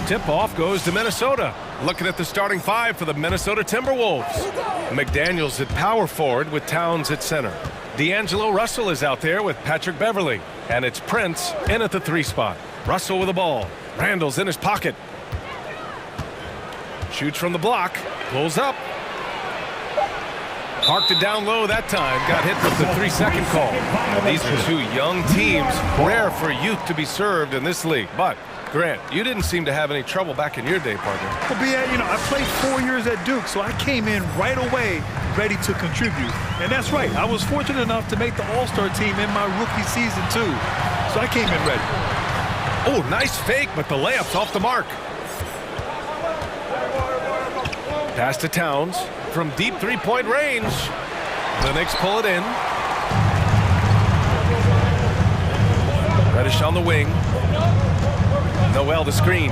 Tip-off goes to Minnesota. Looking at the starting five for the Minnesota Timberwolves. McDaniels at power forward with Towns at center. D'Angelo Russell is out there with Patrick Beverly. And it's Prince in at the 3 spot. Russell with the ball. Randall's in his pocket. Shoots from the block. Pulls up. Parked it down low that time. Got hit with the 3-second call. Now, these are two young teams. Rare for youth to be served in this league. But, Grant, you didn't seem to have any trouble back in your day, partner. Well, I played 4 years at Duke, so I came in right away ready to contribute. And that's right. I was fortunate enough to make the All-Star team in my rookie season, too. So I came in ready. Oh, nice fake, but the layup's off the mark. Pass to Towns from deep 3-point range. The Knicks pull it in. Reddish on the wing. Noel the screen.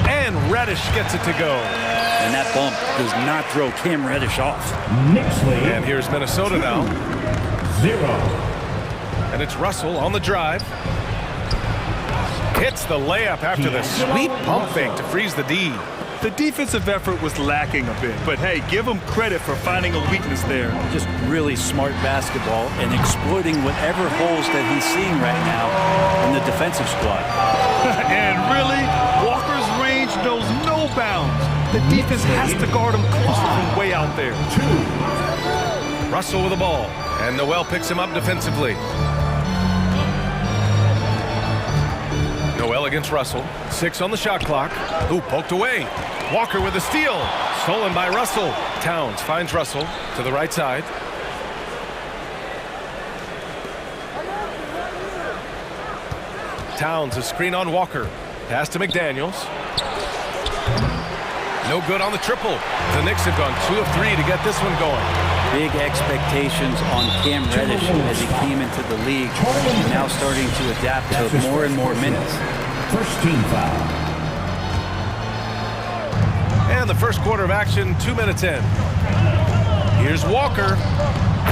And Reddish gets it to go. And that bump does not throw Cam Reddish off. And here's Minnesota now. 0. And it's Russell on the drive. Hits the layup after the sweet pump fake to freeze the D. The defensive effort was lacking a bit, but hey, give him credit for finding a weakness there. Just really smart basketball and exploiting whatever holes that he's seeing right now in the defensive squad. And really, Walker's range knows no bounds. The defense has to guard him closer from way out there. 2. Russell with the ball, and Noel picks him up defensively. Noel against Russell. 6 on the shot clock. Ooh, poked away. Walker with a steal. Stolen by Russell. Towns finds Russell to the right side. Towns a screen on Walker. Pass to McDaniels. No good on the triple. The Knicks have gone 2 of 3 to get this one going. Big expectations on Cam Reddish as he came into the league. And now starting to adapt to more and more minutes. First team foul. And the first quarter of action, 2 minutes in. Here's Walker.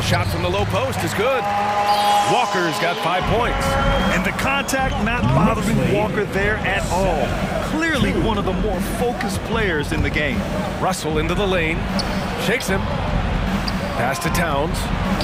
Shot from the low post is good. Walker's got 5 points. And the contact not bothering Walker there at all. Clearly one of the more focused players in the game. Russell into the lane. Shakes him. Pass to Towns.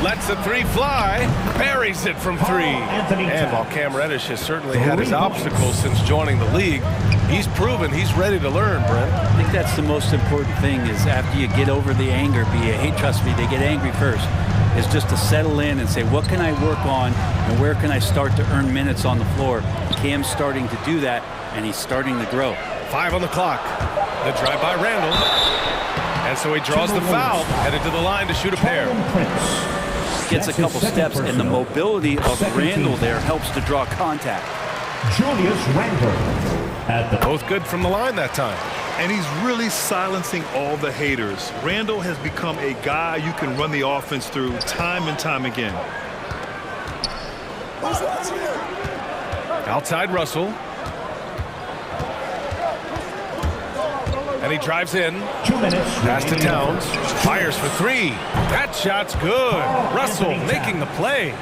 Lets the 3 fly. Buries it from 3. And while Cam Reddish has certainly had his obstacles since joining the league, he's proven he's ready to learn, Brent. I think that's the most important thing is after you get over the anger, hey, trust me, they get angry first, is just to settle in and say, what can I work on and where can I start to earn minutes on the floor? Cam's starting to do that, and he's starting to grow. 5 on the clock. The drive by Randall. And so he draws the foul, headed to the line to shoot a pair. Gets a couple steps, and the mobility of Randall there helps to draw contact. Julius Randall. Both good from the line that time. And he's really silencing all the haters. Randall has become a guy you can run the offense through time and time again. Outside Russell. And he drives in. 2 minutes. Pass to Towns. Fires for 3. That shot's good. Russell making the play.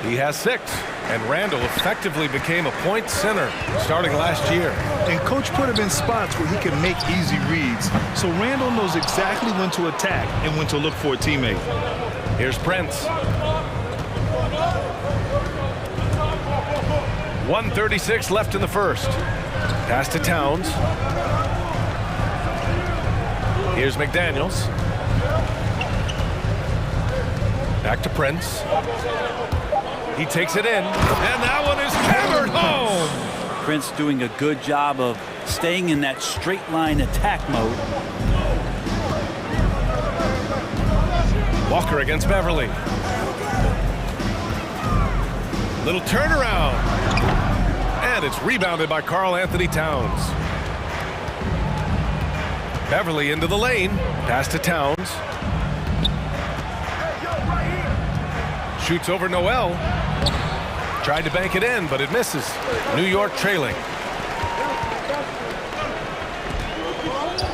He has 6. And Randall effectively became a point center starting last year. And coach put him in spots where he can make easy reads. So Randall knows exactly when to attack and when to look for a teammate. Here's Prince. 1:36 left in the first. Pass to Towns. Here's McDaniels. Back to Prince. He takes it in, and that one is hammered home. Prince doing a good job of staying in that straight line attack mode. Walker against Beverly. Little turnaround. And it's rebounded by Karl Anthony Towns. Beverly into the lane. Pass to Towns. Shoots over Noel. Tried to bank it in, but it misses. New York trailing.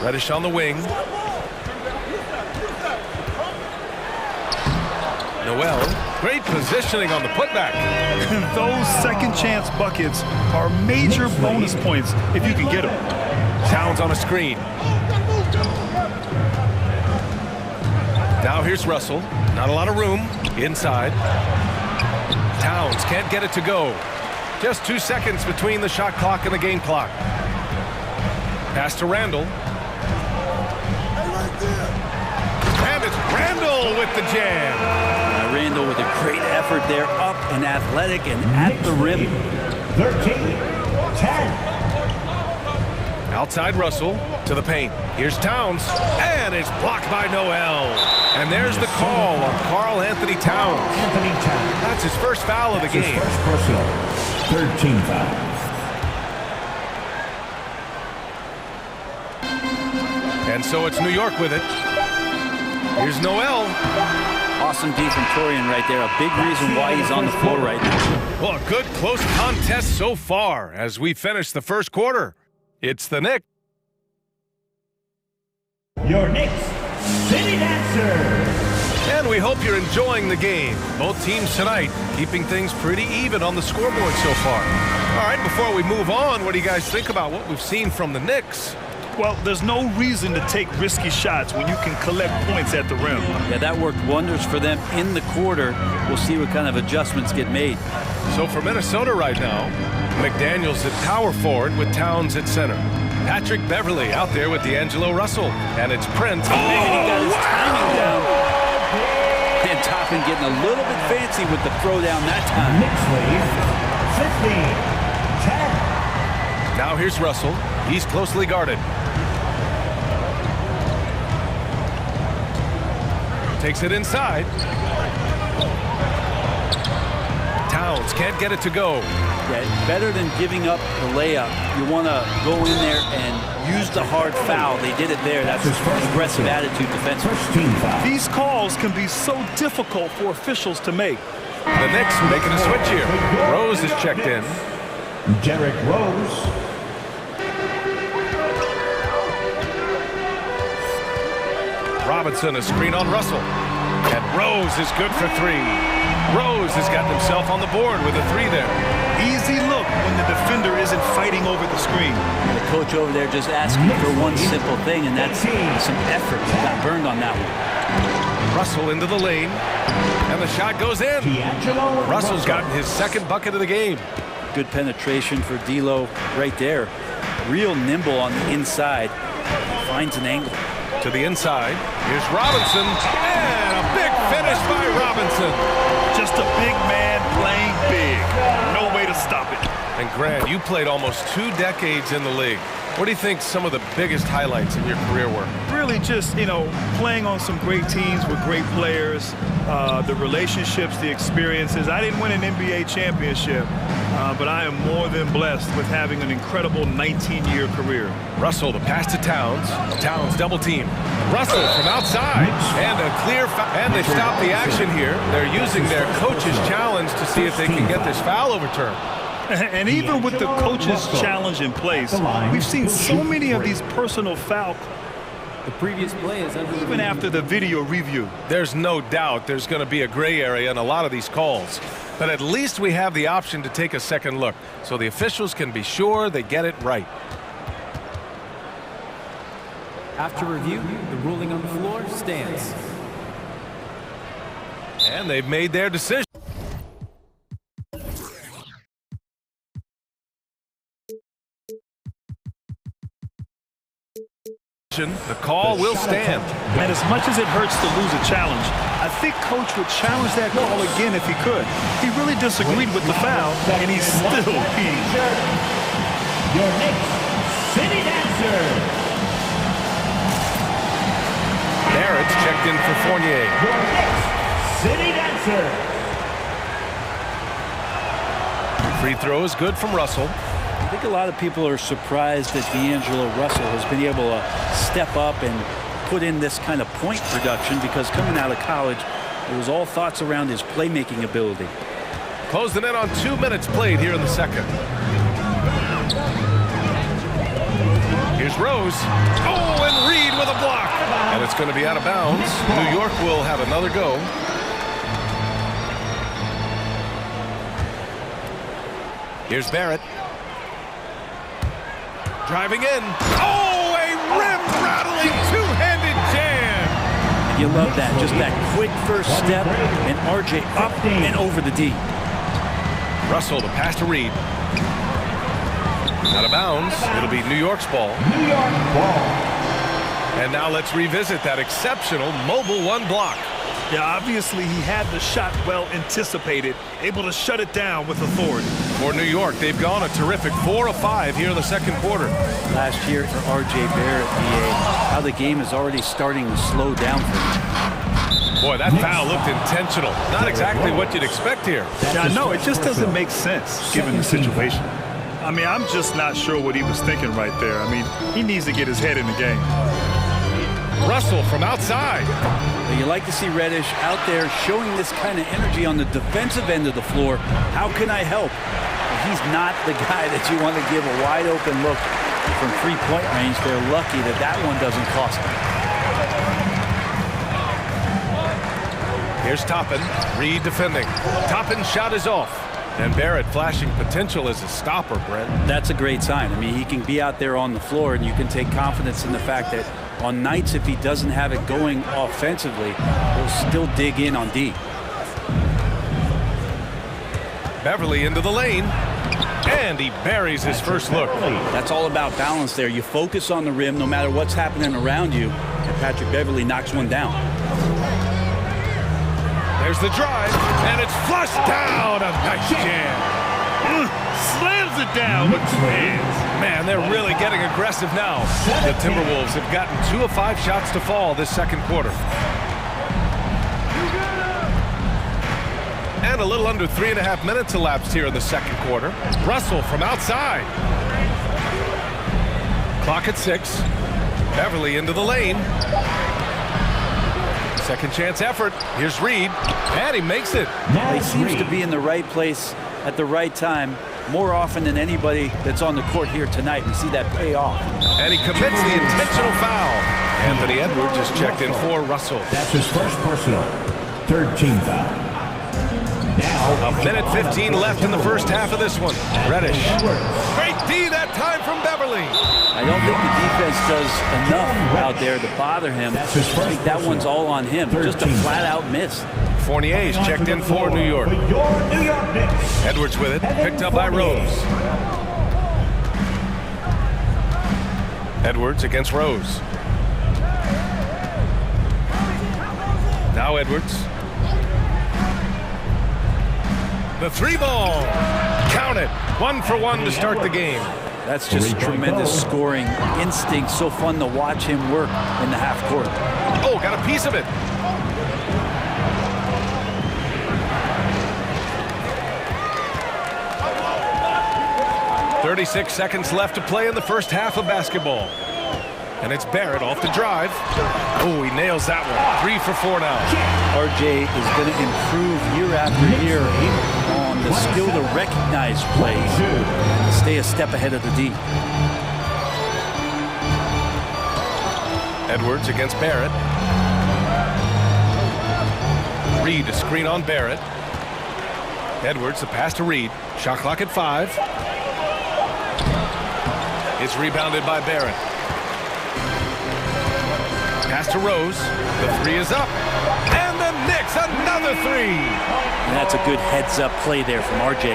Reddish on the wing. Noel, great positioning on the putback. Those second chance buckets are major bonus points if you can get them. Towns on a screen. Now here's Russell. Not a lot of room. Inside. Towns can't get it to go. Just 2 seconds between the shot clock and the game clock. Pass to Randall. And it's Randall with the jam. Randall with a great effort there, up and athletic and at the rim. 13-10. Outside Russell to the paint. Here's Towns, and it's blocked by Noel. And there's the call on Karl Anthony Towns. Anthony Towns. That's his first foul of the His game. first personal. 13 foul. And so it's New York with it. Here's Noel. Awesome D from Torian right there. A big reason why he's on the floor right now. Well, a good close contest so far as we finish the first quarter. It's the Knicks. Your Knicks City Dancer. And we hope you're enjoying the game. Both teams tonight keeping things pretty even on the scoreboard so far. All right, before we move on, what do you guys think about what we've seen from the Knicks? Well, there's no reason to take risky shots when you can collect points at the rim. Yeah, that worked wonders for them in the quarter. We'll see what kind of adjustments get made. So for Minnesota right now, McDaniels at power forward with Towns at center. Patrick Beverly out there with D'Angelo Russell. And it's Prince. Oh, he got his timing down. And Toppin getting a little bit fancy with the throwdown that time. Knicks lead 15-10. Now here's Russell. He's closely guarded. Takes it inside. Towns can't get it to go. Yeah, better than giving up the layup. You want to go in there and use the hard foul. They did it there. That's His first aggressive foul. attitude defensively. First team foul. These calls can be so difficult for officials to make. The Knicks making a switch here. Rose is checked in. Derrick Rose. Robinson, a screen on Russell. And Rose is good for three. Rose has gotten himself on the board with a three there. Easy look when the defender isn't fighting over the screen. The coach over there just asking for one simple thing, and that's some effort. Got burned on that one. Russell into the lane. And the shot goes in. D'Angelo Russell's gotten his second bucket of the game. Good penetration for D'Lo right there. Real nimble on the inside. Finds an angle. To the inside. Here's Robinson. And a big finish by Robinson. Just a big man playing big. No way to stop it. And Grant, you played almost 2 decades in the league. What do you think some of the biggest highlights in your career were? Really just, playing on some great teams with great players, the relationships, the experiences. I didn't win an NBA championship, but I am more than blessed with having an incredible 19-year career. Russell, the pass to Towns. Towns double team. Russell from outside. And a clear foul. And they stop the action here. They're using their coach's challenge to see if they can get this foul overturned. And even with the coach's challenge in place, we've seen so many of these personal fouls. The previous play is under Even after the video review. There's no doubt there's going to be a gray area in a lot of these calls. But at least we have the option to take a second look, so the officials can be sure they get it right. After review, the ruling on the floor stands. And they've made their decision. The call will stand. And as much as it hurts to lose a challenge, I think Coach would challenge that call again if he could. He really disagreed with the foul, and he's still peeved. Your Knicks City Dancer. Barrett's checked in for Fournier. Your Knicks City Dancer. Free throw is good from Russell. I think a lot of people are surprised that D'Angelo Russell has been able to step up and put in this kind of point production, because coming out of college, it was all thoughts around his playmaking ability. Closing in on 2 minutes played here in the second. Here's Rose. Oh, and Reed with a block. And it's going to be out of bounds. New York will have another go. Here's Barrett. Driving in. Oh, a rim-rattling two-handed jam. You love that. Just that quick first step, and RJ up and over the D. Russell, the pass to Reed. Out of bounds. It'll be New York's ball. New York ball. And now let's revisit that exceptional mobile one block. Yeah, obviously he had the shot well anticipated, able to shut it down with authority. For New York, they've gone a terrific 4 of 5 here in the second quarter. Last year for RJ Barrett, how the game is already starting to slow down for him. Boy, that foul looked intentional. Not exactly what you'd expect here. Yeah, no, it just doesn't make sense given the situation. I mean, I'm just not sure what he was thinking right there. I mean, he needs to get his head in the game. Russell from outside. You like to see Reddish out there showing this kind of energy on the defensive end of the floor. How can I help? He's not the guy that you want to give a wide open look from three-point range. They're lucky that that one doesn't cost them. Here's Toppin. Reed defending. Toppin's shot is off. And Barrett flashing potential as a stopper, Brent. That's a great sign. I mean, he can be out there on the floor, and you can take confidence in the fact that on nights, if he doesn't have it going offensively, he'll still dig in on D. Beverly into the lane. And he buries his first look. That's all about balance there. You focus on the rim no matter what's happening around you, and Patrick Beverly knocks one down. There's the drive, and it's flushed down. A nice jam. Slams it down with two hands. Man, they're really getting aggressive now. The Timberwolves have gotten 2 of 5 shots to fall this second quarter. And a little under 3.5 minutes elapsed here in the second quarter. Russell from outside. Clock at 6. Beverly into the lane. Second chance effort. Here's Reed. And he makes it. He seems to be in the right place at the right time more often than anybody that's on the court here tonight. We see that pay off. And he commits the intentional foul. Anthony Edwards is checked in for Russell. That's his first personal. Third team foul. Now, A minute 15 left in the first half of this one. Reddish. Great D that time from Beverly. I don't think the defense does enough out there to bother him. I think that one's all on him. Just a flat-out miss. Fournier's checked in for New York. with your New York Knicks. Edwards with it, picked up by Rose. Edwards against Rose. Now Edwards. The 3 ball. Count it. 1 for 1 to start the game. That's just tremendous scoring instinct. So fun to watch him work in the half court. Oh, got a piece of it. .36 seconds left to play in the first half of basketball. And it's Barrett off the drive. Oh, he nails that one. 3 for 4 now. RJ is going to improve year after year on the skill to recognize plays, stay a step ahead of the D. Edwards against Barrett. Reed to screen on Barrett. Edwards, the pass to Reed. Shot clock at 5. It's rebounded by Barrett. Pass to Rose. The 3 is up. And the Knicks, another 3. And that's a good heads-up play there from RJ.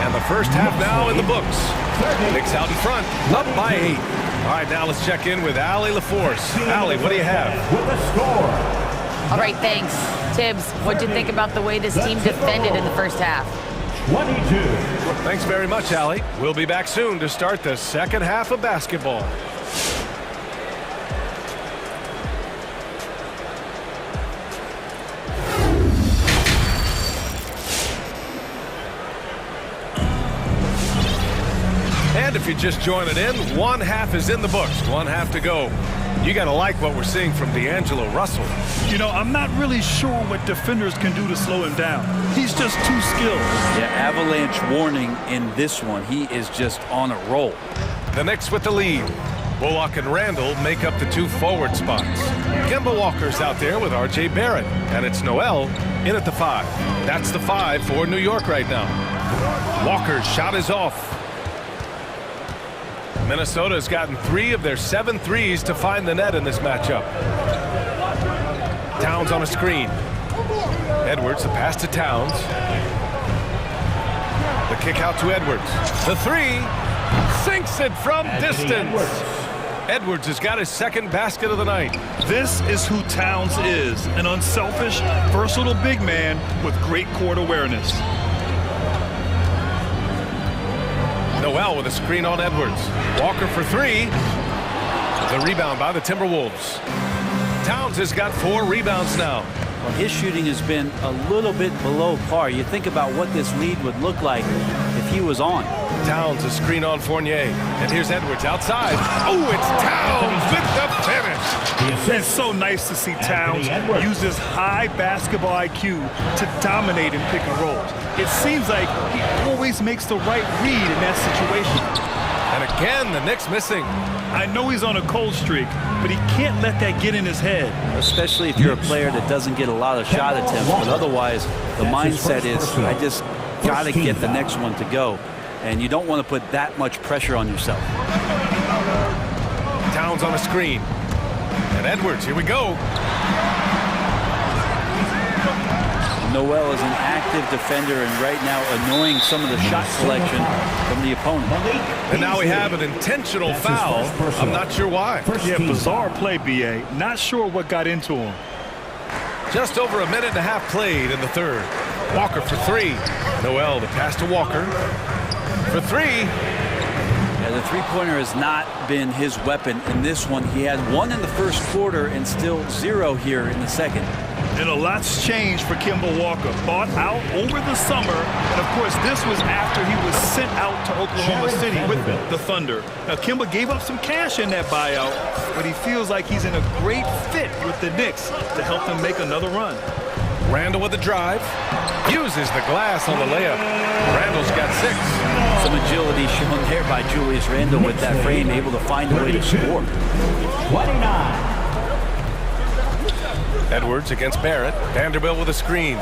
And the first half now in the books. Knicks out in front, up by 8. All right, now let's check in with Allie LaForce. Allie, what do you have? With the score. All right, thanks. Tibbs, what'd you think about the way this team defended in the first half? 22. Thanks very much, Allie. We'll be back soon to start the second half of basketball. And if you're just joining in, one half is in the books, one half to go. You got to like what we're seeing from D'Angelo Russell. You know, I'm not really sure what defenders can do to slow him down. He's just too skilled. Yeah, avalanche warning in this one. He is just on a roll. The Knicks with the lead. Bullock and Randall make up the 2 forward spots. Kemba Walker's out there with RJ Barrett. And it's Noel in at the 5. That's the 5 for New York right now. Walker's shot is off. Minnesota's gotten 3 of their 7 threes to find the net in this matchup. Towns on a screen. Edwards, the pass to Towns. The kick out to Edwards. The 3 sinks it from distance. Edwards has got his second basket of the night. This is who Towns is, an unselfish, versatile big man with great court awareness. Noel with a screen on Edwards. Walker for 3. The rebound by the Timberwolves. Towns has got 4 rebounds now. Well, his shooting has been a little bit below par. You think about what this lead would look like if he was on. Towns a screen on Fournier. And here's Edwards outside. Oh, it's Towns with the finish. It's so nice to see Towns use his high basketball IQ to dominate in pick and rolls. It seems like he always makes the right read in that situation. And again, the Knicks missing. I know he's on a cold streak, but he can't let that get in his head. Especially if you're a player that doesn't get a lot of shot attempts, but otherwise the mindset is, I just got to get the next one to go. And you don't want to put that much pressure on yourself. Towns on a screen. And Edwards, here we go. Noel is an active defender and right now annoying some of the shot selection from the opponent. And now we have an intentional foul. I'm not sure why. Yeah, bizarre play, BA. Not sure what got into him. Just over a minute and a half played in the third. Walker for 3. Noel, the pass to Walker. For 3. Yeah, the three-pointer has not been his weapon in this one. He had 1 in the first quarter and still 0 here in the second. And a lot's changed for Kemba Walker. Bought out over the summer. And, of course, this was after he was sent out to Oklahoma City with the Thunder. Now, Kemba gave up some cash in that buyout, but he feels like he's in a great fit with the Knicks to help them make another run. Randall with the drive. Uses the glass on the layup. Randall's got 6. Some agility shown there by Julius Randle with that frame, able to find a way to score. 29. Edwards against Barrett. Vanderbilt with a screen.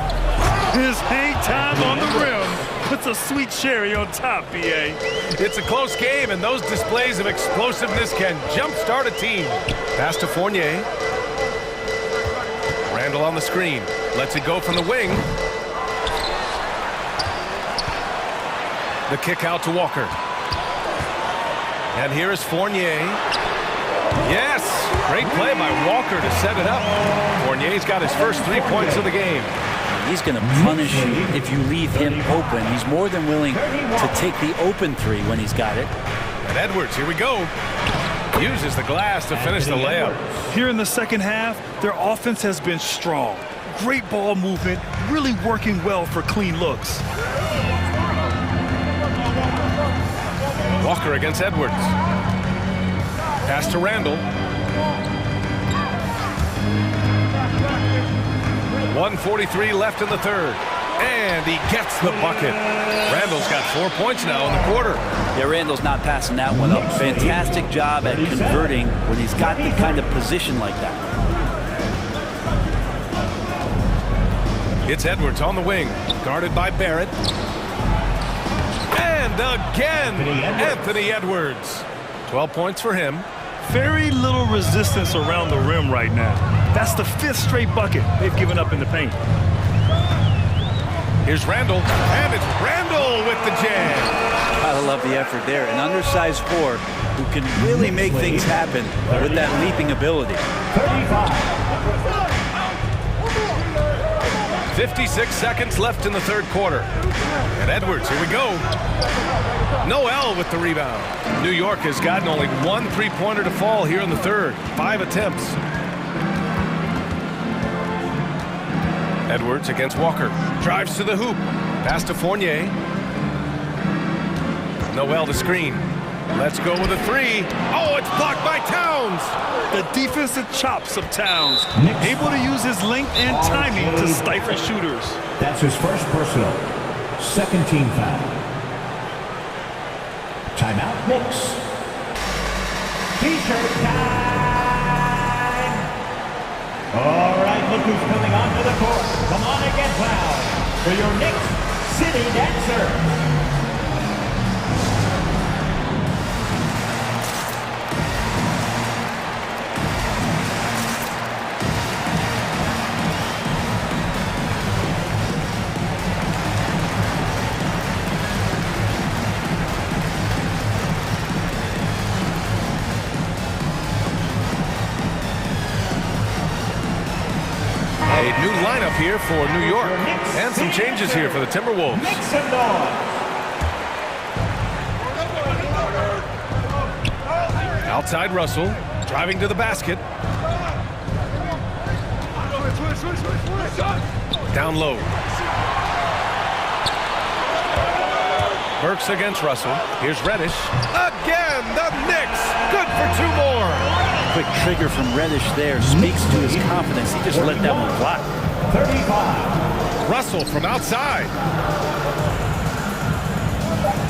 His hang time on the rim puts a sweet cherry on top, BA. It's a close game, and those displays of explosiveness can jumpstart a team. Pass to Fournier. Randall on the screen. Lets it go from the wing. The kick out to Walker. And here is Fournier. Yes! Great play by Walker to set it up. Fournier's got his first 3 points of the game. He's going to punish you if you leave him open. He's more than willing to take the open 3 when he's got it. And Edwards, here we go. Uses the glass to finish the layup. Here in the second half, their offense has been strong. Great ball movement, really working well for clean looks. Walker against Edwards. Pass to Randall. 1:43 left in the third. And he gets the bucket. Randall's got 4 points now in the quarter. Yeah, Randall's not passing that one up. Fantastic job at converting when he's got the kind of position like that. It's Edwards on the wing, guarded by Barrett. And again, Anthony Edwards. 12 points for him. Very little resistance around the rim right now. That's the 5th straight bucket they've given up in the paint. Here's Randall, and it's Randall with the jam. Gotta love the effort there. An undersized 4 who can really make things happen with that leaping ability. 56 seconds left in the third quarter. And Edwards, here we go. Noel with the rebound. New York has gotten only 1 3-pointer to fall here in the third. 5 attempts. Edwards against Walker. Drives to the hoop. Pass to Fournier. Noel to screen. Let's go with a 3. Oh, it's blocked by Towns. The defensive chops of Towns. Able to use his length and timing to stifle shooters. That's his first personal. Second team foul. Timeout, Knicks. T-shirt time. All right. look who's coming onto the court. Come on and get loud for your next city dancer. A new lineup here for New York, and some changes here for the Timberwolves. Make some noise. Outside Russell, driving to the basket. Down low. Burks against Russell. Here's Reddish. Again, the Knicks. Good for 2 more. Quick trigger from Reddish there speaks to his confidence. He just let that one fly. 35. Russell from outside.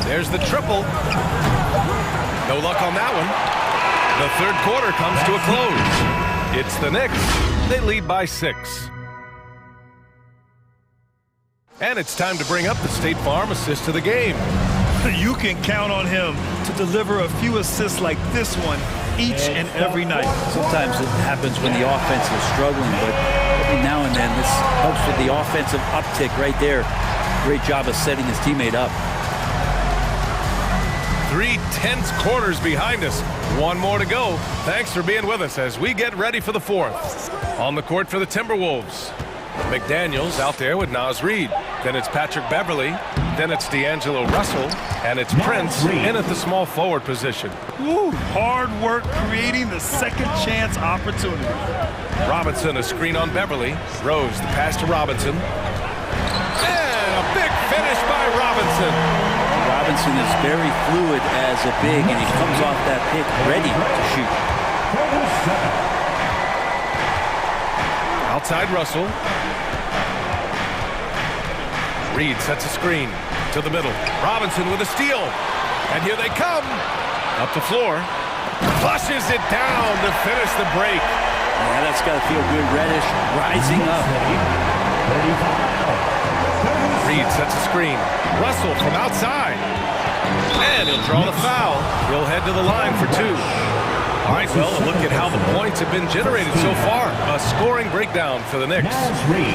There's the triple. No luck on that one. The third quarter comes to a close. It's the Knicks. They lead by 6. And it's time to bring up the State Farm assist of the game. You can count on him to deliver a few assists like this one each and every night. Sometimes it happens when the offense is struggling, but every now and then this helps with the offensive uptick right there. Great job of setting his teammate up. 3 tense quarters behind us. 1 more to go. Thanks for being with us as we get ready for the 4th. On the court for the Timberwolves, McDaniels out there with Naz Reid. Then it's Patrick Beverly. Then it's D'Angelo Russell. And it's Prince in at the small forward position. Woo, hard work creating the second chance opportunity. Robinson, a screen on Beverly. Rose, the pass to Robinson. And a big finish by Robinson. Robinson is very fluid as a big, and he comes off that pick ready to shoot. Outside Russell. Reed sets a screen to the middle. Robinson with a steal. And here they come. Up the floor. Flushes it down to finish the break. Yeah, that's got to feel good. Reddish rising up. Reed sets a screen. Russell from outside. And he'll draw the foul. He'll head to the line for 2. All right, well, look at how the points have been generated so far. A scoring breakdown for the Knicks.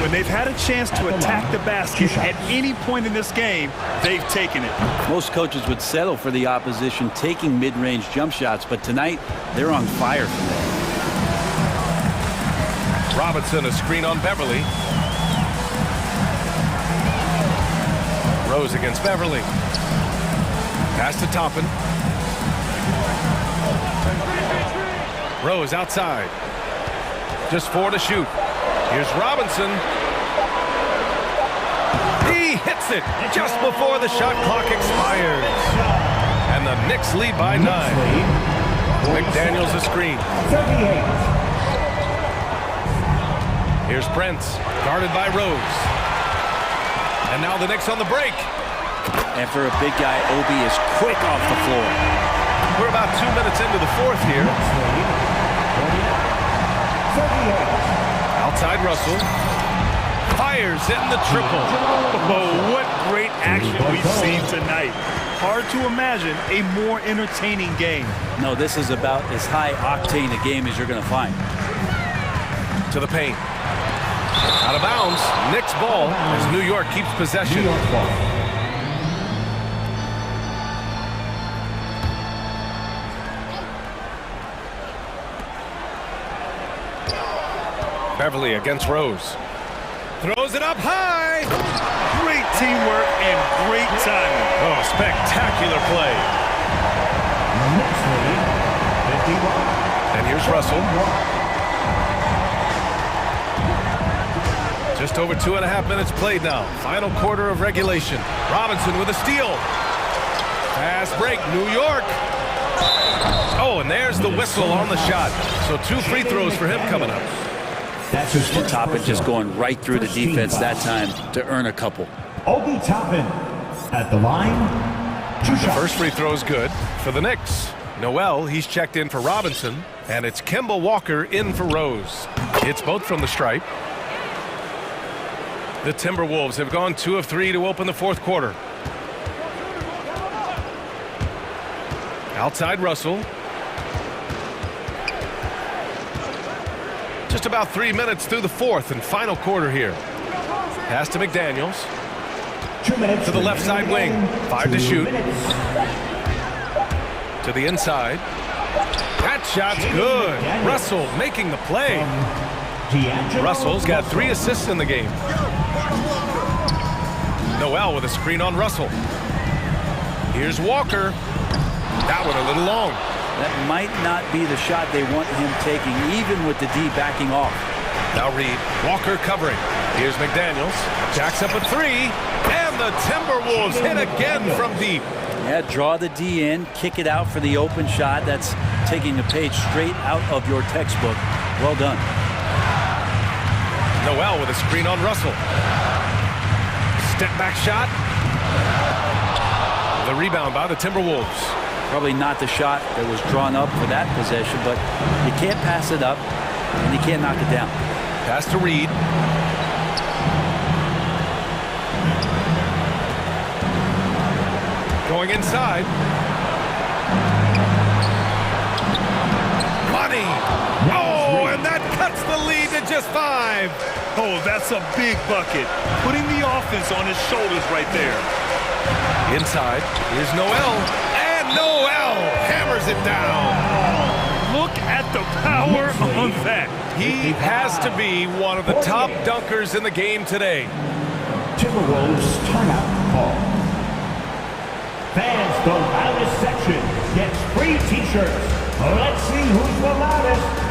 When they've had a chance to attack the basket at any point in this game, they've taken it. Most coaches would settle for the opposition taking mid-range jump shots, but tonight they're on fire from that. Robinson, a screen on Beverly. Rose against Beverly. Pass to Toppin. Rose outside. Just 4 to shoot. Here's Robinson. He hits it just before the shot clock expires. And the Knicks lead by 9. McDaniels a screen. Here's Prince, guarded by Rose. And now the Knicks on the break. And for a big guy, Obi is quick off the floor. We're about 2 minutes into the 4th here. Outside Russell. Fires in the triple. Oh, what great action we've seen tonight. Hard to imagine a more entertaining game. No, this is about as high octane a game as you're going to find. To the paint. Out of bounds. Knicks ball as New York keeps possession. Beverly against Rose. Throws it up high. Great teamwork and great timing. Oh, spectacular play. And here's Russell. Just over 2.5 minutes played now. Final quarter of regulation. Robinson with a steal. Fast break, New York. Oh, and there's the whistle on the shot. So 2 free throws for him coming up. Toppin just going right through the defense that time to earn a couple. Obi Toppin at the line. The first free throw is good for the Knicks. Noel, he's checked in for Robinson. And it's Kemba Walker in for Rose. It's both from the stripe. The Timberwolves have gone 2 of 3 to open the fourth quarter. Outside Russell. Just about 3 minutes through the fourth and final quarter here. Pass to McDaniels. 2 minutes. To the left side wing. 5 to shoot. To the inside. That shot's good. Russell making the play. Russell's got 3 assists in the game. Noel with a screen on Russell. Here's Walker. That one a little long. That might not be the shot they want him taking, even with the D backing off. Now Reed. Walker covering. Here's McDaniels. Jacks up a 3. And the Timberwolves hit again from deep. Yeah, draw the D in, kick it out for the open shot. That's taking the page straight out of your textbook. Well done. Noel with a screen on Russell. Step back shot. The rebound by the Timberwolves. Probably not the shot that was drawn up for that possession, but you can't pass it up and you can't knock it down. Pass to Reed. Going inside. Money. Oh, and that cuts the lead to just 5. Oh, that's a big bucket. Putting the offense on his shoulders right there. Inside. Here's Noel. And Noel hammers it down. Look at the power on that. He has to be one of the top dunkers in the game today. Timberwolves timeout call. Fans, the loudest section gets free t-shirts. Let's see who's the loudest.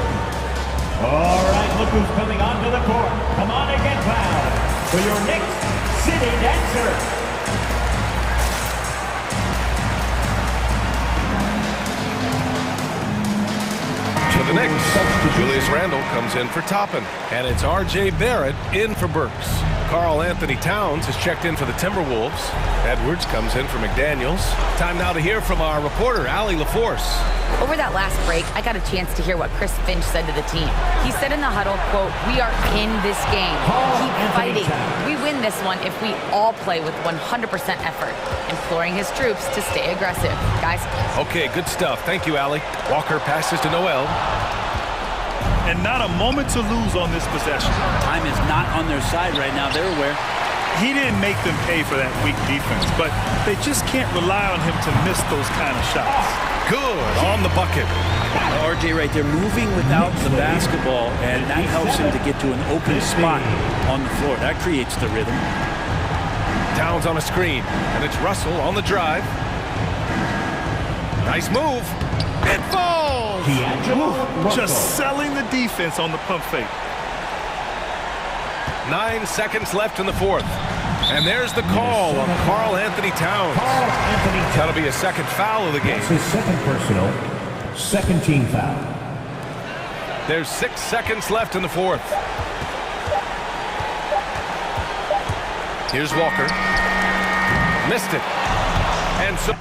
All right, look who's coming onto the court. Come on and get loud for your next city dancer. For the Knicks, Julius Randle comes in for Toppin. And it's R.J. Barrett in for Burks. Karl Anthony Towns has checked in for the Timberwolves. Edwards comes in for McDaniels. Time now to hear from our reporter, Allie LaForce. Over that last break, I got a chance to hear what Chris Finch said to the team. He said in the huddle, quote, "We are in this game. Keep fighting. We win this one if we all play with 100% effort," imploring his troops to stay aggressive. Guys. Okay, good stuff. Thank you, Allie. Walker passes to Noel. And not a moment to lose on this possession. Time is not on their side right now. They're aware. He didn't make them pay for that weak defense, but they just can't rely on him to miss those kind of shots. Good on the bucket. RJ right there moving without the basketball, and that helps him to get to an open spot on the floor. That creates the rhythm. Towns on a screen, and it's Russell on the drive. Nice move. It falls. Just selling the defense on the pump fake. 9 seconds left in the fourth. And there's the call on Karl Anthony Towns. That'll be a second foul of the game. That's his second personal, second team foul. There's 6 seconds left in the fourth. Here's Walker. Missed it. And so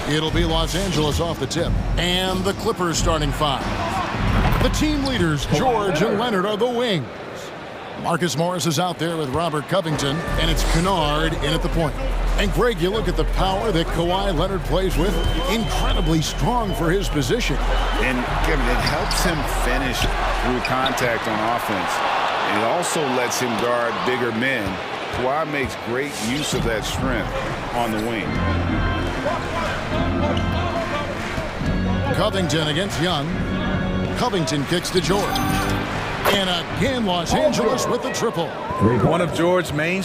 It'll be Los Angeles off the tip. And the Clippers starting 5. The team leaders, George and Leonard, are the wings. Marcus Morris is out there with Robert Covington, and it's Kennard in at the point. And Greg, you look at the power that Kawhi Leonard plays with, incredibly strong for his position. And Kevin, it helps him finish through contact on offense. It also lets him guard bigger men. Kawhi makes great use of that strength on the wing. Covington against Young. Covington kicks to George. And again, Los Angeles with the triple. One of George's main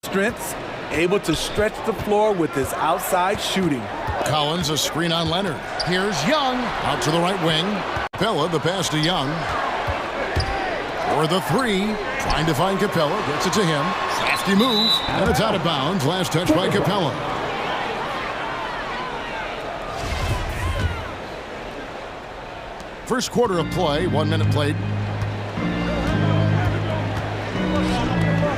strengths, able to stretch the floor with his outside shooting. Collins, a screen on Leonard. Here's Young, out to the right wing. Capella, the pass to Young. For the 3, trying to find Capella, gets it to him. Crafty move, and it's out of bounds. Last touch by Capella. First quarter of play, 1 minute played.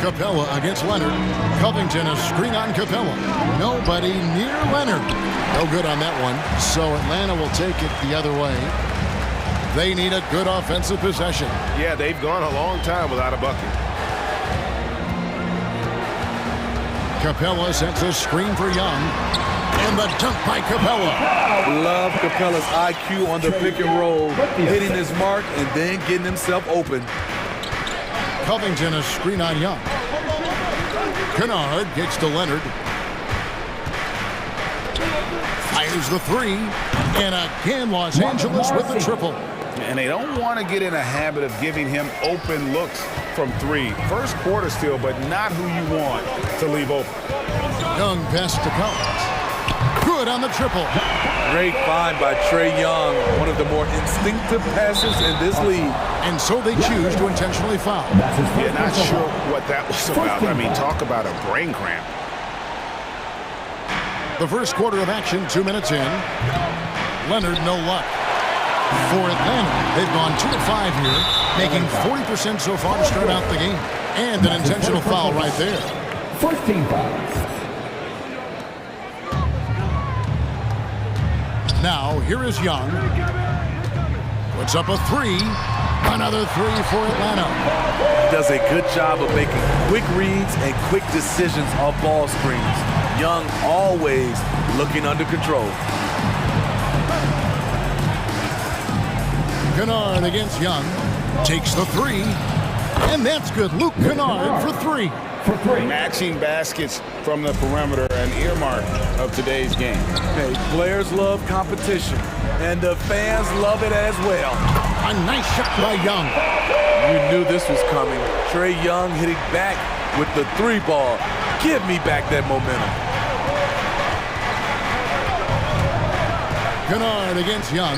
Capella against Leonard. Covington, a screen on Capella. Nobody near Leonard. No good on that one. So Atlanta will take it the other way. They need a good offensive possession. Yeah, they've gone a long time without a bucket. Capella sets a screen for Young. And the dunk by Capella. Love Capella's IQ on the pick and roll, hitting his mark and then getting himself open. Covington, a screen on Young. Kennard gets to Leonard. Fires the 3. And again, Los Angeles with the triple. And they don't want to get in a habit of giving him open looks from 3. First quarter still, but not who you want to leave open. Young pass to Collins. Good on the triple. Great find by Trae Young, one of the more instinctive passes in this league. And so they choose to intentionally foul. Yeah, not sure what that was about. I mean, talk about a brain cramp. The first quarter of action, 2 minutes in. Leonard, no luck. For Atlanta, they've gone 2 of 5 here, making 40% so far to start out the game. And an intentional foul right there. First team foul. Now, here is Young. Puts up a 3. Another 3 for Atlanta. He does a good job of making quick reads and quick decisions off ball screens. Young always looking under control. Kennard against Young. Takes the 3. And that's good. Luke Kennard for 3. Matching baskets from the perimeter, an earmark of today's game. Hey, players love competition, and the fans love it as well. A nice shot by Young. You knew this was coming. Trae Young hitting back with the 3 ball. Give me back that momentum. Kennard against Young.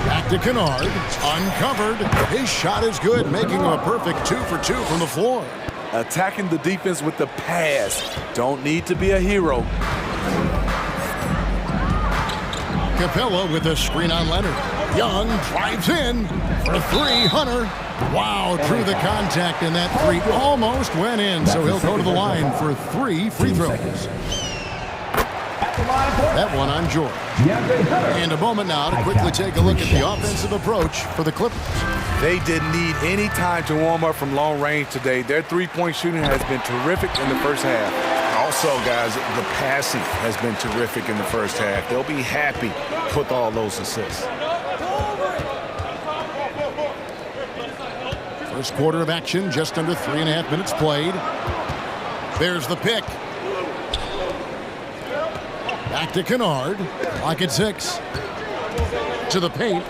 Back to Kennard. Uncovered. His shot is good, making him a perfect 2 for 2 from the floor. Attacking the defense with the pass. Don't need to be a hero. Capella with a screen on Leonard. Young drives in for 3. Hunter. Wow, through the contact, and that 3 almost went in, so he'll go to the line for 3 free throws. That one on George. And a moment now to quickly take a look at the offensive approach for the Clippers. They didn't need any time to warm up from long range today. Their three-point shooting has been terrific in the first half. Also, guys, the passing has been terrific in the first half. They'll be happy with all those assists. First quarter of action, just under 3.5 minutes played. There's the pick. Back to Kennard. Clock at 6. To the paint.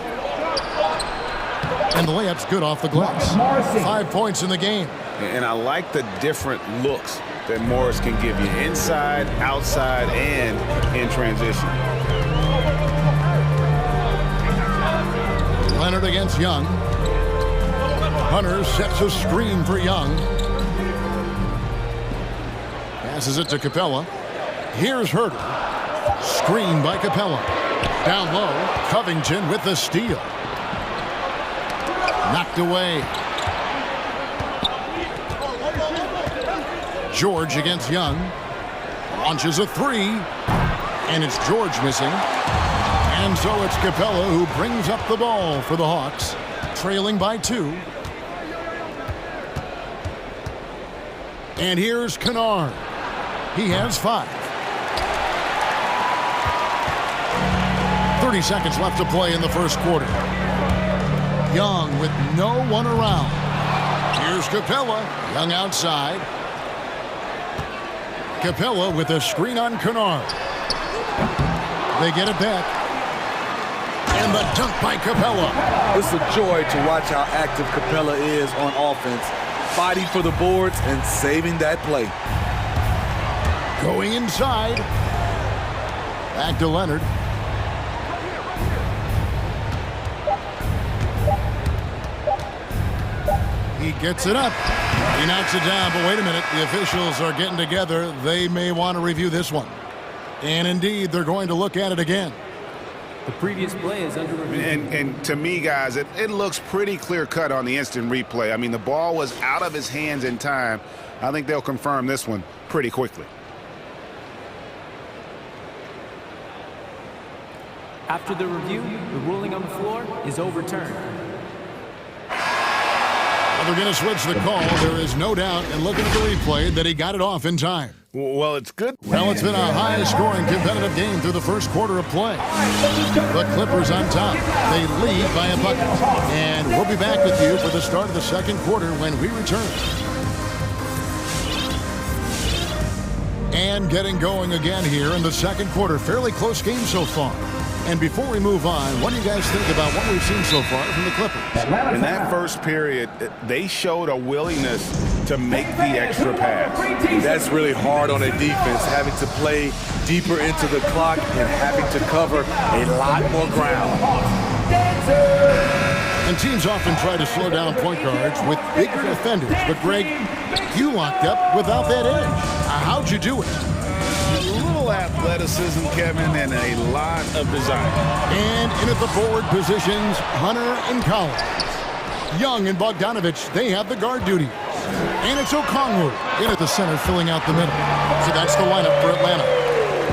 And the layup's good off the glass. 5 points in the game. And I like the different looks that Morris can give you inside, outside, and in transition. Leonard against Young. Hunter sets a screen for Young. Passes it to Capella. Here's Herter. Screen by Capella. Down low, Covington with the steal. Knocked away. George against Young. Launches a 3. And it's George missing. And so it's Capella who brings up the ball for the Hawks, trailing by 2. And here's Kennard. He has 5. 30 seconds left to play in the first quarter. Young with no one around. Here's Capella. Young outside. Capella with a screen on Kennard. They get it back. And the dunk by Capella. It's a joy to watch how active Capella is on offense, fighting for the boards and saving that play. Going inside. Back to Leonard. He gets it up. He knocks it down, but wait a minute. The officials are getting together. They may want to review this one. And indeed, they're going to look at it again. The previous play is under review. And to me, guys, it looks pretty clear-cut on the instant replay. I mean, the ball was out of his hands in time. I think they'll confirm this one pretty quickly. After the review, the ruling on the floor is overturned. Well, they're going to switch the call. There is no doubt, and looking at the replay, that he got it off in time. Well, it's good. Well, it's been a high-scoring competitive game through the first quarter of play. The Clippers on top. They lead by a bucket. And we'll be back with you for the start of the second quarter when we return. And getting going again here in the second quarter. Fairly close game so far. And before we move on, what do you guys think about what we've seen so far from the Clippers? In that first period, they showed a willingness to make the extra pass. That's really hard on a defense, having to play deeper into the clock and having to cover a lot more ground. And teams often try to slow down point guards with big defenders. But, Greg, you locked up without that edge. How'd you do it? Athleticism, Kevin, and a lot of desire. And in at the forward positions, Hunter and Collins. Young and Bogdanovich, they have the guard duty. And it's Okongwu in at the center, filling out the middle. So that's the lineup for Atlanta.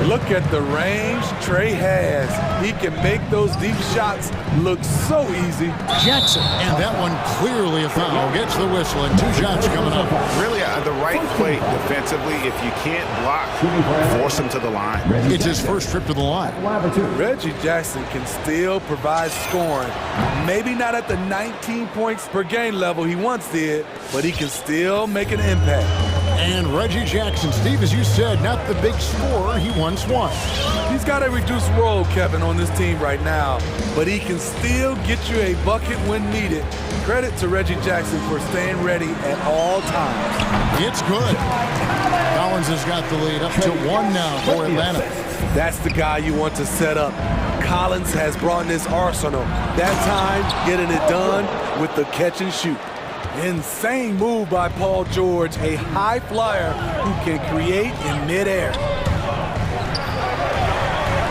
Look at the range Trey has. He can make those deep shots look so easy. Jackson, and that one clearly a foul. Gets the whistle, and 2 shots coming up. Really, the right play defensively. If you can't block, force him to the line. It's his first trip to the line. Reggie Jackson can still provide scoring. Maybe not at the 19 points per game level he once did, but he can still make an impact. And Reggie Jackson, Steve, as you said, not the big scorer he once was. He's got a reduced role, Kevin, on this team right now, but he can still get you a bucket when needed. Credit to Reggie Jackson for staying ready at all times. It's good. Collins has got the lead up to 1 now for Atlanta. That's the guy you want to set up. Collins has brought in his arsenal. That time, getting it done with the catch and shoot. Insane move by Paul George, a high flyer who can create in midair.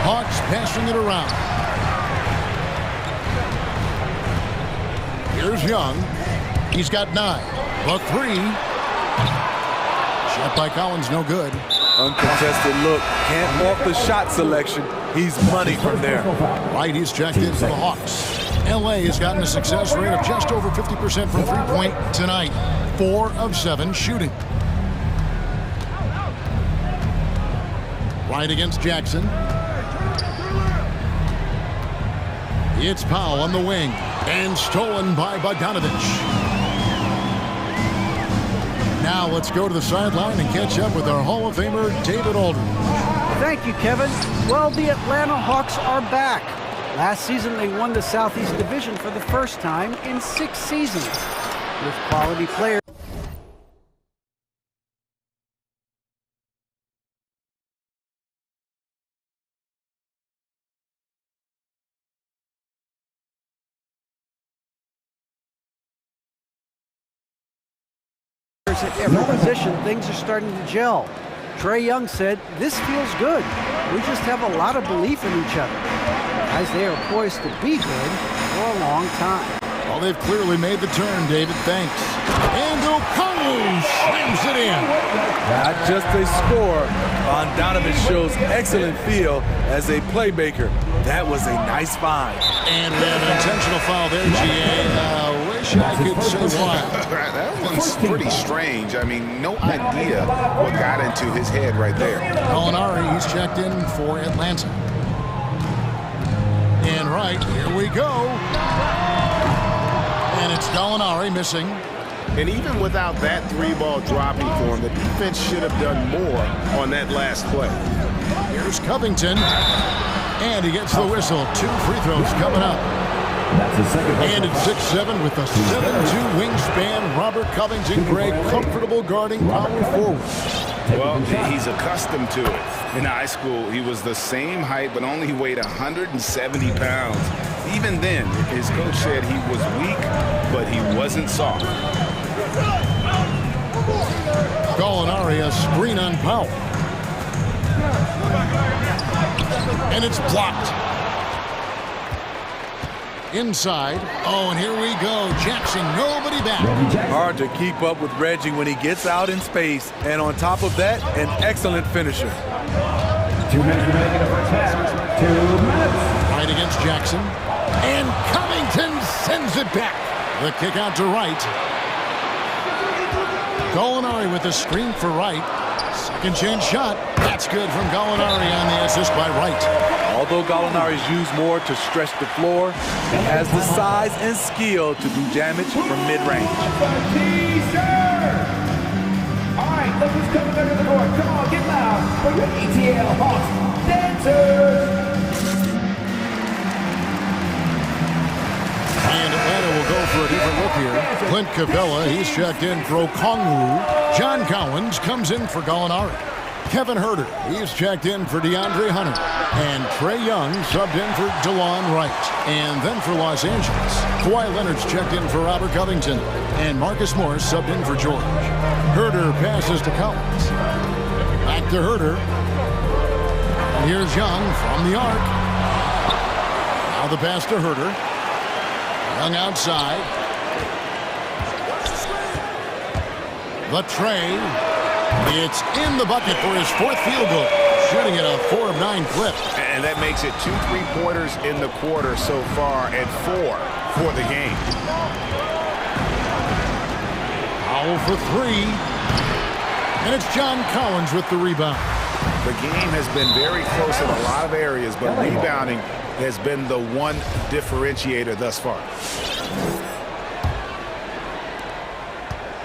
Hawks passing it around. Here's Young. He's got 9. Buck 3. Shot by Collins, no good. Uncontested look. Can't off the shot selection. He's money from there. Right, he's checked in for the Hawks. LA has gotten a success rate of just over 50% from three-point tonight. 4 of 7 shooting. Right against Jackson. It's Powell on the wing. And stolen by Bogdanovich. Now let's go to the sideline and catch up with our Hall of Famer, David Aldridge. Thank you, Kevin. Well, the Atlanta Hawks are back. Last season, they won the Southeast Division for the first time in 6 seasons. With quality players at every position, things are starting to gel. Trae Young said, "This feels good. We just have a lot of belief in each other." Guys, they are poised to be good for a long time. Well, they've clearly made the turn, David. Thanks. And Okongwu slams it in. Not just a scorer, Donovan shows excellent feel as a playmaker. That was a nice find. And we have an intentional foul there, GA. Wish I could say why. That one's pretty strange. I mean, no idea what got into his head right there. Molinari, he's checked in for Atlanta. And right, here we go. And it's Gallinari missing. And even without that three-ball dropping for him, the defense should have done more on that last play. Here's Covington. And he gets the whistle. 2 free throws coming up. And it's 6'7" with a 7'2" wingspan. Robert Covington, Greg, comfortable guarding power forward. Well, he's accustomed to it. In high school, he was the same height, but only weighed 170 pounds. Even then, his coach said he was weak, but he wasn't soft. Gallinari, a screen on Powell. And it's blocked. Inside. Oh, and here we go. Jackson, nobody back. Hard to keep up with Reggie when he gets out in space. And on top of that, an excellent finisher. 2 minutes remaining in the first half. 2 minutes. Right against Jackson. And Covington sends it back. The kick out to Wright. Gallinari with the screen for Wright. Second chance shot. That's good from Gallinari on the assist by Wright. Although Gallinari's used more to stretch the floor, he has the size and skill to do damage from mid-range. All right, look who's coming under the court. Come on, get loud for your ETL Hawks dancers. And Atlanta will go for a different look here. Clint Capella, he's checked in for Okongwu. John Collins comes in for Gallinari. Kevin Herter, he's checked in for DeAndre Hunter. And Trey Young subbed in for DeLon Wright. And then for Los Angeles, Kawhi Leonard's checked in for Robert Covington. And Marcus Morris subbed in for George. Herter passes to Collins. Back to Herter. And here's Young from the arc. Now the pass to Herter. Young outside. The tray. It's in the bucket for his 4th field goal. Shooting at a 4 of 9 clip. And that makes it 2 3-pointers in the quarter so far and 4 for the game. Powell for 3. And it's John Collins with the rebound. The game has been very close in a lot of areas, but rebounding has been the one differentiator thus far.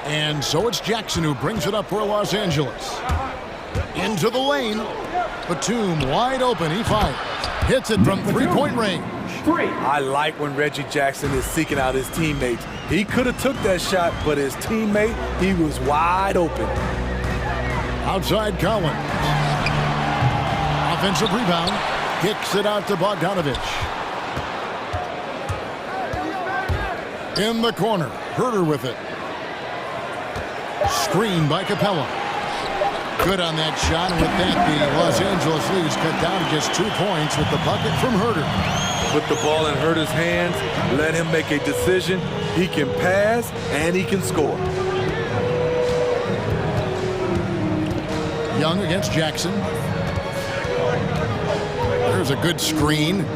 And so it's Jackson who brings it up for Los Angeles. Into the lane. Batum wide open. He fires. Hits it from 3-point range. I like when Reggie Jackson is seeking out his teammates. He could have took that shot, but his teammate, he was wide open. Outside Collins. Offensive rebound. Kicks it out to Bogdanovich. In the corner. Herter with it. Screen by Capella. Good on that shot. And with that, the Los Angeles leads cut down to just 2 points with the bucket from Herter. Put the ball in Herter's hands. Let him make a decision. He can pass and he can score. Young against Jackson. There's a good screen.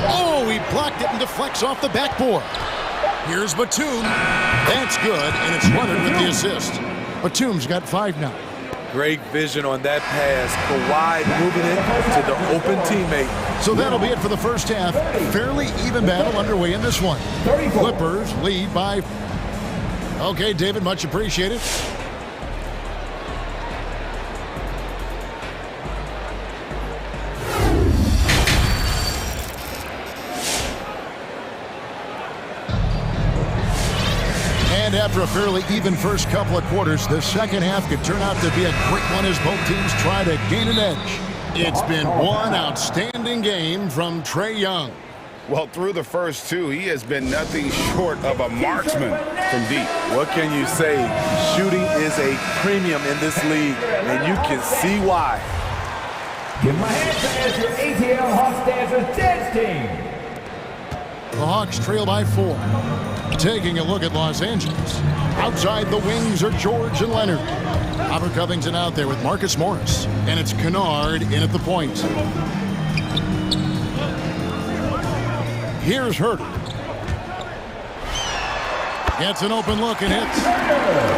Oh, he blocked it and deflects off the backboard. Here's Batum. That's good, and it's Leonard with the assist. Batum's got 5 now. Great vision on that pass. Kawhi moving it to the open teammate. So that'll be it for the first half. Fairly even battle underway in this one. Clippers lead by... Okay, David, much appreciated. And after a fairly even first couple of quarters, the second half could turn out to be a great one as both teams try to gain an edge. It's been one outstanding game from Trey Young. Well, through the first 2, he has been nothing short of a marksman from deep. What can you say? Shooting is a premium in this league, and you can see why. Give my hands to your ATL Hawks Dancers dance team. The Hawks trail by 4. Taking a look at Los Angeles. Outside the wings are George and Leonard. Robert Covington out there with Marcus Morris. And it's Kennard in at the point. Here's Herter. Gets an open look and hits.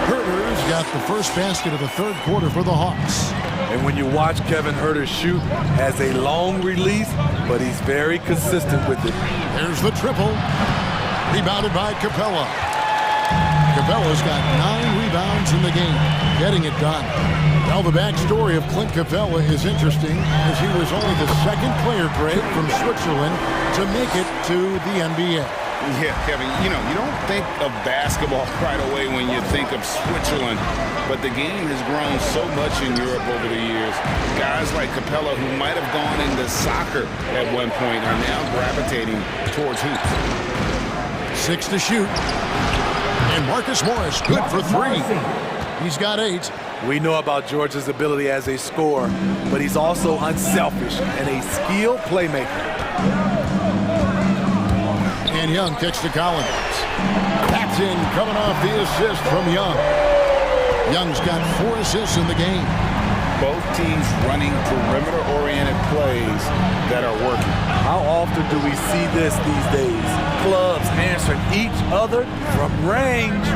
Herter's got the first basket of the third quarter for the Hawks. And when you watch Kevin Herter shoot, has a long release, but he's very consistent with it. There's the triple. Rebounded by Capella. Capella's got 9 rebounds in the game, getting it done. Well, the backstory of Clint Capella is interesting, as he was only the second player, Greg, from Switzerland to make it to the NBA. Yeah, Kevin, you don't think of basketball right away when you think of Switzerland, but the game has grown so much in Europe over the years. Guys like Capella, who might have gone into soccer at one point, are now gravitating towards hoops. 6 to shoot. And Marcus Morris, good for 3. He's got 8. We know about George's ability as a scorer, but he's also unselfish and a skilled playmaker. And Young kicks to Collins. That's in, coming off the assist from Young. Young's got 4 assists in the game. Both teams running perimeter-oriented plays that are working. How often do we see this these days? Clubs answering each other from range.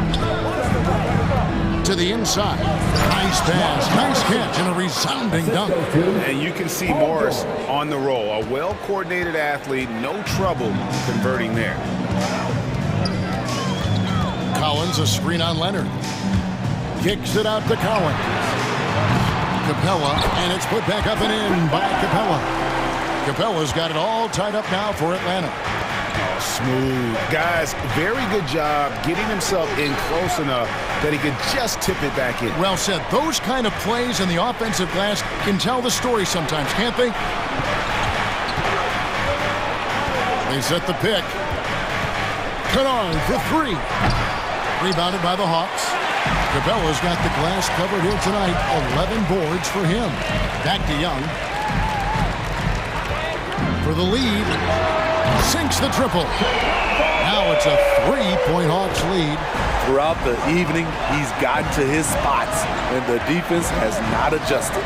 To the inside. Nice pass, nice catch, and a resounding dunk. And you can see Morris on the roll. A well-coordinated athlete, no trouble converting there. Collins, a screen on Leonard. Kicks it out to Collins. Capella, and it's put back up and in by Capella. Capella's got it all tied up now for Atlanta. Smooth. Guys, very good job getting himself in close enough that he could just tip it back in. Well said. Those kind of plays in the offensive glass can tell the story sometimes, can't they? They set the pick. Kennard for 3. Rebounded by the Hawks. Capella's got the glass covered here tonight. 11 boards for him. Back to Young. For the lead. Sinks the triple. Now it's a 3-point Hawks lead. Throughout the evening, he's gotten to his spots, and the defense has not adjusted.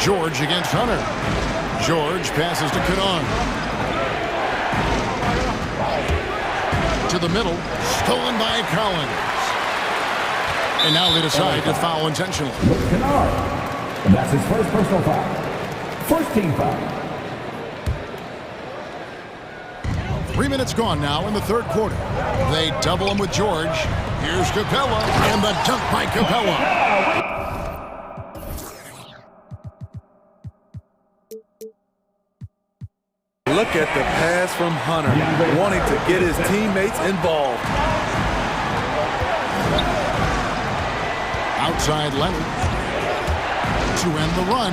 George against Hunter. George passes to Kennard. To the middle, stolen by Collins. And now they decide to foul intentionally. Kennard. That's his first personal foul. First team foul. 3 minutes gone now in the third quarter. They double him with George. Here's Capella, and the dunk by Capella. Look at the pass from Hunter, wanting to get his teammates involved. Outside Leonard. To end the run.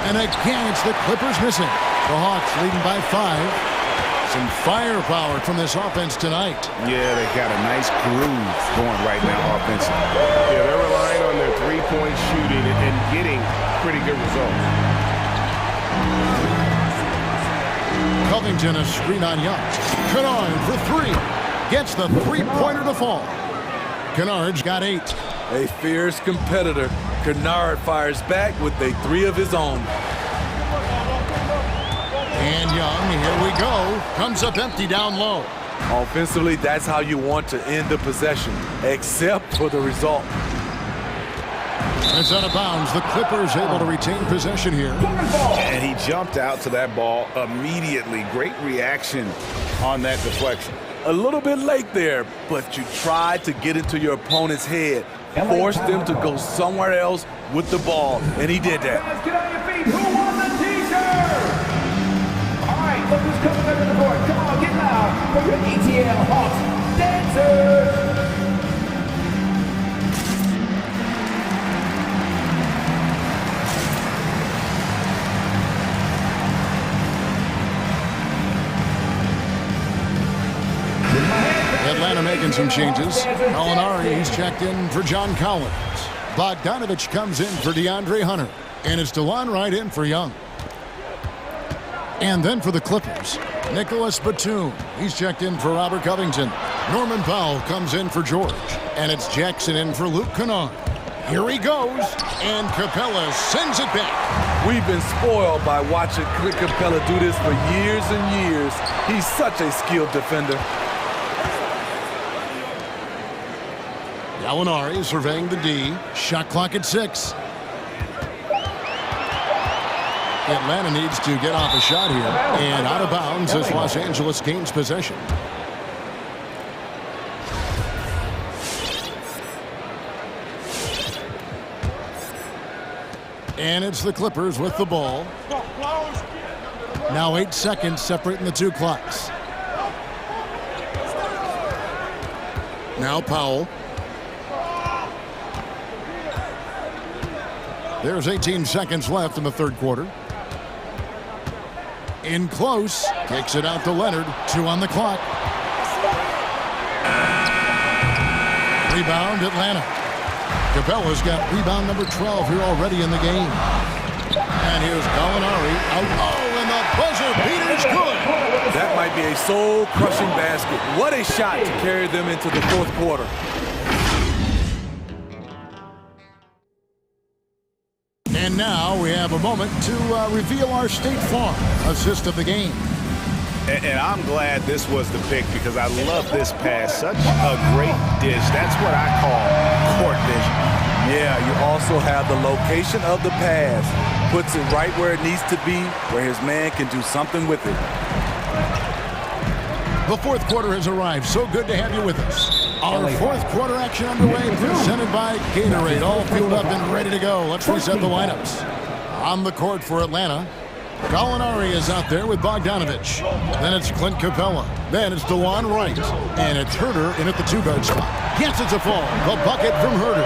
And again, it's the Clippers missing. The Hawks leading by 5. Some firepower from this offense tonight. Yeah, they got a nice groove going right now offensively. Yeah, they're relying on their three-point shooting and getting pretty good results. Covington, a screen on Young. Kennard for 3. Gets the three-pointer to fall. Kennard's got 8. A fierce competitor. Kennard fires back with a 3 of his own. And Young, here we go. Comes up empty down low. Offensively, that's how you want to end the possession, except for the result. It's out of bounds. The Clippers able to retain possession here. And he jumped out to that ball immediately. Great reaction on that deflection. A little bit late there, but you tried to get into your opponent's head. Force them to go somewhere else with the ball, and he did that. Let's get on your feet. Who won the t-shirt? All right, look who's coming up to the board. Come on, get loud for your ETL Hawks dancers. Atlanta making some changes. Molinari, he's checked in for John Collins. Bogdanovich comes in for DeAndre Hunter. And it's DeLon right in for Young. And then for the Clippers, Nicholas Batum. He's checked in for Robert Covington. Norman Powell comes in for George. And it's Jackson in for Luke Kennard. Here he goes, and Capella sends it back. We've been spoiled by watching Clint Capella do this for years and years. He's such a skilled defender. Gallinari surveying the D. Shot clock at 6. Atlanta needs to get off a shot here, and out of bounds as Los Angeles gains possession. And it's the Clippers with the ball. Now 8 seconds separating the two clocks. Now Powell. There's 18 seconds left in the third quarter. In close, kicks it out to Leonard. 2 on the clock. Rebound, Atlanta. Capella's got rebound number 12 here already in the game. And here's Gallinari out. Oh, and the buzzer beater's good. That might be a soul-crushing basket. What a shot to carry them into the fourth quarter. And now we have a moment to reveal our State Farm assist of the game. And I'm glad this was the pick because I love this pass. Such a great dish. That's what I call court vision. Yeah, you also have the location of the pass. Puts it right where it needs to be, where his man can do something with it. The fourth quarter has arrived. So good to have you with us. Our fourth quarter action underway, presented by Gatorade. All fueled up and ready to go. Let's reset the lineups. On the court for Atlanta, Gallinari is out there with Bogdanovich. Then it's Clint Capella. Then it's DeLon Wright. And it's Herter in at the two-guard spot. Yes, it's a fall. The bucket from Herter.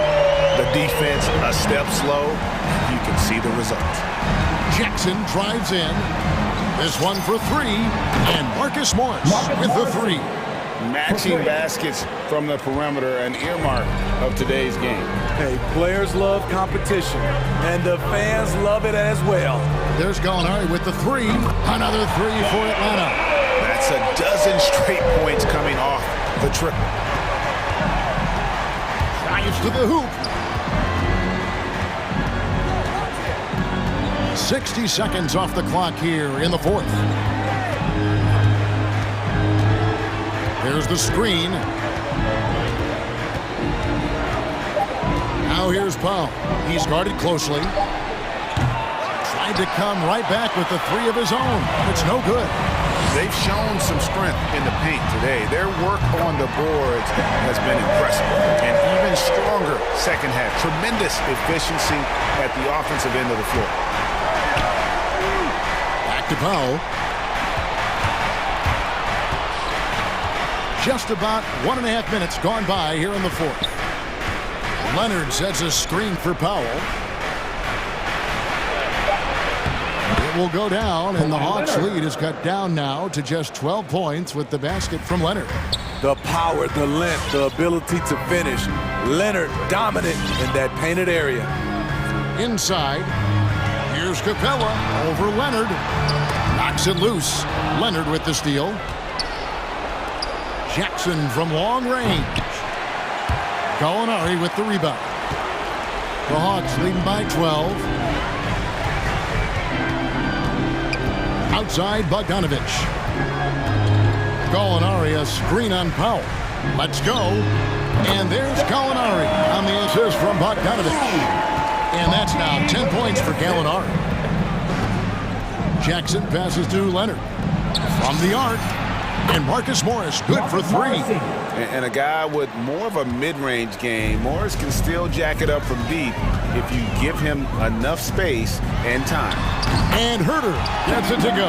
The defense a step slow. You can see the result. Jackson drives in. This one for 3. And Marcus Morris with the 3. Matching baskets from the perimeter, an earmark of today's game. Hey, players love competition, and the fans love it as well. There's Gallinari with the 3. Another 3 for Atlanta. That's a dozen straight points coming off the triple. Drives to the hoop. 60 seconds off the clock here in the fourth. There's the screen. Now here's Powell. He's guarded closely. Tried to come right back with the 3 of his own. It's no good. They've shown some strength in the paint today. Their work on the boards has been impressive. And even stronger second half. Tremendous efficiency at the offensive end of the floor. Back to Powell. Just about 1.5 minutes gone by here in the fourth. Leonard sets a screen for Powell. It will go down, and the Hawks' lead is cut down now to just 12 points with the basket from Leonard. The power, the length, the ability to finish. Leonard dominant in that painted area. Inside, here's Capella over Leonard. Knocks it loose. Leonard with the steal. Jackson from long range. Gallinari with the rebound. The Hawks leading by 12. Outside, Bogdanovich. Gallinari, a screen on Powell. Let's go. And there's Gallinari on the assist from Bogdanovich. And that's now 10 points for Gallinari. Jackson passes to Leonard. From the arc. And Marcus Morris, good for 3. And a guy with more of a mid-range game. Morris can still jack it up from deep if you give him enough space and time. And Herter gets it to go.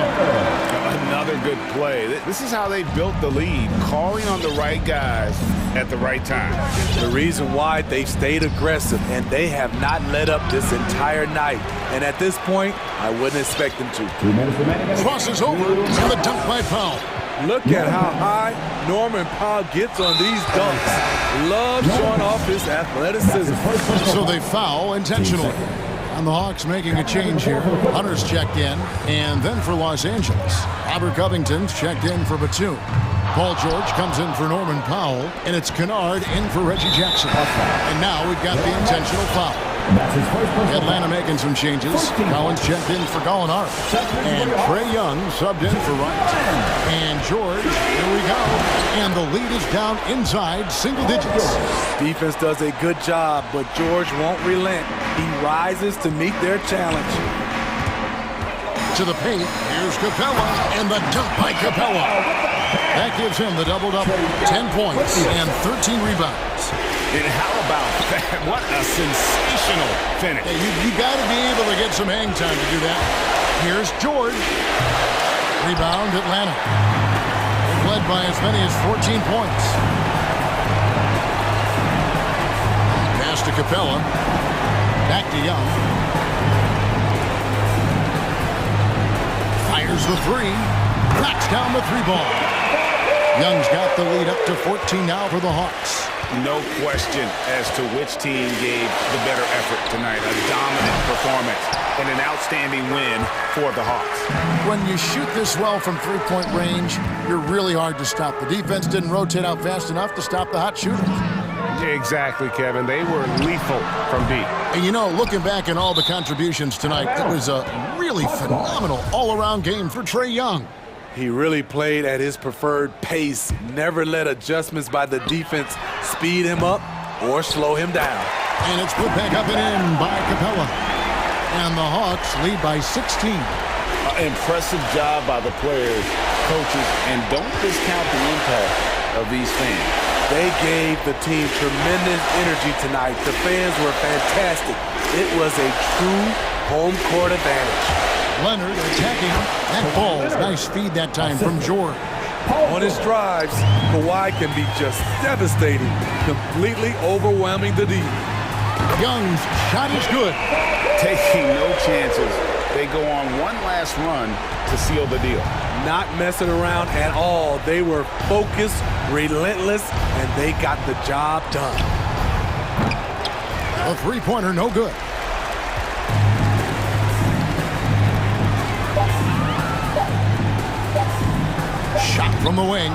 Another good play. This is how they built the lead, calling on the right guys at the right time. The reason why they've stayed aggressive, and they have not let up this entire night. And at this point, I wouldn't expect them to. Crosses over to the dunk by Powell. Look at how high Norman Powell gets on these dunks. Love showing off his athleticism. So they foul intentionally. And the Hawks making a change here. Hunter's checked in. And then for Los Angeles, Robert Covington's checked in for Batum. Paul George comes in for Norman Powell. And it's Kennard in for Reggie Jackson. And now we've got the intentional foul. That's his first personal Atlanta making some changes. Collins checked in for Gallinari. And Trae Young subbed in for Wright. And George, here we go. And the lead is down inside single digits. Defense does a good job, but George won't relent. He rises to meet their challenge. To the paint, here's Capella, and the dunk by Capella. That gives him the double-double, 10 points and 13 rebounds. And how about that? What a sensational finish. Hey, you got to be able to get some hang time to do that. Here's George. Rebound, Atlanta. They've led by as many as 14 points. Pass to Capella. Back to Young. Fires the three. Knocks down the three ball. Young's got the lead up to 14 now for the Hawks. No question as to which team gave the better effort tonight. A dominant performance and an outstanding win for the Hawks. When you shoot this well from three-point range, you're really hard to stop. The defense didn't rotate out fast enough to stop the hot shooter. Exactly, Kevin. They were lethal from deep. And you know, looking back at all the contributions tonight, it was a really phenomenal all-around game for Trae Young. He really played at his preferred pace, never let adjustments by the defense speed him up or slow him down. And it's put back up and in by Capella. And the Hawks lead by 16. Impressive job by the players, coaches, and don't discount the impact of these fans. They gave the team tremendous energy tonight. The fans were fantastic. It was a true home court advantage. Leonard attacking. That ball, nice feed that time from George. On his drives, Kawhi can be just devastating, completely overwhelming the D. Young's shot is good. Taking no chances. They go on one last run to seal the deal. Not messing around at all. They were focused, relentless, and they got the job done. A three-pointer, no good. Shot from the wing.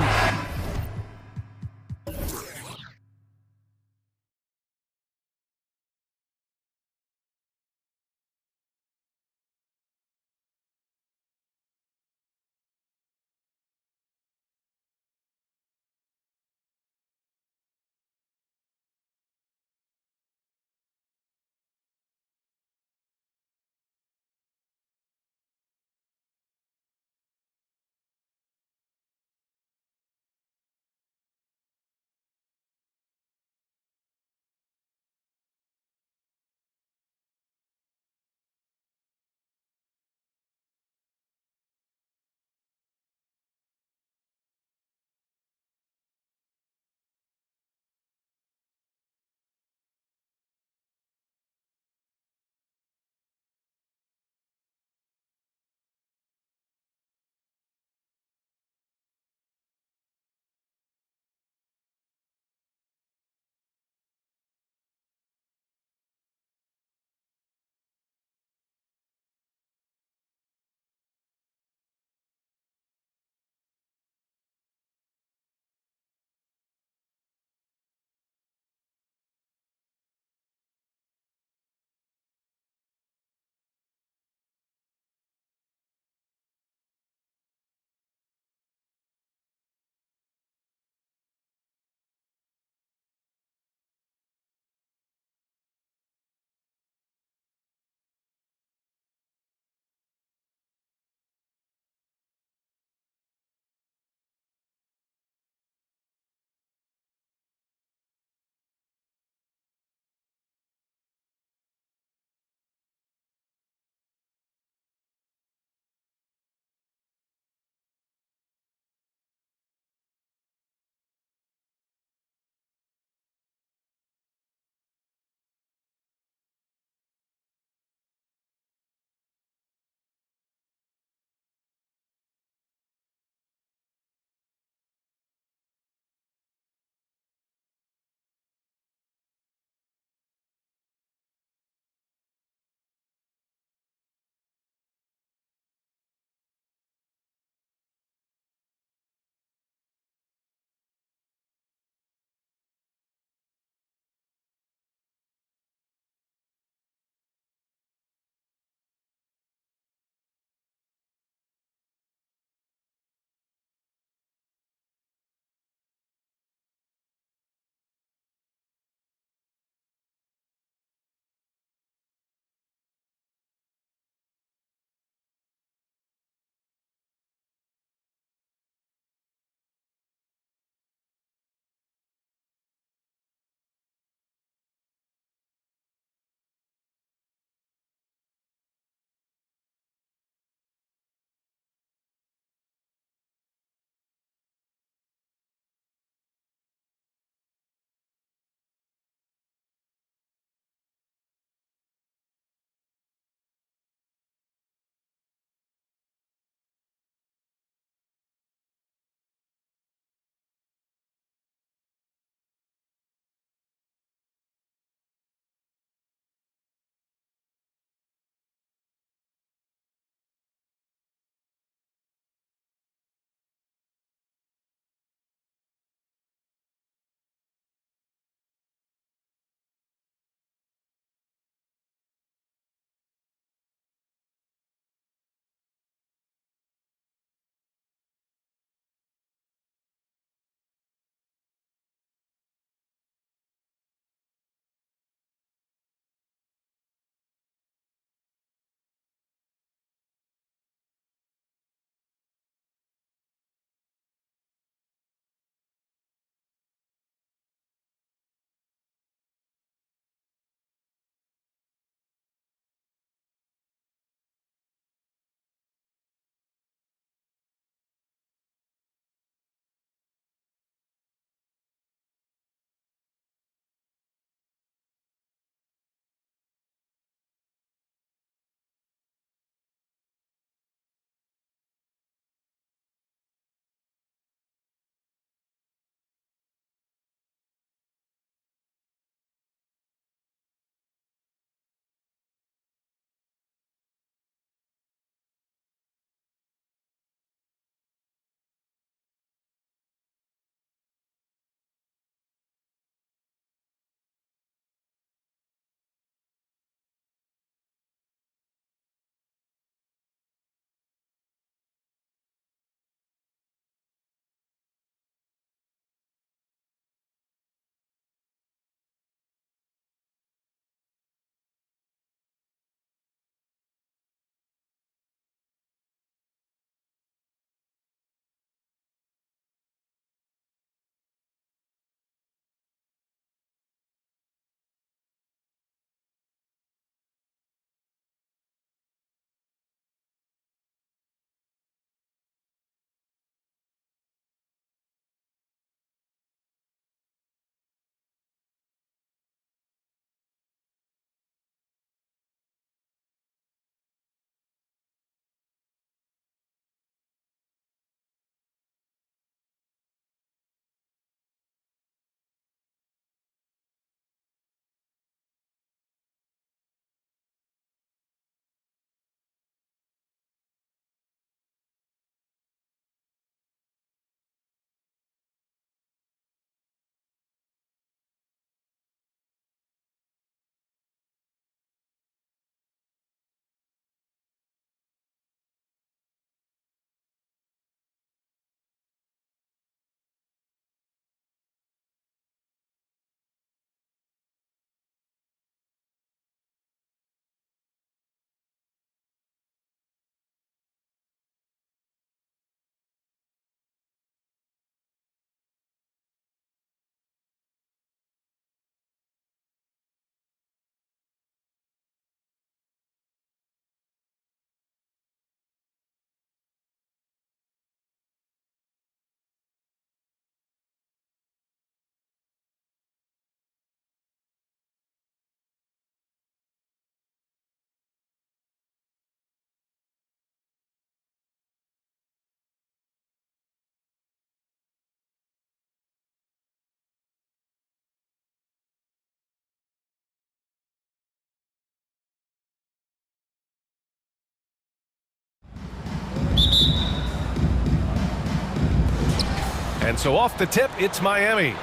And so off the tip, it's Miami.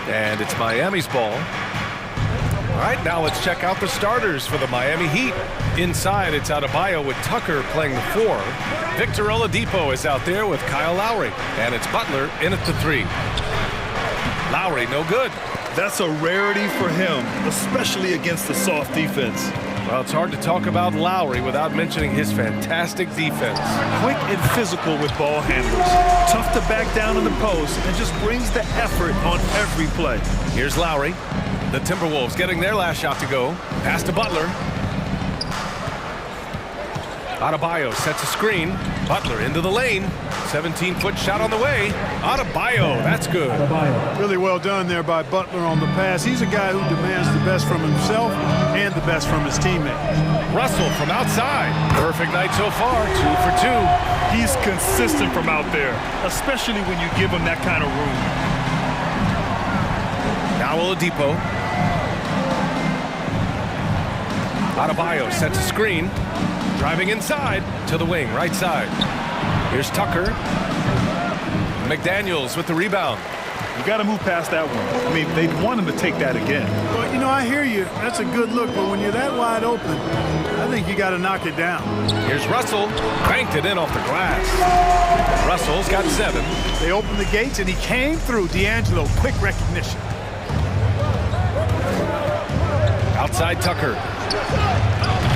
And it's Miami's ball. All right, now let's check out the starters for the Miami Heat. Inside, it's Adebayo with Tucker playing the 4. Victor Oladipo is out there with Kyle Lowry. And it's Butler in at the 3. Lowry, no good. That's a rarity for him, especially against the soft defense. Well, it's hard to talk about Lowry without mentioning his fantastic defense. Quick and physical with ball handlers. Tough to back down in the post and just brings the effort on every play. Here's Lowry. The Timberwolves getting their last shot to go. Pass to Butler. Adebayo sets a screen. Butler into the lane. 17-foot shot on the way. Adebayo, that's good. Really well done there by Butler on the pass. He's a guy who demands the best from himself and the best from his teammates. Russell from outside. Perfect night so far, 2 for 2. He's consistent from out there, especially when you give him that kind of room. Now Oladipo. Adebayo sets a screen. Driving inside to the wing, right side. Here's Tucker. McDaniels with the rebound. You got to move past that one. I mean, they'd want him to take that again. Well, you know, I hear you. That's a good look, but when you're that wide open, I think you got to knock it down. Here's Russell. Banked it in off the glass. Russell's got 7. They opened the gates, and he came through. D'Angelo, quick recognition. Outside Tucker.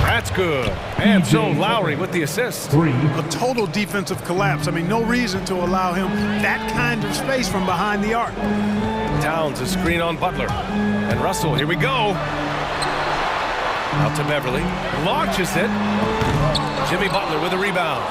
That's good. And so Lowry with the assist. A total defensive collapse. I mean, no reason to allow him that kind of space from behind the arc. Towns a screen on Butler. And Russell, here we go. Out to Beverly. Launches it. Jimmy Butler with a rebound.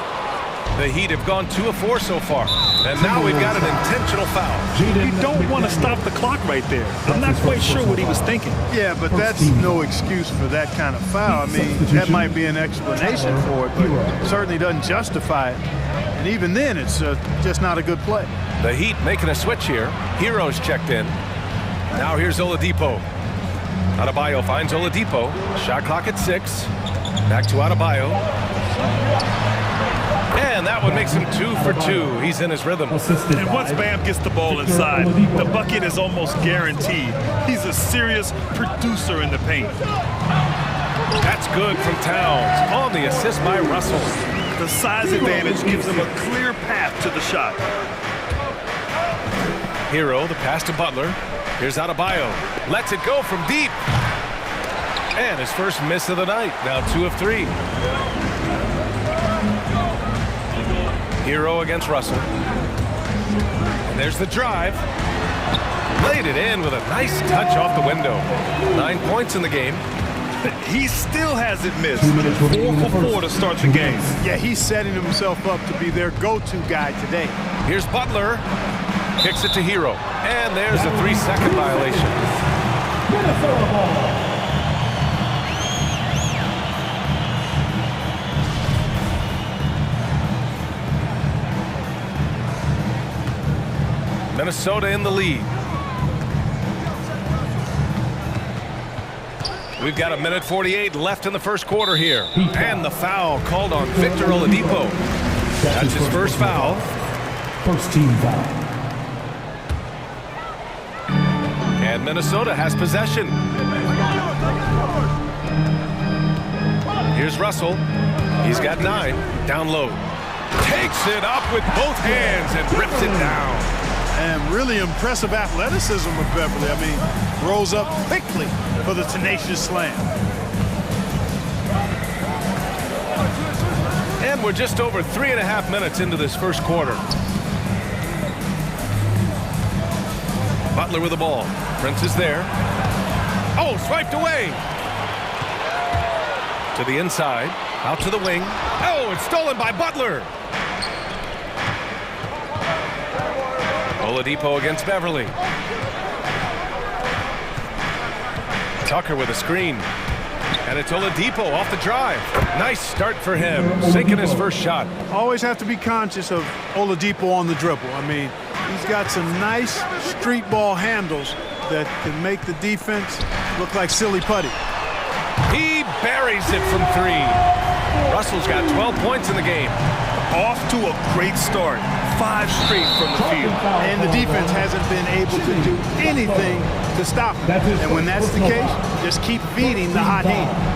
The Heat have gone 2 of 4 so far. And now we've got an intentional foul. You don't want to stop the clock right there. I'm not quite sure what he was thinking. Yeah, but that's no excuse for that kind of foul. I mean, that might be an explanation for it, but it certainly doesn't justify it. And even then, it's just not a good play. The Heat making a switch here. Heroes checked in. Now here's Oladipo. Adebayo finds Oladipo. Shot clock at 6. Back to Adebayo. And that one makes him 2 for 2. He's in his rhythm. And once Bam gets the ball inside, the bucket is almost guaranteed. He's a serious producer in the paint. That's good from Towns. On the assist by Russell. The size advantage gives him a clear path to the shot. Hero, the pass to Butler. Here's Adebayo. Lets it go from deep. And his first miss of the night. Now 2 of 3. Hero against Russell. And there's the drive. Laid it in with a nice touch off the window. 9 points in the game. He still hasn't missed. 4 for 4 to start the game. Yeah, he's setting himself up to be their go-to guy today. Here's Butler. Kicks it to Hero. And there's a 3-second violation. Minnesota in the lead. We've got 1:48 left in the first quarter here. And the foul called on Victor Oladipo. That's his first foul. First team foul. And Minnesota has possession. Here's Russell. He's got 9. Down low. Takes it up with both hands and rips it down. And really impressive athleticism of Beverly. I mean, rose up quickly for the tenacious slam. And we're just over 3.5 minutes into this first quarter. Butler with the ball. Prince is there. Oh, swiped away. To the inside. Out to the wing. Oh, it's stolen by Butler. Oladipo against Beverly. Tucker with a screen. And it's Oladipo off the drive. Nice start for him. Sinking his first shot. Always have to be conscious of Oladipo on the dribble. I mean, he's got some nice street ball handles that can make the defense look like silly putty. He buries it from 3. Russell's got 12 points in the game. off to a great start. 5 straight from the field. And the defense hasn't been able to do anything to stop him. And when that's the case, just keep feeding the hot hand.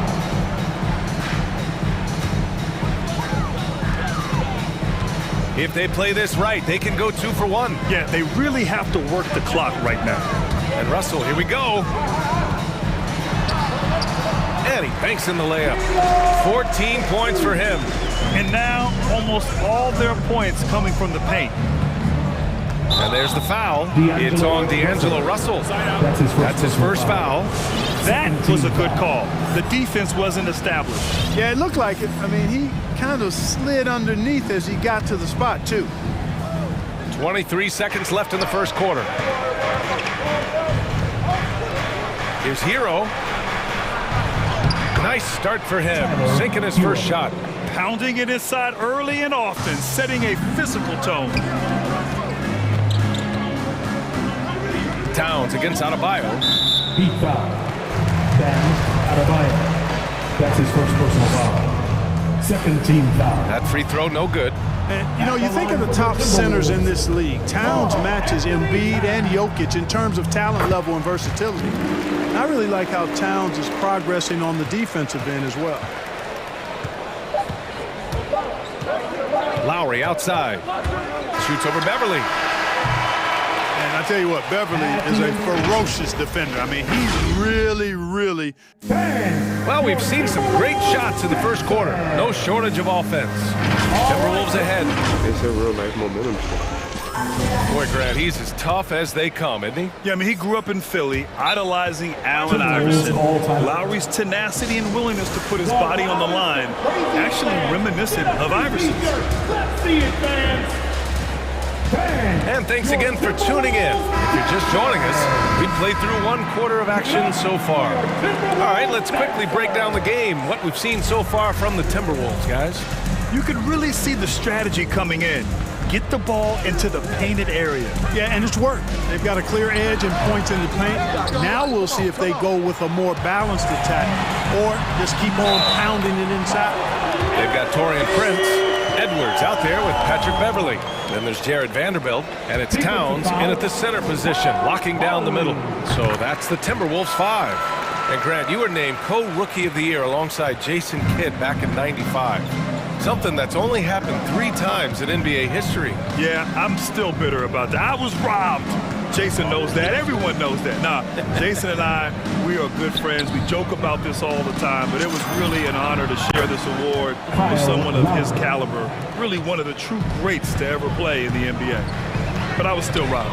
If they play this right, they can go 2 for 1. Yeah, they really have to work the clock right now. And Russell, here we go. And he banks in the layup. 14 points for him. And now almost all their points coming from the paint. And there's the foul. It's on D'Angelo Russell. That's his first foul. That was a good call. The defense wasn't established. Yeah, it looked like it. I mean, he kind of slid underneath as he got to the spot, too. 23 seconds left in the first quarter. Here's Hero. Nice start for him, sinking his first shot. Pounding it inside early and often, setting a physical tone. Towns against Adebayo. Heat foul. Adebayo. That's his first personal foul. Second team foul. That free throw, no good. And, you know, you think of the top centers in this league. Towns matches Embiid and Jokic in terms of talent level and versatility. And I really like how Towns is progressing on the defensive end as well. Lowry outside. Shoots over Beverly. And I tell you what, Beverly is a ferocious defender. I mean, he's really... Well, we've seen some great shots in the first quarter. No shortage of offense. Timberwolves ahead. It's a real nice momentum. Boy, Grant, he's as tough as they come, isn't he? Yeah, I mean, he grew up in Philly, idolizing Allen Iverson. Lowry's tenacity and willingness to put his body on the line, actually reminiscent of Iverson's. Let's see it, fans. And thanks again for tuning in. If you're just joining us, we've played through 1 quarter of action so far. All right, let's quickly break down the game, what we've seen so far from the Timberwolves, guys. You could really see the strategy coming in. Get the ball into the painted area. Yeah, and it's worked. They've got a clear edge and points in the paint. Now we'll see if they go with a more balanced attack or just keep on pounding it inside. They've got Taurean Prince, Edwards out there with Patrick Beverly. Then there's Jared Vanderbilt, and it's Towns in at the center position, locking down the middle. So that's the Timberwolves 5. And Grant, you were named co-rookie of the year alongside Jason Kidd back in '95. Something that's only happened 3 times in NBA history. Yeah, I'm still bitter about that. I was robbed. Jason knows that. Everyone knows that. Nah, Jason and I, we are good friends. We joke about this all the time, but it was really an honor to share this award with someone of his caliber. Really one of the true greats to ever play in the NBA. But I was still robbed.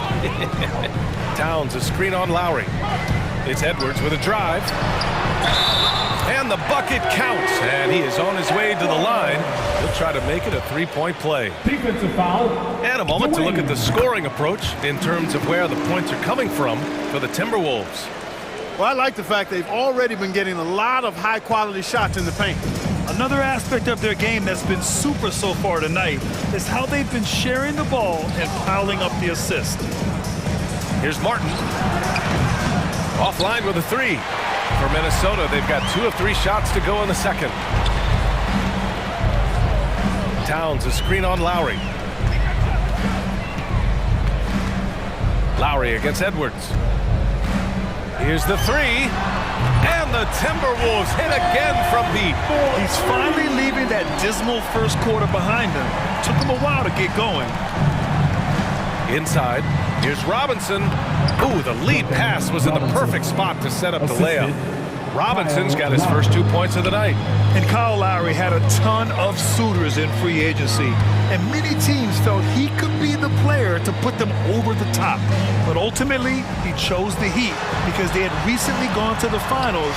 Towns, a screen on Lowry. It's Edwards with a drive. And the bucket counts, and he is on his way to the line. He'll try to make it a 3-point play. Defensive foul. And a moment to look at the scoring approach in terms of where the points are coming from for the Timberwolves. Well, I like the fact they've already been getting a lot of high-quality shots in the paint. Another aspect of their game that's been super so far tonight is how they've been sharing the ball and piling up the assist. Here's Martin. Offline with a 3. For Minnesota, they've got 2 of 3 shots to go in the second. Towns, a screen on Lowry. Lowry against Edwards. Here's the 3. And the Timberwolves hit again from deep. He's finally leaving that dismal first quarter behind him. Took him a while to get going. Inside, here's Robinson. Ooh, the lead pass was in the perfect spot to set up the layup. Robinson's got his first 2 points of the night. And Kyle Lowry had a ton of suitors in free agency, and many teams felt he could be the player to put them over the top. But ultimately, he chose the Heat because they had recently gone to the finals.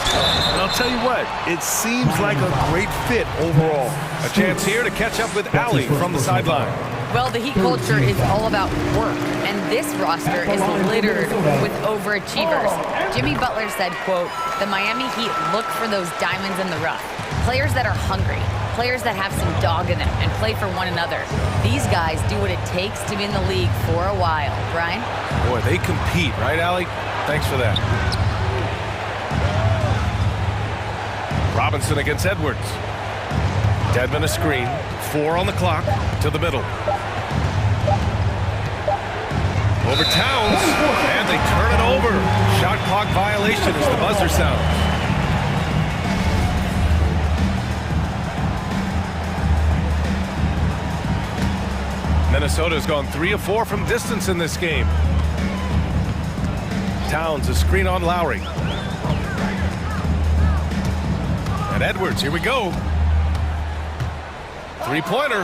And I'll tell you what, it seems like a great fit overall. A chance here to catch up with Ali from the sideline. Well, the Heat culture is all about work, and this roster is littered with overachievers. Jimmy Butler said, quote, "The Miami Heat look for those diamonds in the rough. Players that are hungry, players that have some dog in them and play for one another. These guys do what it takes to be in the league for a while." Brian? Boy, they compete, right, Ali? Thanks for that. Robinson against Edwards. Dedmon a screen. 4 on the clock. To the middle. Over Towns. And they turn it over. Shot clock violation as the buzzer sounds. Minnesota's gone 3 of 4 from distance in this game. Towns a screen on Lowry. And Edwards, here we go. Three-pointer.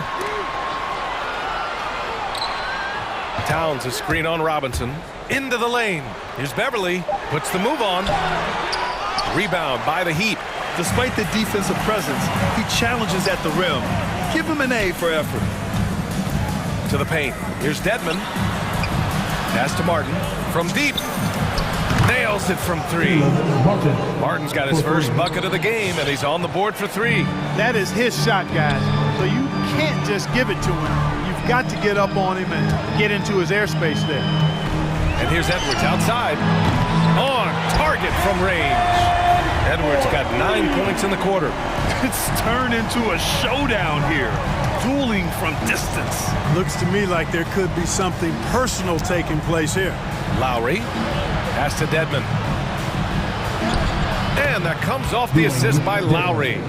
Towns a screen on Robinson. Into the lane. Here's Beverly. Puts the move on. Rebound by the Heat. Despite the defensive presence, he challenges at the rim. Give him an A for effort. To the paint. Here's Dedmon. Pass to Martin. From deep. Nails it from 3. Martin's got his first bucket of the game, and he's on the board for 3. That is his shot, guys. So you can't just give it to him. You've got to get up on him and get into his airspace there. And here's Edwards outside. On target from range. Edwards got 9 points in the quarter. It's turned into a showdown here. Dueling from distance. Looks to me like there could be something personal taking place here. Lowry. Pass to Dedmon. And that comes off the assist by Lowry.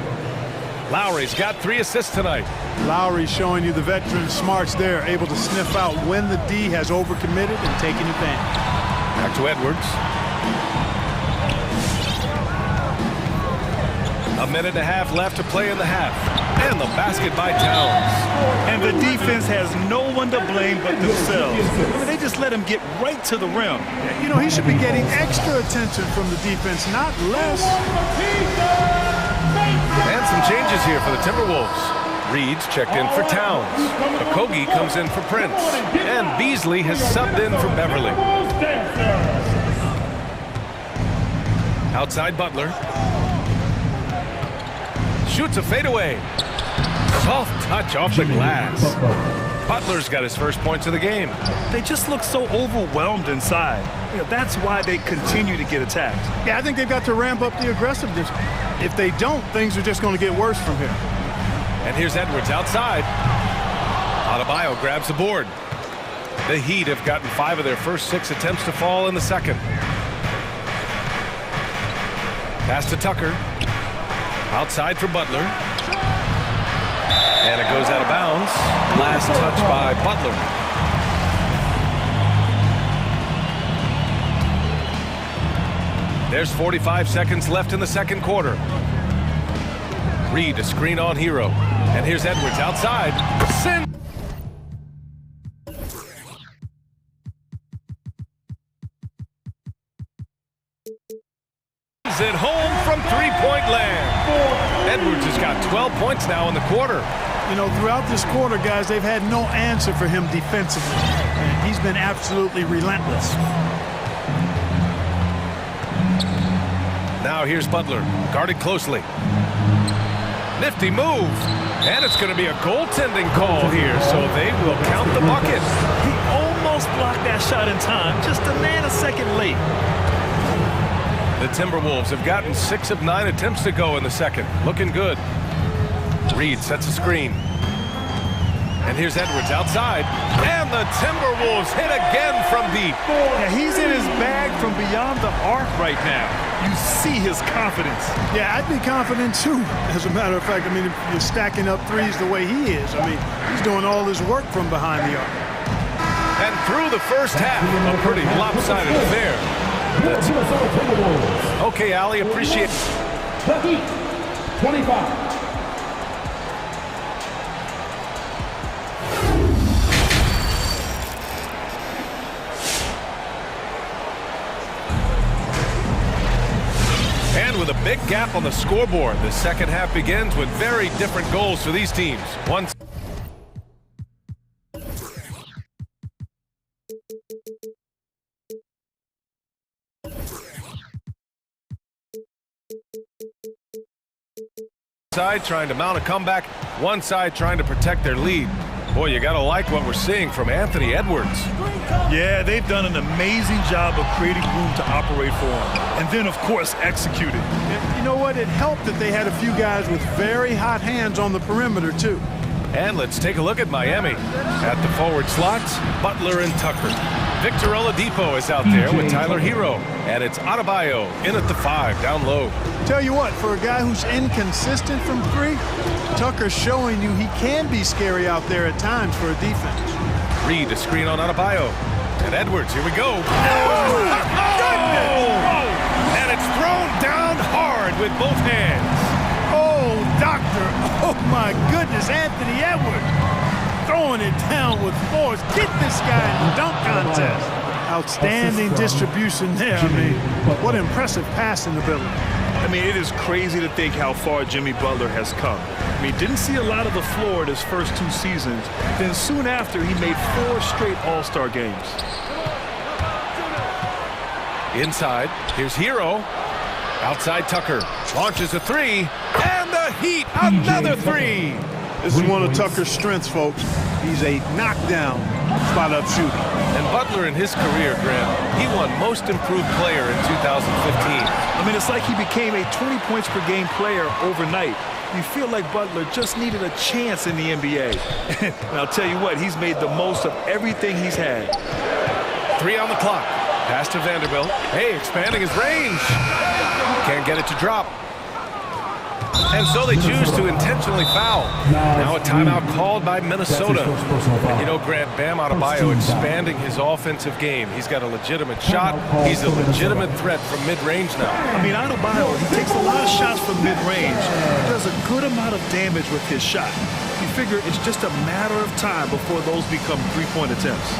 Lowry's got 3 assists tonight. Lowry showing you the veteran smarts there, able to sniff out when the D has overcommitted and taking advantage. Back to Edwards. A minute and a half left to play in the half. And the basket by Towns. And the defense has no one to blame but themselves. I mean, they just let him get right to the rim. You know, he should be getting extra attention from the defense, not less. And some changes here for the Timberwolves. Reed's checked in for Towns. Okogie comes in for Prince. And Beasley has subbed in for Beverly. Outside Butler. Shoots a fadeaway. Soft touch off the glass. Butler's got his first points of the game. They just look so overwhelmed inside. You know, that's why they continue to get attacked. Yeah, I think they've got to ramp up the aggressiveness. If they don't, things are just going to get worse from here. And here's Edwards outside. Adebayo grabs the board. The Heat have gotten 5 of their first 6 attempts to fall in the second. Pass to Tucker. Outside for Butler. And it goes out of bounds. Last touch by Butler. There's 45 seconds left in the second quarter. Reed a screen on Hero. And here's Edwards outside. It home from three-point land. Edwards has got 12 points now in the quarter. You know, throughout this quarter, guys, they've had no answer for him defensively. And he's been absolutely relentless. Now here's Butler, guarded closely. Nifty move. And it's going to be a goaltending call here, so they will count the bucket. He almost blocked that shot in time, just a nanosecond late. The Timberwolves have gotten 6 of 9 attempts to go in the second. Looking good. Reed sets a screen. And here's Edwards outside. And the Timberwolves hit again from deep. Yeah, he's in his bag from beyond the arc right now. You see his confidence. Yeah, I'd be confident too. As a matter of fact, I mean, if you're stacking up threes the way he is, I mean, he's doing all his work from behind the arc. And through the first half, a pretty lopsided affair. Okay, Ali, appreciate it. 25. And with a big gap on the scoreboard, the second half begins with very different goals for these teams. One side trying to mount a comeback, one side trying to protect their lead. Boy, you gotta like what we're seeing from Anthony Edwards. Yeah, they've done an amazing job of creating room to operate for him. And then, of course, executed. You know what? It helped that they had a few guys with very hot hands on the perimeter, too. And let's take a look at Miami. At the forward slots, Butler and Tucker. Victor Oladipo is out there with Tyler Hero. And it's Adebayo in at the 5, down low. Tell you what, for a guy who's inconsistent from 3, Tucker's showing you he can be scary out there at times for a defense. Reed, a screen on Adebayo. And Edwards, here we go. Oh, my goodness! And it's thrown down hard with both hands. Oh, doctor. Oh, my goodness, Anthony Edwards. Throwing it down with force. Get this guy in the dunk contest. Outstanding distribution there. I mean, what impressive passing ability. I mean, it is crazy to think how far Jimmy Butler has come. I mean, didn't see a lot of the floor in his first 2 seasons. Then soon after, he made 4 straight All-Star games. Inside, here's Hero. Outside Tucker, launches a 3, and the Heat, another 3. This is one of Tucker's strengths, folks. He's a knockdown spot-up shooter. And Butler in his career, Graham, he won Most Improved Player in 2015. I mean, it's like he became a 20 points per game player overnight. You feel like Butler just needed a chance in the NBA. And I'll tell you what, he's made the most of everything he's had. 3 on the clock. Pass to Vanderbilt. Hey, expanding his range. Can't get it to drop. And so they choose to intentionally foul. Now a timeout called by Minnesota. And you know, Grant, Bam Adebayo expanding his offensive game. He's got a legitimate shot. He's a legitimate threat from mid-range now. I mean, Adebayo, he takes a lot of shots from mid-range. He does a good amount of damage with his shot. You figure it's just a matter of time before those become three-point attempts.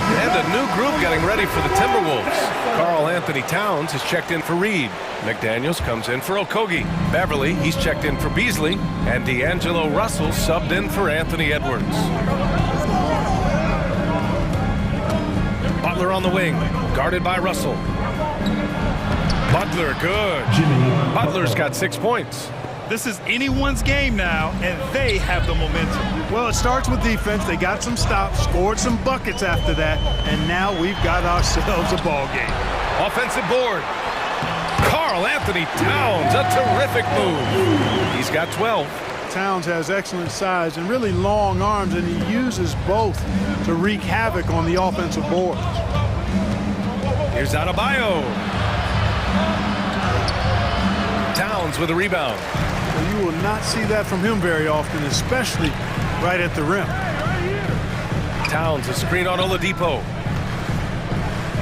And a new group getting ready for the Timberwolves. Karl Anthony Towns is checked in for Reed. McDaniels comes in for Okogie. Beverly, he's checked in for Beasley. And D'Angelo Russell subbed in for Anthony Edwards. Butler on the wing, guarded by Russell. Butler, good. Butler's got 6 points. This is anyone's game now, and they have the momentum. Well, it starts with defense. They got some stops, scored some buckets after that, and now we've got ourselves a ball game. Offensive board. Karl Anthony Towns, a terrific move. He's got 12. Towns has excellent size and really long arms, and he uses both to wreak havoc on the offensive boards. Here's Adebayo. Towns with a rebound. Well, you will not see that from him very often, especially right at the rim. Towns, a screen on Oladipo.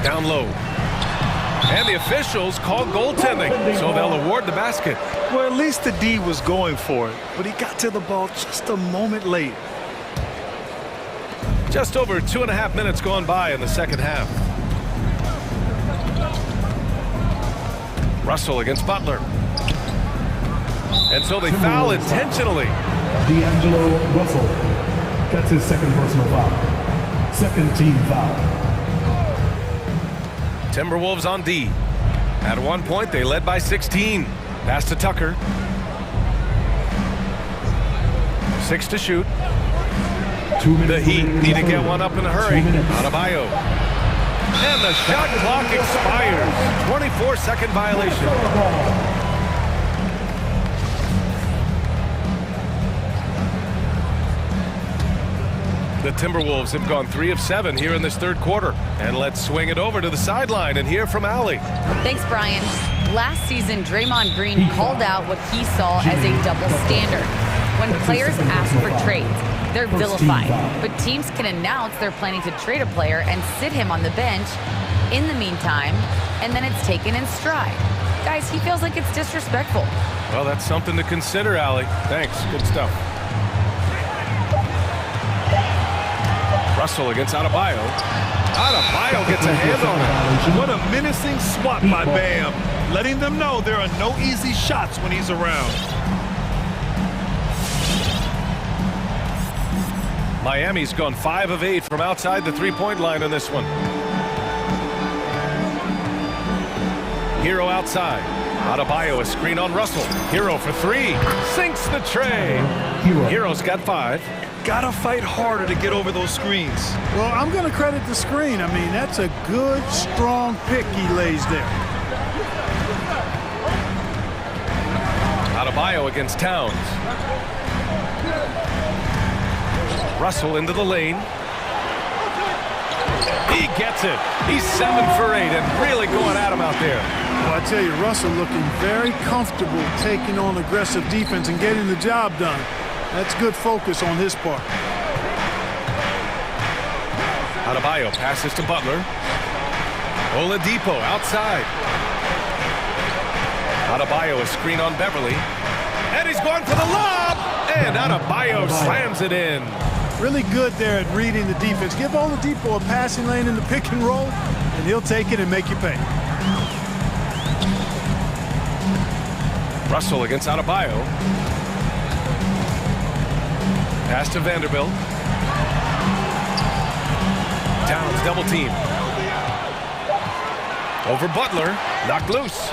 Down low. And the officials call goaltending, so they'll award the basket. Well, at least the D was going for it, but he got to the ball just a moment late. Just over 2.5 minutes gone by in the second half. Russell against Butler. And so they foul intentionally. D'Angelo Russell. That's his second personal foul. Second team foul. Timberwolves on D. At one point, they led by 16. Pass to Tucker. 6 to shoot. The Heat need to get one up in a hurry. Adebayo. And the shot clock expires. 24-second violation. The Timberwolves have gone 3 of 7 here in this third quarter. And let's swing it over to the sideline and hear from Allie. Thanks, Brian. Last season, Draymond Green called out what he saw as a double standard. When players ask for trades, they're vilified. But teams can announce they're planning to trade a player and sit him on the bench in the meantime, and then it's taken in stride. Guys, he feels like it's disrespectful. Well, that's something to consider, Allie. Thanks. Good stuff. Russell against Adebayo. Adebayo gets a hand on it. What a menacing swat by Bam. Letting them know there are no easy shots when he's around. Miami's gone 5 of 8 from outside the three-point line in this one. Hero outside. Adebayo, a screen on Russell. Hero for 3. Sinks the tray. Hero's got 5. Gotta fight harder to get over those screens. Well, I'm going to credit the screen. I mean, that's a good, strong pick he lays there. Adebayo against Towns. Russell into the lane. He gets it. He's 7 for 8 and really going at him out there. Well, I tell you, Russell looking very comfortable taking on aggressive defense and getting the job done. That's good focus on his part. Adebayo passes to Butler. Oladipo outside. Adebayo a screen on Beverly. And he's going for the lob. And Adebayo slams it in. Really good there at reading the defense. Give Oladipo a passing lane in the pick and roll, and he'll take it and make you pay. Russell against Adebayo. Pass to Vanderbilt. Towns double team. Over Butler. Knocked loose.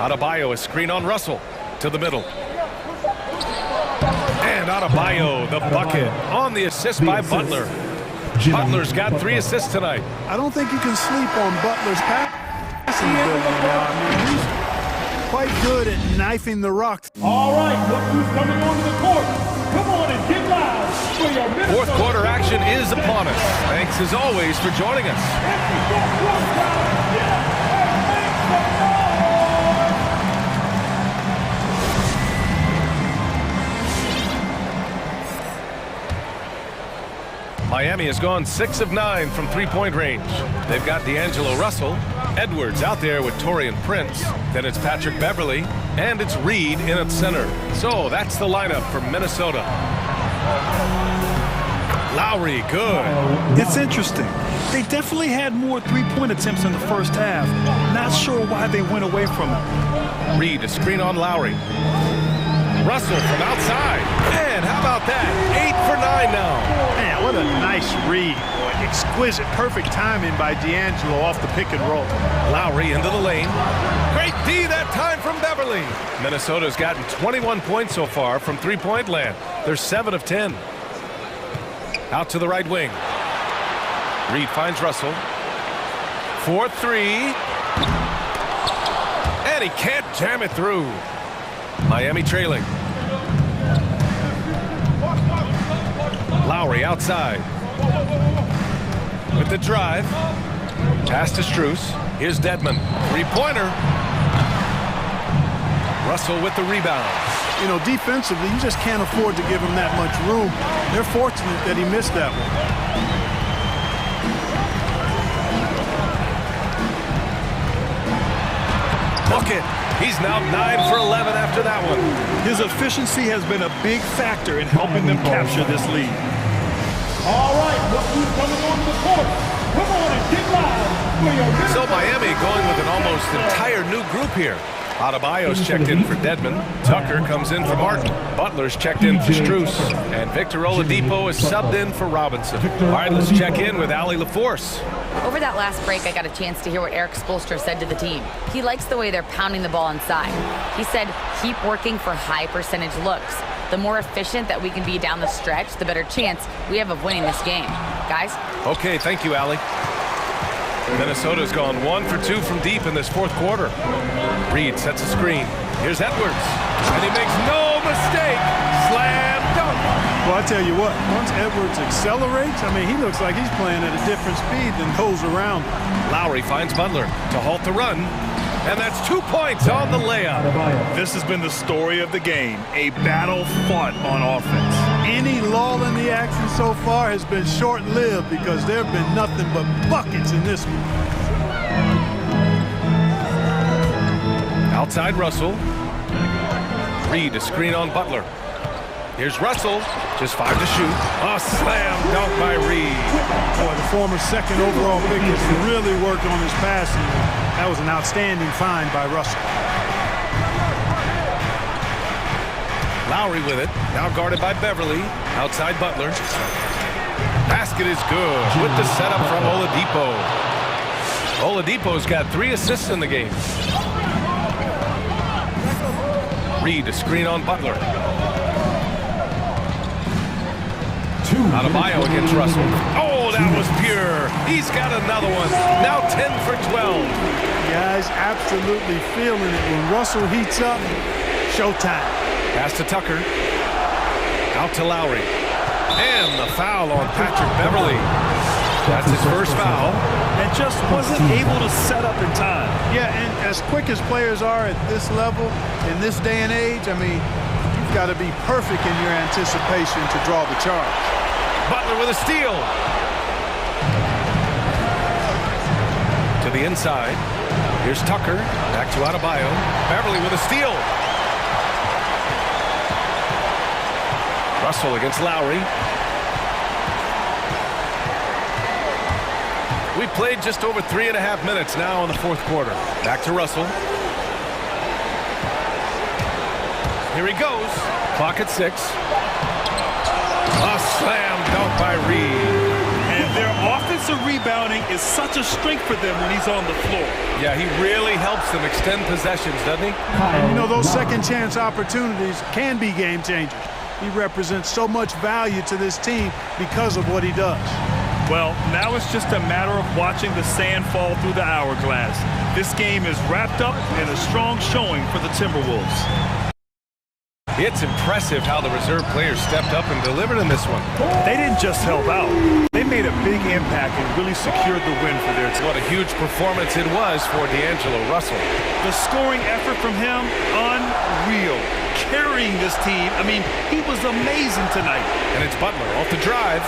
Adebayo a screen on Russell to the middle. And Adebayo the bucket on the assist by Butler. Butler's got 3 assists tonight. I don't think you can sleep on Butler's passing ability now. I mean, he's quite good at knifing the rock. All right, look who's coming onto the court. Come on and get loud for your Minnesota. Fourth quarter action is upon us. Thanks as always for joining us. Miami has gone 6 of 9 from three-point range. They've got D'Angelo Russell, Edwards out there with Torian Prince. Then it's Patrick Beverly, and it's Reed in at center. So that's the lineup for Minnesota. Lowry, good. It's interesting. They definitely had more three-point attempts in the first half. Not sure why they went away from it. Reed, a screen on Lowry. Russell from outside. And how about that? 8 for 9 now. Man, what a nice read. Exquisite, perfect timing by D'Angelo off the pick and roll. Lowry into the lane. Great D that time from Beverly. Minnesota's gotten 21 points so far from three-point land. They're 7 of 10. Out to the right wing. Reed finds Russell. 4-3. And he can't jam it through. Miami trailing. Lowry outside. With the drive. Pass to Strus. Here's Dedmon. Three-pointer. Russell with the rebound. You know, defensively, you just can't afford to give him that much room. They're fortunate that he missed that one. Bucket. He's now 9 for 11 after that one. His efficiency has been a big factor in helping them capture this lead. All right, look who's coming onto the court. Come on and get loud for your Minnesota. So Miami going with an almost entire new group here. Adebayo's checked in for Dedmon. Tucker comes in for Martin. Butler's checked in for Strus. And Victor Oladipo is subbed in for Robinson. All right, let's check in with Allie LaForce. Over that last break, I got a chance to hear what Eric Spoelstra said to the team. He likes the way they're pounding the ball inside. He said, keep working for high percentage looks. The more efficient that we can be down the stretch, the better chance we have of winning this game. Guys? Okay, thank you, Allie. Minnesota's gone 1 for 2 from deep in this fourth quarter. Reed sets a screen. Here's Edwards. And he makes no mistake. Slam dunk. Well, I tell you what, once Edwards accelerates, I mean, he looks like he's playing at a different speed than those around him. Lowry finds Butler to halt the run. And that's 2 points on the layup. This has been the story of the game, a battle fought on offense. Any lull in the action so far has been short-lived because there have been nothing but buckets in this one. Outside Russell. Reed, a screen on Butler. Here's Russell, just 5 to shoot. A slam dunk by Reed. Boy, the former second overall pick has really worked on his passing. That was an outstanding find by Russell. Lowry with it, now guarded by Beverly. Outside Butler. Basket is good with the setup from Oladipo. Oladipo's got 3 assists in the game. Reed to screen on Butler. Adebayo against Russell. Oh, that was pure. He's got another one. Now 10 for 12. Guys absolutely feeling it. When Russell heats up, showtime. Pass to Tucker. Out to Lowry. And the foul on Patrick Beverly. That's his first foul. And just wasn't able to set up in time. Yeah, and as quick as players are at this level, in this day and age, I mean, you've got to be perfect in your anticipation to draw the charge. Butler with a steal. To the inside. Here's Tucker. Back to Adebayo. Beverly with a steal. Russell against Lowry. We played just over 3.5 minutes now in the fourth quarter. Back to Russell. Here he goes. Clock at 6. A slam dunk by Reed. And their offensive rebounding is such a strength for them when he's on the floor. Yeah, he really helps them extend possessions, doesn't he? And you know, those second chance opportunities can be game changers. He represents so much value to this team because of what he does. Well, now it's just a matter of watching the sand fall through the hourglass. This game is wrapped up in a strong showing for the Timberwolves. It's impressive how the reserve players stepped up and delivered in this one. They didn't just help out. They made a big impact and really secured the win for their team. What a huge performance it was for D'Angelo Russell. The scoring effort from him, unreal. Carrying this team, I mean, he was amazing tonight. And it's Butler off the drive.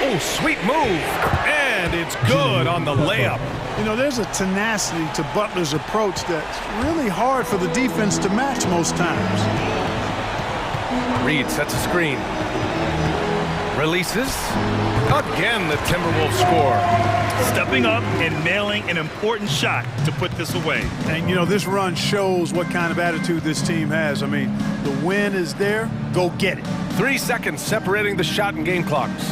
Oh, sweet move. And it's good on the layup. You know, there's a tenacity to Butler's approach that's really hard for the defense to match most times. Reed sets a screen. Releases. Again, the Timberwolves score. Stepping up and nailing an important shot to put this away. And, you know, this run shows what kind of attitude this team has. I mean, the win is there. Go get it. 3 seconds separating the shot and game clocks.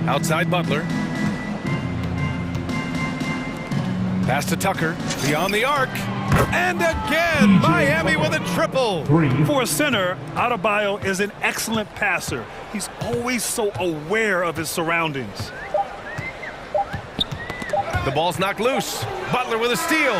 Outside Butler. Pass to Tucker. Beyond the arc. And again, Miami with a triple. For a center, Adebayo is an excellent passer. He's always so aware of his surroundings. The ball's knocked loose. Butler with a steal.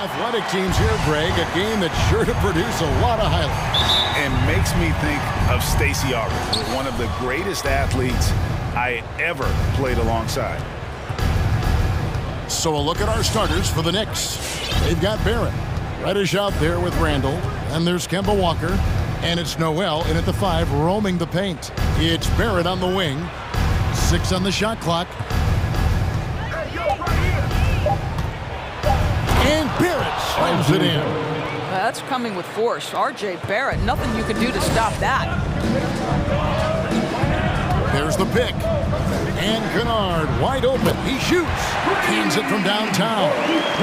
athletic teams here, Greg. A game that's sure to produce a lot of highlights. And makes me think of Stacey Aubrey, one of the greatest athletes I ever played alongside. So a look at our starters for the Knicks. They've got Barrett. Reddish out there with Randall. And there's Kemba Walker. And it's Noel in at the 5, roaming the paint. It's Barrett on the wing. 6 on the shot clock. And Barrett slams it in. That's coming with force. R.J. Barrett, nothing you can do to stop that. There's the pick. And Kennard wide open. He shoots. Hands it from downtown.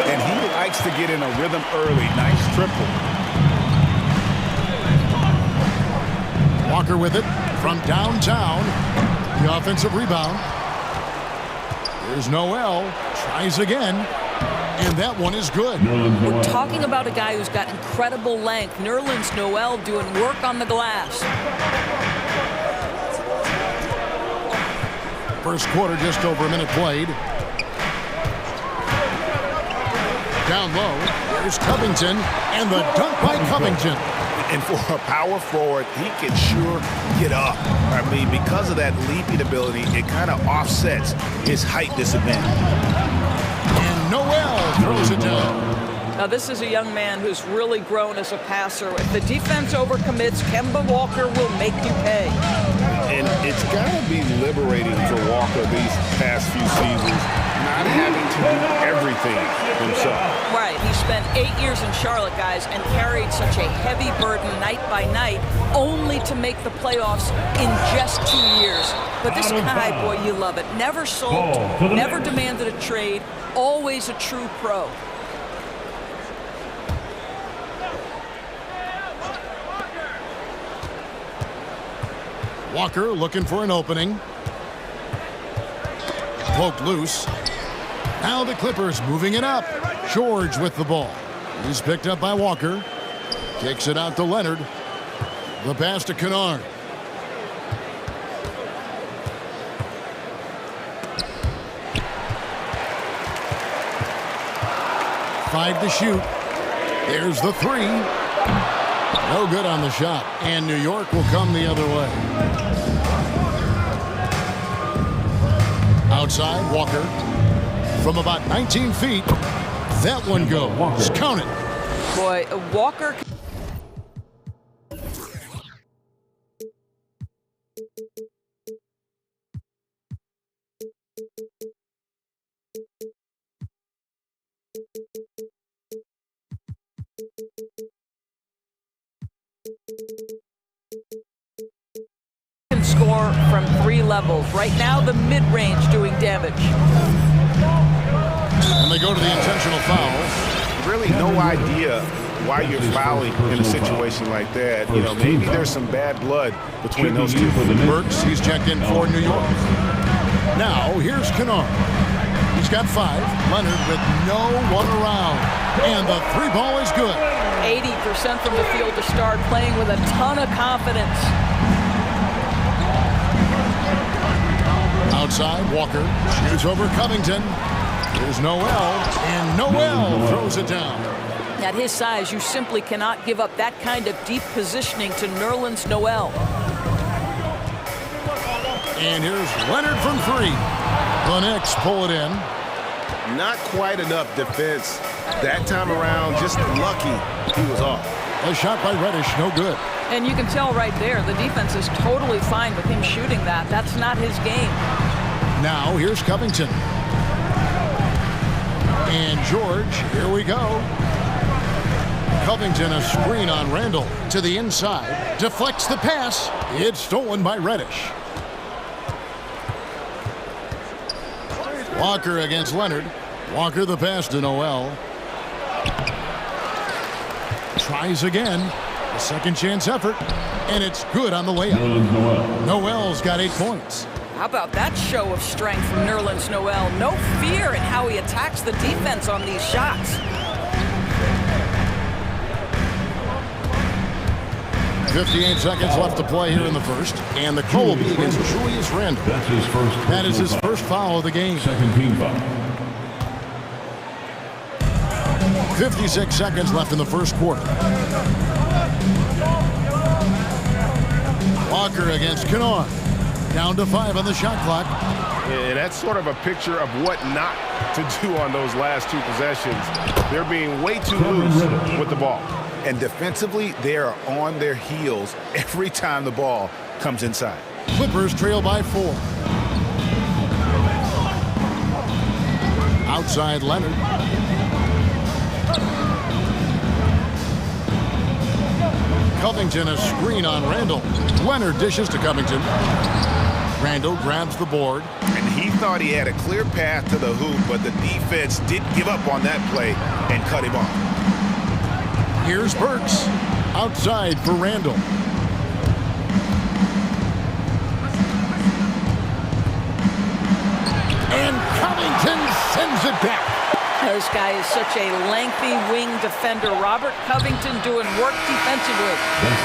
And he likes to get in a rhythm early. Nice triple. Walker with it from downtown. The offensive rebound. Here's Noel. Tries again. And that one is good. We're talking about a guy who's got incredible length. Nerlens Noel doing work on the glass. First quarter, just over a minute played. Down low, there's Covington, and the dunk by Covington. And for a power forward, he can sure get up. I mean, because of that leaping ability, it kind of offsets his height disadvantage. And Noel throws it down. Now, this is a young man who's really grown as a passer. If the defense overcommits, Kemba Walker will make you pay. And it's got to be liberating for Walker these past few seasons, not having to do everything himself. Right. He spent 8 years in Charlotte, guys, and carried such a heavy burden night by night, only to make the playoffs in just 2 years. But this guy, boy, you love it. Never sulked, never demanded a trade, always a true pro. Walker looking for an opening. Poked loose. Now the Clippers moving it up. George with the ball. He's picked up by Walker. Kicks it out to Leonard. The pass to Kennard. Five to shoot. There's the 3. No good on the shot. And New York will come the other way. Outside, Walker. From about 19 feet. That one goes. Count it. Boy, Walker. Can score from 3 levels. Right now, the mid-range doing damage. And they go to the intentional foul. Really no idea why you're fouling in a situation like that. You know, maybe there's some bad blood between those two. Burks, he's checked in for New York. Now, here's Kennard. He's got 5. Leonard with no one around. And the 3 ball is good. 80% from the field to start, playing with a ton of confidence. Outside, Walker shoots over Covington. Here's Noel, and Noel throws it down. At his size, you simply cannot give up that kind of deep positioning to Nerlens Noel. And here's Leonard from 3. The Knicks pull it in. Not quite enough defense that time around. Just lucky he was off. A shot by Reddish, no good. And you can tell right there, the defense is totally fine with him shooting that. That's not his game. Now here's Covington. And George, here we go. Covington, a screen on Randall to the inside. Deflects the pass. It's stolen by Reddish. Walker against Leonard. Walker the pass to Noel. Tries again. A second chance effort. And it's good on the layup. Noel's got 8 points. How about that show of strength from Nerlens Noel? No fear in how he attacks the defense on these shots. 58 seconds left to play here in the first. And the call will be against Julius Randle. That is his first foul of the game. Second team foul. 56 seconds left in the first quarter. Walker against Kennard. Down to 5 on the shot clock. And that's sort of a picture of what not to do on those last 2 possessions. They're being way too loose with the ball. And defensively, they are on their heels every time the ball comes inside. Clippers trail by 4. Outside Leonard. Covington a screen on Randall. Leonard dishes to Covington. Randall grabs the board. And he thought he had a clear path to the hoop, but the defense did give up on that play and cut him off. Here's Burks. Outside for Randall. And Covington sends it back. This guy is such a lengthy wing defender. Robert Covington doing work defensively.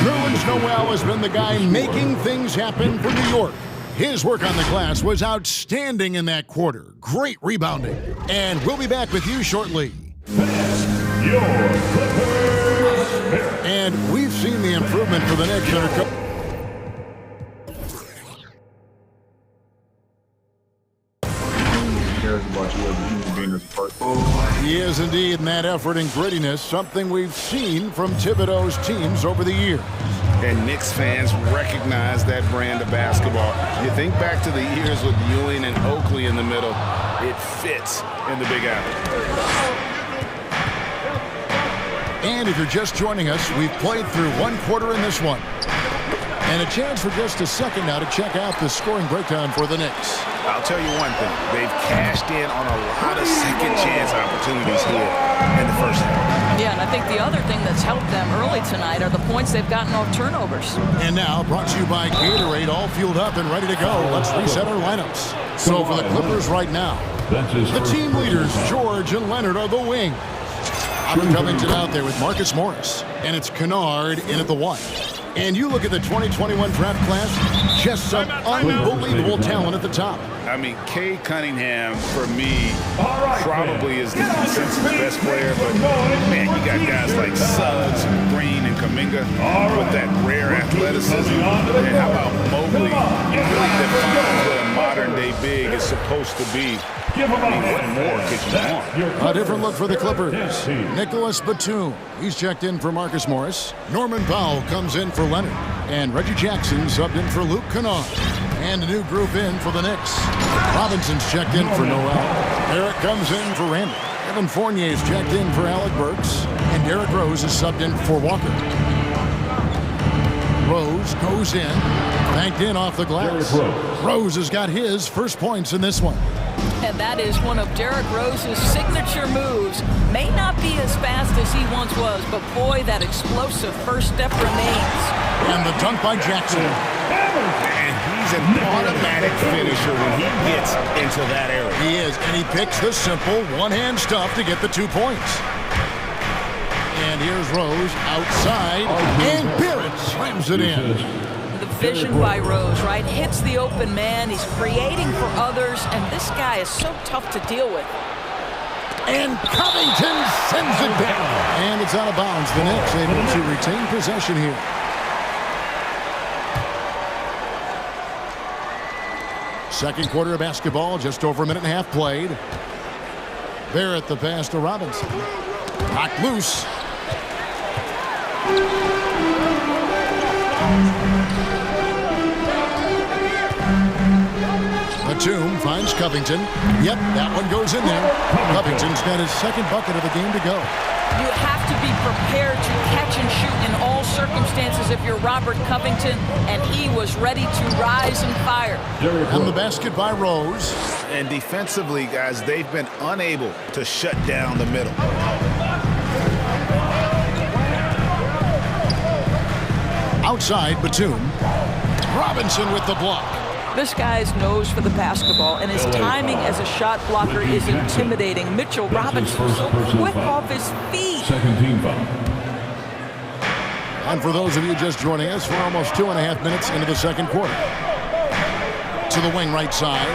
Nerlens Noel has been the guy making things happen for New York. His work on the glass was outstanding in that quarter. Great rebounding. And we'll be back with you shortly. And we've seen the improvement for the Knicks under He is indeed in that effort and grittiness, something we've seen from Thibodeau's teams over the years. And Knicks fans recognize that brand of basketball. You think back to the years with Ewing and Oakley in the middle, it fits in the Big Apple. And if you're just joining us, we've played through 1 quarter in this one. And a chance for just a second now to check out the scoring breakdown for the Knicks. I'll tell you one thing. They've cashed in on a lot of second chance opportunities here in the first half. Yeah, and I think the other thing that's helped them early tonight are the points they've gotten off turnovers. And now, brought to you by Gatorade, all fueled up and ready to go. Let's reset our lineups. So for the Clippers right now, the team leaders, George and Leonard, are the wing. Covington out there with Marcus Morris. And it's Kennard in at the 1. And you look at the 2021 draft class, just some unbelievable talent at the top. I mean, Kay Cunningham, for me, probably is the consensus best player. But, man, you got guys like Suggs, Green, and Kuminga with that rare athleticism. And how about Mobley? Really defines what a modern-day big is supposed to be. I mean, what more could you want? A different look for the Clippers. Nicholas Batum. He's checked in for Marcus Morris. Norman Powell comes in for Leonard. And Reggie Jackson subbed in for Luke Kennard. And a new group in for the Knicks. Robinson's checked in for Noel. Eric comes in for Randall. Evan Fournier's checked in for Alec Burks. And Derrick Rose is subbed in for Walker. Rose goes in. Banked in off the glass. Rose has got his first points in this one. And that is one of Derrick Rose's signature moves. May not be as fast as he once was, but boy, that explosive first step remains. And the dunk by Jackson. And he's an automatic finisher when he gets into that area. He is, and he picks the simple one-hand stuff to get the 2 points. And here's Rose outside, and Barrett slams it in. Vision by Rose, right? Hits the open man. He's creating for others, and this guy is so tough to deal with. And Covington sends it back. And it's out of bounds. The Knicks able to retain possession here. Second quarter of basketball, just over a minute and a half played. Barrett the pass to Robinson. Knocked loose. Batum finds Covington. Yep, that one goes in there. Covington's got his second bucket of the game to go. You have to be prepared to catch and shoot in all circumstances if you're Robert Covington, and he was ready to rise and fire. And the basket by Rose. And defensively, guys, they've been unable to shut down the middle. Outside, Batum. Robinson with the block. This guy's nose for the basketball, and his timing as a shot blocker is intimidating. Mitchell Robinson so quick off his feet. Second team foul. And for those of you just joining us, we're almost 2.5 minutes into the second quarter. To the wing right side.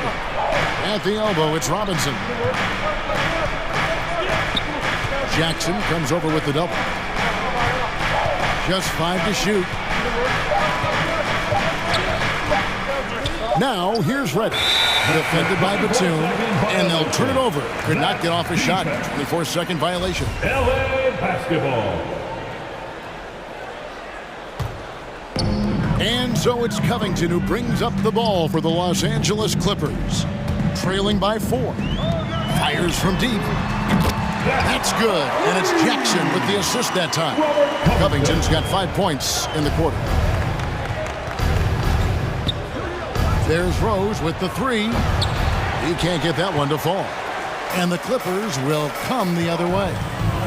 At the elbow, it's Robinson. Jackson comes over with the double. Just 5 to shoot. Now, here's Reddish. Defended by Batum, and they'll turn it over. Could not get off a shot. 24-second violation. LA basketball. And so it's Covington who brings up the ball for the Los Angeles Clippers. Trailing by 4. Fires from deep. That's good, and it's Jackson with the assist that time. Covington's got 5 points in the quarter. There's Rose with the 3. He can't get that one to fall. And the Clippers will come the other way.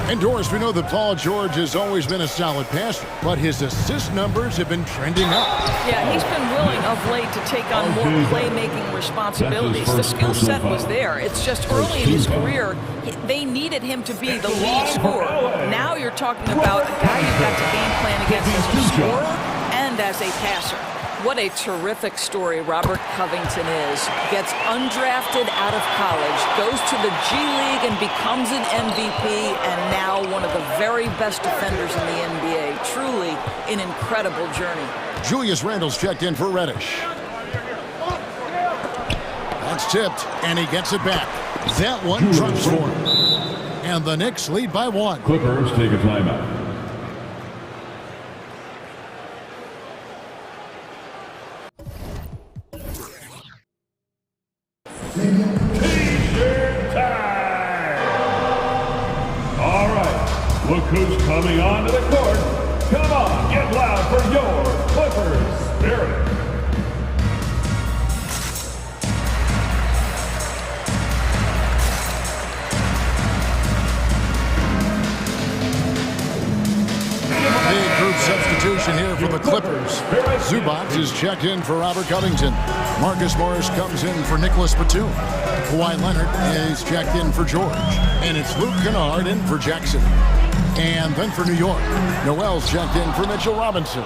And Doris, we know that Paul George has always been a solid passer, but his assist numbers have been trending up. Yeah, he's been willing of late to take on more playmaking responsibilities. The skill set was there. It's just early in his career, they needed him to be the lead scorer. Now you're talking about a guy you've got to game plan against as a scorer and as a passer. What a terrific story Robert Covington is. Gets undrafted out of college, goes to the G League and becomes an MVP, and now one of the very best defenders in the NBA. Truly an incredible journey. Julius Randle's checked in for Reddish. That's tipped, and he gets it back. That one trumps for him. And the Knicks lead by 1. Clippers take a timeout. T-shirt time! All right, look who's coming onto the court. Come on, get loud for your Clippers spirit. Big group substitution here for the Clippers. Zubac is checked in for Robert Covington. Marcus Morris comes in for Nicholas Batum. Kawhi Leonard is checked in for George. And it's Luke Kennard in for Jackson. And then for New York, Noel's checked in for Mitchell Robinson.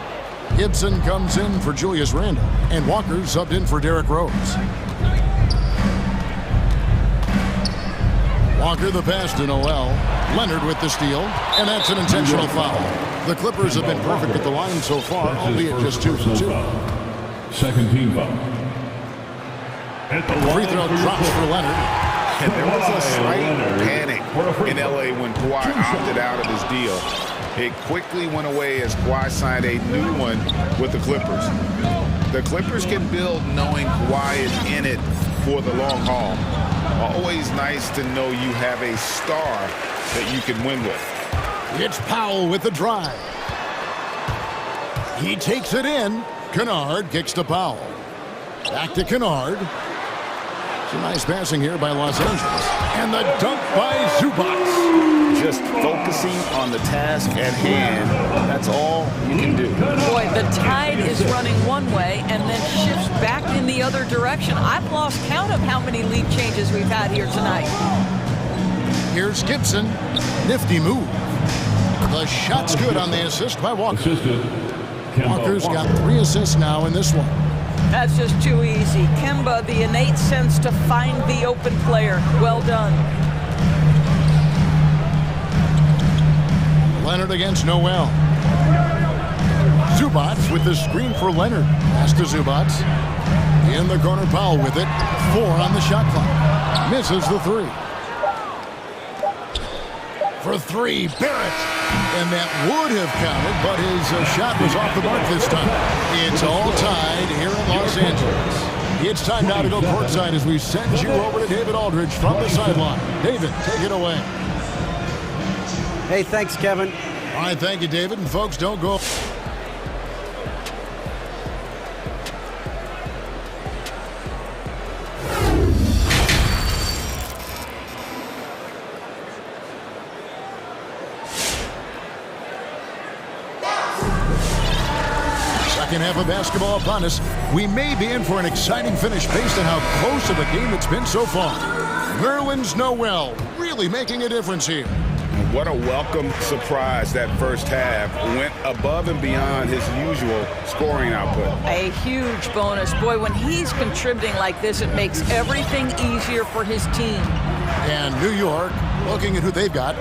Gibson comes in for Julius Randle. And Walker's subbed in for Derrick Rose. Walker the pass to Noel. Leonard with the steal. And that's an intentional foul. The Clippers have been perfect at the line so far, albeit just 2 for 2. Second team foul. Free throw drops for Leonard. And there was a slight panic in LA when Kawhi opted out of his deal. It quickly went away as Kawhi signed a new one with the Clippers. The Clippers can build knowing Kawhi is in it for the long haul. Always nice to know you have a star that you can win with. It's Powell with the drive. He takes it in. Kennard kicks to Powell. Back to Kennard. It's a nice passing here by Los Angeles. And the dunk by Zubac. Just focusing on the task at hand. That's all you can do. Boy, the tide is running one way and then shifts back in the other direction. I've lost count of how many lead changes we've had here tonight. Here's Gibson. Nifty move. The shot's good on the assist by Walker. Walker's got 3 assists now in this one. That's just too easy. Kemba, the innate sense to find the open player. Well done. Leonard against Noel. Zubac with the screen for Leonard. Pass to Zubac. In the corner, Powell with it. 4 on the shot clock. Misses the 3. For 3, Barrett. And that would have counted, but his shot was off the mark this time. It's all tied here in Los Angeles. It's time now to go courtside as we send you over to David Aldridge from the sideline. David, take it away. Hey, thanks, Kevin. All right, thank you, David. And folks, don't go. Second half of basketball upon us. We may be in for an exciting finish based on how close of a game it's been so far. Nerlens Noel really making a difference here. What a welcome surprise that first half. Went above and beyond his usual scoring output. A huge bonus. Boy, when he's contributing like this, it makes everything easier for his team. And New York, looking at who they've got.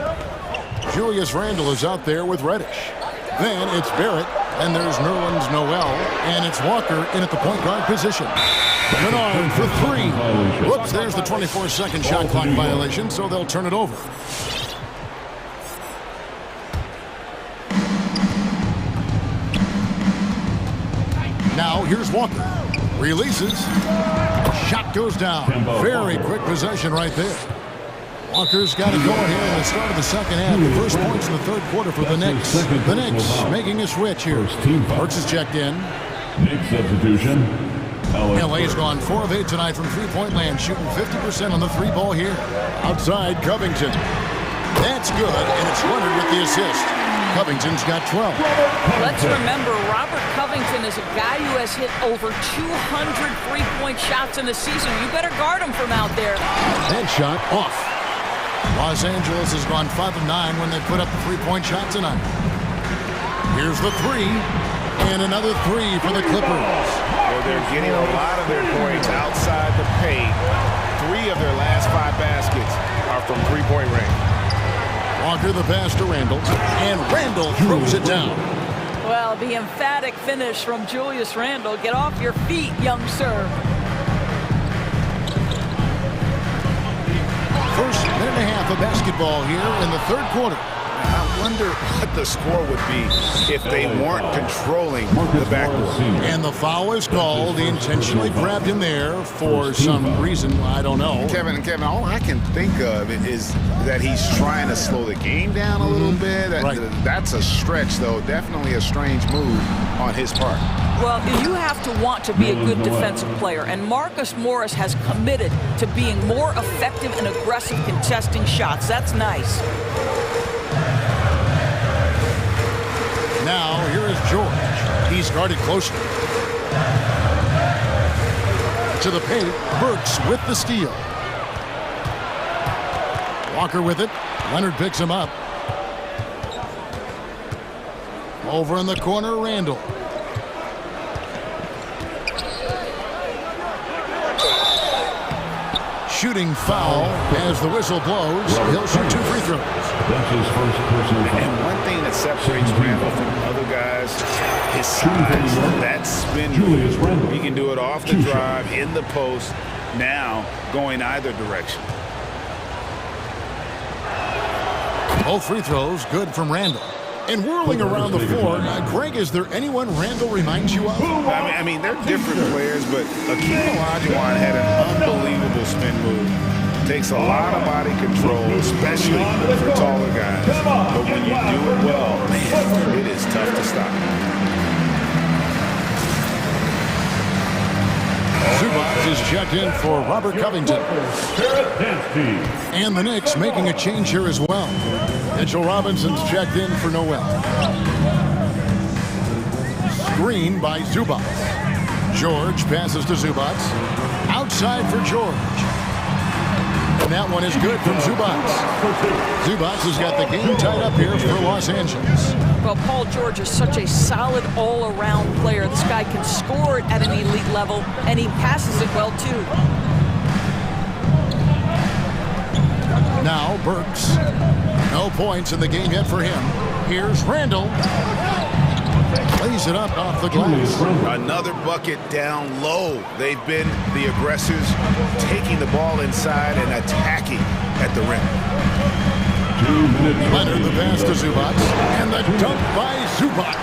Julius Randle is out there with Reddish. Then it's Barrett, and there's Nerlens Noel, and it's Walker in at the point guard position. Menard for three. Whoops, there's the 24-second shot clock violation, so they'll turn it over. Now here's Walker. Releases. Shot goes down. Very quick possession right there. Walker's got it going here in the start of the second half. The first points in the third quarter for the Knicks. The Knicks making a switch here. Burks is checked in. Knicks substitution. LA's gone 4 of 8 tonight from three-point land, shooting 50% on the three ball here. Outside Covington. That's good, and it's Leonard with the assist. Covington's got 12. Let's remember, Robert Covington is a guy who has hit over 200 three-point shots in the season. You better guard him from out there. That shot off. Los Angeles has gone 5 of 9 when they put up the three-point shot tonight. Here's the three, and another three for the Clippers. Well, they're getting a lot of their points outside the paint. 3 of their last 5 baskets are from three-point range. Walker the pass to Randle, and Randle throws it down. Well, the emphatic finish from Julius Randle. Get off your feet, young sir. First minute and a half of basketball here in the third quarter. I wonder what the score would be if they weren't controlling the backboard. And the foul is called. He intentionally grabbed him there for some reason. I don't know. Kevin, all I can think of is that he's trying to slow the game down a little bit. That's a stretch, though. Definitely a strange move on his part. Well, you have to want to be a good defensive player, and Marcus Morris has committed to being more effective and aggressive contesting shots. That's nice. Now, here is George. He's guarded closely. To the paint, Burks with the steal. Walker with it. Leonard picks him up. Over in the corner, Randle. Shooting foul as the whistle blows. He'll shoot 2 free throws. That's his first personal foul. And one thing that separates Randle from other guys, his size, that spin move. He can do it off the drive, in the post, now going either direction. Both free throws good from Randle. And whirling around the floor, Greg, is there anyone Randle reminds you of? I mean, they're different players, but Akeem Olajuwon had an unbelievable spin move. Takes a lot of body control, especially for taller guys. But when you do it well, man, it is tough to stop. Zubac is checked in for Robert Covington. And the Knicks making a change here as well. Mitchell Robinson's checked in for Noel. Screen by Zubac. George passes to Zubac. Outside for George. And that one is good from Zubac. Zubac has got the game tied up here for Los Angeles. Well, Paul George is such a solid all-around player. This guy can score at an elite level, and he passes it well, too. Now Burks. No points in the game yet for him. Here's Randle. Lays it up off the glass. Another bucket down low. They've been the aggressors, taking the ball inside and attacking at the rim. Leonard the pass to Zubac. And the dunk by Zubac.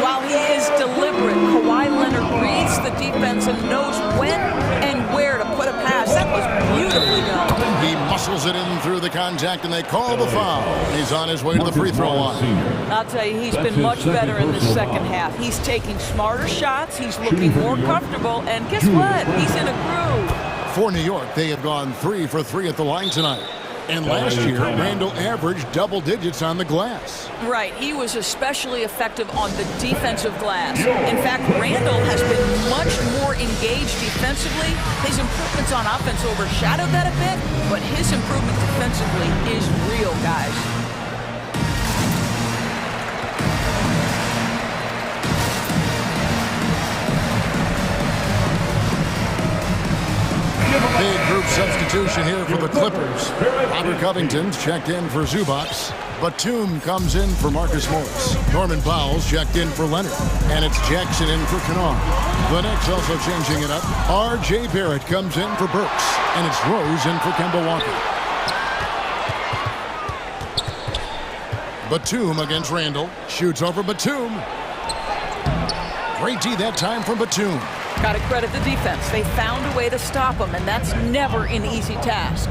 While he is deliberate, Kawhi Leonard reads the defense and knows when and where to put a pass. That was beautifully done. He muscles it in through the contact, and they call the foul. He's on his way to the free throw line. I'll tell you, he's been much better in the second half. He's taking smarter shots. He's looking more comfortable. And guess what? He's in a groove. For New York, they have gone 3 for 3 at the line tonight. And last year, Randle averaged double digits on the glass. Right. He was especially effective on the defensive glass. In fact, Randle has been much more engaged defensively. His improvements on offense overshadowed that a bit, but his improvement defensively is real, guys. Big group substitution substitution here for the Clippers. Robert Covington's checked in for Zubac's. Batum comes in for Marcus Morris. Norman Powell's checked in for Leonard. And it's Jackson in for Kennard. The Knicks also changing it up. R.J. Barrett comes in for Burks. And it's Rose in for Kemba Walker. Batum against Randall. Shoots over Batum. Great D that time from Batum. Got to credit the defense. They found a way to stop him, and that's never an easy task.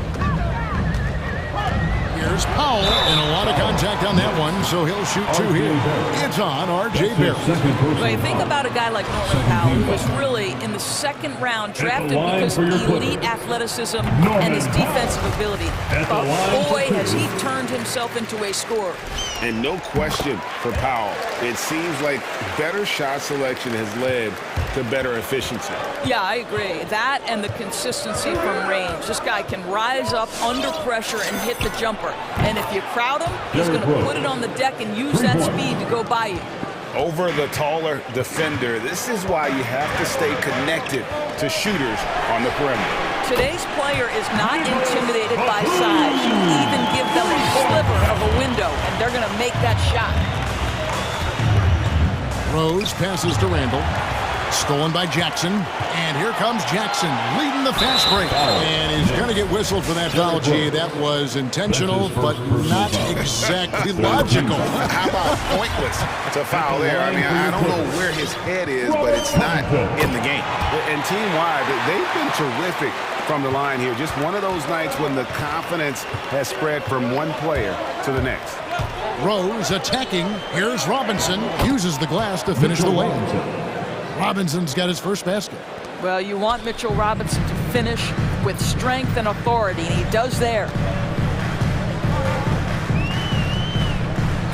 Here's Powell, and a lot of contact on that one, so he'll shoot two here. It's on R.J. Barrett. When you think about a guy like Norman Powell, who was really in the second round drafted because of elite athleticism and his defensive ability. But boy, has he turned himself into a scorer. And no question for Powell. It seems like better shot selection has led to better efficiency. Yeah, I agree. That and the consistency from range. This guy can rise up under pressure and hit the jumper. And if you crowd him, he's going to put it on the deck and use that speed to go by you. Over the taller defender, this is why you have to stay connected to shooters on the perimeter. Today's player is not intimidated by size. You even give them a sliver of a window, and they're going to make that shot. Rose passes to Randall. Stolen by Jackson. And here comes Jackson leading the fast break. And he's going to get whistled for that foul, G. That was intentional, but not exactly logical. How about pointless to foul there? I mean, I don't know where his head is, but it's not in the game. And team-wide, they've been terrific from the line here. Just one of those nights when the confidence has spread from one player to the next. Rose attacking. Here's Robinson. Uses the glass to finish the layup. Robinson's got his first basket. Well, you want Mitchell Robinson to finish with strength and authority, and he does there.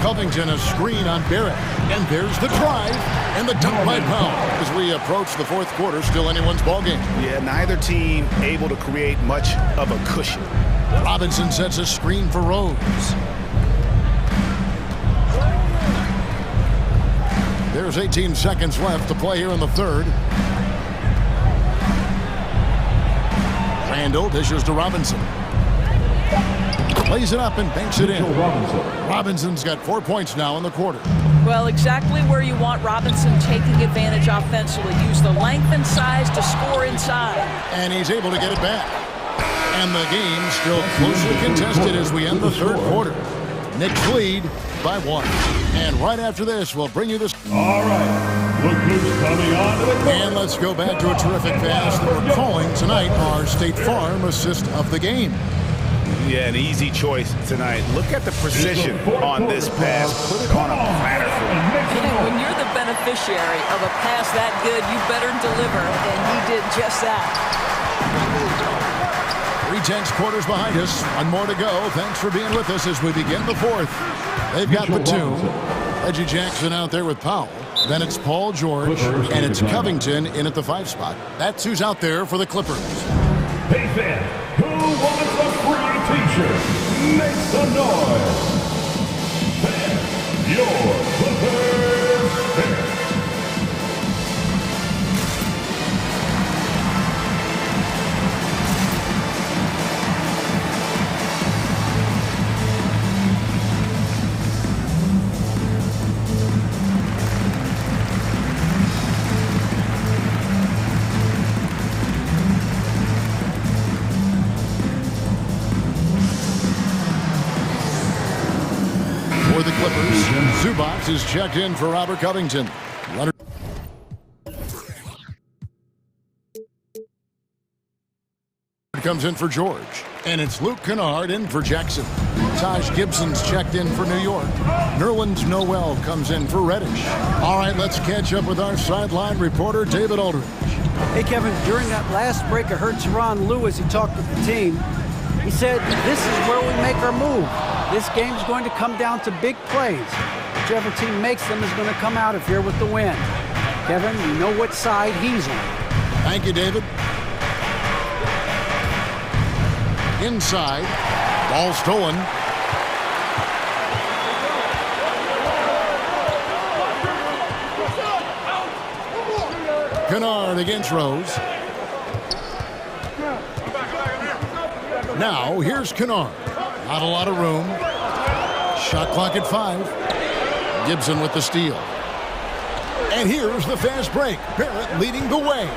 Covington a screen on Barrett. And there's the drive and the dunk by Powell. As we approach the fourth quarter, still anyone's ballgame. Yeah, neither team able to create much of a cushion. Robinson sets a screen for Rose. There's 18 seconds left to play here in the third. Randall dishes to Robinson. Plays it up and banks it in. Robinson's got 4 points now in the quarter. Well, exactly where you want Robinson taking advantage offensively. Use the length and size to score inside. And he's able to get it back. And the game still closely contested as we end the third quarter. Knicks lead by 1. And right after this, we'll bring you this. All right, look who's coming on to the court. And let's go back to a terrific pass that we're calling tonight our State Farm assist of the game. Yeah, an easy choice tonight. Look at the precision on this pass. Put it on a platter for him. Yeah, when you're the beneficiary of a pass that good, you better deliver, and he did just that. 3/10 quarters behind us. One more to go. Thanks for being with us as we begin the fourth. They've got Batum. Reggie Jackson out there with Powell. Then it's Paul George, and it's Covington in at the 5 spot. That's who's out there for the Clippers. Hey, fan, who wants a free t-shirt? Make some noise. Fan, your Clippers fan. For the Clippers, Zubac is checked in for Robert Covington. Leonard comes in for George. And it's Luke Kennard in for Jackson. Taj Gibson's checked in for New York. Nerlens Noel comes in for Reddish. All right, let's catch up with our sideline reporter, David Aldridge. Hey, Kevin, during that last break, I heard Tyronn Lue as he talked with the team. He said, this is where we make our move. This game's going to come down to big plays. Whichever team makes them is going to come out of here with the win. Kevin, you know what side he's on. Thank you, David. Inside. Ball stolen. Kennard against Rose. Now, here's Kennard. Not a lot of room. Shot clock at 5. Gibson with the steal. And here's the fast break. Barrett leading the way.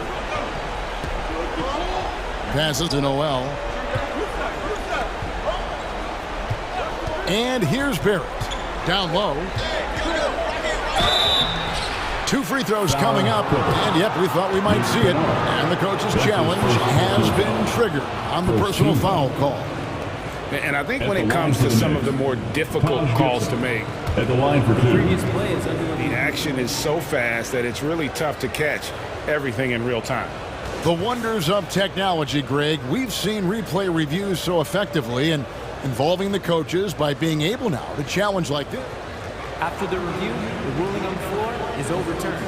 Passes to Noel. And here's Barrett. Down low. 2 free throws coming up. And yep, we thought we might see it. And the coach's challenge has been triggered on the personal foul call. And I think when it comes to some of the more difficult calls to make, at the line for 2. The action is so fast that it's really tough to catch everything in real time. The wonders of technology, Greg. We've seen replay reviews so effectively and involving the coaches by being able now to challenge like this. After the review, the ruling on the floor is overturned.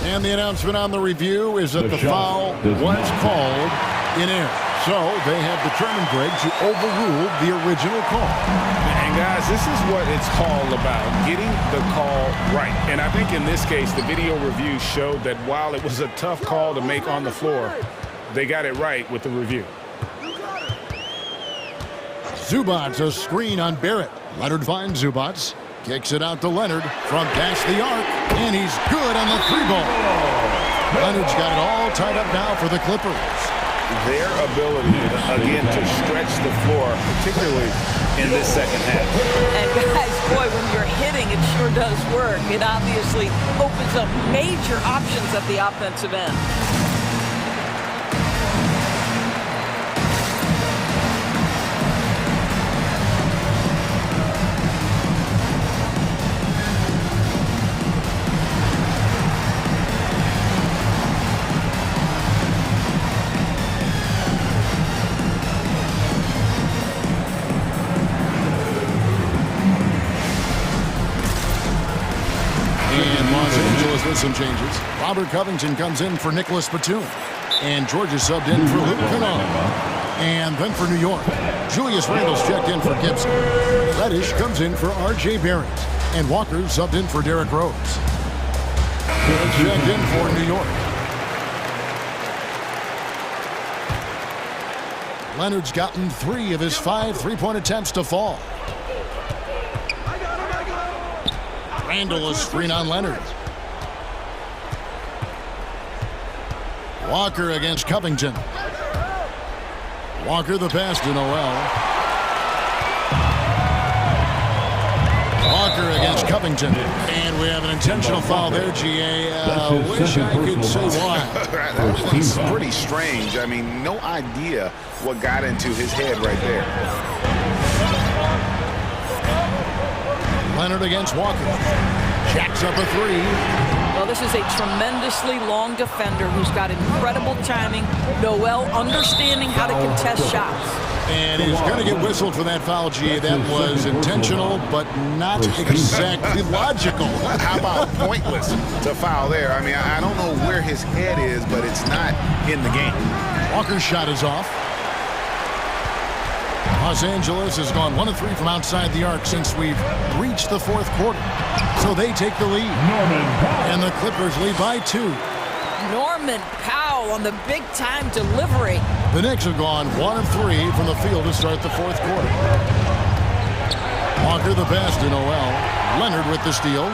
And the announcement on the review is that the foul was called in air. So they have determined, Greg, to overrule the original call. And guys, this is what it's all about, getting the call right. And I think in this case, the video review showed that while it was a tough call to make on the floor, they got it right with the review. Zubats a screen on Barrett. Leonard finds Zubats. Kicks it out to Leonard from past the arc. And he's good on the 3-ball. Leonard's got it all tied up now for the Clippers. Their ability, again, to stretch the floor, particularly in this second half. And guys, boy, when you're hitting, it sure does work. It obviously opens up major options at the offensive end. With some changes. Robert Covington comes in for Nicholas Batum. And Georgia subbed in for Luke Kennard. And then for New York, Julius Randle's checked in for Gibson. Reddish comes in for R.J. Barrett. And Walker subbed in for Derrick Rose. Checked in for New York. Leonard's gotten 3 of his 5 3-point attempts to fall. Randle a screen on Leonard. Walker against Covington. Walker the pass to Noel. Walker against Covington. And we have an intentional foul there, G.A. Wish I could say why. That was pretty strange. I mean, no idea what got into his head right there. Leonard against Walker. Jacks up a 3. Well, this is a tremendously long defender who's got incredible timing. Noel understanding how to contest shots. And he's going to get whistled for that foul, G.A. That was intentional, but not exactly logical. How about pointless to foul there? I mean, I don't know where his head is, but it's not in the game. Walker's shot is off. Los Angeles has gone 1 of 3 from outside the arc since we've reached the 4th quarter. So they take the lead. And the Clippers lead by 2. Norman Powell on the big-time delivery. The Knicks have gone 1 of 3 from the field to start the 4th quarter. Walker the pass to Noel. Leonard with the steal.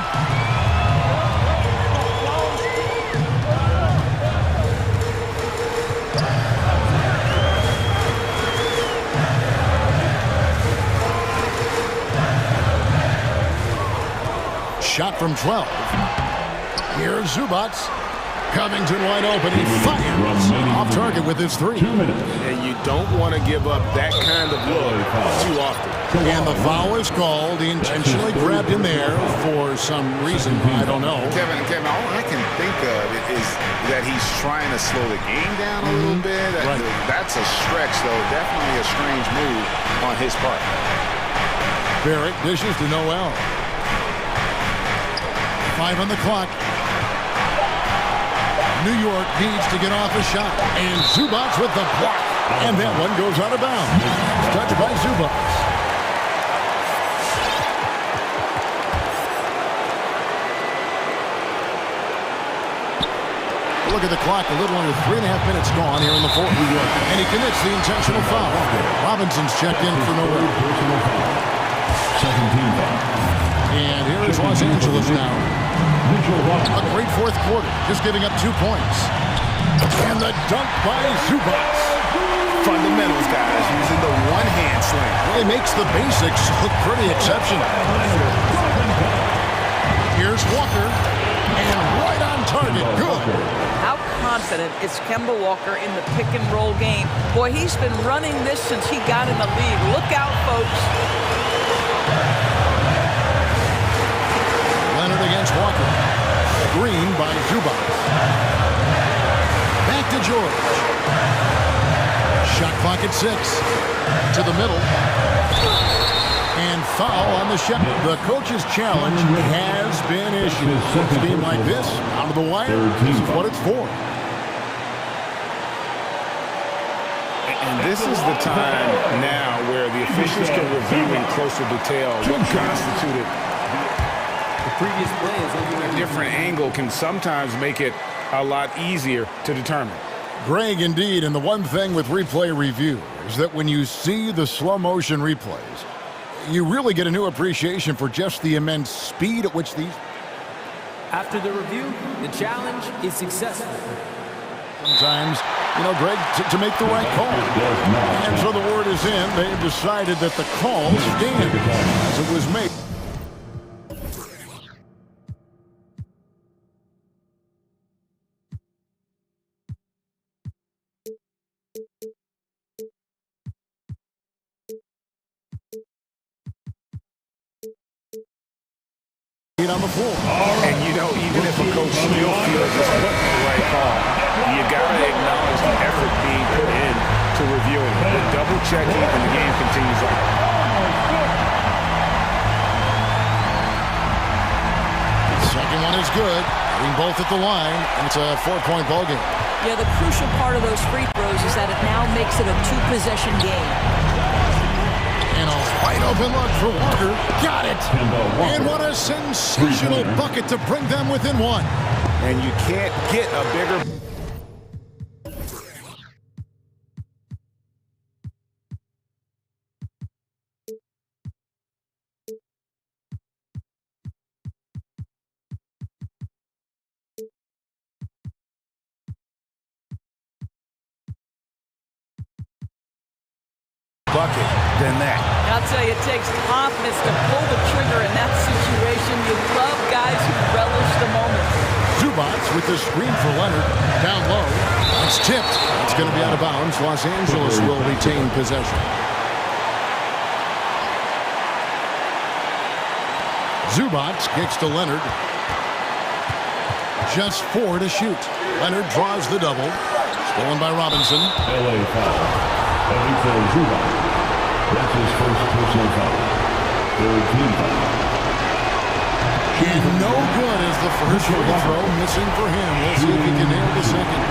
Shot from 12. Here's Zubats. Covington wide open. He fires off target with his 3. And you don't want to give up that kind of look too often. And the foul is called. He intentionally grabbed him there for some reason. I don't know. Kevin, all I can think of is that he's trying to slow the game down a little bit. That's a stretch, though. Definitely a strange move on his part. Barrett dishes to Noel. 5 on the clock. New York needs to get off a shot. And Zubats with the block. And that one goes out of bounds. Touched by Zubats. look at the clock, a little under 3.5 minutes gone here in the fourth. And he commits the intentional foul. Robinson's checked in for no run. And here is Los Angeles now. A great fourth quarter, just giving up 2 points. And the dunk by Zubac. Fundamentals, guys, using the one-hand slam. Really makes the basics look pretty exceptional. Here's Walker, and right on target, good. How confident is Kemba Walker in the pick-and-roll game? Boy, he's been running this since he got in the league. Look out, folks. Leonard against Walker. Green by Zubac. Back to George. Shot clock at 6. To the middle. And foul on the shot. The coach's challenge has been issued. A team like this, out of the wire, this is what it's for. And this is the time now where the officials can review in closer detail what constituted The previous play is a different angle can sometimes make it a lot easier to determine. Greg, indeed, and the one thing with replay review is that when you see the slow motion replays, you really get a new appreciation for just the immense speed at which these... After the review, the challenge is successful. Sometimes, Greg, to make the right call. And so the word is in. They've decided that the call stands as it was made. On the floor. And even if a coach still feels it's the right call, you got to acknowledge the effort being put in to reviewing. The double checking and the game continues on. Second one is good. Hitting both at the line, and it's a 4-point ball game. Yeah, the crucial part of those free throws is that it now makes it a 2-possession game. And a wide open look for Walker. Got it! And what a sensational bucket to bring them within 1. And you can't get a bigger... bucket than that. I'll tell you, it takes confidence to pull the trigger in that situation. You love guys who relish the moment. Zubac with the screen for Leonard. Down low. It's tipped. It's going to be out of bounds. Los Angeles will retain possession. Zubac kicks to Leonard. Just 4 to shoot. Leonard draws the double. Stolen by Robinson. LA foul. Zubac. That's his first personal foul. Third team foul. He's no good as the first free throw missing for him. We'll see if he can nail the second.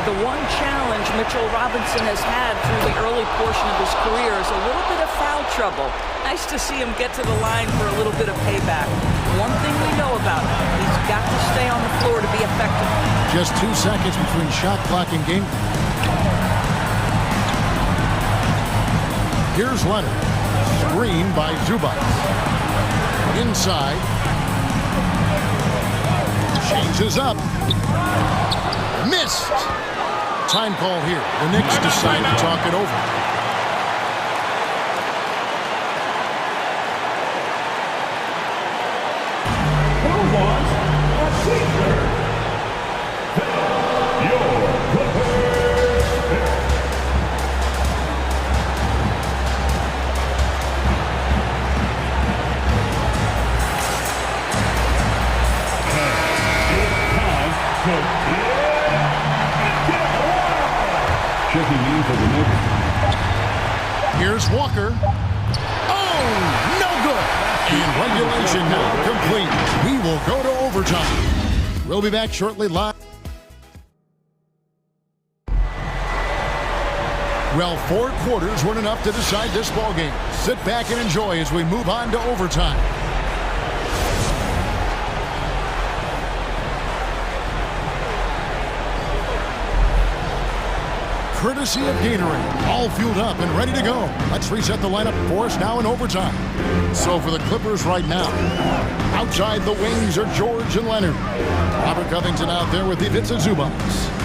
The one challenge Mitchell Robinson has had through the early portion of his career is a little bit of foul trouble. Nice to see him get to the line for a little bit of payback. One thing we know about him, he's got to stay on the floor to be effective. Just 2 seconds between shot clock and game. Here's Leonard. Screen by Zubac. Inside. Changes up. Missed. Time call here. The Knicks decide to talk it over. Who wants a seizure? Your Clippers pick. Checking in for the Knicks. Here's Walker. Oh, no good. And regulation now complete. We will go to overtime. We'll be back shortly live. Well, 4 quarters weren't enough to decide this ball game. Sit back and enjoy as we move on to overtime. courtesy of Gatorade. All fueled up and ready to go. Let's reset the lineup for us now in overtime. So for the Clippers right now, outside the wings are George and Leonard. Robert Covington out there with Ivica Zubac.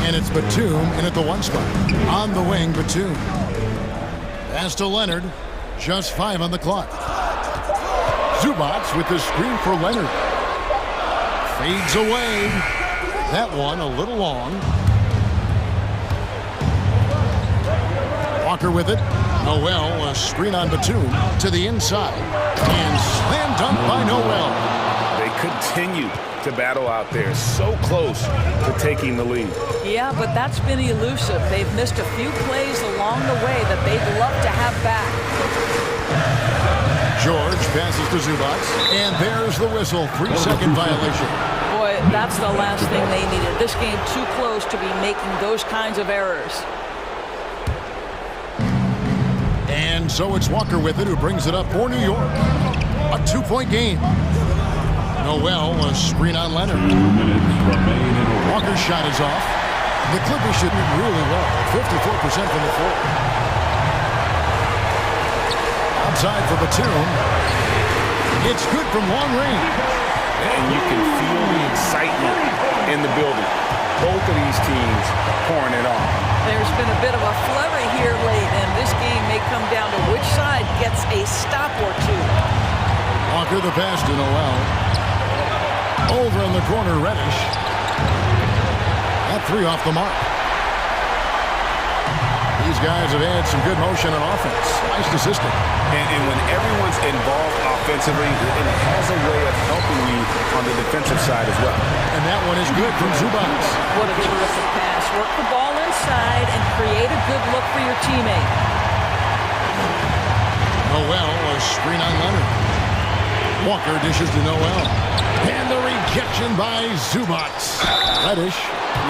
And it's Batum in at the one spot. On the wing, Batum. Pass to Leonard. Just 5 on the clock. Zubac with the screen for Leonard. Fades away. That one a little long. Walker with it. Noel, a screen on Batum to the inside. And slam dunk by Noel. They continue to battle out there, so close to taking the lead. Yeah, but that's been elusive. They've missed a few plays along the way that they'd love to have back. George passes to Zubac, and there's the whistle. 3-second violation. Boy, that's the last thing they needed. This game too close to be making those kinds of errors. And so it's Walker with it who brings it up for New York. A 2-point game. Noel, a screen on Leonard. 2 minutes remain in overtime. Walker's shot is off. The Clippers should do really well. 54% from the floor. Outside for Batum. It's good from long range. And you can feel the excitement in the building. Both of these teams pouring it on. There's been a bit of a flurry here late, and this game may come down to which side gets a stop or two. Walker the pass to Noel. Over in the corner, Reddish. That 3 off the mark. These guys have had some good motion on offense. Nice assistant. And when everyone's involved offensively, it has a way of helping you on the defensive side as well. And that one is good from Zubac. What a terrific pass. Work the ball inside and create a good look for your teammate. Noel, a screen on Leonard. Walker dishes to Noel. And the rejection by Zubac. Reddish.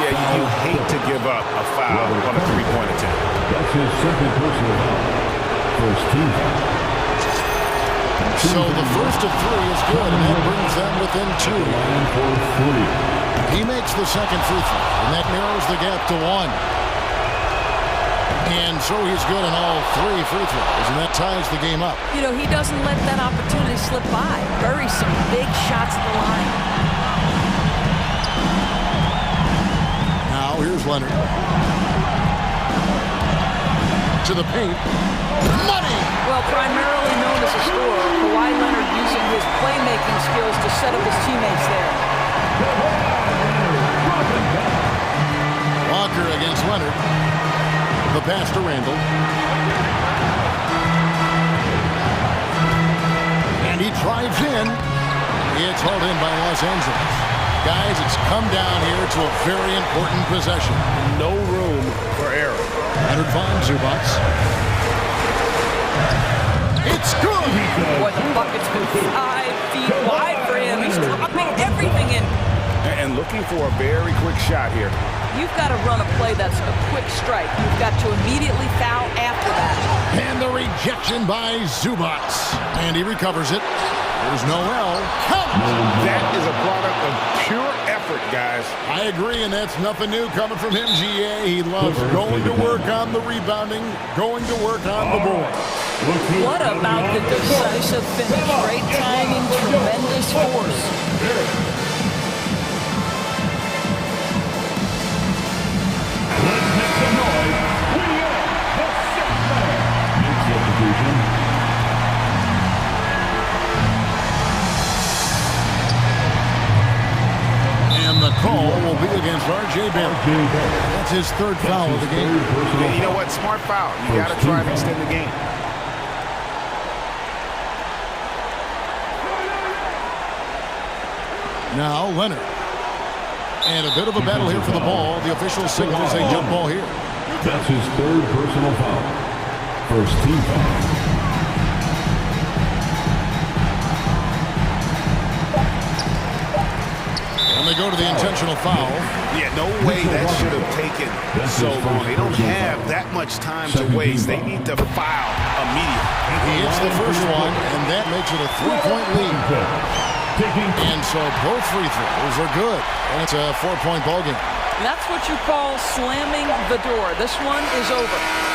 Yeah, you hate to give up a foul on a three-point attempt. That's his second personal foul. First team foul. So the first of 3 is good, and that brings them within 2. Line for 3. He makes the second free throw, and that narrows the gap to 1. And so he's good in all 3 free throws, and that ties the game up. You know, he doesn't let that opportunity slip by. Buries some big shots at the line. Now here's Leonard. To the paint. Money! Well, primarily known as a scorer, Kawhi Leonard using his playmaking skills to set up his teammates there. Walker against Leonard. The pass to Randall. And he drives in. It's hauled in by Los Angeles. Guys, it's come down here to a very important possession. No room for error. Leonard finds Zubac. It's good! Boy, the bucket's been 5 feet wide for him. He's dropping everything in. And looking for a very quick shot here. You've got to run a play that's a quick strike. You've got to immediately foul after that. And the rejection by Zubac. And he recovers it. There's Noel. That is a product of pure effort, guys. I agree, and that's nothing new coming from him, GA. He loves going to work on the rebounding, going to work on the board. What about the decisive finish? Great timing, tremendous force. And the call will be against R.J. Barrett. That's his 3rd foul of the game. Yeah, you know what? Smart foul. You got to try and extend the game. Now Leonard. And a bit of a battle here for the ball. The official signals a jump ball here. That's his 3rd personal foul. First team foul. And they go to the intentional foul. Yeah, no way that should have taken so long. They don't have that much time to waste. They need to foul immediately. He hits the first one, and that makes it a 3-point lead. And so both free throws are good. And it's a 4-point ball game. That's what you call slamming the door. This one is over.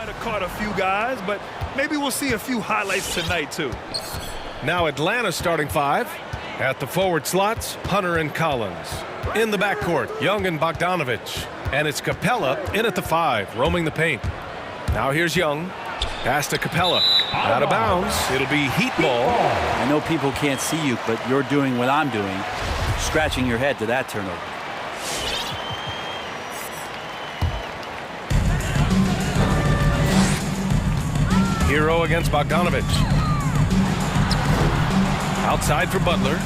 might have caught a few guys, but maybe we'll see a few highlights tonight, too. Now Atlanta's starting five. At the forward slots, Hunter and Collins. In the backcourt, Young and Bogdanovich. And it's Capella in at the 5, roaming the paint. Now here's Young. Pass to Capella. Out of bounds. It'll be heat ball. I know people can't see you, but you're doing what I'm doing, scratching your head to that turnover. Hero against Bogdanovich. Outside for Butler.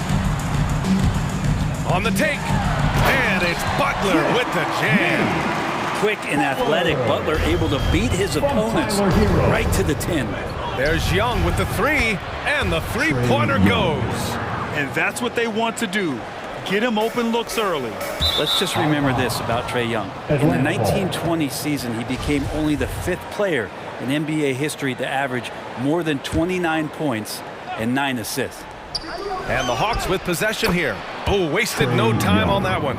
On the take. And it's Butler with the jam. Quick and athletic, Butler able to beat his opponents right to the 10. There's Young with the 3, and the three-pointer goes. And that's what they want to do. Get him open looks early. Let's just remember this about Trae Young. In the 1920 season, he became only the 5th player in NBA history to average more than 29 points and 9 assists. And the Hawks with possession here. Oh, wasted no time on that one.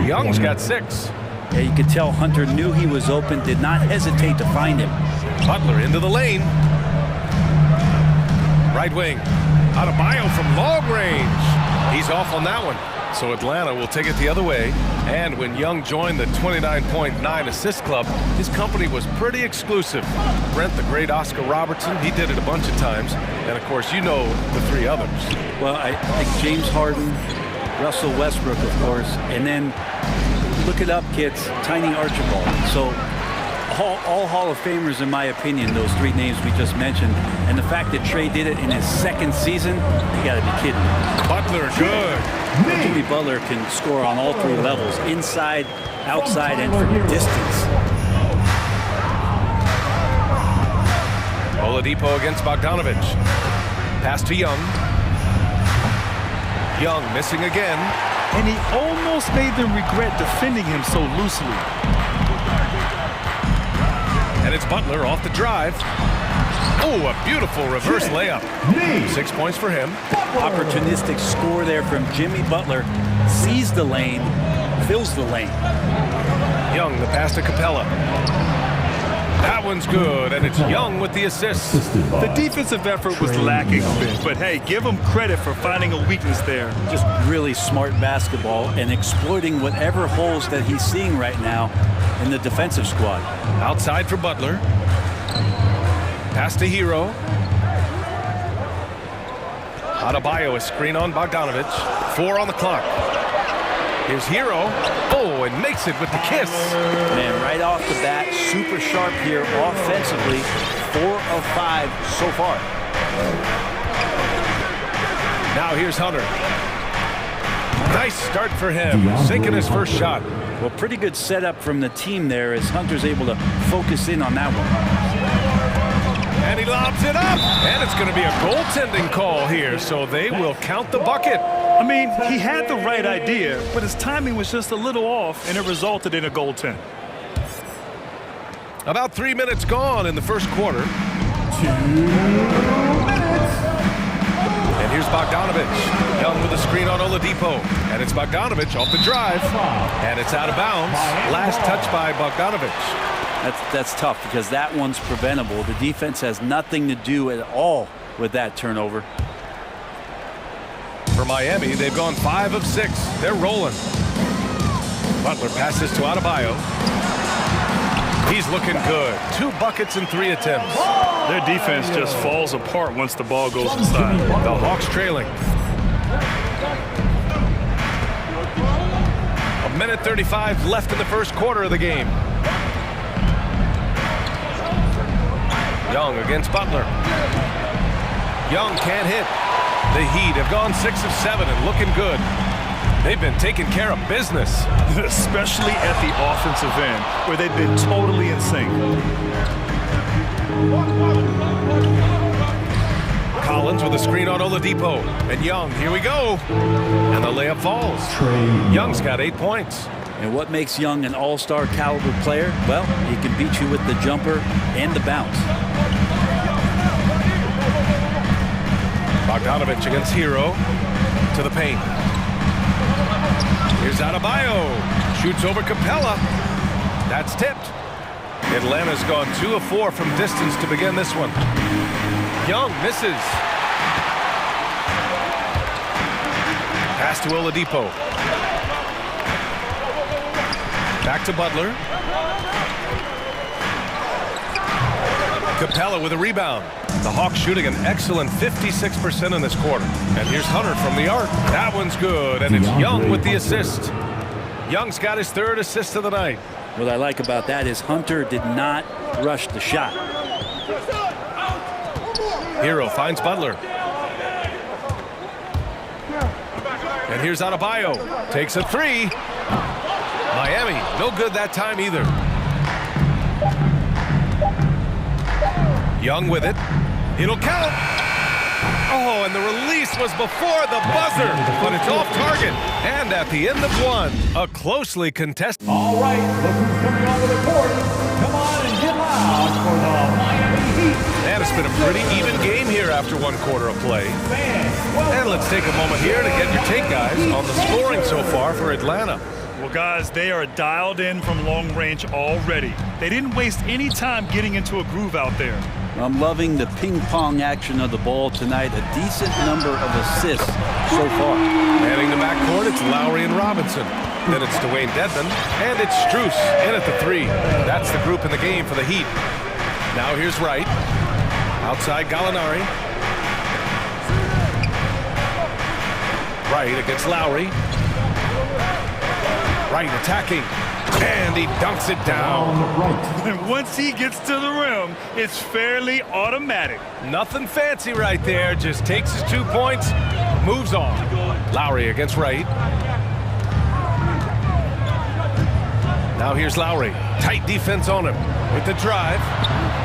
Young's got 6. Yeah, you could tell Hunter knew he was open, did not hesitate to find him. Butler into the lane. Right wing. Adebayo from long range. He's off on that one. So Atlanta will take it the other way. And when Young joined the 29.9 assist club, his company was pretty exclusive. Brent, the great Oscar Robertson, he did it a bunch of times. And of course, you know the 3 others. Well, I think James Harden, Russell Westbrook, of course, and then look it up, kids, Tiny Archibald. So all Hall of Famers, in my opinion, those 3 names we just mentioned. And the fact that Trae did it in his 2nd season, you got to be kidding me. Butler, good. Jimmy Butler can score on all 3 levels, inside, outside, and from distance. Oladipo against Bogdanovich. Pass to Young. Young missing again. And he almost made them regret defending him so loosely. And it's Butler off the drive. Oh, a beautiful reverse layup. 6 points for him. Opportunistic score there from Jimmy Butler. Sees the lane, fills the lane. Young, the pass to Capella. That one's good, and it's Young with the assist. The defensive effort was lacking a bit, but hey, give him credit for finding a weakness there. Just really smart basketball and exploiting whatever holes that he's seeing right now in the defensive squad. Outside for Butler. Pass to Hero. Adebayo, a screen on Bogdanovich. 4 on the clock. Here's Hero. Oh, and makes it with the kiss. Man, right off the bat, super sharp here offensively. 4 of 5 so far. Now here's Hunter. Nice start for him, sinking his first shot. Well, pretty good setup from the team there as Hunter's able to focus in on that one. And he lobs it up, and it's going to be a goaltending call here, so they will count the bucket. I mean, he had the right idea, but his timing was just a little off, and it resulted in a goaltend. About 3 minutes gone in the first quarter. 2 minutes. And here's Bogdanovich. Young with a screen on Oladipo. And it's Bogdanovich off the drive. And it's out of bounds. Last touch by Bogdanovich. That's tough because that one's preventable. The defense has nothing to do at all with that turnover. For Miami, they've gone 5 of 6. They're rolling. Butler passes to Adebayo. He's looking good. 2 buckets in 3 attempts. Their defense just falls apart once the ball goes inside. The Hawks trailing. 1:35 left in the first quarter of the game. Young against Butler. Young can't hit. The Heat have gone 6 of 7 and looking good. They've been taking care of business. Especially at the offensive end, where they've been totally in sync. Collins with a screen on Oladipo. And Young, here we go. And the layup falls. Young's got 8 points. And what makes Young an all-star caliber player? Well, he can beat you with the jumper and the bounce. Bogdanovich against Hero. To the paint. Here's Adebayo. Shoots over Capella. That's tipped. Atlanta's gone 2 of 4 from distance to begin this one. Young misses. Pass to Oladipo. Back to Butler. Capella with a rebound. The Hawks shooting an excellent 56% in this quarter. And here's Hunter from the arc. That one's good, and it's Young with the assist. Young's got his 3rd assist of the night. What I like about that is Hunter did not rush the shot. Hero finds Butler. And here's Adebayo. Takes a 3. Miami, no good that time either. Young with it. It'll count. Oh, and the release was before the buzzer, but it's off target. And at the end of 1, a closely contested. All right, look who's coming onto the court. Come on and get loud for the Miami Heat. And it's been a pretty even game here after 1 quarter of play. And let's take a moment here to get your take, guys, on the scoring so far for Atlanta. Well, guys, they are dialed in from long range already. They didn't waste any time getting into a groove out there. I'm loving the ping-pong action of the ball tonight. A decent number of assists so far. Manning the backcourt, it's Lowry and Robinson. Then it's Dwayne Dedmon, and it's Strus in at the 3. That's the group in the game for the Heat. Now here's Wright. Outside Gallinari. Wright against Lowry. Wright attacking. And he dunks it down. And once he gets to the rim, it's fairly automatic. Nothing fancy right there. Just takes his 2 points, moves on. Lowry against Wright. Now here's Lowry. Tight defense on him with the drive.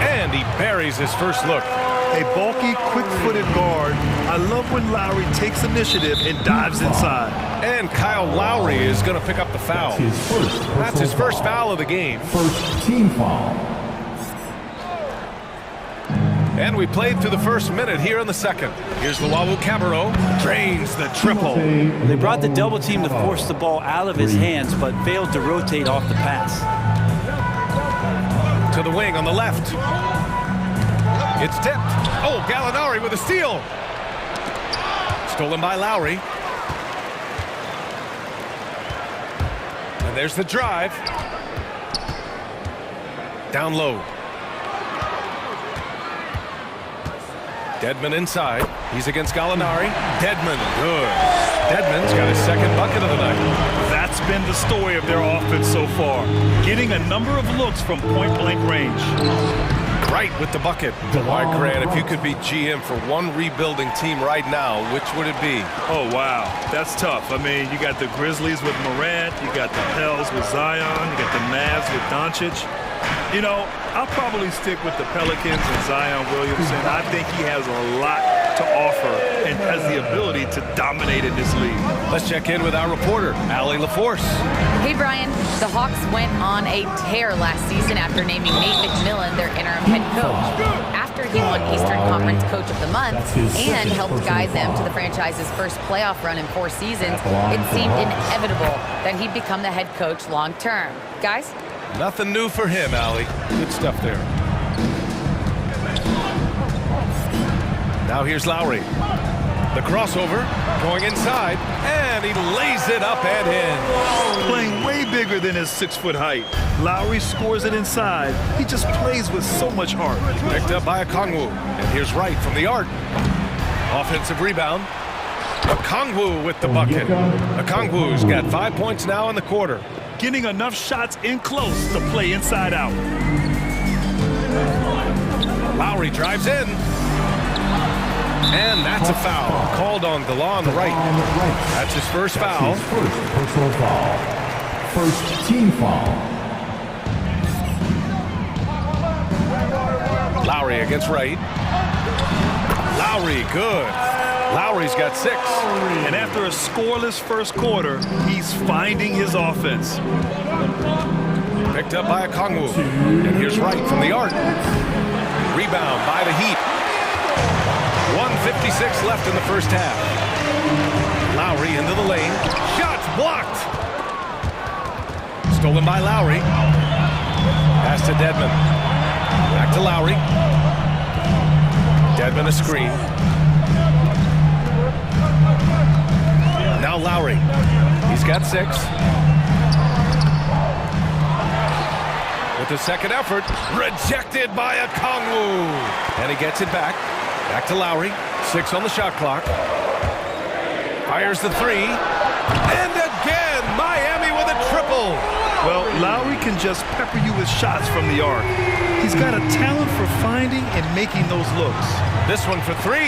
And he buries his first look. A bulky, quick-footed guard. I love when Lowry takes initiative and dives inside. And Kyle Lowry is going to pick up the foul. That's his first foul of the game. First team foul. And we played through the first minute here in the second. Here's Luwawu Cabarrot. Drains the triple. They brought the double team to force the ball out of his hands, but failed to rotate off the pass. To the wing on the left. It's tipped. Oh, Gallinari with a steal. Stolen by Lowry. And there's the drive. Down low. Dedmon inside. He's against Gallinari. Dedmon, good. Dedmon's got his 2nd bucket of the night. That's been the story of their offense so far. Getting a number of looks from point-blank range. Right with the bucket. All right, Grant, if you could be GM for one rebuilding team right now, which would it be? Oh, wow. That's tough. I mean, you got the Grizzlies with Morant. You got the Pels with Zion. You got the Mavs with Doncic. You know, I'll probably stick with the Pelicans and Zion Williamson. I think he has a lot to offer and has the ability to dominate in this league. Let's check in with our reporter, Allie LaForce. Hey, Brian. The Hawks went on a tear last season after naming Nate McMillan their interim head coach. After he won Eastern Conference Coach of the Month and helped guide them to the franchise's first playoff run in 4 seasons, it seemed inevitable that he'd become the head coach long term. Guys? Nothing new for him, Allie. Good stuff there. Now here's Lowry. The crossover, going inside, and he lays it up and in. Playing way bigger than his 6-foot height. Lowry scores it inside. He just plays with so much heart. Picked up by Okongwu. And here's Wright from the arc. Offensive rebound. Okongwu with the bucket. Okongwu's got 5 points now in the quarter. Getting enough shots in close to play inside out. Lowry drives in. And that's a foul. Called on DeLon Wright. That's his first foul. First personal foul. First team foul. Lowry against Wright. Lowry, good. Lowry's got 6. And after a scoreless first quarter, he's finding his offense. Picked up by Okongwu. And here's Wright from the arc. Rebound by the Heat. 1:56 left in the first half. Lowry into the lane. Shots blocked. Stolen by Lowry. Pass to to Dedmon. Back to Lowry. Dedmon a screen. Now Lowry. He's got 6. With the second effort, rejected by a Kongwu. And he gets it back. Back to Lowry. 6 on the shot clock. Fires the 3. And again, Miami with a triple. Well, Lowry can just pepper you with shots from the arc. He's got a talent for finding and making those looks. This one for 3.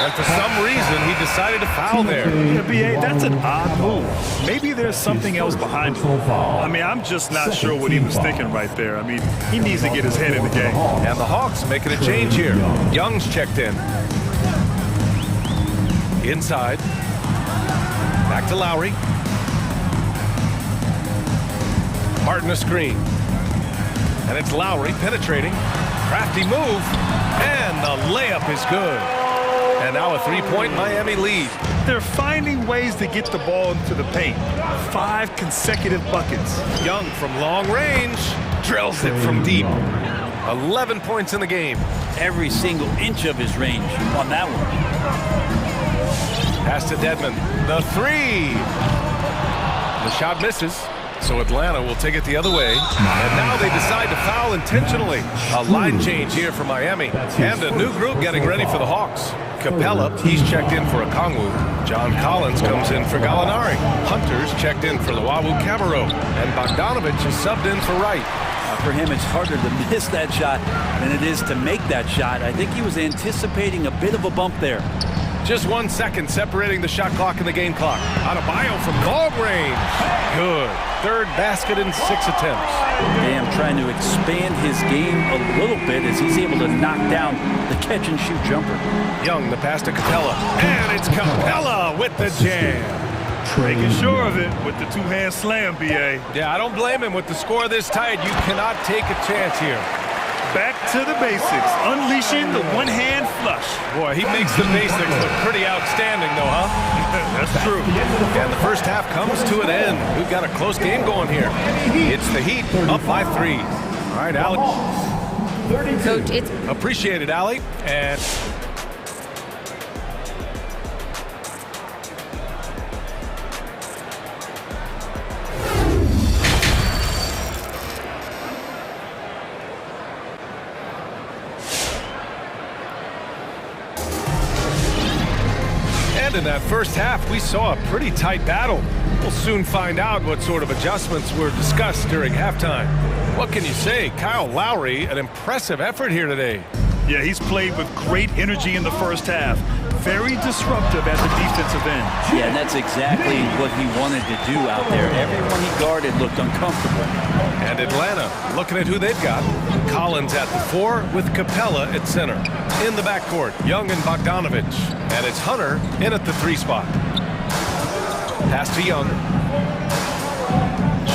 And for some reason, he decided to foul there. Yeah, B.A., that's an odd move. Maybe there's something else behind it. I mean, I'm just not sure what he was thinking right there. I mean, he needs to get his head in the game. And the Hawks making a change here. Young's checked in. Inside. Back to Lowry. Martin a screen. And it's Lowry penetrating. Crafty move. And the layup is good. And now a 3-point Miami lead. They're finding ways to get the ball into the paint. 5 consecutive buckets. Young from long range drills it from deep. 11 points in the game. Every single inch of his range on that one. Pass to Dedmon. The 3. The shot misses. So Atlanta will take it the other way. And now they decide to foul intentionally. A line change here for Miami. And a new group getting ready for the Hawks. Capella, he's checked in for a Kongwu. John Collins comes in for Gallinari. Hunter's checked in for Luawu Camaro. And Bogdanovich is subbed in for Wright. For him, it's harder to miss that shot than it is to make that shot. I think he was anticipating a bit of a bump there. Just 1 second separating the shot clock and the game clock. Adebayo from long range. Good. Third basket in 6 attempts. Bam trying to expand his game a little bit as he's able to knock down the catch-and-shoot jumper. Young, the pass to Capella. And it's Capella with the jam. Making sure of it with the 2-hand slam, B.A. Yeah, I don't blame him. With the score this tight, you cannot take a chance here. Back to the basics, unleashing the 1-hand flush. Boy, he makes the basics look pretty outstanding, though, huh? That's true. And the first half comes to an end. We've got a close game going here. It's the Heat up by 3. All right, Allie. Coach, it's... Appreciate it, Allie. And... in that first half, we saw a pretty tight battle. We'll soon find out what sort of adjustments were discussed during halftime. What can you say? Kyle Lowry, an impressive effort here today. Yeah, he's played with great energy in the first half. Very disruptive at the defensive end. Yeah, and that's exactly what he wanted to do out there. Everyone he guarded looked uncomfortable. And Atlanta, looking at who they've got. Collins at the 4 with Capella at center. In the backcourt, Young and Bogdanovich. And it's Hunter in at the 3 spot. Pass to Young.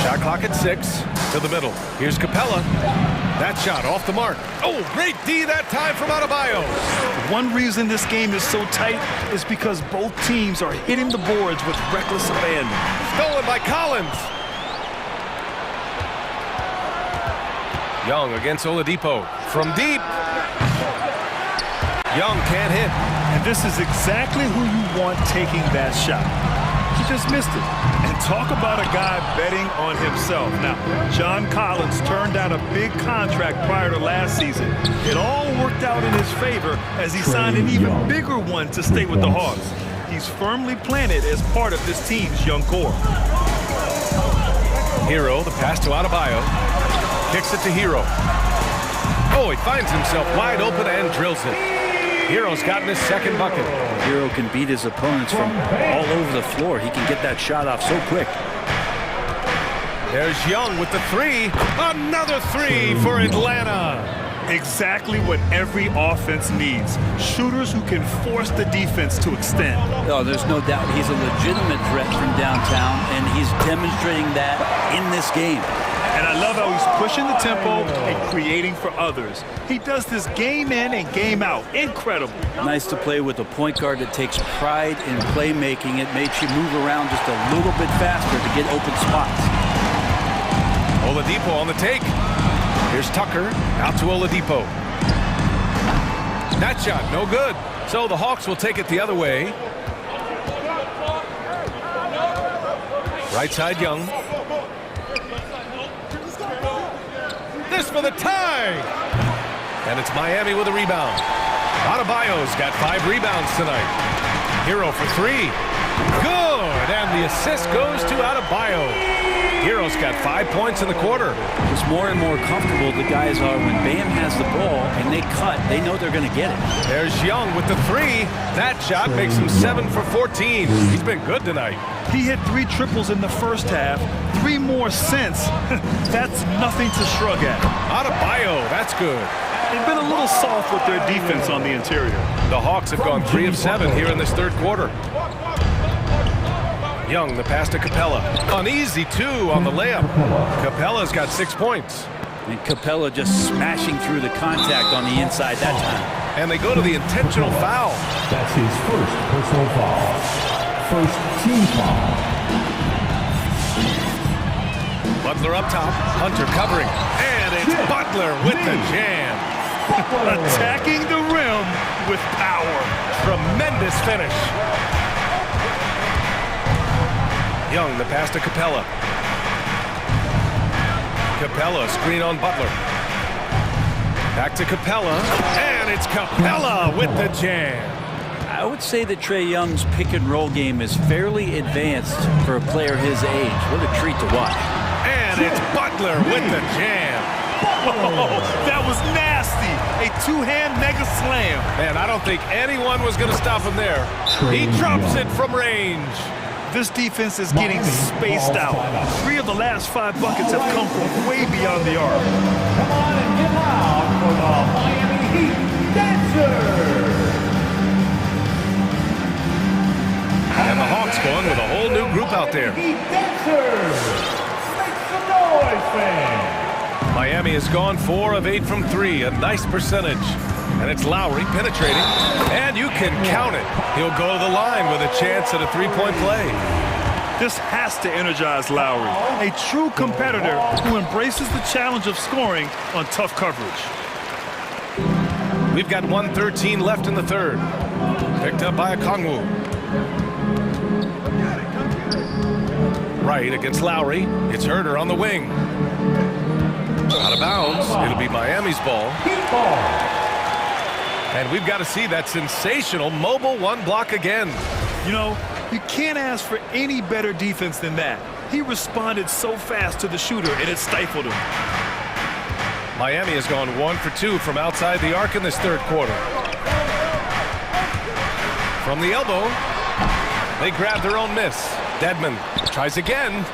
Shot clock at 6. To the middle. Here's Capella. That shot off the mark. Oh, great D that time from Adebayo. One reason this game is so tight is because both teams are hitting the boards with reckless abandon. Stolen by Collins. Young against Oladipo. From deep. Young can't hit. And this is exactly who you want taking that shot. He just missed it. And talk about a guy betting on himself. Now, John Collins turned down a big contract prior to last season. It all worked out in his favor as he signed an even bigger one to stay with the Hawks. He's firmly planted as part of this team's young core. Hero, the pass to Adebayo. Kicks it to Hero. Oh, he finds himself wide open and drills it. Hero's gotten his second bucket. Hero can beat his opponents from all over the floor. He can get that shot off so quick. There's Young with the 3. Another 3 for Atlanta. Exactly what every offense needs. Shooters who can force the defense to extend. Oh, there's no doubt he's a legitimate threat from downtown, and he's demonstrating that in this game. And I love how he's pushing the tempo and creating for others. He does this game in and game out. Incredible. Nice to play with a point guard that takes pride in playmaking. It makes you move around just a little bit faster to get open spots. Oladipo on the take. Here's Tucker, out to Oladipo. That shot, no good. So the Hawks will take it the other way. Right side, Young. This for the tie! And it's Miami with a rebound. Adebayo's got 5 rebounds tonight. Hero for 3. Good! And the assist goes to Adebayo. Hero's got 5 points in the quarter. It's more and more comfortable the guys are when Bam has the ball and they cut. They know they're going to get it. There's Young with the 3. That shot makes him 7 for 14. He's been good tonight. He hit 3 triples in the first half, 3 more since. That's nothing to shrug at. Adebayo, that's good. They've been a little soft with their defense on the interior. The Hawks have gone 3 of 7 here in this third quarter. Young, the pass to Capella. An easy 2 on the layup. Capella's got 6 points. And Capella just smashing through the contact on the inside that time. And they go to the intentional foul. That's his first personal foul. First team foul. Butler up top. Hunter covering. And it's Butler with the jam. Attacking the rim with power. Tremendous finish. Young, the pass to Capella. Capella, screen on Butler. Back to Capella, and it's Capella with the jam. I would say that Trae Young's pick and roll game is fairly advanced for a player his age. What a treat to watch. And it's Butler with the jam. Oh, that was nasty. A 2-hand mega slam. Man, I don't think anyone was going to stop him there. He drops it from range. This defense is getting spaced out. 3 of the last 5 buckets have come from way beyond the arc. Come on and give loud for the Miami Heat Dancers. And the Hawks going with a whole new group out there. Heat Dancers. Make some noise, fans. Miami has gone 4 of 8 from 3, a nice percentage. And it's Lowry penetrating, and you can count it. He'll go to the line with a chance at a 3-point play. This has to energize Lowry, a true competitor who embraces the challenge of scoring on tough coverage. We've got 1:13 left in the third. Picked up by Okongwu. Right against Lowry. It's Herder on the wing. Out of bounds. It'll be Miami's ball. And we've got to see that sensational mobile 1 block again. You know, you can't ask for any better defense than that. He responded so fast to the shooter, and it stifled him. Miami has gone 1 for 2 from outside the arc in this third quarter. From the elbow, they grab their own miss. Dedmon tries again.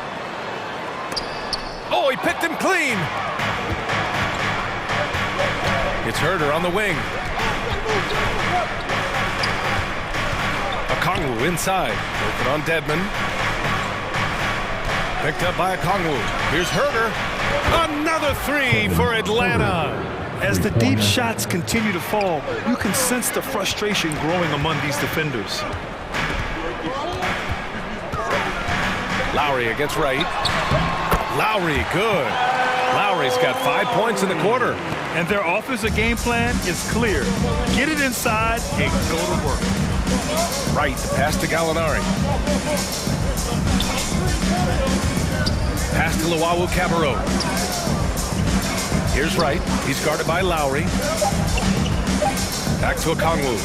Oh, he picked him clean. It's Herder on the wing. Okongwu inside. Open on Dedmon. Picked up by Okongwu. Here's Herder. Another 3 for Atlanta. As the deep shots continue to fall, you can sense the frustration growing among these defenders. Lowry against Wright. Lowry, good. Lowry's got 5 points in the quarter. And their offensive game plan is clear. Get it inside and go to work. Wright, the pass to Gallinari. Pass to Luwawu-Cabarrot. Here's Wright. He's guarded by Lowry. Back to Okongwu.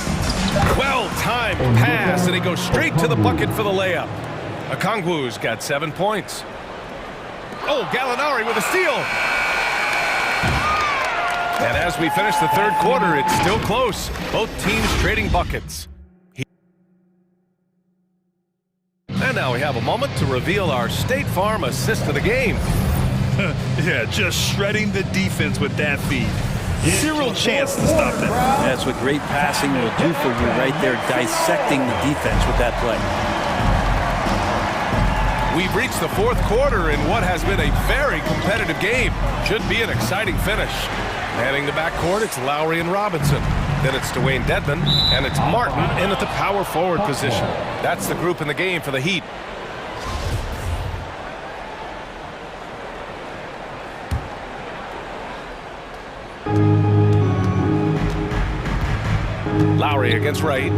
Well-timed pass, and he goes straight to the bucket for the layup. Okongwu's got 7 points. Oh, Gallinari with a steal. And as we finish the third quarter, it's still close. Both teams trading buckets. And now we have a moment to reveal our State Farm assist of the game. Yeah, just shredding the defense with that feed. Zero chance to stop that. That's what great passing will do for you right there, dissecting the defense with that play. We've reached the fourth quarter in what has been a very competitive game. Should be an exciting finish. Manning the backcourt, it's Lowry and Robinson. Then it's Dwayne Dedmon, and it's Martin in at the power forward position. That's the group in the game for the Heat. Lowry against Wright.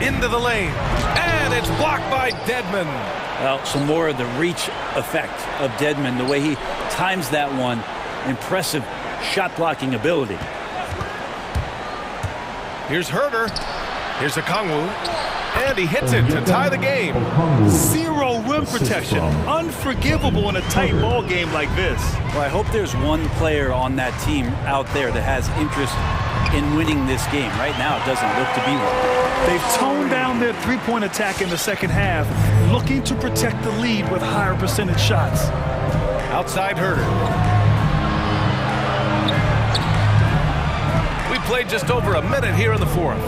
Into the lane. And it's blocked by Dedmon. Well, some more of the reach effect of Dedmon, the way he times that one. Impressive shot blocking ability. Here's Herder. Here's Okongwu. And he hits it to tie the game. Zero rim protection. Unforgivable in a tight ball game like this. Well, I hope there's one player on that team out there that has interest in winning this game. Right now, it doesn't look to be one. They've toned down their three-point attack in the second half, looking to protect the lead with higher percentage shots. Outside Herder. We played just over a minute here in the fourth.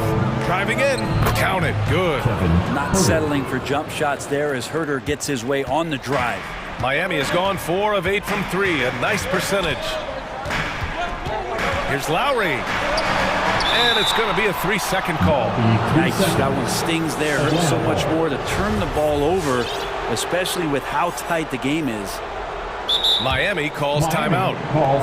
Driving in, counted, good. Not settling for jump shots there as Herder gets his way on the drive. Miami has gone 4 of 8 from 3, a nice percentage. Here's Lowry. And it's going to be a 3-second call. Nice. That one stings there. Hurts so much more to turn the ball over, especially with how tight the game is. Miami calls timeout.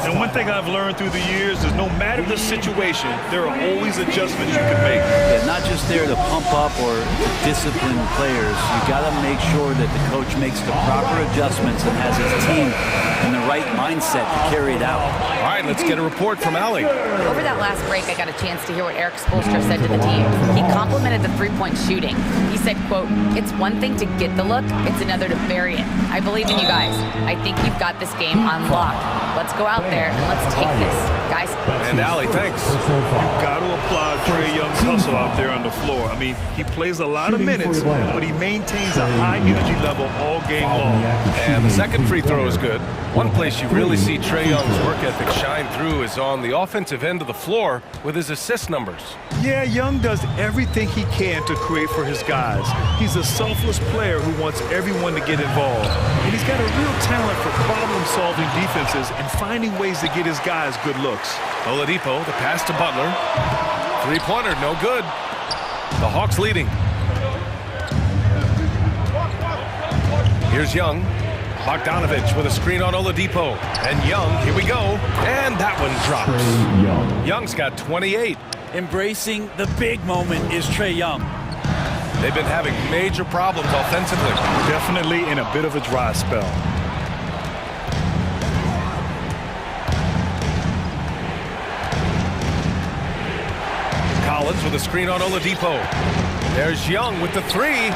And one thing I've learned through the years is no matter the situation, there are always adjustments you can make. Yeah, not just there to pump up or to discipline players. You got to make sure that the coach makes the proper adjustments and has his team in the right mindset to carry it out. All right, let's get a report from Allie. Over that last break, I got a chance to hear what Eric Spoelstra said to the team. He complimented the three-point shooting. He said, quote, "It's one thing to get the look, it's another to bury it. I believe in you guys. I think you've got this game on lock. Let's go out there and let's take this, guys." And Allie, thanks. You've got to applaud Trae Young's hustle out there on the floor. I mean, he plays a lot of minutes, but he maintains a high energy level all game long. And the second free throw is good. One place you really see Trae Young's work ethic shine through is on the offensive end of the floor with his assist numbers. Yeah, Young does everything he can to create for his guys. He's a selfless player who wants everyone to get involved. And he's got a real talent for problem-solving defenses and finding ways to get his guys good looks. Oladipo, the pass to Butler. Three-pointer, no good. The Hawks leading. Here's Young. Bogdanovich with a screen on Oladipo. And Young, here we go. And that one drops. Young's got 28. Embracing the big moment is Trae Young. They've been having major problems offensively. Definitely in a bit of a dry spell. Collins with a screen on Oladipo. There's Young with the three.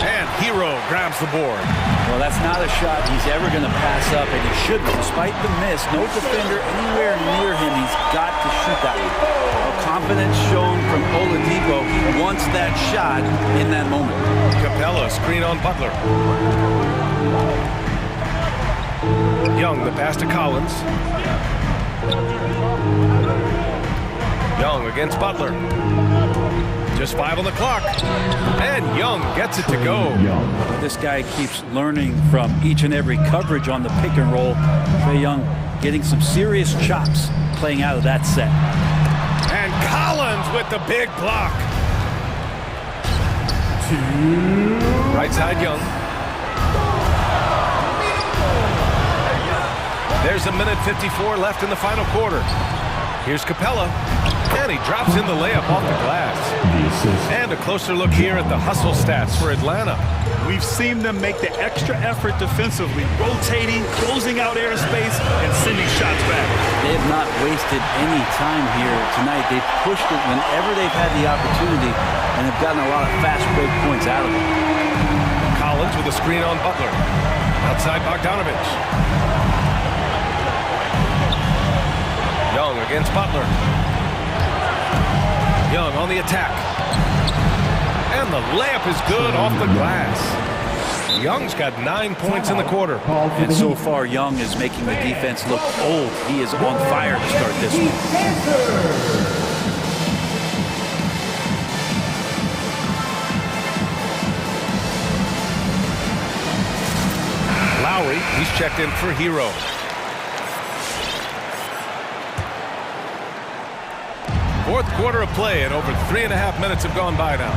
And Hero grabs the board. Well, that's not a shot he's ever going to pass up, and he shouldn't. Despite the miss, no defender anywhere near him. He's got to shoot that one. Well, confidence shown from Oladipo. He wants that shot in that moment. Capella, screen on Butler. Young, the pass to Collins. Young against Butler. Just 5 on the clock. And Young gets it to go. This guy keeps learning from each and every coverage on the pick and roll. Trae Young getting some serious chops playing out of that set. And Collins with the big block. Right side Young. There's a minute 54 left in the final quarter. Here's Capella. And he drops in the layup off the glass. And a closer look here at the hustle stats for Atlanta. We've seen them make the extra effort defensively, rotating, closing out airspace, and sending shots back. They have not wasted any time here tonight. They've pushed it whenever they've had the opportunity and have gotten a lot of fast break points out of it. Collins with a screen on Butler. Outside Bogdanovich. Young against Butler. Young on the attack. And the layup is good off the glass. Young's got 9 points in the quarter. And so far, Young is making the defense look old. He is on fire to start this one. Lowry, he's checked in for Hero. Fourth quarter of play, and over 3.5 minutes have gone by now.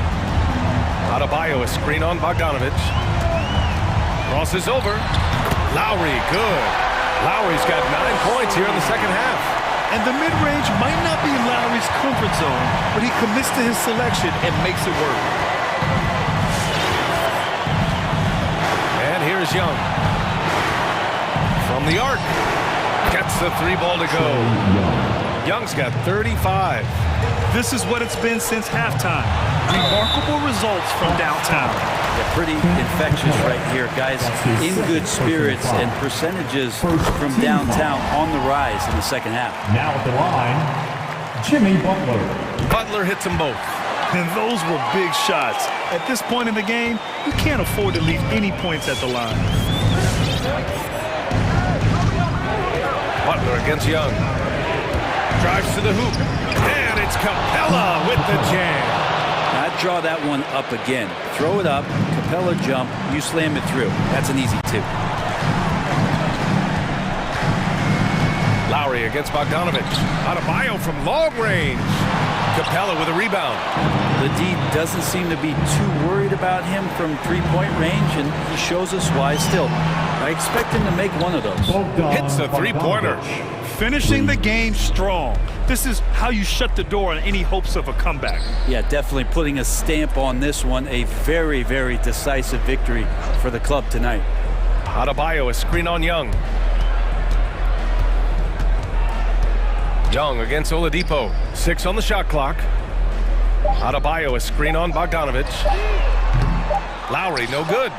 Adebayo, a screen on Bogdanovich. Crosses over. Lowry, good. Lowry's got 9 points here in the second half. And the mid-range might not be Lowry's comfort zone, but he commits to his selection and makes it work. And here's Young. From the arc. Gets the three ball to go. Young's got 35. This is what it's been since halftime. Remarkable results from downtown. Yeah, pretty infectious right here, guys. In good spirits and percentages from downtown on the rise in the second half. Now at the line, Jimmy Butler. Butler hits them both. And those were big shots. At this point in the game, you can't afford to leave any points at the line. Butler against Young. Drives to the hoop. And it's Capella with the jam. I'd draw that one up again. Throw it up, Capella jump, you slam it through. That's an easy two. Lowry against Bogdanovich. Adebayo from long range. Capella with a rebound. The D doesn't seem to be too worried about him from three-point range, and he shows us why still. I expect him to make one of those. Hits a three-pointer. Finishing the game strong. This is how you shut the door on any hopes of a comeback. Yeah, definitely putting a stamp on this one. A very, very decisive victory for the club tonight. Adebayo, a screen on Young. Young against Oladipo. 6 on the shot clock. Adebayo, a screen on Bogdanovich. Lowry, no good.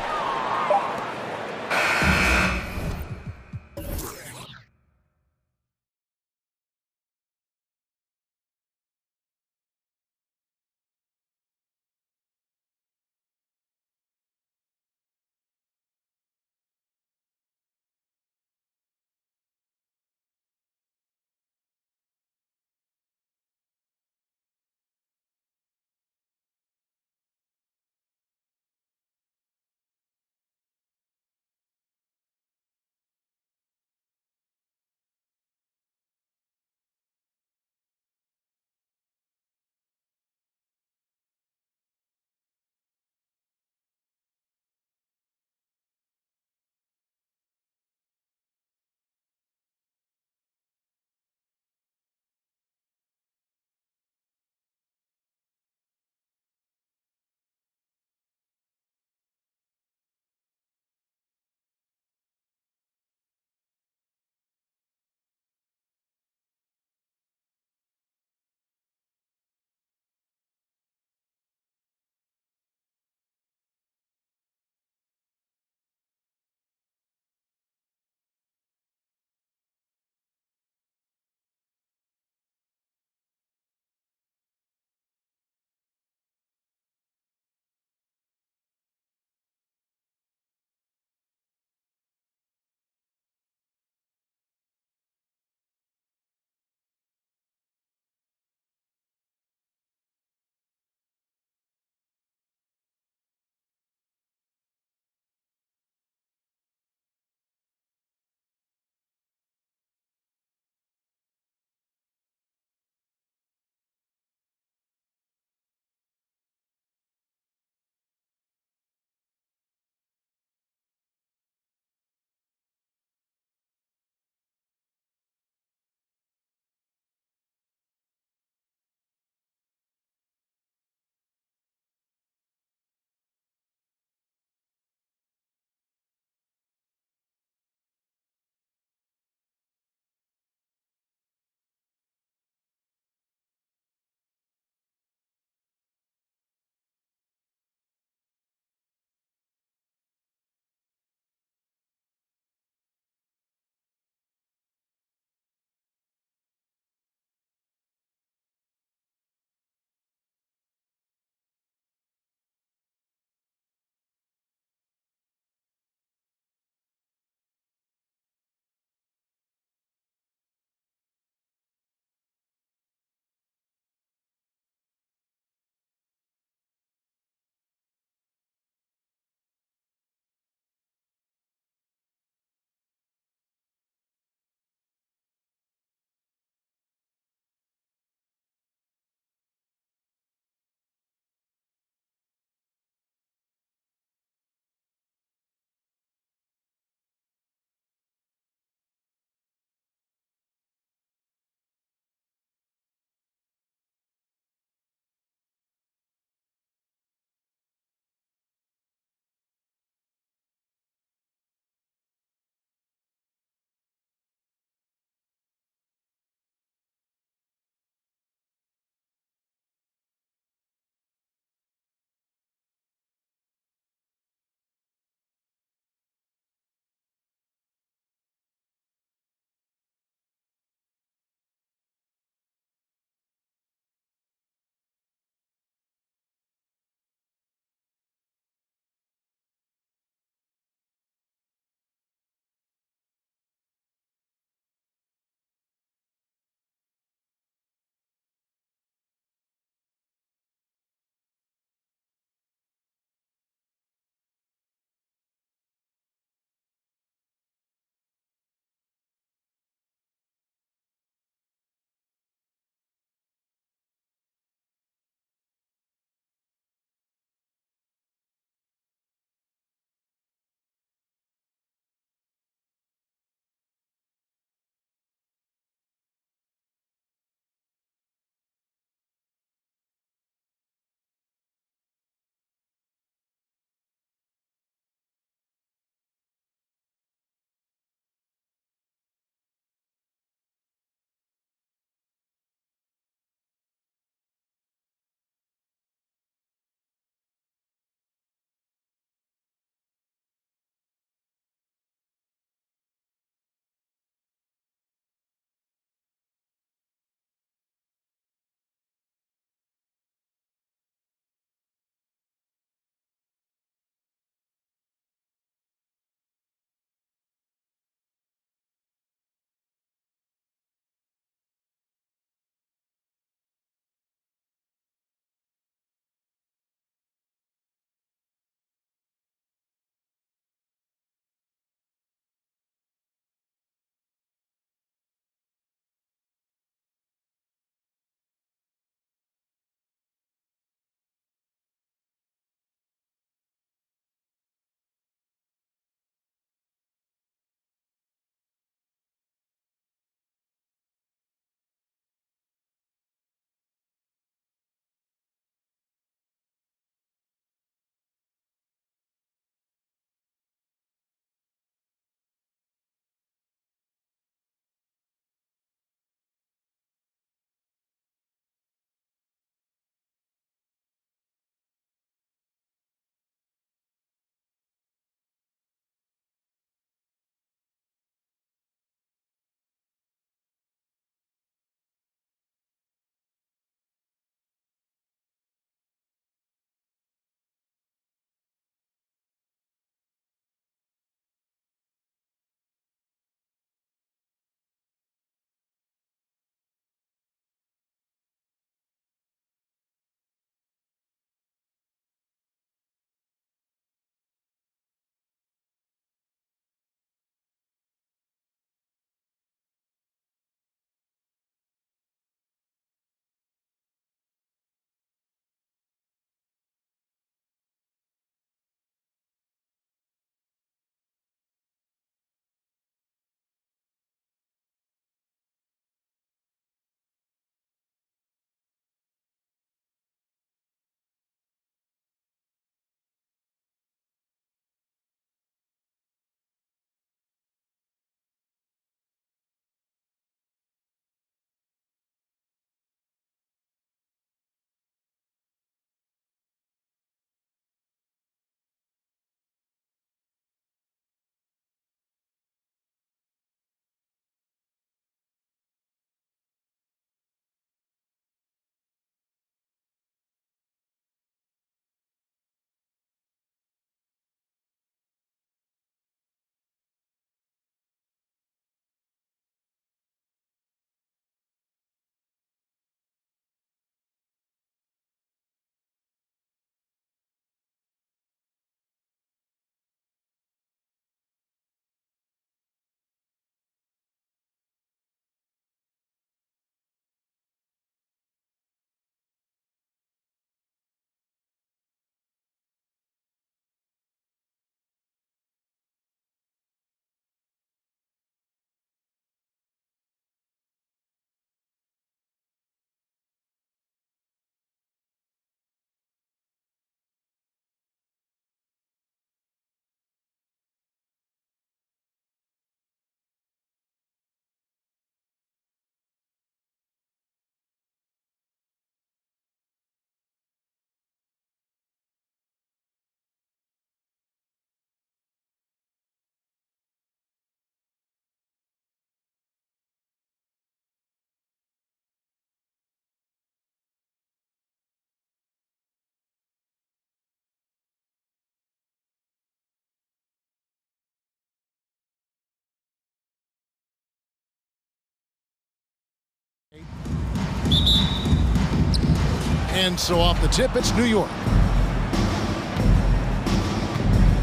And so off the tip, it's New York.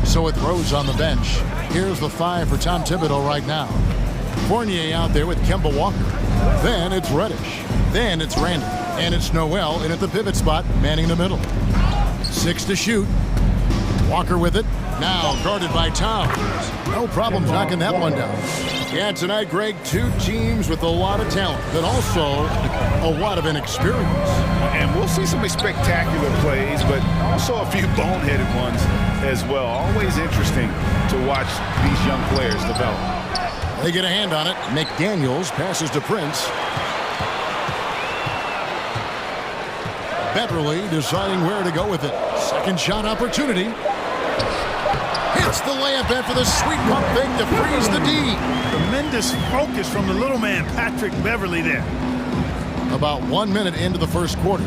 So with Rose on the bench, here's the 5 for Tom Thibodeau right now. Fournier out there with Kemba Walker. Then it's Reddish. Then it's Randall. And it's Noel in at the pivot spot, manning the middle. 6 to shoot. Walker with it. Now guarded by Towns. No problem knocking that one down. Yeah, tonight, Greg, 2 teams with a lot of talent, but also a lot of inexperience. And we'll see some spectacular plays, but also a few boneheaded ones as well. Always interesting to watch these young players develop. They get a hand on it. McDaniels passes to Prince. Beverly deciding where to go with it. Second shot opportunity. Hits the layup after the sweet pump fake to freeze the D. Tremendous focus from the little man, Patrick Beverly there. About 1 minute into the first quarter.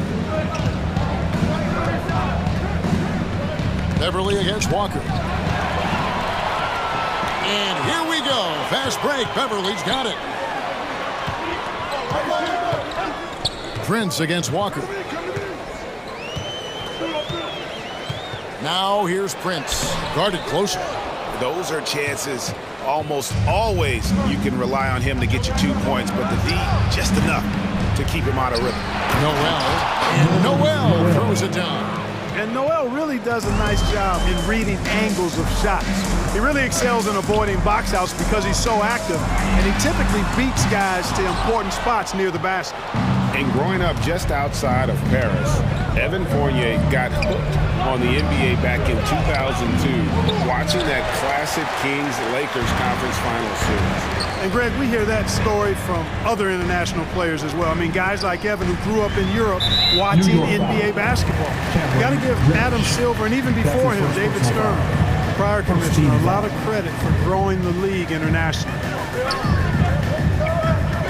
Beverly against Walker. And here we go. Fast break. Beverly's got it. Prince against Walker. Now here's Prince. Guarded closer. Those are chances almost always you can rely on him to get you 2 points, but the D just enough to keep him out of rhythm. Noel. And Noel throws it down. And Noel really does a nice job in reading angles of shots. He really excels in avoiding box outs because he's so active, and he typically beats guys to important spots near the basket. And growing up just outside of Paris, Evan Fournier got hooked on the NBA back in 2002, watching that classic Kings-Lakers conference final series. And Greg, we hear that story from other international players as well. I mean, guys like Evan who grew up in Europe watching NBA basketball. You got to give Adam Silver, and even before him, David Stern, prior commissioner, a lot of credit for growing the league internationally.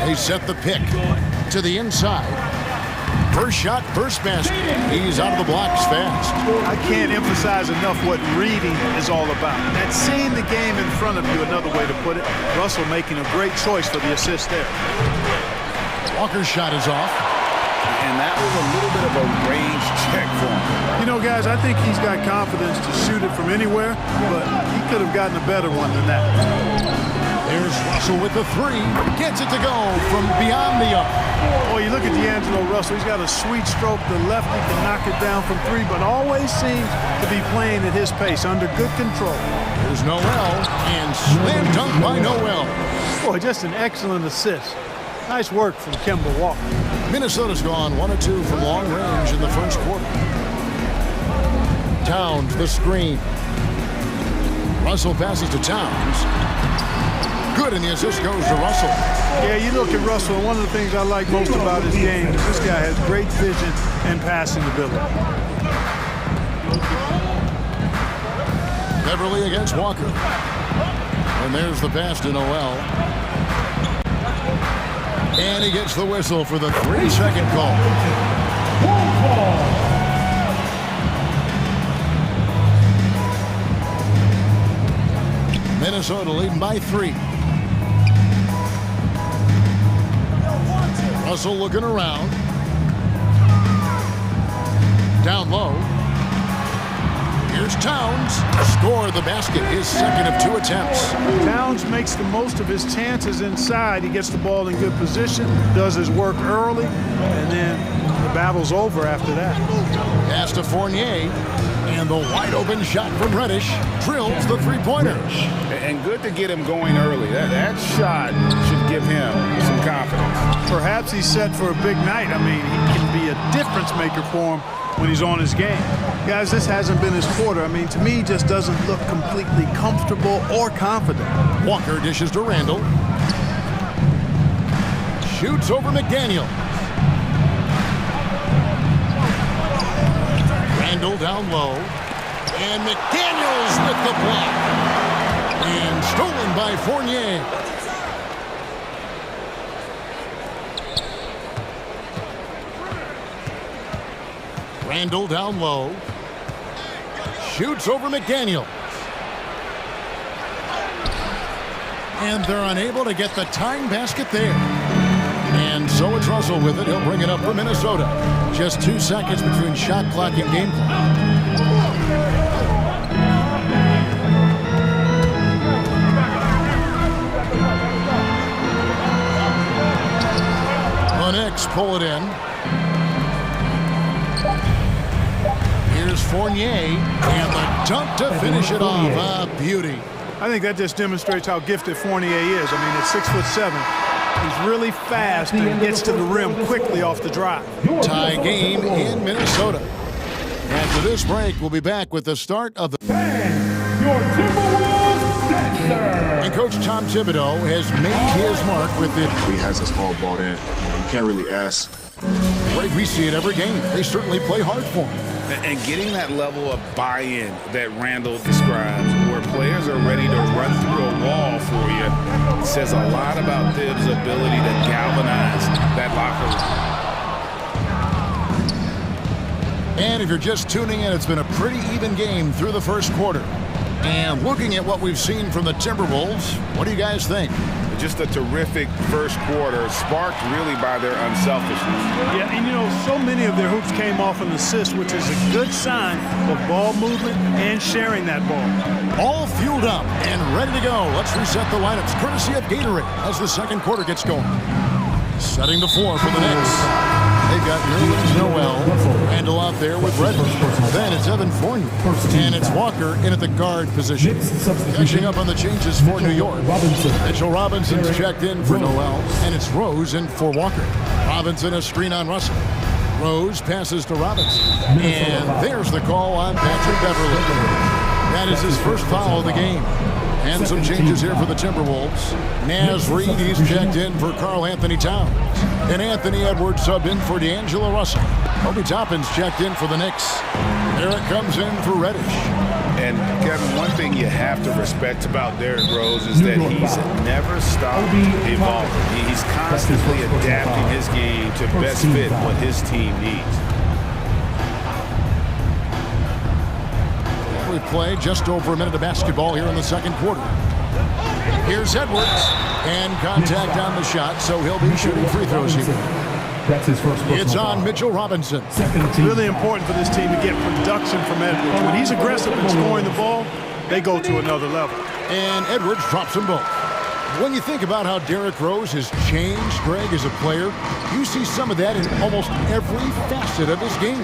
They set the pick to the inside. First shot, first basket. He's out of the blocks fast. I can't emphasize enough what reading is all about. That's seeing the game in front of you, another way to put it. Russell making a great choice for the assist there. Walker's shot is off. And that was a little bit of a range check for him. You know, guys, I think he's got confidence to shoot it from anywhere, but he could have gotten a better one than that. There's Russell with the 3. Gets it to go from beyond the arc. Oh, you look at D'Angelo Russell. He's got a sweet stroke. The lefty can knock it down from 3, but always seems to be playing at his pace, under good control. There's Noel, and slam dunk by Noel. Boy, just an excellent assist. Nice work from Kemba Walker. Minnesota's gone 1 of 2 from long range in the first quarter. Towns, the screen. Russell passes to Towns. Good, and the assist goes to Russell. Yeah, you look at Russell, and one of the things I like most about his game is this guy has great vision and passing ability. Beverly against Walker. And there's the pass to Noel. And he gets the whistle for the 3-second call. Minnesota leading by 3. Russell looking around. Down low. Here's Towns. Score the basket, his second of 2 attempts. Towns makes the most of his chances inside. He gets the ball in good position, does his work early, and then the battle's over after that. Pass to Fournier, and the wide-open shot from Reddish drills the 3-pointer. And good to get him going early. That shot should give him some confidence. Perhaps he's set for a big night. I mean, he can be a difference maker for him when he's on his game. Guys, this hasn't been his quarter. I mean, to me, he just doesn't look completely comfortable or confident. Walker dishes to Randall. Shoots over McDaniel. Randall down low. And McDaniels with the block. And stolen by Fournier. Randall down low. Shoots over McDaniel. And they're unable to get the tying basket there. And so it's Russell with it. He'll bring it up for Minnesota. Just 2 seconds between shot clock and game clock. The Knicks pull it in. Here's Fournier, and the dunk to finish it off. A beauty. I think that just demonstrates how gifted Fournier is. I mean, at 6'7", he's really fast and gets to the rim quickly off the drive. Tie game in Minnesota. After this break, we'll be back with the start of the... Your Timberwolves Center. And Coach Tom Thibodeau has made his mark with it. He has us all bought in. You can't really ask. Right, we see it every game. They certainly play hard for him. And getting that level of buy-in that Randall describes, where players are ready to run through a wall for you, says a lot about Thibs' ability to galvanize that locker room. And if you're just tuning in, it's been a pretty even game through the first quarter. And looking at what we've seen from the Timberwolves, what do you guys think? Just a terrific first quarter, sparked really by their unselfishness. Yeah, and you know, so many of their hoops came off an assist, which is a good sign of ball movement and sharing that ball. All fueled up and ready to go. Let's reset the lineups, courtesy of Gatorade, as the second quarter gets going. Setting the floor for the Knicks. They've got Nerlens Noel, Randall out there with Redmond. Then it's Evan Fournier, and it's Walker in at the guard position. Catching up on the changes for New York. Mitchell Robinson's checked in for Noel, and it's Rose in for Walker. Robinson a screen on Russell. Rose passes to Robinson, and there's the call on Patrick Beverly. That is his first foul of the game. And some changes here for the Timberwolves. Naz Reid, he's checked in for Karl Anthony Towns. And Anthony Edwards subbed in for D'Angelo Russell. Obi Toppin's checked in for the Knicks. Derek comes in for Reddish. And Kevin, one thing you have to respect about Derrick Rose is that he's never stopped evolving. He's constantly adapting his game to best fit what his team needs. We play just over a minute of basketball here in the second quarter. Here's Edwards, and contact on the shot, so he'll be shooting free throws here. That's his first. It's on Mitchell Robinson. It's really important for this team to get production from Edwards. When he's aggressive in scoring the ball, they go to another level. And Edwards drops them both. When you think about how Derrick Rose has changed, Greg, as a player, you see some of that in almost every facet of his game.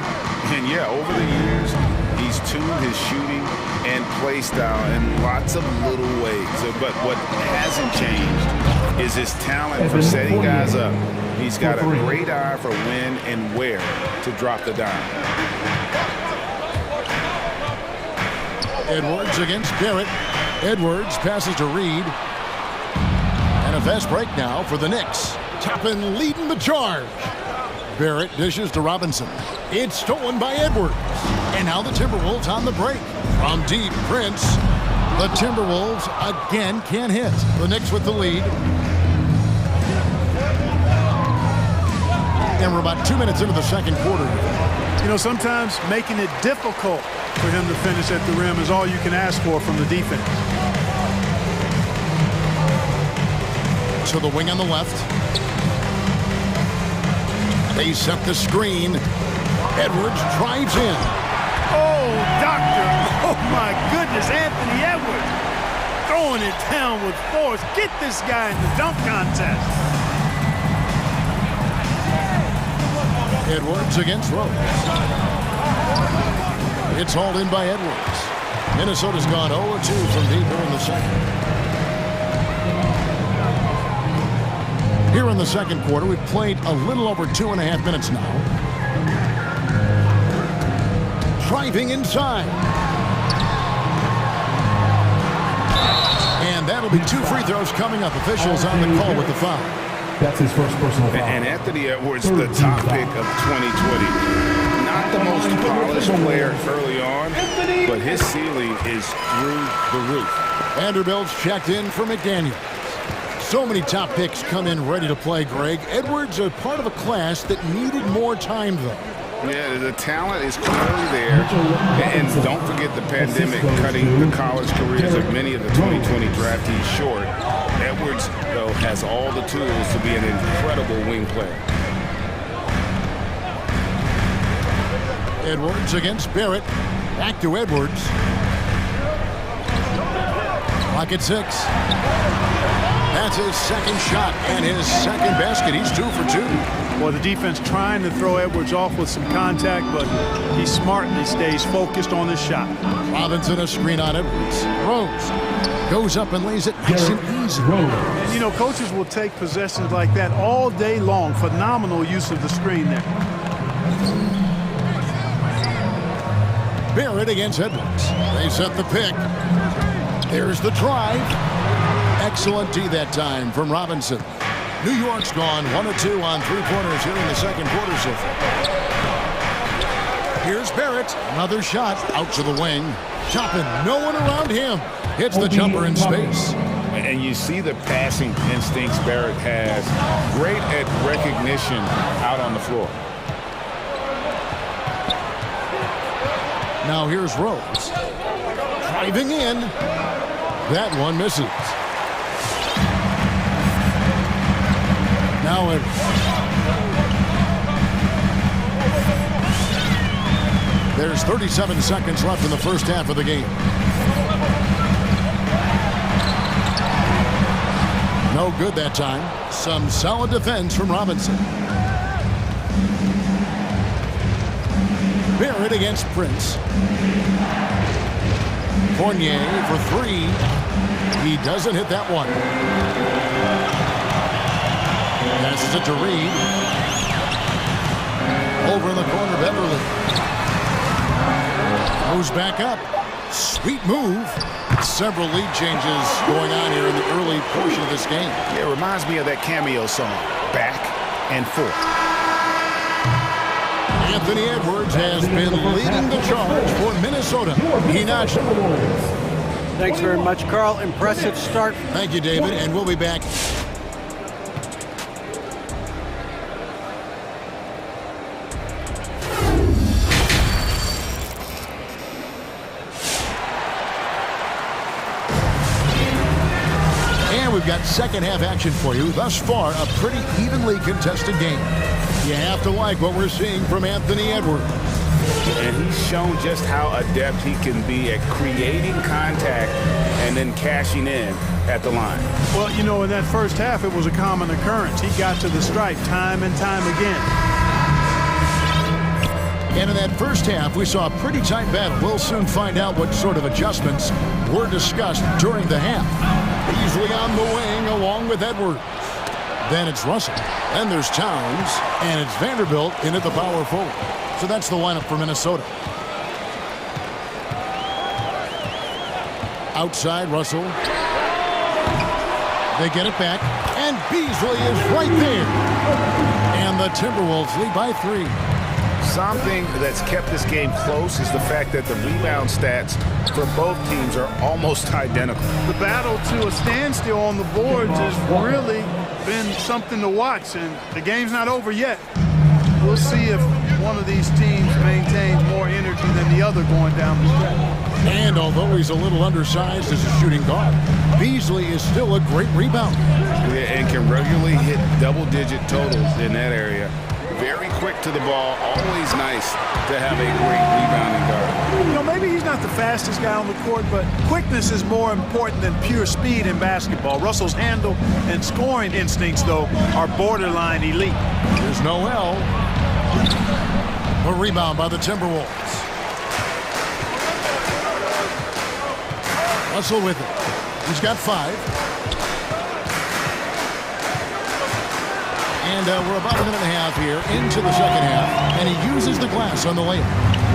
And yeah, over the years, he's tuned his shooting and play style in lots of little ways. But what hasn't changed is his talent for setting guys up. He's got a great eye for when and where to drop the dime. Edwards against Barrett. Edwards passes to Reed. And a fast break now for the Knicks. Toppin leading the charge. Barrett dishes to Robinson. It's stolen by Edwards. And now the Timberwolves on the break. From deep, Prince. The Timberwolves again can't hit. The Knicks with the lead. And we're about 2 minutes into the second quarter. You know, sometimes making it difficult for him to finish at the rim is all you can ask for from the defense. To the wing on the left. They set the screen. Edwards drives in. Oh, doctor. Oh, my goodness. Anthony Edwards throwing it down with force. Get this guy in the dunk contest. Edwards against Rose. It's hauled in by Edwards. Minnesota's gone 0-2 from deep here in the second. Here in the second quarter, we've played a little over 2.5 minutes now. Driving inside. And that'll be 2 free throws coming up. Officials on the call with the foul. That's his first personal foul. And Anthony Edwards, the top pick of 2020. Not the most polished player early on, but his ceiling is through the roof. Vanderbilt's checked in for McDaniel. So many top picks come in ready to play, Greg. Edwards a part of a class that needed more time, though. Yeah, the talent is clearly there. And don't forget the pandemic cutting the college careers of many of the 2020 draftees short. Edwards also has all the tools to be an incredible wing player. Edwards against Barrett. Back to Edwards. Clock at 6. That's his second shot and his second basket. He's 2 for 2. Well, the defense trying to throw Edwards off with some contact, but he's smart and he stays focused on his shot. Robinson a screen on Edwards. Rose goes up and lays it nice and easy. And, you know, coaches will take possessions like that all day long. Phenomenal use of the screen there. Barrett against Edwards. They set the pick. There's the drive. Excellent D that time from Robinson. New York's gone 1 of 2 on 3-pointers here in the second quarter so far. Here's Barrett. Another shot out to the wing. Chopping. No one around him. Hits the jumper in space. And you see the passing instincts Barrett has. Great at recognition out on the floor. Now here's Rose. Driving in. That one misses. Now it. There's 37 seconds left in the first half of the game. No good that time. Some solid defense from Robinson. Barrett against Prince. Fournier for 3. He doesn't hit that one. Passes it to Reed. Over in the corner, Beverly. Goes back up. Sweet move. Several lead changes going on here in the early portion of this game. It reminds me of that cameo song, Back and Forth. Anthony Edwards has been leading the charge for Minnesota. Inakше. Thanks very much, Carl. Impressive start. Thank you, David, and we'll be back. And we've got second half action for you. Thus far, a pretty evenly contested game. You have to like what we're seeing from Anthony Edwards. And he's shown just how adept he can be at creating contact and then cashing in at the line. Well, you know, in that first half, it was a common occurrence. He got to the stripe time and time again. And in that first half, we saw a pretty tight battle. We'll soon find out what sort of adjustments were discussed during the half. Easily on the wing along with Edwards. Then it's Russell. Then there's Towns. And it's Vanderbilt in at the power forward. So that's the lineup for Minnesota. Outside, Russell. They get it back. And Beasley is right there. And the Timberwolves lead by 3. Something that's kept this game close is the fact that the rebound stats for both teams are almost identical. The battle to a standstill on the boards has really been something to watch, and the game's not over yet. We'll see if one of these teams maintains more energy than the other going down the stretch. And although he's a little undersized as a shooting guard, Beasley is still a great rebounder. And can regularly hit double-digit totals in that area. Very quick to the ball, always nice to have a great rebounding guard. You know, maybe he's not the fastest guy on the court, but quickness is more important than pure speed in basketball. Russell's handle and scoring instincts, though, are borderline elite. There's Noel. A rebound by the Timberwolves. Russell with it. He's got 5. And we're about a minute and a half here into the second half, and he uses the glass on the layup.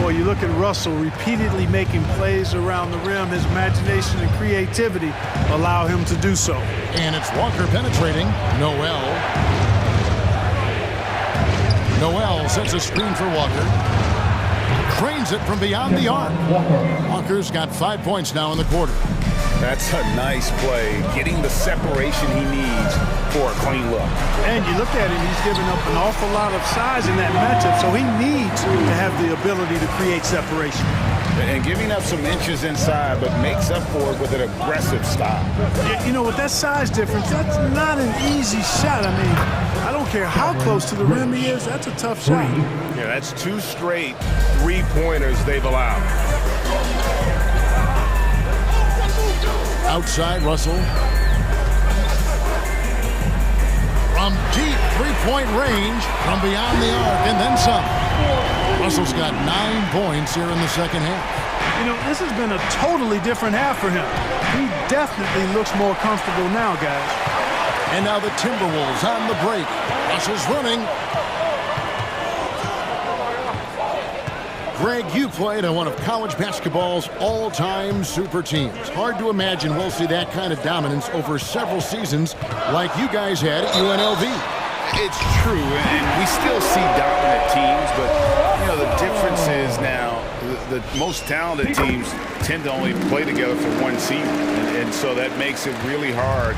Boy, you look at Russell repeatedly making plays around the rim. His imagination and creativity allow him to do so. And it's Walker penetrating. Noel sets a screen for Walker. Cranes it from beyond the arc. Walker's got 5 points now in the quarter. That's a nice play, getting the separation he needs for a clean look. And you look at him, he's giving up an awful lot of size in that matchup, so he needs to have the ability to create separation. and giving up some inches inside, but makes up for it with an aggressive style. You know, with that size difference, that's not an easy shot. I mean, I don't care how close to the rim he is, that's a tough shot. Yeah, that's 2 straight three-pointers they've allowed. Outside, Russell. From deep three-point range, from beyond the arc, and then some. Russell's got 9 points here in the second half. You know, this has been a totally different half for him. He definitely looks more comfortable now, guys. And now the Timberwolves on the break. Russell's running. Greg, you played on one of college basketball's all-time super teams. Hard to imagine we'll see that kind of dominance over several seasons like you guys had at UNLV. It's true, and we still see dominant teams, but you know the difference is now the most talented teams tend to only play together for one season, and so that makes it really hard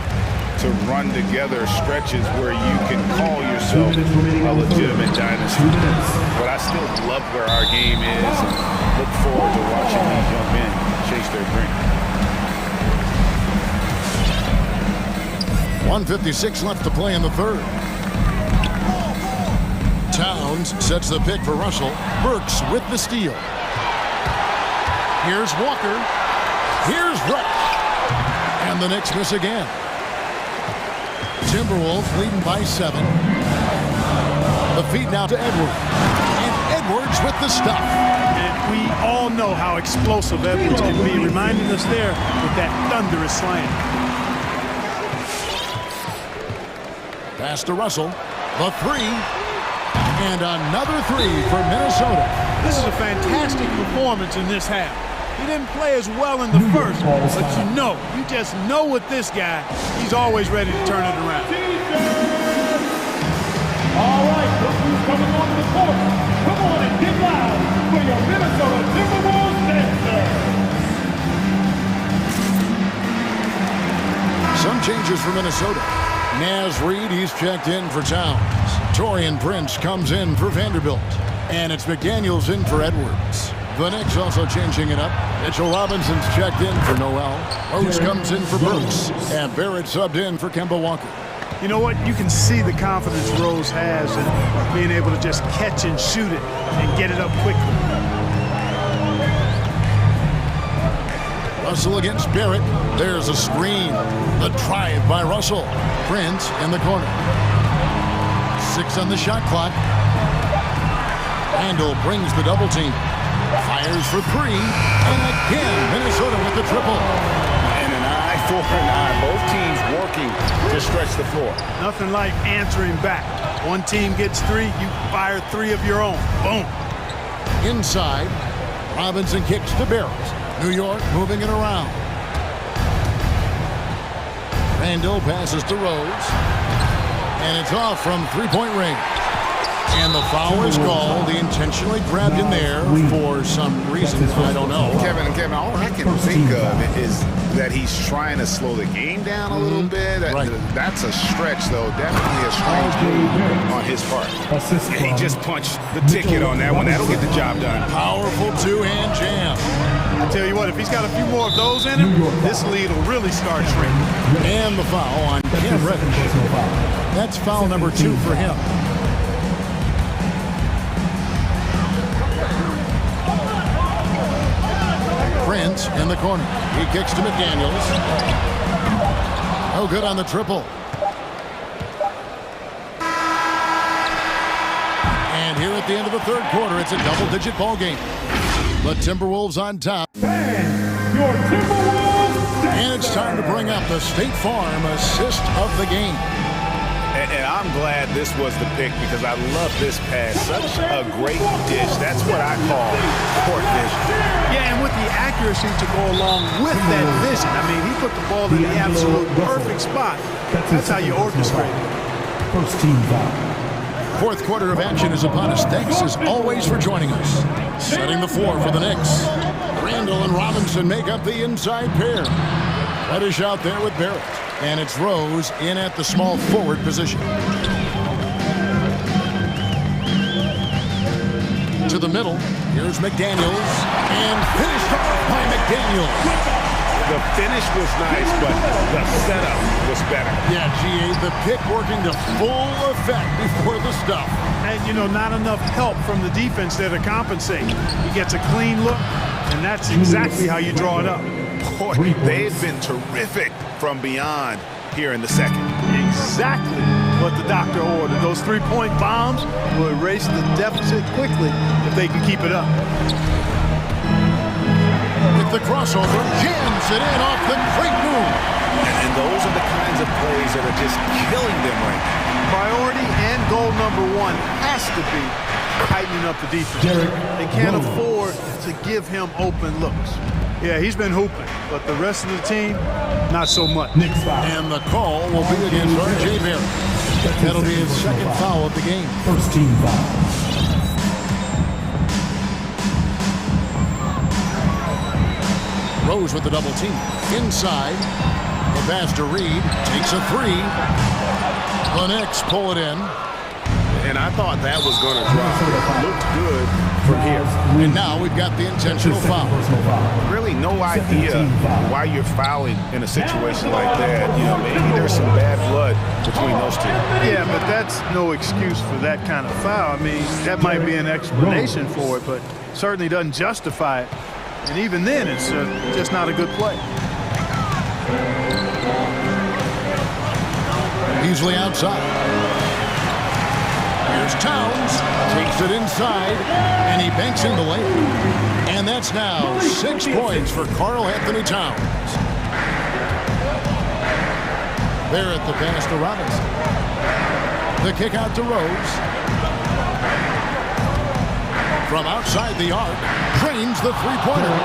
to run together stretches where you can call yourself a legitimate dynasty. But I still love where our game is and look forward to watching these young men chase their dream. 1:56 left to play in the third. Towns sets the pick for Russell. Burks with the steal. Here's Walker. Here's Rush. And the Knicks miss again. Timberwolves leading by 7. The feed now to Edwards. And Edwards with the stuff. And we all know how explosive Edwards can be, reminding us there with that thunderous slam. Pass to Russell. The 3. And another 3 for Minnesota. This is a fantastic performance in this half. He didn't play as well in the first, but you just know with this guy, he's always ready to turn it around. All right, look who's coming onto the court. Come on and get loud for your Minnesota Timberwolves dancer. Some changes for Minnesota. Naz Reid, he's checked in for Towns. Torian Prince comes in for Vanderbilt. And it's McDaniels in for Edwards. The Knicks also changing it up. Mitchell Robinson's checked in for Noel. Rose comes in for Brooks. And Barrett subbed in for Kemba Walker. You know what? You can see the confidence Rose has in being able to just catch and shoot it and get it up quickly. Russell against Barrett. There's a screen. The drive by Russell. Prince in the corner. 6 on the shot clock. Randall brings the double team. Fires for 3. And again, Minnesota with the triple. And an eye for an eye. Both teams working to stretch the floor. Nothing like answering back. One team gets 3, you fire 3 of your own. Boom. Inside, Robinson kicks to Barrett. New York moving it around. Randall passes to Rose. And it's off from three-point range. And the foul is called. He intentionally grabbed in there for some reason. I don't know. Kevin, all I can think of is that he's trying to slow the game down a little bit. Right. That's a stretch, though. Definitely a strange move on his part. And he just punched the ticket on that one. That'll get the job done. Powerful two-hand jam. I tell you what, if he's got a few more of those in him, this lead will really start shrinking. And the foul on Cam Reddish. That's foul number 2 for him. Prince in the corner. He kicks to McDaniels. No good on the triple. And here at the end of the third quarter, it's a double-digit ball game. The Timberwolves on top. Your Timberwolves. And it's time to bring up the State Farm assist of the game. And I'm glad this was the pick because I love this pass. Such a great dish. That's what I call court vision. Yeah, and with the accuracy to go along with that vision. I mean, he put the ball in the absolute perfect spot. That's how you orchestrate it. First team foul. Fourth quarter of action is upon us. Thanks as always for joining us. Setting the floor for the Knicks. Randall and Robinson make up the inside pair. Reddish out there with Barrett. And it's Rose in at the small forward position. To the middle. Here's McDaniels, and finished off by McDaniels. The finish was nice, but the setup was better. Yeah, G.A., the pick working to full effect before the stuff. And, you know, not enough help from the defense there to compensate. He gets a clean look, and that's exactly how you draw it up. Boy, they've been terrific from beyond here in the second. Exactly what the doctor ordered. Those three-point bombs will erase the deficit quickly if they can keep it up. With the crossover, jams it in off the great move. And those are the kinds of plays that are just killing them right now. Priority and goal number one has to be tightening up the defense. They can't afford to give him open looks. Yeah, he's been hooping, but the rest of the team, not so much. And the call will be against R.J. Barrett. That'll be his second foul of the game. First team foul. Rose with the double team. Inside. The pass to Reed. Takes a three. The Knicks pull it in. And I thought that was going to drop. It looked good from here. And now we've got the intentional foul. Really no idea why you're fouling in a situation like that. You know, maybe there's some bad blood between those two. Yeah, but that's no excuse for that kind of foul. I mean, that might be an explanation for it, but certainly doesn't justify it. And even then, it's just not a good play. Beasley outside. Here's Towns. Takes it inside, and he banks in the lane. And that's now 6 points for Karl Anthony Towns. Barrett the pass to Robinson. The kick out to Rose. From outside the arc, drains the three-pointer.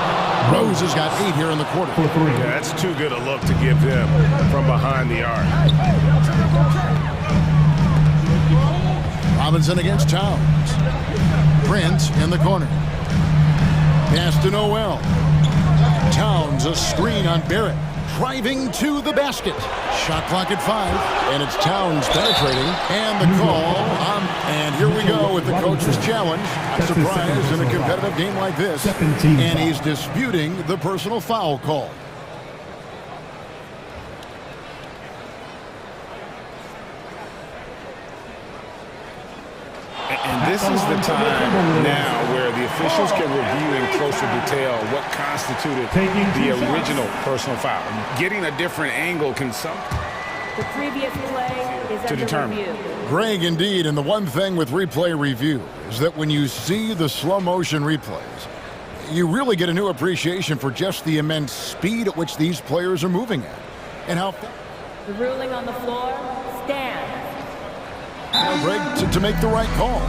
Rose has got 8 here in the quarter. Yeah, that's too good a look to give them from behind the arc. Robinson against Towns. Prince in the corner. Pass to Noel. Towns a screen on Barrett. Driving to the basket. Shot clock at 5. And it's Towns penetrating. And the call. And here we go with the coach's challenge. A surprise in a competitive game like this. And he's disputing the personal foul call. And this is the time now where the officials can review in closer detail what constituted the original personal foul. Getting a different angle can The previous play is to determine. review. Greg, indeed, and the one thing with replay review is that when you see the slow motion replays, you really get a new appreciation for just the immense speed at which these players are moving at. And how... The ruling on the floor stands. Greg, to make the right call.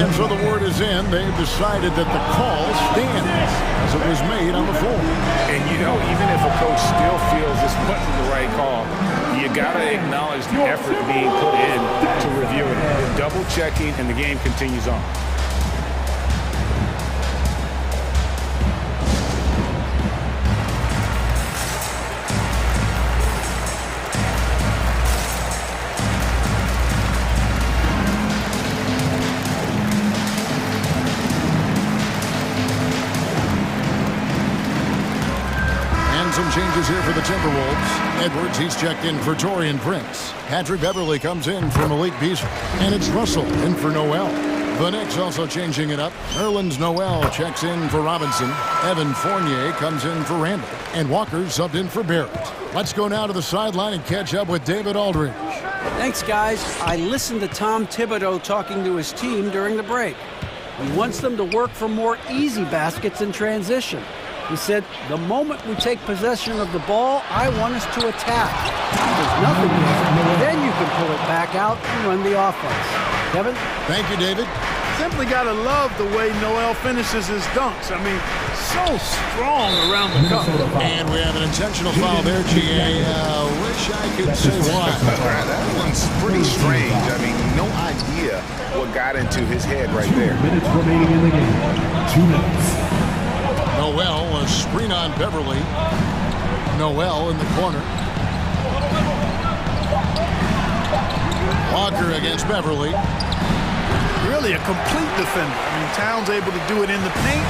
And so the word is in. They've decided that the call stands as it was made on the floor. And, you know, even if a coach still feels this wasn't the right call, you got to acknowledge the effort being put in to review it. They're double checking, and the game continues on. Some changes here for the Timberwolves. Edwards, he's checked in for Taurean Prince. Patrick Beverly comes in for Malik Beasley. And it's Russell in for Noel. The Knicks also changing it up. Nerlens Noel checks in for Robinson. Evan Fournier comes in for Randall. And Walker's subbed in for Barrett. Let's go now to the sideline and catch up with David Aldridge. Thanks, guys. I listened to Tom Thibodeau talking to his team during the break. He wants them to work for more easy baskets in transition. He said, the moment we take possession of the ball, I want us to attack. There's nothing there. Then you can pull it back out and run the offense. Kevin? Thank you, David. Simply got to love the way Noel finishes his dunks. I mean, so strong around the cup. And we have an intentional foul there, G.A. Wish I could say why. That one's pretty strange. I mean, no idea what got into his head right there. 2 minutes remaining in the game. 2 minutes. Noel, a screen on Beverly. Noel in the corner. Walker against Beverly. Really a complete defender. I mean, Towns able to do it in the paint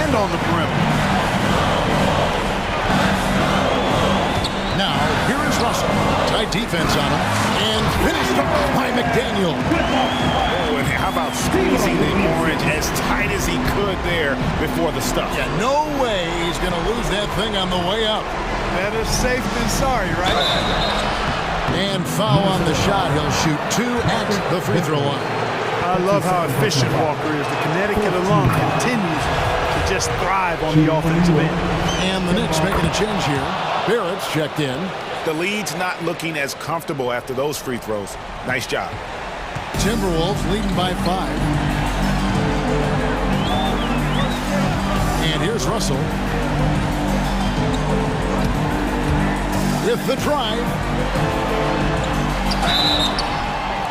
and on the perimeter. Now, here is Russell. Tight defense on him. And finished off by McDaniel. Oh, and how about squeezing the orange as tight as he could there before the stuff? Yeah, no way he's going to lose that thing on the way up. Better safe than sorry, right? And foul on the shot. He'll shoot 2 at the free throw line. I love how efficient Walker is. The Connecticut alum continues to just thrive on the offensive end. And the Knicks making a change here. Barrett's checked in. The lead's not looking as comfortable after those free throws. Nice job. Timberwolves leading by 5. And here's Russell. With the drive.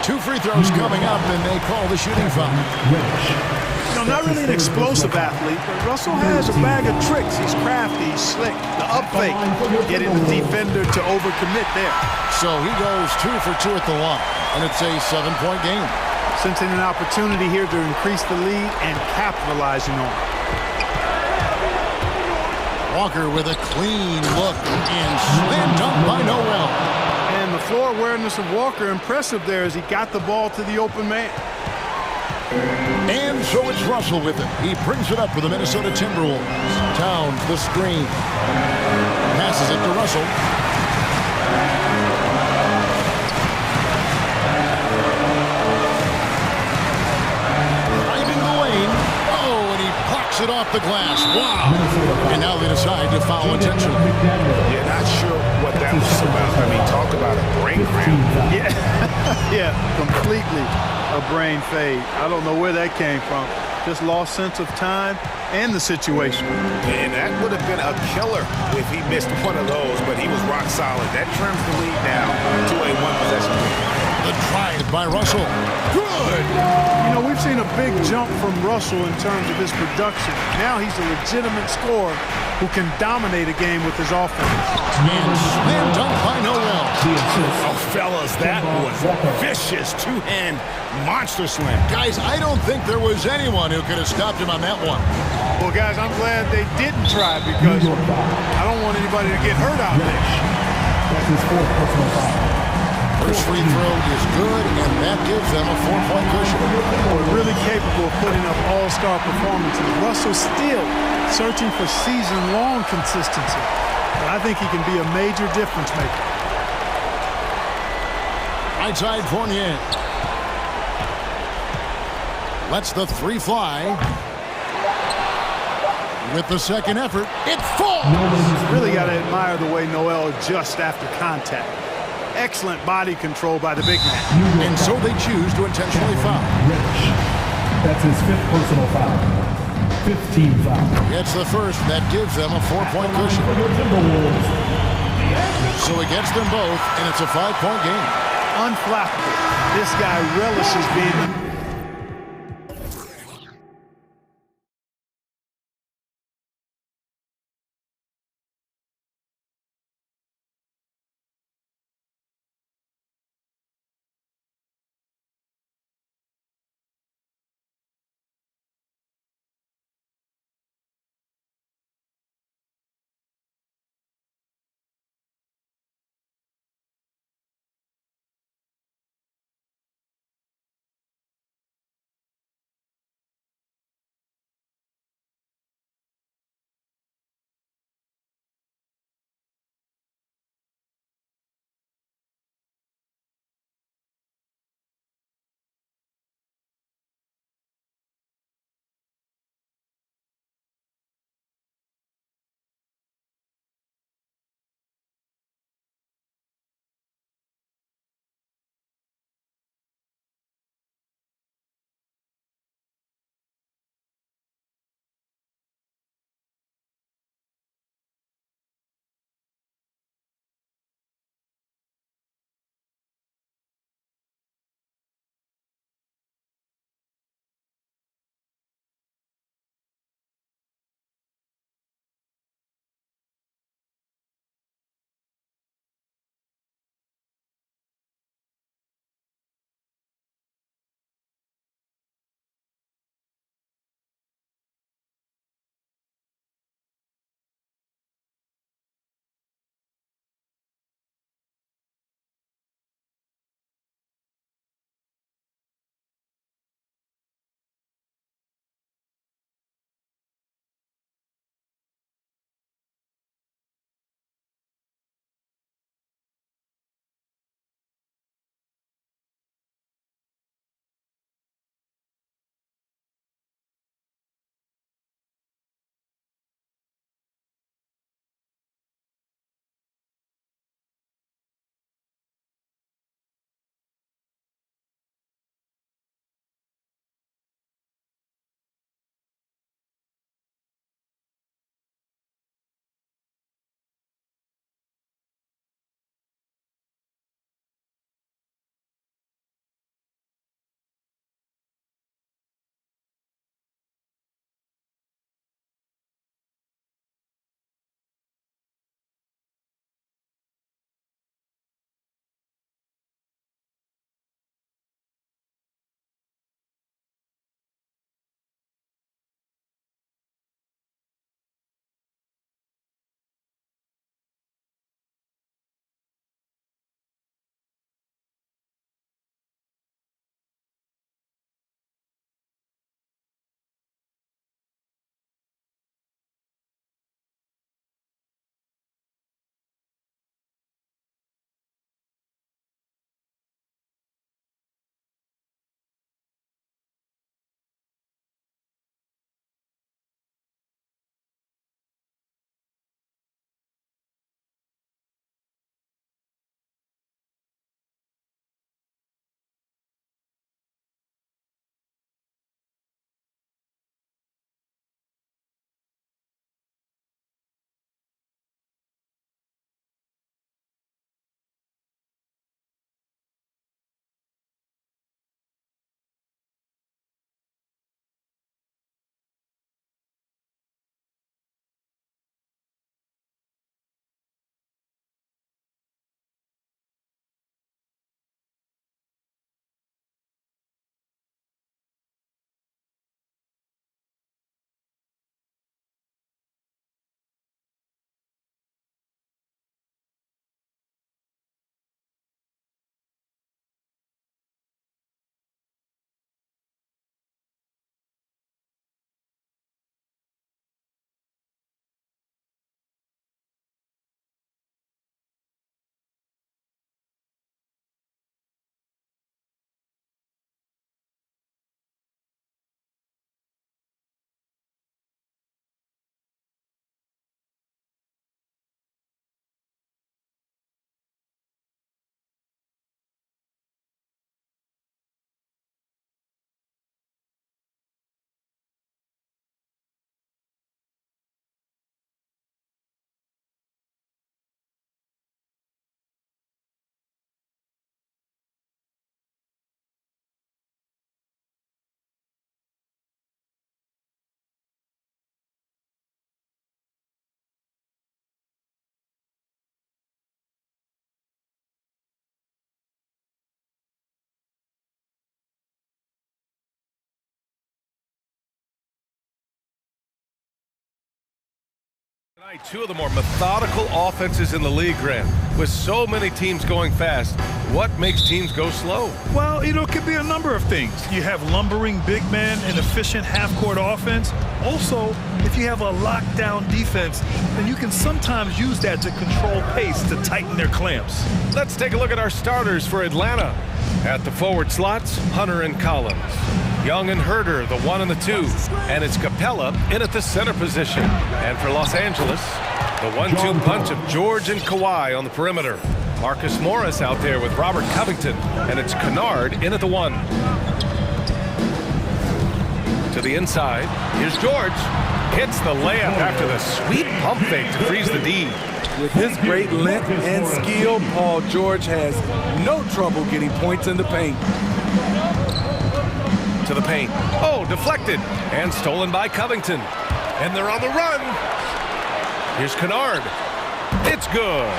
2 free throws coming up, and they call the shooting foul. You know, not really an explosive athlete, but Russell has a bag of tricks. He's crafty, he's slick. The up fake, getting the defender to overcommit there. So he goes 2 for 2 at the line, and it's a 7-point game. Sensing an opportunity here to increase the lead and capitalizing on it. Walker with a clean look and slam dunk by Noel. And the floor awareness of Walker impressive there as he got the ball to the open man. And so it's Russell with it. He brings it up for the Minnesota Timberwolves. Towns the screen. Passes it to Russell. Driving the lane. Oh, and he plucks it off the glass. Wow. And now they decide to foul intentionally. Yeah, not sure what that was about. I mean, talk about a brain cramp. Yeah, yeah, completely a brain fade. I don't know where that came from. Just lost sense of time and the situation. And that would have been a killer if he missed one of those, but he was rock solid. That trims the lead down to a 1-possession lead. The drive by Russell. Good. You know, we've seen a big jump from Russell in terms of his production. Now he's a legitimate scorer who can dominate a game with his offense. And slam dunk by Noel. Oh, fellas, that was vicious two-hand monster slam. Guys, I don't think there was anyone who could have stopped him on that one. Well, guys, I'm glad they didn't try because I don't want anybody to get hurt out there. That's his 4th personal foul. First free throw is good, and that gives them a 4-point cushion. Really capable of putting up all-star performances. Russell still searching for season-long consistency. But I think he can be a major difference maker. Right side, Fournier. Lets the 3 fly. With the second effort, it falls! Really got to admire the way Noel adjusts after contact. Excellent body control by the big man. And so they choose to intentionally foul. That's his 5th personal foul. 15 foul. It's the first. That gives them a 4-point cushion. So he gets them both, and it's a 5-point game. Unflappable. This guy relishes being Two of the more methodical offenses in the league, Grant. With so many teams going fast, what makes teams go slow? Well, it could be a number of things. You have lumbering big men and efficient half-court offense. Also, if you have a lockdown defense, then you can sometimes use that to control pace to tighten their clamps. Let's take a look at our starters for Atlanta. At the forward slots, Hunter and Collins. Young and Herder, the 1 and the 2. And it's Capella in at the center position. And for Los Angeles, the 1-2 punch of George and Kawhi on the perimeter. Marcus Morris out there with Robert Covington. And it's Kennard in at the 1. To the inside, here's George. Hits the layup after the sweet pump fake to freeze the D. With his great length and skill, Paul George has no trouble getting points in the paint. To the paint. Oh, deflected. And stolen by Covington. And they're on the run. Here's Kennard. It's good.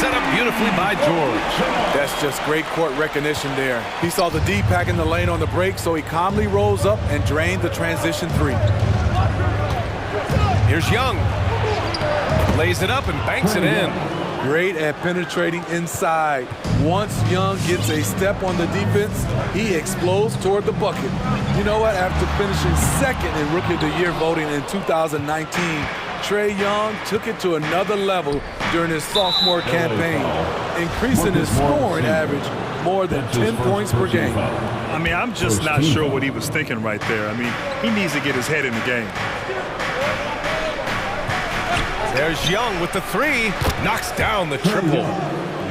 Set up beautifully by George. That's just great court recognition there. He saw the D pack in the lane on the break, so he calmly rolls up and drained the transition 3. Here's Young. Lays it up and banks it in. Great at penetrating inside. Once Young gets a step on the defense, he explodes toward the bucket. You know what? After finishing second in Rookie of the Year voting in 2019, Trae Young took it to another level during his sophomore campaign, increasing his scoring average more than 10 points per game. I mean, I'm just not sure what he was thinking right there. I mean, he needs to get his head in the game. There's Young with the 3. Knocks down the triple.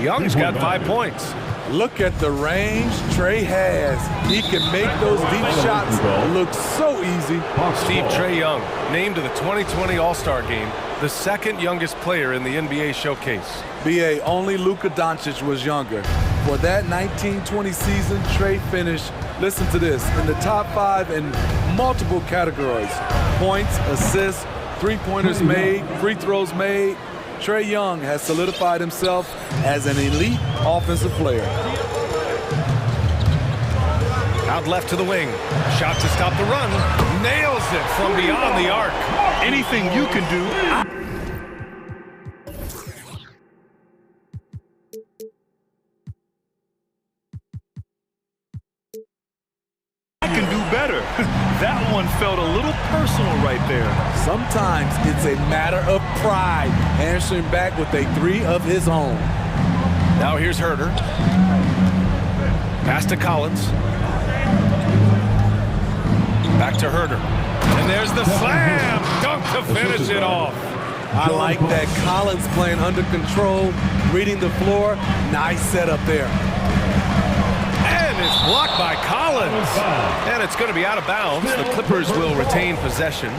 Young's got 5 points. Look at the range Trae has. He can make those deep shots look so easy. Steve Trae Young, named to the 2020 All-Star Game, the second youngest player in the NBA showcase. B.A. only Luka Doncic was younger. For that 1920 season, Trae finished, listen to this, in the top 5 in multiple categories. Points, assists, three-pointers made, free throws made. Trae Young has solidified himself as an elite offensive player. Out left to the wing. Shot to stop the run. Nails it from beyond the arc. Anything you can do, I can do better. That one felt a little personal right there. Sometimes it's a matter of pride, answering back with a 3 of his own. Now here's Herder. Pass to Collins. Back to Herder. And there's the slam dunk to finish it off. I like that Collins playing under control, reading the floor. Nice setup there. And it's blocked by Collins. And it's going to be out of bounds. The Clippers will retain possession.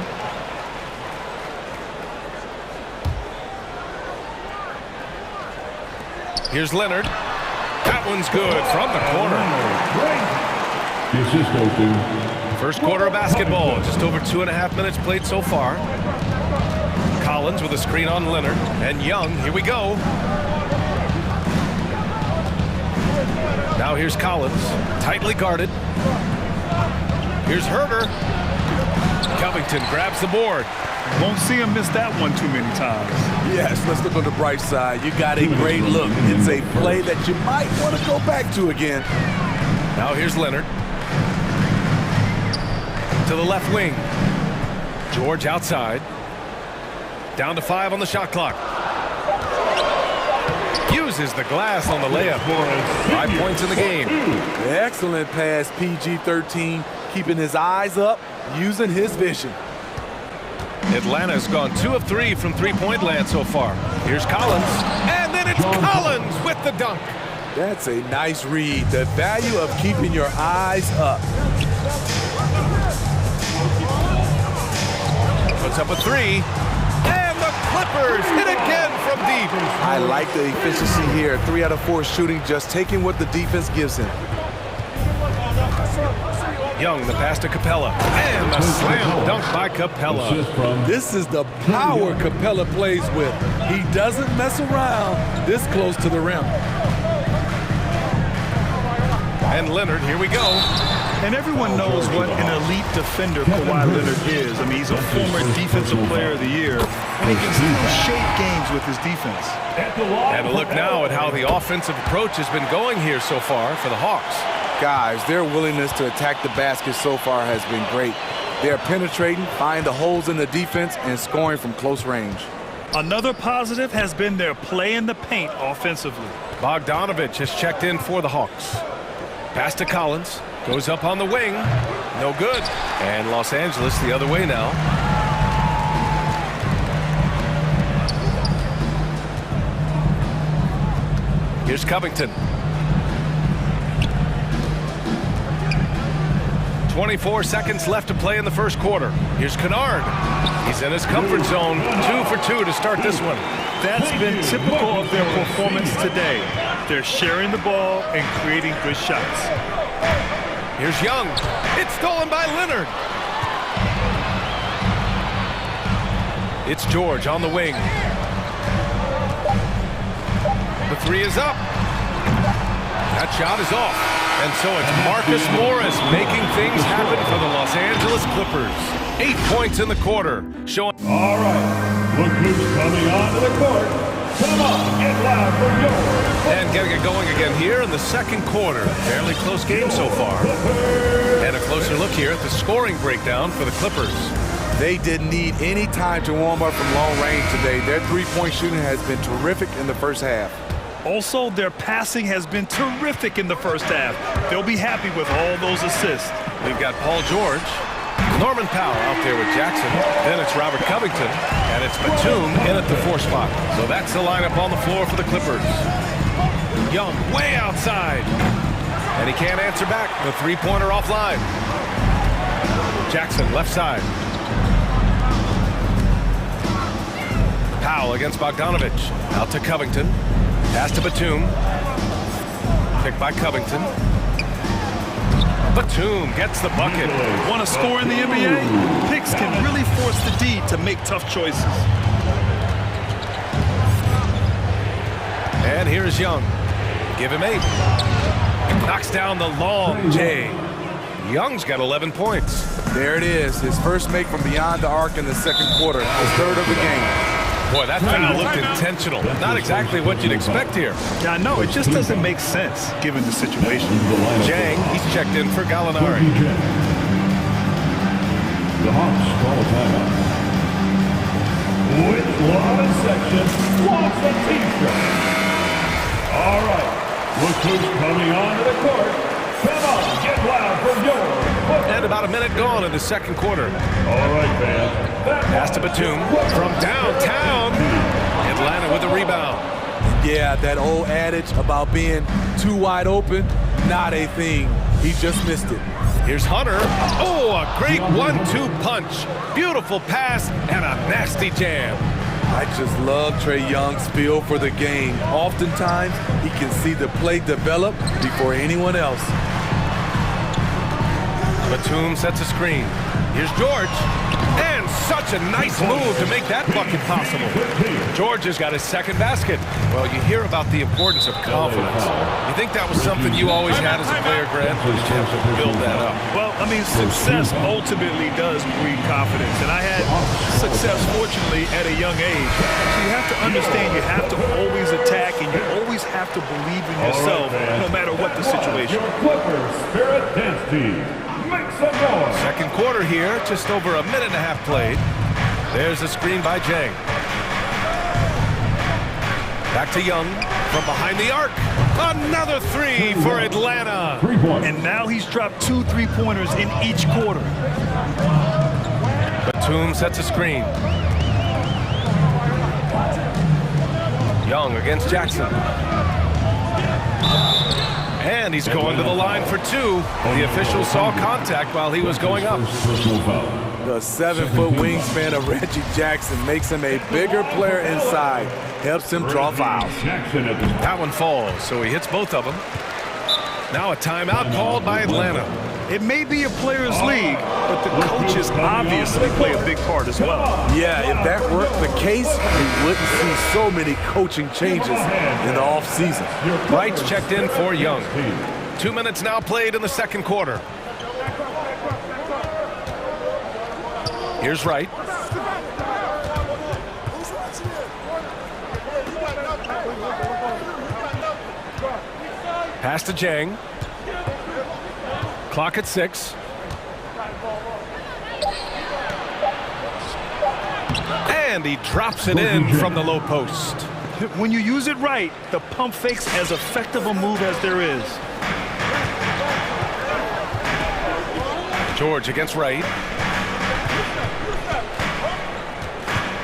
Here's Leonard. That one's good from the corner. First quarter of basketball. Just over 2.5 minutes played so far. Collins with a screen on Leonard. And Young, here we go. Now here's Collins, tightly guarded. Here's Herder. Covington grabs the board. Won't see him miss that one too many times. Yes, let's look on the bright side. You got a great look. It's a play that you might want to go back to again. Now here's Leonard. To the left wing. George outside. Down to 5 on the shot clock. Uses the glass on the layup. 5 points in the game. Excellent pass, PG-13, keeping his eyes up, using his vision. Atlanta's gone 2 of 3 from three-point land so far. Here's Collins, and then it's Collins with the dunk. That's a nice read. The value of keeping your eyes up. Puts up a 3. Clippers hit again from deep. I like the efficiency here. 3 out of 4 shooting, just taking what the defense gives him. Young, the pass to Capella. And the slam dunk by Capella. This is the power Capella plays with. He doesn't mess around this close to the rim. And Leonard, here we go. And everyone knows what an elite defender Kawhi Leonard is. I mean, he's a former Defensive Player of the Year, and he can still shape games with his defense. And a look now at how the offensive approach has been going here so far for the Hawks. Guys, their willingness to attack the basket so far has been great. They're penetrating, finding the holes in the defense, and scoring from close range. Another positive has been their play in the paint offensively. Bogdanovich has checked in for the Hawks. Pass to Collins. Goes up on the wing. No good. And Los Angeles the other way now. Here's Covington. 24 seconds left to play in the first quarter. Here's Kennard. He's in his comfort zone. 2 for 2 to start this one. That's been typical of their performance today. They're sharing the ball and creating good shots. Here's Young. It's stolen by Leonard. It's George on the wing. The three is up. That shot is off. And so it's Marcus Morris making things happen for the Los Angeles Clippers. 8 points in the quarter. Showing. All right. Look who's coming onto the court. Come on, get loud for yours. And getting it going again here in the second quarter. Fairly close game so far. And a closer look here at the scoring breakdown for the Clippers. They didn't need any time to warm up from long range today. Their three-point shooting has been terrific in the first half. Also, their passing has been terrific in the first half. They'll be happy with all those assists. We've got Paul George, Norman Powell out there with Jackson. Then it's Robert Covington, and it's Batum in at the 4 spot. So that's the lineup on the floor for the Clippers. Young way outside, and he can't answer back. The three-pointer offline. Jackson left side. Powell against Bogdanovich. Out to Covington. Pass to Batum. Picked by Covington. Batum gets the bucket. Want to score in the NBA? Picks can really force the D to make tough choices. And here's Young. Give him 8. Knocks down the long J. Young's got 11 points. There it is. His first make from beyond the arc in the second quarter. His third of the game. Boy, that foul looked intentional. Not exactly what you'd expect here. Yeah, I know. It just doesn't make sense given the situation. Jang, he's checked in for Gallinari. The Hawks call a timeout. Which one section wants a t-shirt? All right. Look who's coming onto the court. Come on, get loud for yours. And about a minute gone in the second quarter. All right, fans. Pass to Batum from downtown. Atlanta with the rebound. Yeah, that old adage about being too wide open, not a thing. He just missed it. Here's Hunter. Oh, a great 1-2 punch. Beautiful pass and a nasty jam. I just love Trae Young's feel for the game. Oftentimes, he can see the play develop before anyone else. Batum sets a screen. Here's George. And such a nice move to make that bucket possible. George has got his second basket. Well, you hear about the importance of confidence. You think that was something you always had as a player, Grant? Or did you have to build that up? Well, I mean, success ultimately does breed confidence. And I had success, fortunately, at a young age. So you have to understand you have to always attack and you always have to believe in yourself, no matter what the situation. Clippers Spirit Dance Team. Second quarter here, just over a minute and a half played. There's a screen by Jang. Back to Young from behind the arc. Another 3 for Atlanta. And now he's dropped 2 3-pointers in each quarter. Batum sets a screen. Young against Jackson. And he's going to the line for 2. The official saw contact while he was going up. The 7-foot wingspan of Reggie Jackson makes him a bigger player inside. Helps him draw fouls. That one falls, so he hits both of them. Now a timeout called by Atlanta. It may be a players' league, but the coaches obviously play a big part as well. Yeah, if that were the case, we wouldn't see so many coaching changes in the offseason. Wright's checked in for Young. 2 minutes now played in the second quarter. Here's Wright. Pass to Jang. Clock at 6. And he drops it in from the low post. When you use it right, the pump fake's as effective a move as there is. George against Wright.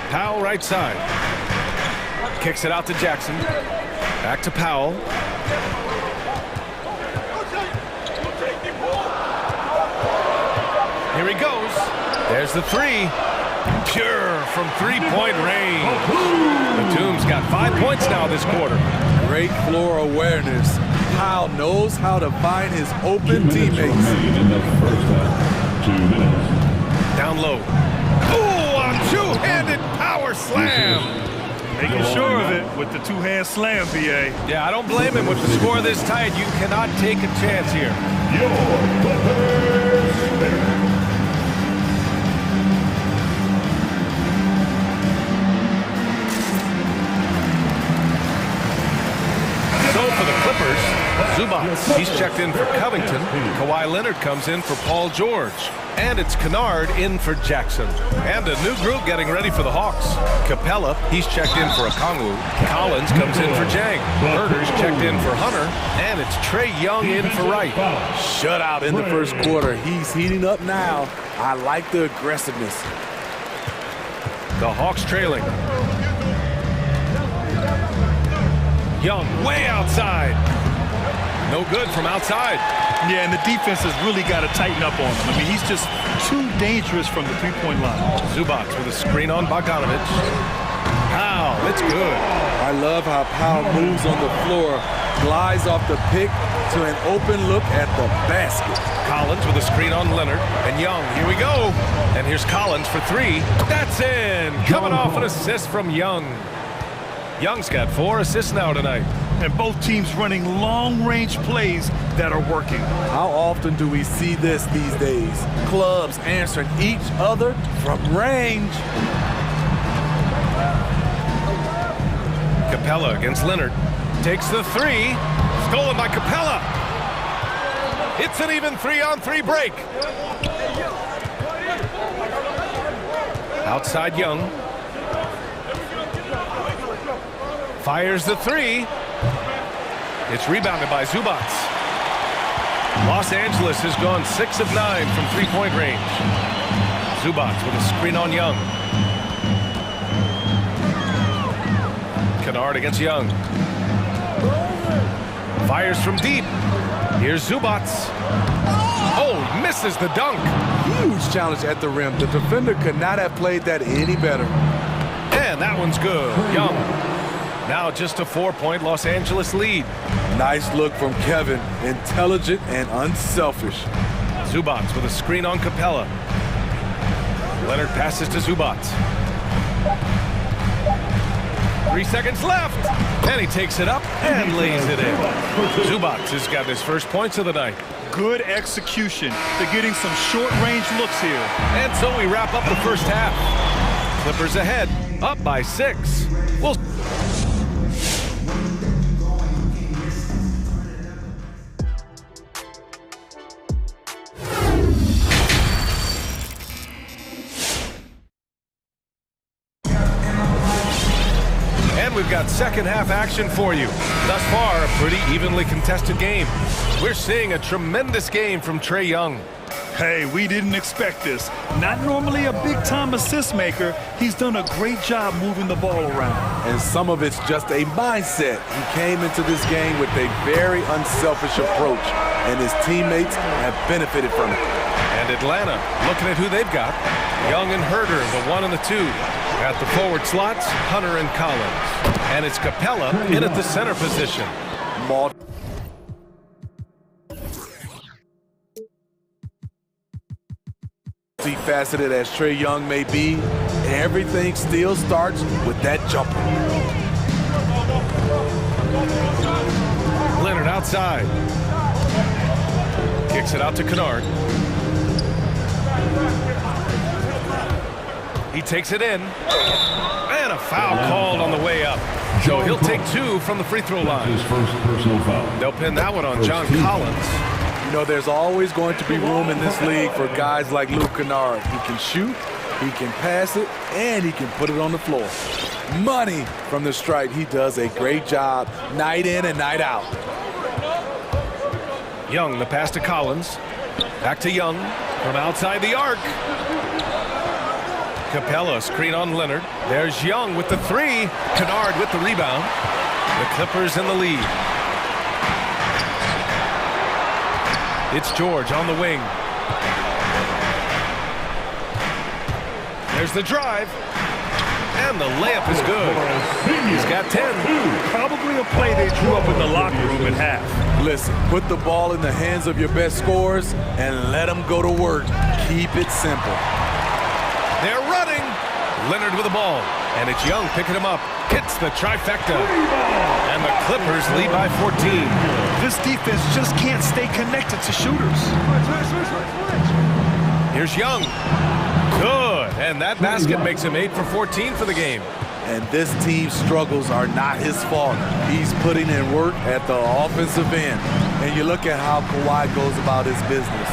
Powell right side. Kicks it out to Jackson. Back to Powell. Here he goes. There's the three. Pure from three-point range. The Tombs got 5 points now this quarter. Great floor awareness. Powell knows how to find his open teammates. Down low. Oh, a two-handed power slam. Making sure of it with the two-hand slam, BA. Yeah, I don't blame him with the score this tight. You cannot take a chance here. So for the Clippers, Zubats, he's checked in for Covington. Kawhi Leonard comes in for Paul George. And it's Kennard in for Jackson. And a new group getting ready for the Hawks. Capella, he's checked in for Okongwu. Collins comes in for Jang. Herder's checked in for Hunter. And it's Trae Young in for Wright. Shutout in the first quarter. He's heating up now. I like the aggressiveness. The Hawks trailing. Young way outside. No good from outside. Yeah, and the defense has really got to tighten up on him. I mean, he's just too dangerous from the three-point line. Zubats with a screen on Bogdanovic. Powell, it's good. I love how Powell moves on the floor, glides off the pick to an open look at the basket. Collins with a screen on Leonard. And Young, here we go. And here's Collins for three. That's in. Coming off an assist from Young. Young's got 4 assists now tonight. And both teams running long-range plays that are working. How often do we see this these days? Clubs answering each other from range. Capella against Leonard. Takes the three. Stolen by Capella. It's an even 3-on-3 break. Outside Young. Fires the three. It's rebounded by Zubats. Los Angeles has gone 6 of 9 from three-point range. Zubats with a screen on Young. Kennard against Young. Fires from deep. Here's Zubats. Oh, misses the dunk. Huge challenge at the rim. The defender could not have played that any better. And that one's good. Young. Now just a 4-point Los Angeles lead. Nice look from Kevin. Intelligent and unselfish. Zubats with a screen on Capella. Leonard passes to Zubats. 3 seconds left. And he takes it up and lays it in. Zubats has got his first points of the night. Good execution. They're getting some short-range looks here. And so we wrap up the first half. Clippers ahead, up by 6. We'll we've got second half action for you. Thus far, a pretty evenly contested game. We're seeing a tremendous game from Trae Young. Hey, we didn't expect this. Not normally a big-time assist maker, he's done a great job moving the ball around. And some of it's just a mindset. He came into this game with a very unselfish approach, and his teammates have benefited from it. And Atlanta, looking at who they've got. Young and Herder, the 1 and the 2. At the forward slots, Hunter and Collins. And it's Capella in at the center position. Multifaceted as Trae Young may be, everything still starts with that jumper. Leonard outside. Kicks it out to Kennard. He takes it in. And a foul called on the way up. So he'll take 2 from the free throw line. His first personal foul. They'll pin that one on John Collins. You know, there's always going to be room in this league for guys like Luke Kennard. He can shoot, he can pass it, and he can put it on the floor. Money from the stripe. He does a great job night in and night out. Young, the pass to Collins. Back to Young from outside the arc. Capella, screen on Leonard. There's Young with the 3. Kennard with the rebound. The Clippers in the lead. It's George on the wing. There's the drive. And the layup is good. He's got 10. Probably a play they drew up in the locker room at half. Listen, put the ball in the hands of your best scorers and let them go to work. Keep it simple. They're running. Leonard with the ball. And it's Young picking him up. Hits the trifecta. And the Clippers lead by 14. This defense just can't stay connected to shooters. Here's Young. Good. And that basket makes him 8 for 14 for the game. And this team's struggles are not his fault. He's putting in work at the offensive end. And you look at how Kawhi goes about his business.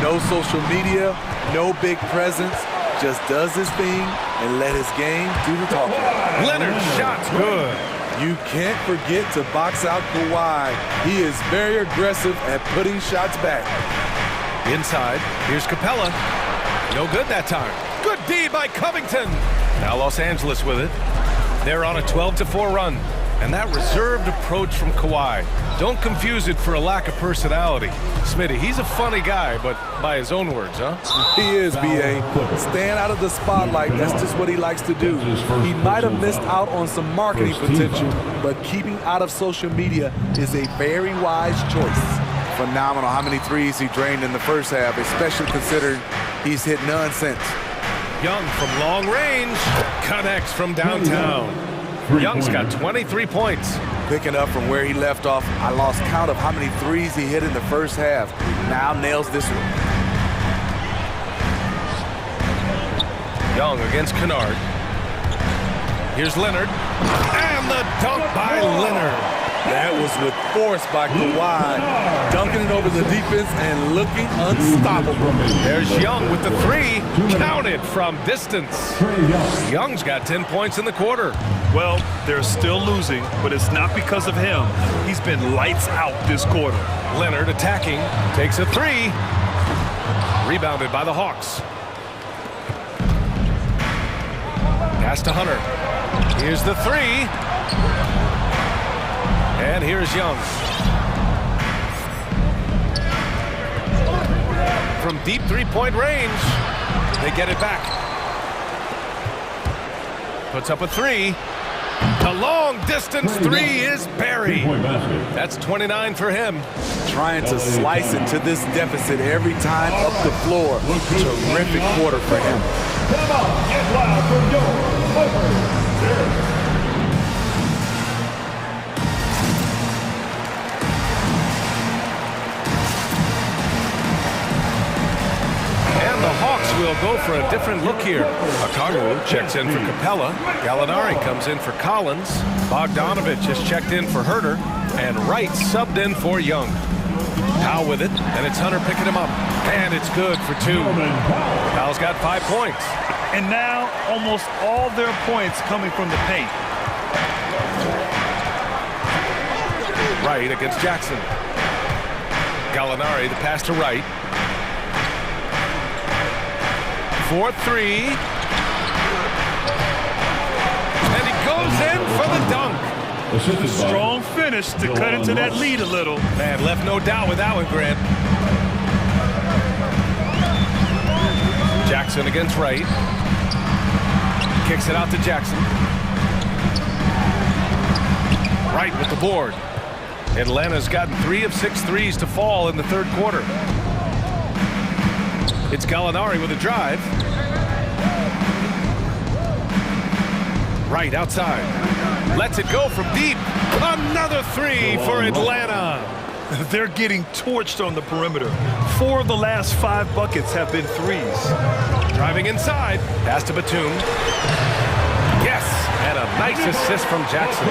No social media, no big presence, just does his thing and let his game do the talking. Leonard's shot's good. You can't forget to box out Kawhi. He is very aggressive at putting shots back. Inside, here's Capella. No good that time. Good D by Covington. Now Los Angeles with it. They're on a 12-4 run. And that reserved approach from Kawhi. Don't confuse it for a lack of personality. Smitty, he's a funny guy, but by his own words, huh? He is, B.A. Staying out of the spotlight, that's just what he likes to do. He might have missed out on some marketing potential, but keeping out of social media is a very wise choice. Phenomenal how many threes he drained in the first half, especially considering he's hit none since. Young from long range, connects from downtown. Young's got 23 points. Picking up from where he left off, I lost count of how many threes he hit in the first half. Now nails this one. Young against Kennard. Here's Leonard. And the dunk by Leonard. That was with force by Kawhi, dunking it over the defense and looking unstoppable. There's Young with the 3, counted from distance. Young's got 10 points in the quarter. Well, they're still losing, but it's not because of him. He's been lights out this quarter. Leonard attacking, takes a 3. Rebounded by the Hawks. Pass to Hunter. Here's the 3. And here's Young. From deep three-point range, they get it back. Puts up a 3. The long-distance 3 is buried. That's 29 for him. Trying to slice into this deficit every time up the floor. Terrific quarter for him. Come on, get loud for your Clippers. Will go for a different look here. Akaru checks in for Capella. Gallinari comes in for Collins. Bogdanovich has checked in for Herter. And Wright subbed in for Young. Powell with it, and it's Hunter picking him up. And it's good for 2. Powell's got 5 points. And now almost all their points coming from the paint. Wright against Jackson. Gallinari, the pass to Wright. 4-3. And he goes in for the dunk. Strong finish to cut into that lead a little. Man, left no doubt with that one, Grant. Jackson against Wright. Kicks it out to Jackson. Wright with the board. Atlanta's gotten 3 of 6 threes to fall in the third quarter. It's Gallinari with a drive. Right outside. Lets it go from deep. Another 3 for Atlanta. They're getting torched on the perimeter. 4 of the last 5 buckets have been threes. Driving inside, pass to Batum. Yes, and a nice assist from Jackson.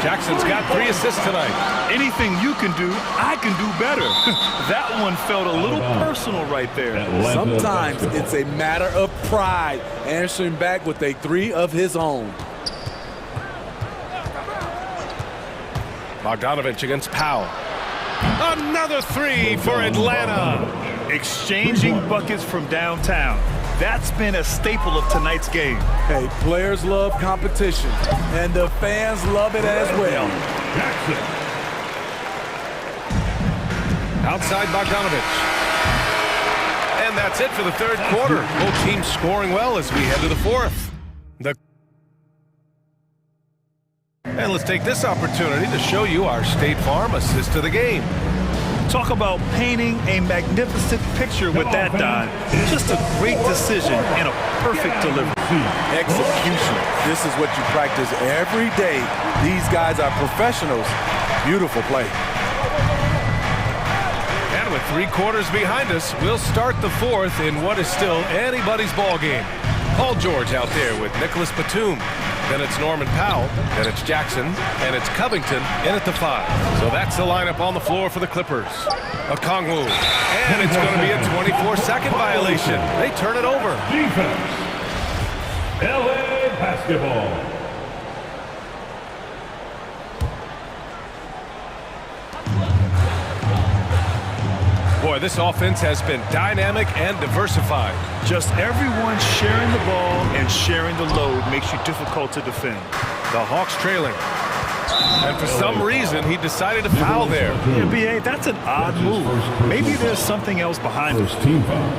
Jackson's got 3 assists tonight. Anything you can do, I can do better. That one felt a little personal right there. Sometimes it's a matter of pride, answering back with a 3 of his own. Bogdanovich against Powell. Another 3 for Atlanta. Exchanging buckets from downtown. That's been a staple of tonight's game. Hey, players love competition, and the fans love it as well. Jackson. Outside Bogdanovich. And that's it for the third quarter. Both teams scoring well as we head to the fourth. And let's take this opportunity to show you our State Farm assist to the game. Talk about painting a magnificent picture with that dive. Just a great decision and a perfect delivery. Execution. This is what you practice every day. These guys are professionals. Beautiful play. And with 3 quarters behind us, we'll start the fourth in what is still anybody's ball game. Paul George out there with Nicholas Batum. Then it's Norman Powell, then it's Jackson, and it's Covington in at the 5. So that's the lineup on the floor for the Clippers. Okongwu, and it's going to be a 24-second violation. They turn it over. Defense. LA basketball. Boy, this offense has been dynamic and diversified. Just everyone sharing the ball and sharing the load makes you difficult to defend. The Hawks trailing. And for some reason, he decided to foul there. Yeah, B.A., that's an odd move. Maybe there's something else behind it. Team foul.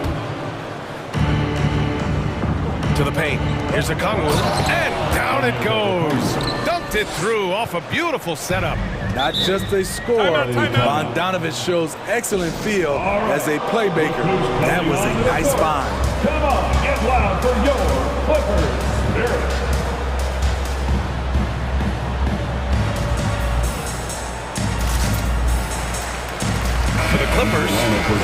To the paint. Here's Okongwu. And down it goes. Dunked it through off a beautiful setup. Not just a scorer, Bogdanovich shows excellent feel as a playmaker. That was a nice find. Come on, get loud for your Clippers Spirit. For the Clippers,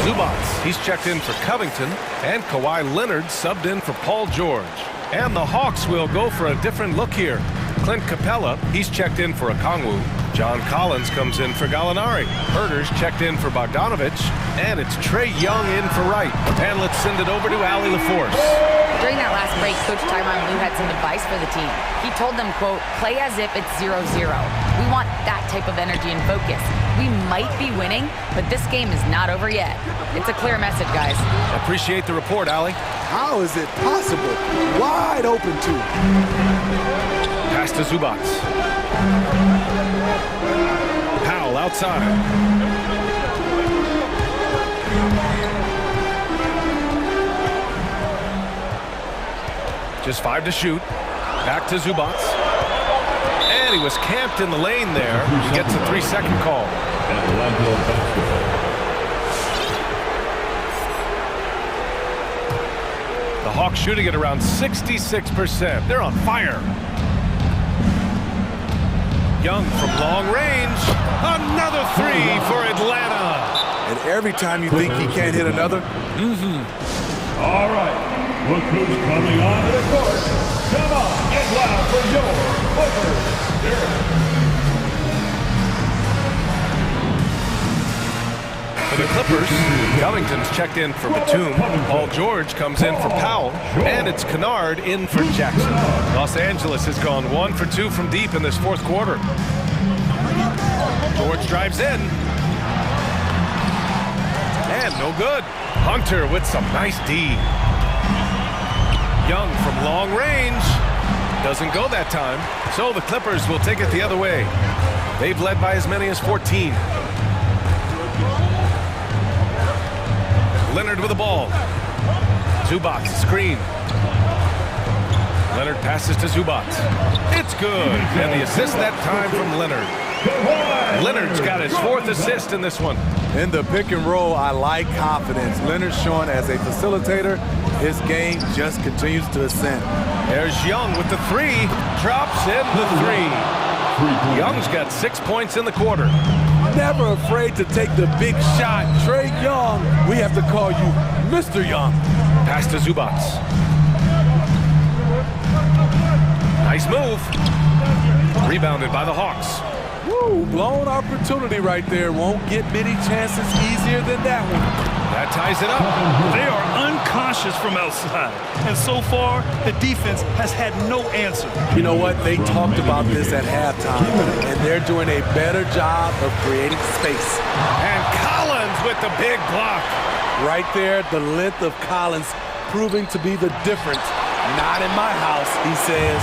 Zubac. He's checked in for Covington, and Kawhi Leonard subbed in for Paul George. And the Hawks will go for a different look here. Clint Capella, he's checked in for Okongwu. John Collins comes in for Gallinari. Herter's checked in for Bogdanovich. And it's Trae Young in for Wright. And let's send it over to Allie LaForce. During that last break, Coach Tyronn Lue had some advice for the team. He told them, quote, play as if it's 0-0. We want that type of energy and focus. We might be winning, but this game is not over yet. It's a clear message, guys. Appreciate the report, Allie. How is it possible? Wide open, too. Pass to Zubac. Powell outside. Just 5 to shoot. Back to Zubac. And he was camped in the lane there. He gets a 3-second call. The Hawks shooting at around 66%. They're on fire. Young from long range. Another 3 for Atlanta. And every time you think he can't hit another, All right. Look who's coming onto the court. Come on, get loud for your Clippers Spirit. For the Clippers, Covington's checked in for Batum. Paul George comes in for Powell. And it's Kennard in for Jackson. Los Angeles has gone 1 for 2 from deep in this fourth quarter. George drives in. And no good. Hunter with some nice D. Young from long range. Doesn't go that time. So the Clippers will take it the other way. They've led by as many as 14. Leonard with the ball. Zubac screen. Leonard passes to Zubac. It's good. And the assist that time from Leonard. Leonard's got his 4th assist in this one. in the pick and roll, I like confidence. Leonard showing as a facilitator, his game just continues to ascend. There's Young with the 3. Drops in the 3. Young's got 6 points in the quarter. never afraid to take the big shot. Trae Young, we have to call you Mr. Young. Pass to Zubats. Nice move. Rebounded by the Hawks. Woo, blown opportunity right there. Won't get many chances easier than that one. That ties it up. They are unconscious from outside. And so far, the defense has had no answer. You know what? They talked about this at halftime, and they're doing a better job of creating space. And Collins with the big block. Right there, the length of Collins proving to be the difference. Not in my house, he says.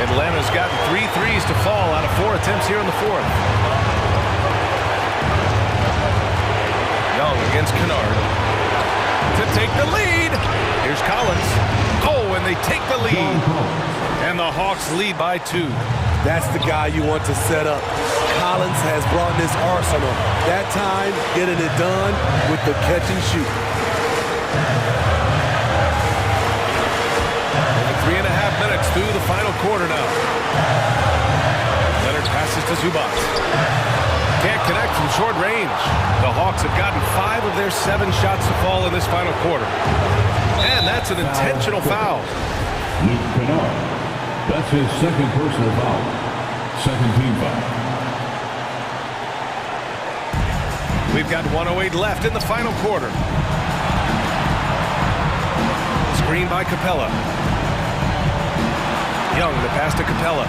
Atlanta's gotten 3 threes to fall out of 4 attempts here in the fourth. Young against Kennard to take the lead. Here's Collins. Oh, and they take the lead. And the Hawks lead by 2. That's the guy you want to set up. Collins has brought this arsenal. That time, getting it done with the catch and shoot. 3.5 minutes through the final quarter now. Leonard passes to Zubats. Can't connect from short range. The Hawks have gotten 5 of their 7 shots to fall in this final quarter. And that's an intentional foul. Luke Kennard. That's his second personal foul. Second team foul. We've got 1:08 left in the final quarter. Screen by Capella. Young, the pass to Capella.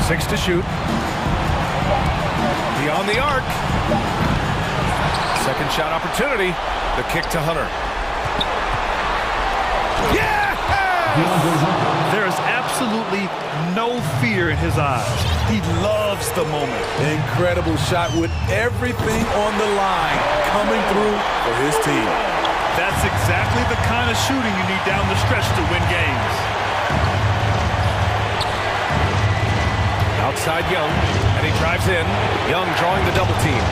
6 to shoot. Beyond the arc. Second shot opportunity. The kick to Hunter. Yeah! There is absolutely no fear in his eyes. He loves the moment. Incredible shot with everything on the line coming through for his team. That's exactly the kind of shooting you need down the stretch to win games. Outside Young, and he drives in. Young drawing the double team.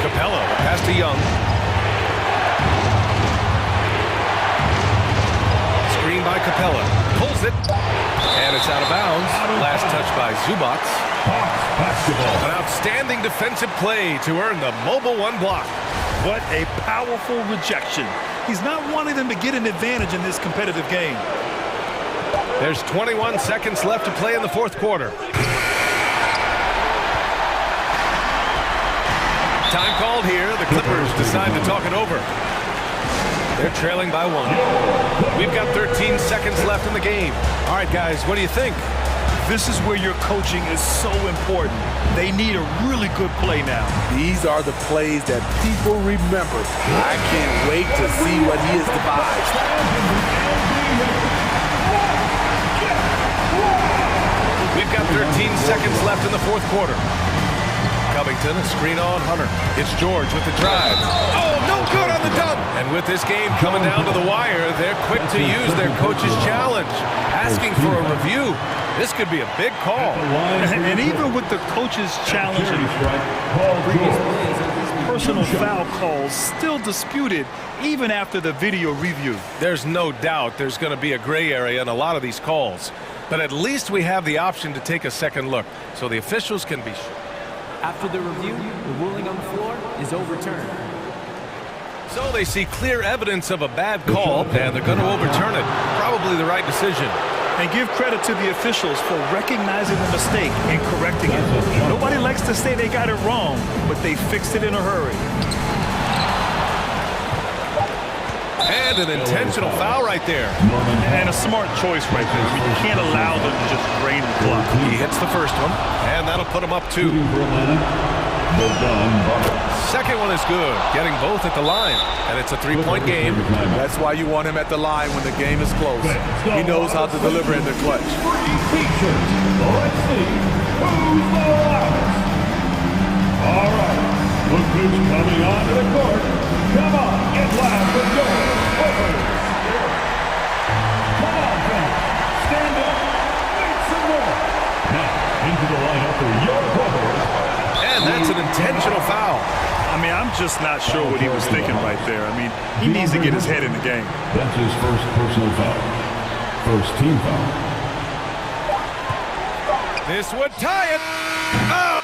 Capella, the pass to Young. Screen by Capella. Pulls it, and it's out of bounds. Last touch by Zubats. An outstanding defensive play to earn the mobile 1 block. What a powerful rejection. He's not wanting them to get an advantage in this competitive game. There's 21 seconds left to play in the fourth quarter. Time called here. The Clippers decide to talk it over. They're trailing by 1. We've got 13 seconds left in the game. All right, guys, what do you think? This is where your coaching is so important. They need a really good play now. These are the plays that people remember. I can't wait to see what he has devised. We've got 13 seconds left in the fourth quarter. Covington, a screen on Hunter. It's George with the drive. Oh, no good on the dunk. And with this game coming down to the wire, they're quick to use their coach's challenge, asking for a review. This could be a big call. And even with the coach's challenge and personal foul calls still disputed even after the video review. There's no doubt there's going to be a gray area in a lot of these calls. But at least we have the option to take a second look so the officials can be sure. After the review, the ruling on the floor is overturned. So they see clear evidence of a bad call, and they're going to overturn it. Probably the right decision. And give credit to the officials for recognizing the mistake and correcting it. Nobody likes to say they got it wrong, but they fixed it in a hurry. And an intentional foul right there. And a smart choice right there. I mean, you can't allow them to just drain the clock. He hits the first one, and that'll put him up 2. Second one is good, getting both at the line, and it's a 3-point game. That's why you want him at the line when the game is close. He knows how to deliver in the clutch. Let's see who's the loudest. All right, look who's coming onto the court. Come on, get loud for George. Come on, fans. Stand up, make some more. Now, into the lineup for your brothers. And that's an intentional foul. I mean, I'm just not sure what he was thinking right there. I mean, he needs to get his head in the game. That's his first personal foul. First team foul. This would tie it. Oh!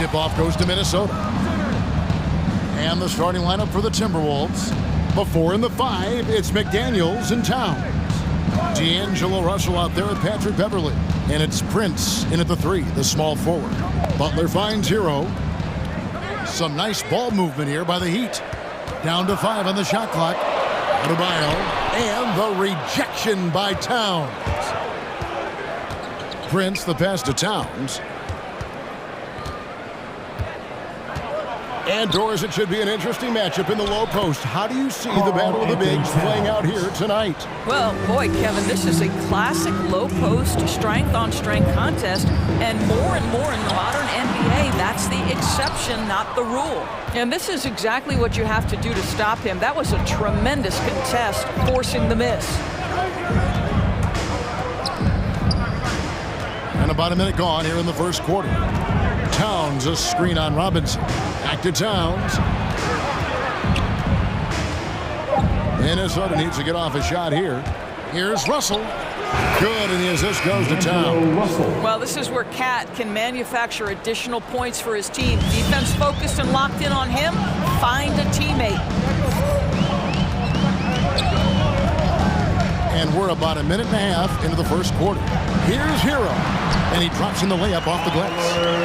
Tip-off goes to Minnesota. And the starting lineup for the Timberwolves. The 4 and the 5, it's McDaniels and Towns. D'Angelo Russell out there with Patrick Beverly. And it's Prince in at the 3, the small forward. Butler finds Hero. Some nice ball movement here by the Heat. Down to 5 on the shot clock. Adebayo, and the rejection by Towns. Prince, the pass to Towns. And doors, it should be an interesting matchup in the low post. How do you see the battle of the bigs playing out here tonight? Well, boy, Kevin, this is a classic low post strength-on-strength contest, and more in the modern NBA, that's the exception, not the rule. And this is exactly what you have to do to stop him. That was a tremendous contest, forcing the miss. And about a minute gone here in the first quarter. Towns, a screen on Robinson. Back to Towns. Minnesota needs to get off a shot here. Here's Russell. Good, and the assist goes to Towns. Well, this is where Cat can manufacture additional points for his team. Defense focused and locked in on him. Find a teammate. And we're about a minute and a half into the first quarter. Here's Hero. And he drops in the layup off the glass.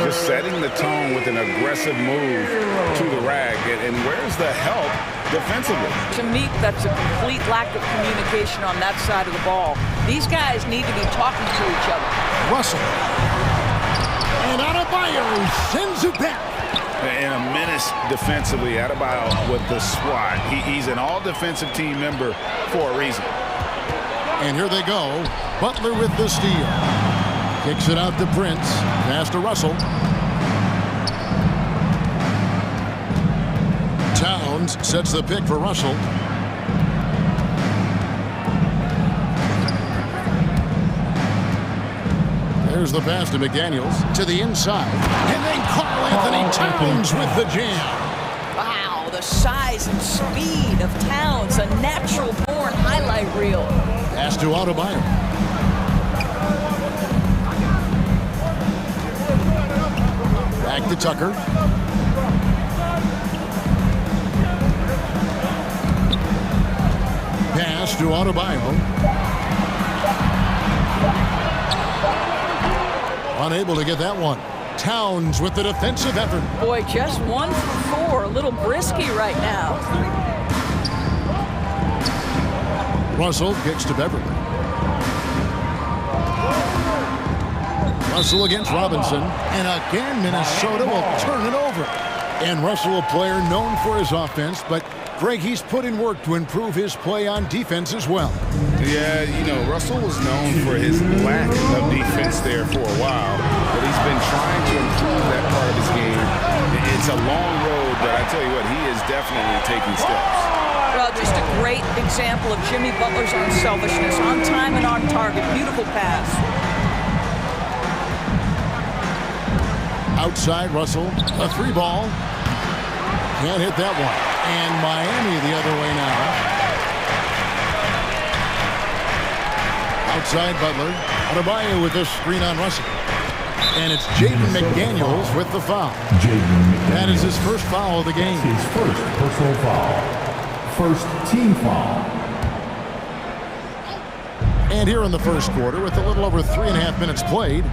Just setting the tone with an aggressive move to the rag. And where's the help defensively? To me, that's a complete lack of communication on that side of the ball. These guys need to be talking to each other. Russell. And Adebayo sends it back. And a menace defensively. Adebayo with the swat. He's an all-defensive team member for a reason. And here they go. Butler with the steal. Kicks it out to Prince. Pass to Russell. Towns sets the pick for Russell. There's the pass to McDaniels. To the inside. And then Karl Anthony Towns with the jam. Wow, the size and speed of Towns. A natural-born highlight reel. Pass to Adebayo. Back to Tucker. Pass to Adebayo. Unable to get that one. Towns with the defensive effort. Boy, just 1 for 4. A little brisky right now. Russell kicks to Beverly. Russell against Robinson. And again, Minnesota will turn it over. And Russell, a player known for his offense, but Greg, he's put in work to improve his play on defense as well. Yeah, you know, Russell was known for his lack of defense there for a while, but he's been trying to improve that part of his game. It's a long road, but I tell you what, he is definitely taking steps. Well, just a great example of Jimmy Butler's unselfishness. On time and on target. Beautiful pass. Outside, Russell, a 3-ball. Can't hit that one. And Miami the other way now. Outside, Butler. Adebayo with this screen on Russell. And it's Jaden McDaniels with the foul. That is his first foul of the game. His first personal foul. First team foul. And here in the first quarter, with a little over 3.5 minutes played,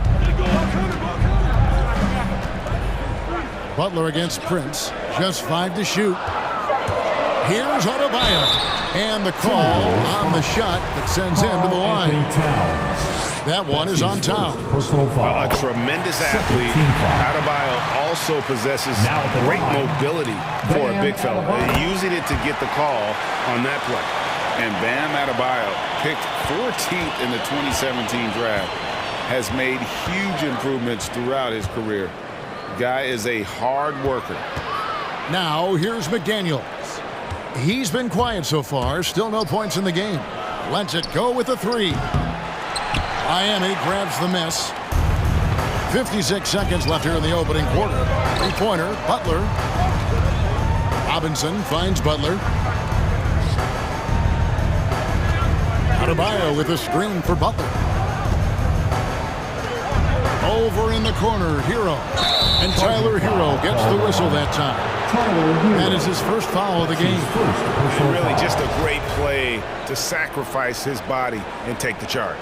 Butler against Prince, just 5 to shoot. Here's Adebayo, and the call on the shot that sends him to the line. That one is on Towns. A tremendous athlete. Adebayo also possesses great mobility for a big fella, using it to get the call on that play. And Bam Adebayo, picked 14th in the 2017 draft, has made huge improvements throughout his career. Guy is a hard worker. Now here's McDaniels. He's been quiet so far. Still no points in the game. Lets it go with a 3. Miami grabs the miss. 56 seconds left here in the opening quarter. 3-pointer, Butler. Robinson finds Butler. Adebayo with a screen for Butler. Over in the corner, Hero. And Tyler Hero gets the whistle that time. That is his first foul of the game. And really just a great play to sacrifice his body and take the charge.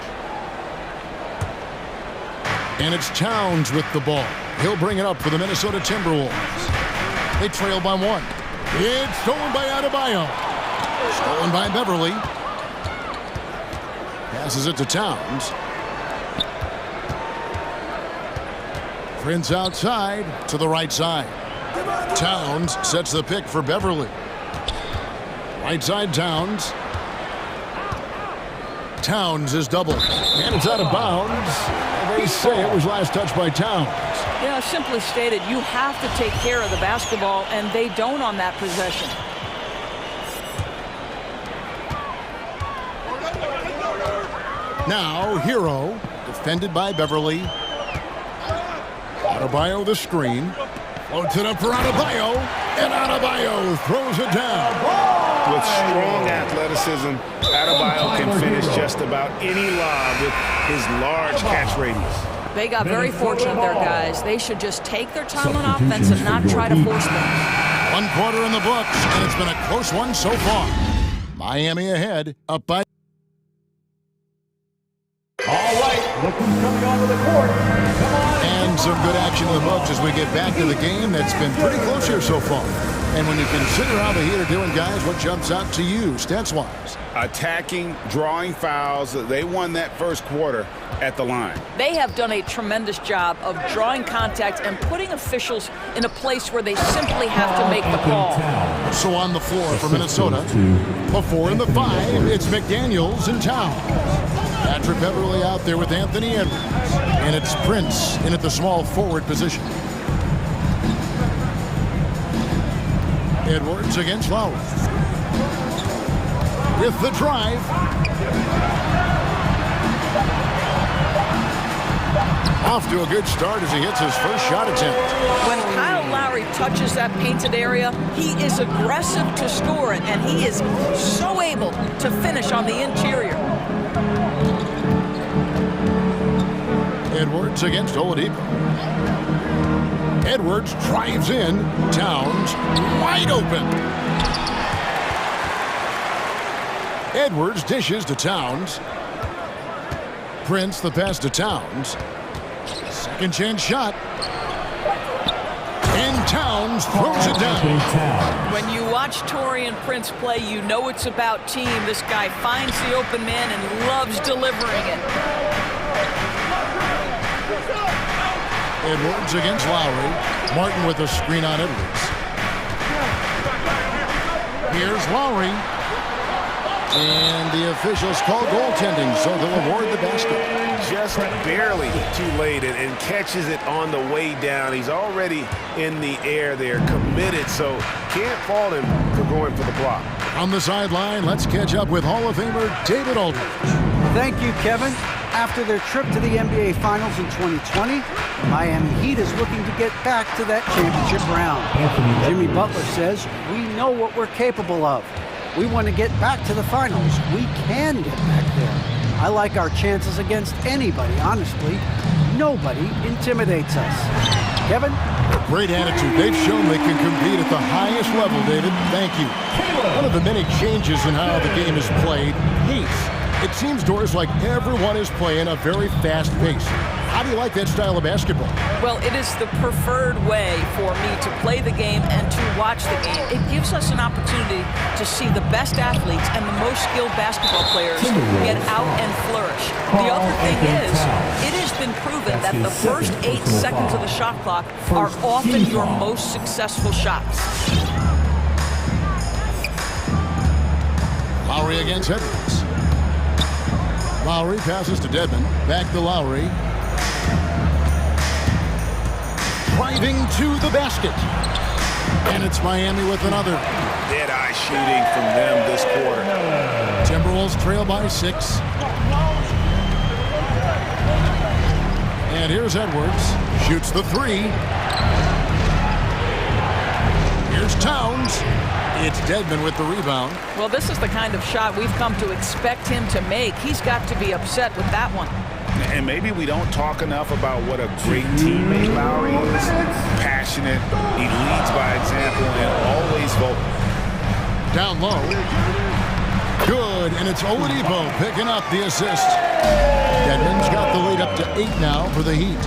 And it's Towns with the ball. He'll bring it up for the Minnesota Timberwolves. They trail by 1. It's stolen by Adebayo. Stolen by Beverly. Passes it to Towns. Prince outside to the right side. Towns sets the pick for Beverly. Right side Towns. Towns is doubled. And it's out of bounds. They say it was last touched by Towns. Yeah, simply stated, you have to take care of the basketball, and they don't on that possession. Now, Hero, defended by Beverly. Adebayo the screen. Floats it up for Adebayo. And Adebayo throws it down. With strong athleticism, Adebayo can finish just about any lob with his large catch radius. They got very fortunate there, guys. They should just take their time on offense and not try to force them. 1 quarter in the books, and it's been a close one so far. Miami ahead, up by... All right, look who's coming onto the court. Come on. And some good action in the books as we get back to the game that's been pretty close here so far. And when you consider how the Heat are doing, guys, what jumps out to you, stats-wise? Attacking, drawing fouls. They won that first quarter at the line. They have done a tremendous job of drawing contact and putting officials in a place where they simply have to make the call. So on the floor for Minnesota, before in the 5, it's McDaniels and Towns. Patrick Beverly out there with Anthony Edwards. And it's Prince in at the small forward position. Edwards against Lowry. With the drive. Off to a good start as he hits his first shot attempt. When Kyle Lowry touches that painted area, he is aggressive to score it, and he is so able to finish on the interior. Edwards against Oladipo. Edwards drives in. Towns wide open. Edwards dishes to Towns. Prince the pass to Towns. Second chance shot. And Towns throws it down. When you watch Taurean Prince play, you know it's about team. This guy finds the open man and loves delivering it. Edwards against Lowry. Martin with a screen on Edwards. Here's Lowry. And the officials call goaltending, so they'll award the basket. Just barely too late and catches it on the way down. He's already in the air there, committed, so can't fault him for going for the block. On the sideline, let's catch up with Hall of Famer David Aldridge. Thank you, Kevin. After their trip to the NBA Finals in 2020, the Miami Heat is looking to get back to that championship round. Jimmy Butler says, "We know what we're capable of. We want to get back to the finals. We can get back there. I like our chances against anybody, honestly. Nobody intimidates us." Kevin? Great attitude. They've shown they can compete at the highest level, David. Thank you. One of the many changes in how the game is played, pace. It seems, Doris, like everyone is playing a very fast pace. How do you like that style of basketball? Well, it is the preferred way for me to play the game and to watch the game. It gives us an opportunity to see the best athletes and the most skilled basketball players get out and flourish. The other thing is, it has been proven that the first 8 seconds of the shot clock are often your most successful shots. Lowry against Edwards. Lowry passes to Dedmon. Back to Lowry. Driving to the basket. And it's Miami with another. Dead-eye shooting from them this quarter. Timberwolves trail by 6. And here's Edwards. Shoots the 3. Here's Towns. It's Dedmon with the rebound. Well, this is the kind of shot we've come to expect him to make. He's got to be upset with that one. And maybe we don't talk enough about what a great teammate Lowry is. Passionate, he leads by example, and always vocal. Down low. Good, and it's Oladipo picking up the assist. Dedmon's got the lead up to 8 now for the Heat.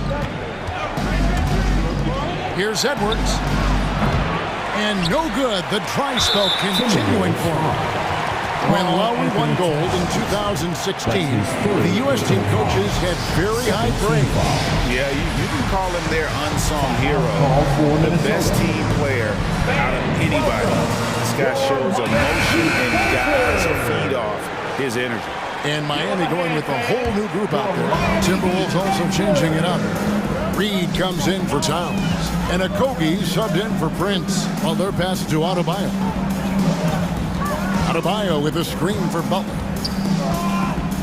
Here's Edwards. And no good. The try spell continuing for him. When Lowry won gold in 2016, the U.S. team coaches had very high praise. Yeah, you can call him their unsung hero. The best team player out of anybody. This guy shows emotion and guys feed off his energy. And Miami going with a whole new group out there. Timberwolves also changing it up. Reed comes in for Towns. And Okogie subbed in for Prince. While they're passed to Adebayo. Adebayo with a screen for Butler.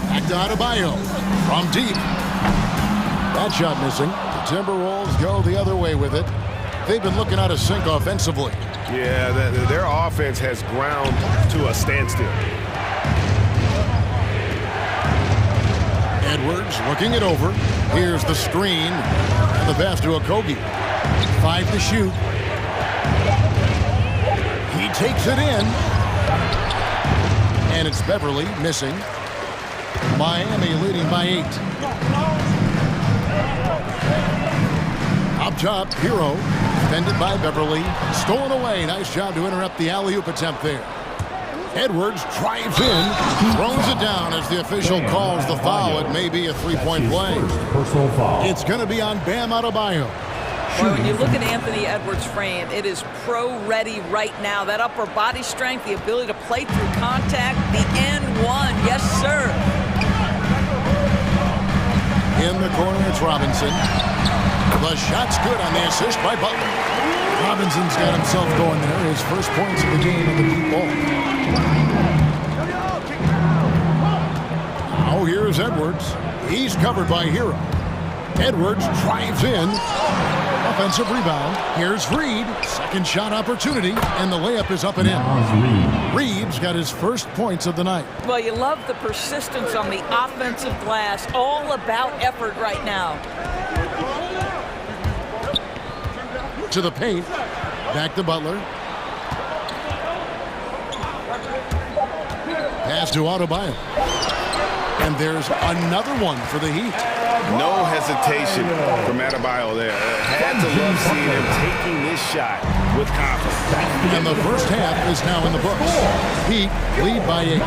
Back to Adebayo. From deep. That shot missing. The Timberwolves go the other way with it. They've been looking out of sync offensively. Yeah, their offense has ground to a standstill. Edwards looking it over. Here's the screen. And the pass to Okogie. 5 to shoot. He takes it in. And it's Beverly missing. Miami leading by 8. Up top, Hero. Defended by Beverly. Stolen away. Nice job to interrupt the alley-oop attempt there. Edwards drives in, throws it down as the official calls the foul. It may be a three-point play. It's going to be on Bam Adebayo. Well, when you look at Anthony Edwards' frame, it is pro-ready right now. That upper body strength, the ability to play through contact, the N1, yes, sir. In the corner, it's Robinson. The shot's good on the assist by Butler. Robinson's got himself going there. His first points of the game on the deep ball. Now here's Edwards. He's covered by Hero. Edwards drives in. Offensive rebound. Here's Reed. Second shot opportunity. And the layup is up and in. Reed's got his first points of the night. Well, you love the persistence on the offensive glass. All about effort right now. To the paint. Back to Butler. Pass to Adebayo. And there's another one for the Heat. No hesitation from Adebayo there. Had to love seeing him taking this shot with confidence. And the first half is now in the books. Heat lead by 8.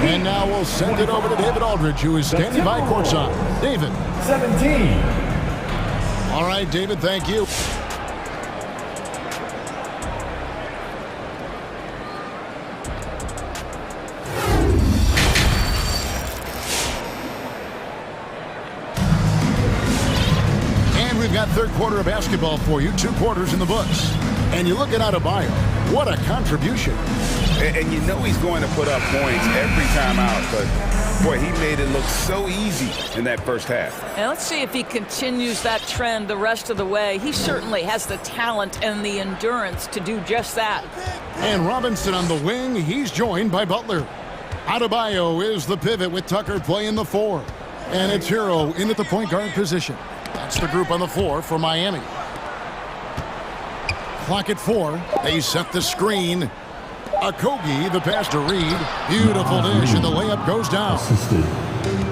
And now we'll send it over to David Aldridge, who is standing by courtside. David. 17. All right, David, thank you. Got third quarter of basketball for you, 2 quarters in the books. And you look at Adebayo, what a contribution. And you know he's going to put up points every time out, but boy, he made it look so easy in that first half. And let's see if he continues that trend the rest of the way. He certainly has the talent and the endurance to do just that. And Robinson on the wing, he's joined by Butler. Adebayo is the pivot with Tucker playing the 4. And it's Hero in at the point guard position. That's the group on the floor for Miami. Clock at 4. They set the screen. Okogie, the pass to Reed. Beautiful dish, and the layup goes down.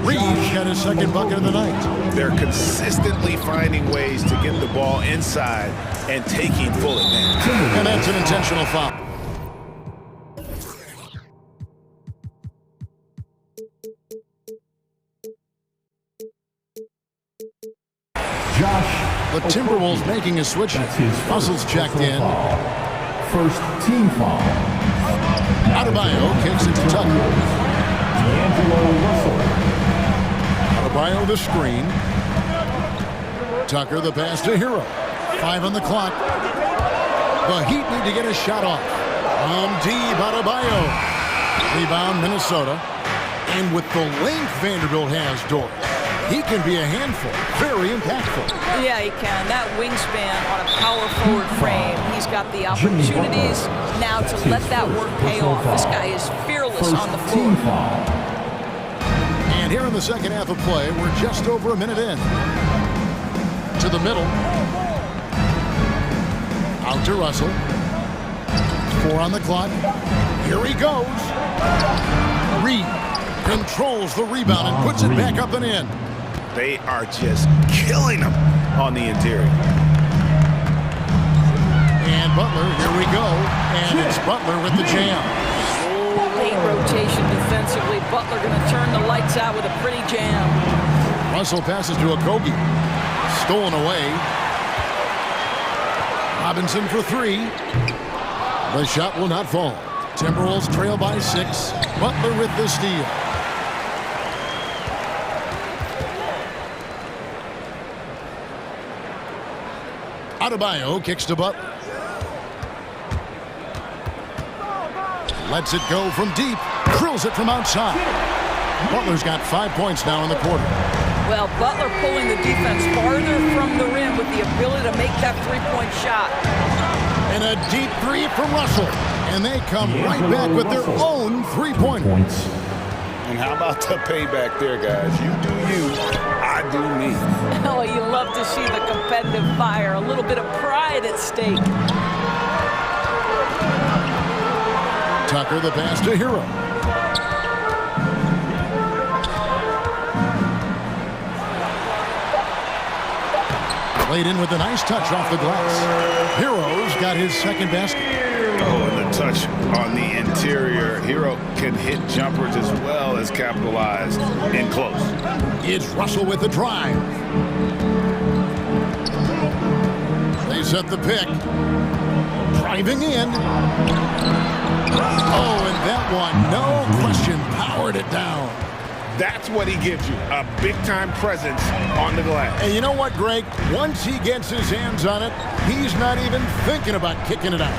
Reed's got his second bucket of the night. They're consistently finding ways to get the ball inside and taking full advantage. And that's an intentional foul. The Timberwolves making a switch. Russell's checked in. First team foul. Adebayo kicks it to Tucker. Russell. Adebayo the screen. Tucker the pass to Hero. 5 on the clock. The Heat need to get a shot off. Deep, Adebayo. Rebound, Minnesota. And with the length Vanderbilt has, Dort, he can be a handful. Very impactful. Yeah, he can. That wingspan on a power forward frame. He's got the opportunities now to let that work pay off. This guy is fearless on the floor. And here in the second half of play, we're just over a minute in. To the middle. Out to Russell. 4 on the clock. Here he goes. Reed controls the rebound and puts it back up and in. They are just killing them on the interior. And Butler, here we go. And it's Butler with the jam. Late rotation defensively. Butler going to turn the lights out with a pretty jam. Russell passes to Okogie. Stolen away. Robinson for 3. The shot will not fall. Timberwolves trail by 6. Butler with the steal. Adebayo kicks to Butler. Lets it go from deep. Drills it from outside. Butler's got 5 points now in the quarter. Well, Butler pulling the defense farther from the rim with the ability to make that three-point shot. And a deep 3 from Russell. And they come right back with their own 3-point. And how about the payback there, guys? You do you, I do me. Oh, you love to see the competitive fire. A little bit of pride at stake. Tucker the pass to Hero. Played in with a nice touch off the glass. Hero's got his second basket. Oh, and the touch on the interior. Hero can hit jumpers as well as capitalize in close. It's Russell with the drive. They set the pick. Driving in. Oh, and that one, no question, powered it down. That's what he gives you, a big-time presence on the glass. And you know what, Greg? Once he gets his hands on it, he's not even thinking about kicking it out.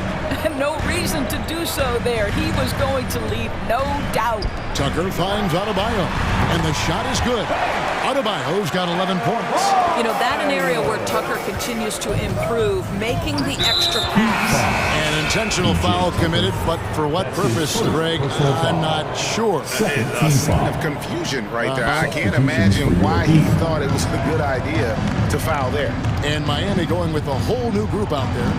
No reason to do so there. He was going to leave, no doubt. Tucker finds Adebayo, and the shot is good. Adebayo's got 11 points. You know, that's an area where Tucker continues to improve, making the extra pass. An intentional foul committed, but for what purpose, Greg? I'm not sure. A sign of confusion right there. I can't imagine why he thought it was a good idea to foul there. And Miami going with a whole new group out there.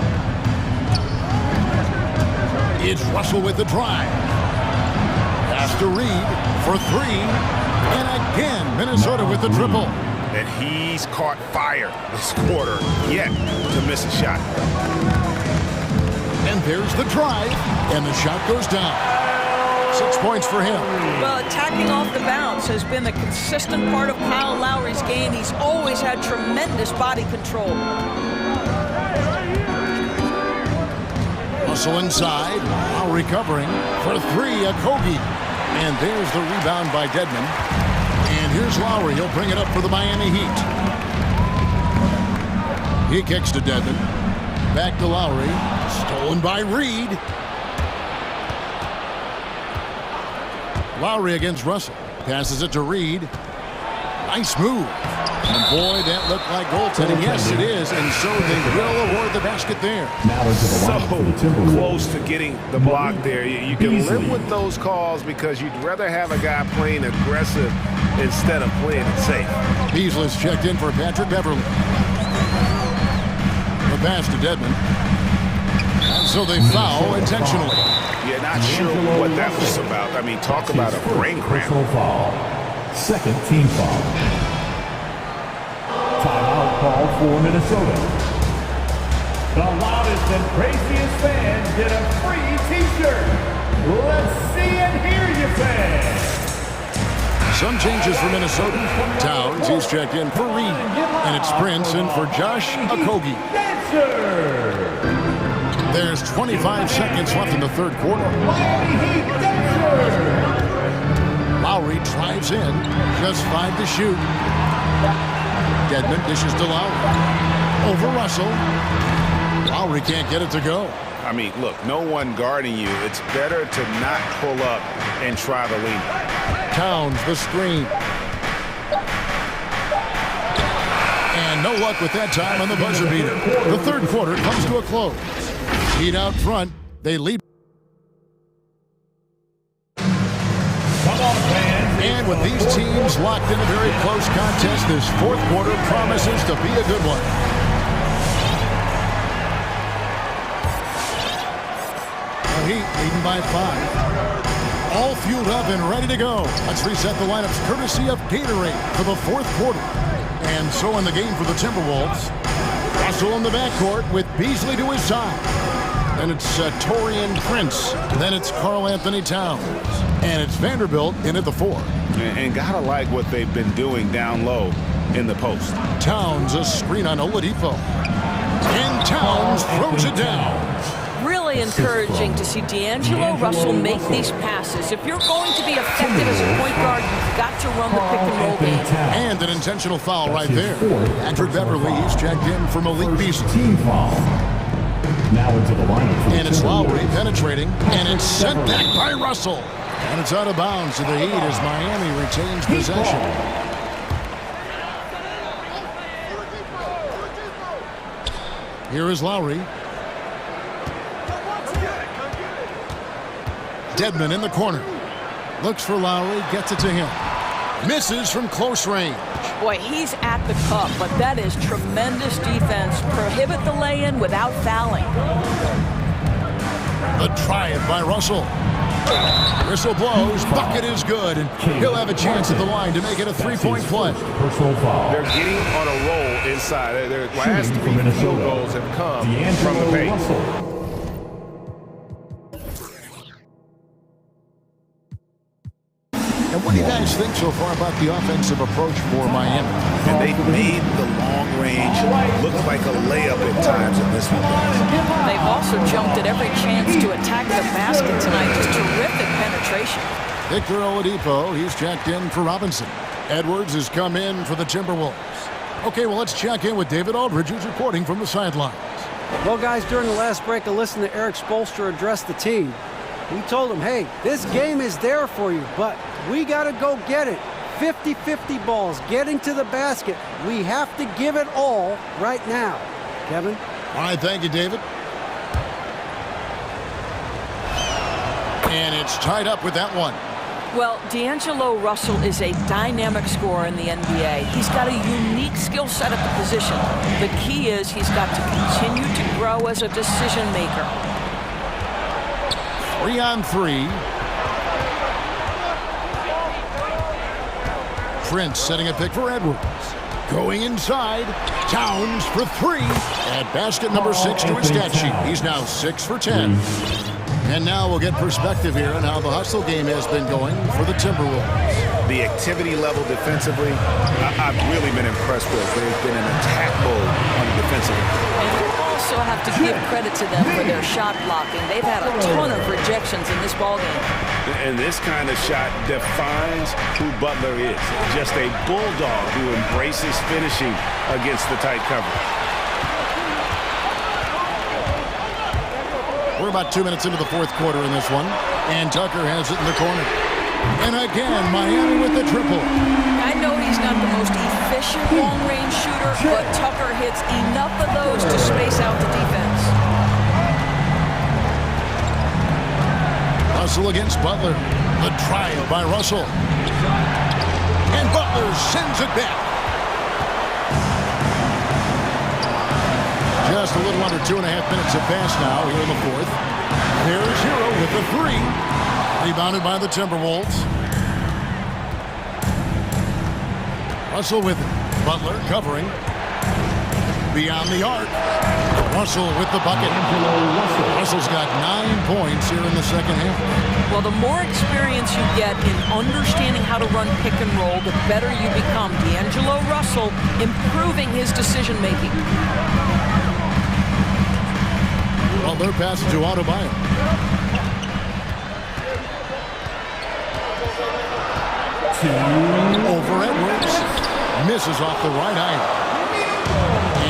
It's Russell with the drive. Pass to Reed for 3. And again, Minnesota with the triple. And he's caught fire this quarter, yet to miss a shot. And there's the drive, and the shot goes down. 6 points for him. Well, attacking off the bounce has been the consistent part of Kyle Lowry's game. He's always had tremendous body control. Russell inside, now recovering for 3, Okogie. And there's the rebound by Dedmon. And here's Lowry. He'll bring it up for the Miami Heat. He kicks to Dedmon. Back to Lowry. Stolen by Reed. Lowry against Russell. Passes it to Reed. Nice move. And boy, that looked like goaltending. Yes, it is. And so they will award the basket there. So close to getting the block there. You can live with those calls because you'd rather have a guy playing aggressive instead of playing it safe. Beasley's checked in for Patrick Beverly. The pass to Dedmon. And so they foul intentionally. Yeah, not sure what that was about. I mean, talk about a brain cramp. Second team foul. Timeout call for Minnesota. The loudest and craziest fans get a free t-shirt. Let's see and hear you, fans. Some changes for Minnesota. Towns, he's checked in for Reed. And it's Prince in for Josh Okogie. There's 25 seconds left in the third quarter. Lowry drives in. Just 5 to shoot. Dedmon dishes to Lowry. Over Russell. Lowry can't get it to go. I mean, look, no one guarding you. It's better to not pull up and try to lean. Towns the screen. And no luck with that time on the buzzer beater. The third quarter comes to a close. Heat out front. They lead. Come on, fans. And And with these teams locked in a very close contest, this fourth quarter promises to be a good one. The Heat leading by 5. All fueled up and ready to go. Let's reset the lineups courtesy of Gatorade for the fourth quarter. And so in the game for the Timberwolves, Russell in the backcourt with Beasley to his side. Then it's Taurean Prince. Then it's Karl Anthony Towns. And it's Vanderbilt in at the 4. And gotta like what they've been doing down low in the post. Towns a screen on Oladipo. And Towns throws it down. Really encouraging to see D'Angelo Russell make these passes. If you're going to be effective as a point guard, you've got to run the pick-and-roll game. And an intentional foul right there. Patrick Beverly, he's checked in for Malik Beasley. Now into the lineup. And it's Lowry penetrating, and it's sent back by Russell. And it's out of bounds to the Heat as Miami retains possession. Here is Lowry. Dedmon in the corner. Looks for Lowry, gets it to him. Misses from close range. Boy, he's at the cup, but that is tremendous defense. Prohibit the lay-in without fouling. The try by Russell. Whistle blows, bucket is good, and he'll have a chance at the line to make it a three-point play. They're getting on a roll inside. Their last 3 field goals have come from the paint. And what do you guys think so far about the offensive approach for Miami? And they've made the long range look like a layup at times in this one. They've also jumped at every chance to attack the basket tonight. Just terrific penetration. Victor Oladipo, he's checked in for Robinson. Edwards has come in for the Timberwolves. Okay, well, let's check in with David Aldridge, who's reporting from the sidelines. Well, guys, during the last break, I listened to Eric Spoelstra address the team. He told them, hey, this game is there for you, but we got to go get it. 50-50 balls, getting to the basket. We have to give it all right now. Kevin? All right, thank you, David. And it's tied up with that one. Well, D'Angelo Russell is a dynamic scorer in the NBA. He's got a unique skill set at the position. The key is he's got to continue to grow as a decision maker. 3-on-3. Prince setting a pick for Edwards. Going inside. Towns for 3. At basket number 6 to his stat sheet. He's now 6 for 10. And now we'll get perspective here on how the hustle game has been going for the Timberwolves. The activity level defensively, I've really been impressed with. They've been in attack mode on the defensive end. And you also have to give credit to them for their shot blocking. They've had a ton of rejections in this ballgame. And this kind of shot defines who Butler is. Just a bulldog who embraces finishing against the tight coverage. We're about 2 minutes into the fourth quarter in this one. And Tucker has it in the corner. And again, Miami with the triple. I know he's not the most efficient long-range shooter, but Tucker hits enough of those to space out the defense. Russell against Butler. The trial by Russell. And Butler sends it back. Just a little under 2.5 minutes have passed now here in the fourth. There's Hero with the 3. Rebounded by the Timberwolves. Russell with it. Butler covering. Beyond the arc. Russell with the bucket. Russell's got 9 points here in the second half. Well, the more experience you get in understanding how to run pick and roll, the better you become. D'Angelo Russell improving his decision-making. Well, they're passing to Adebayo. Over Edwards. Misses off the right eye.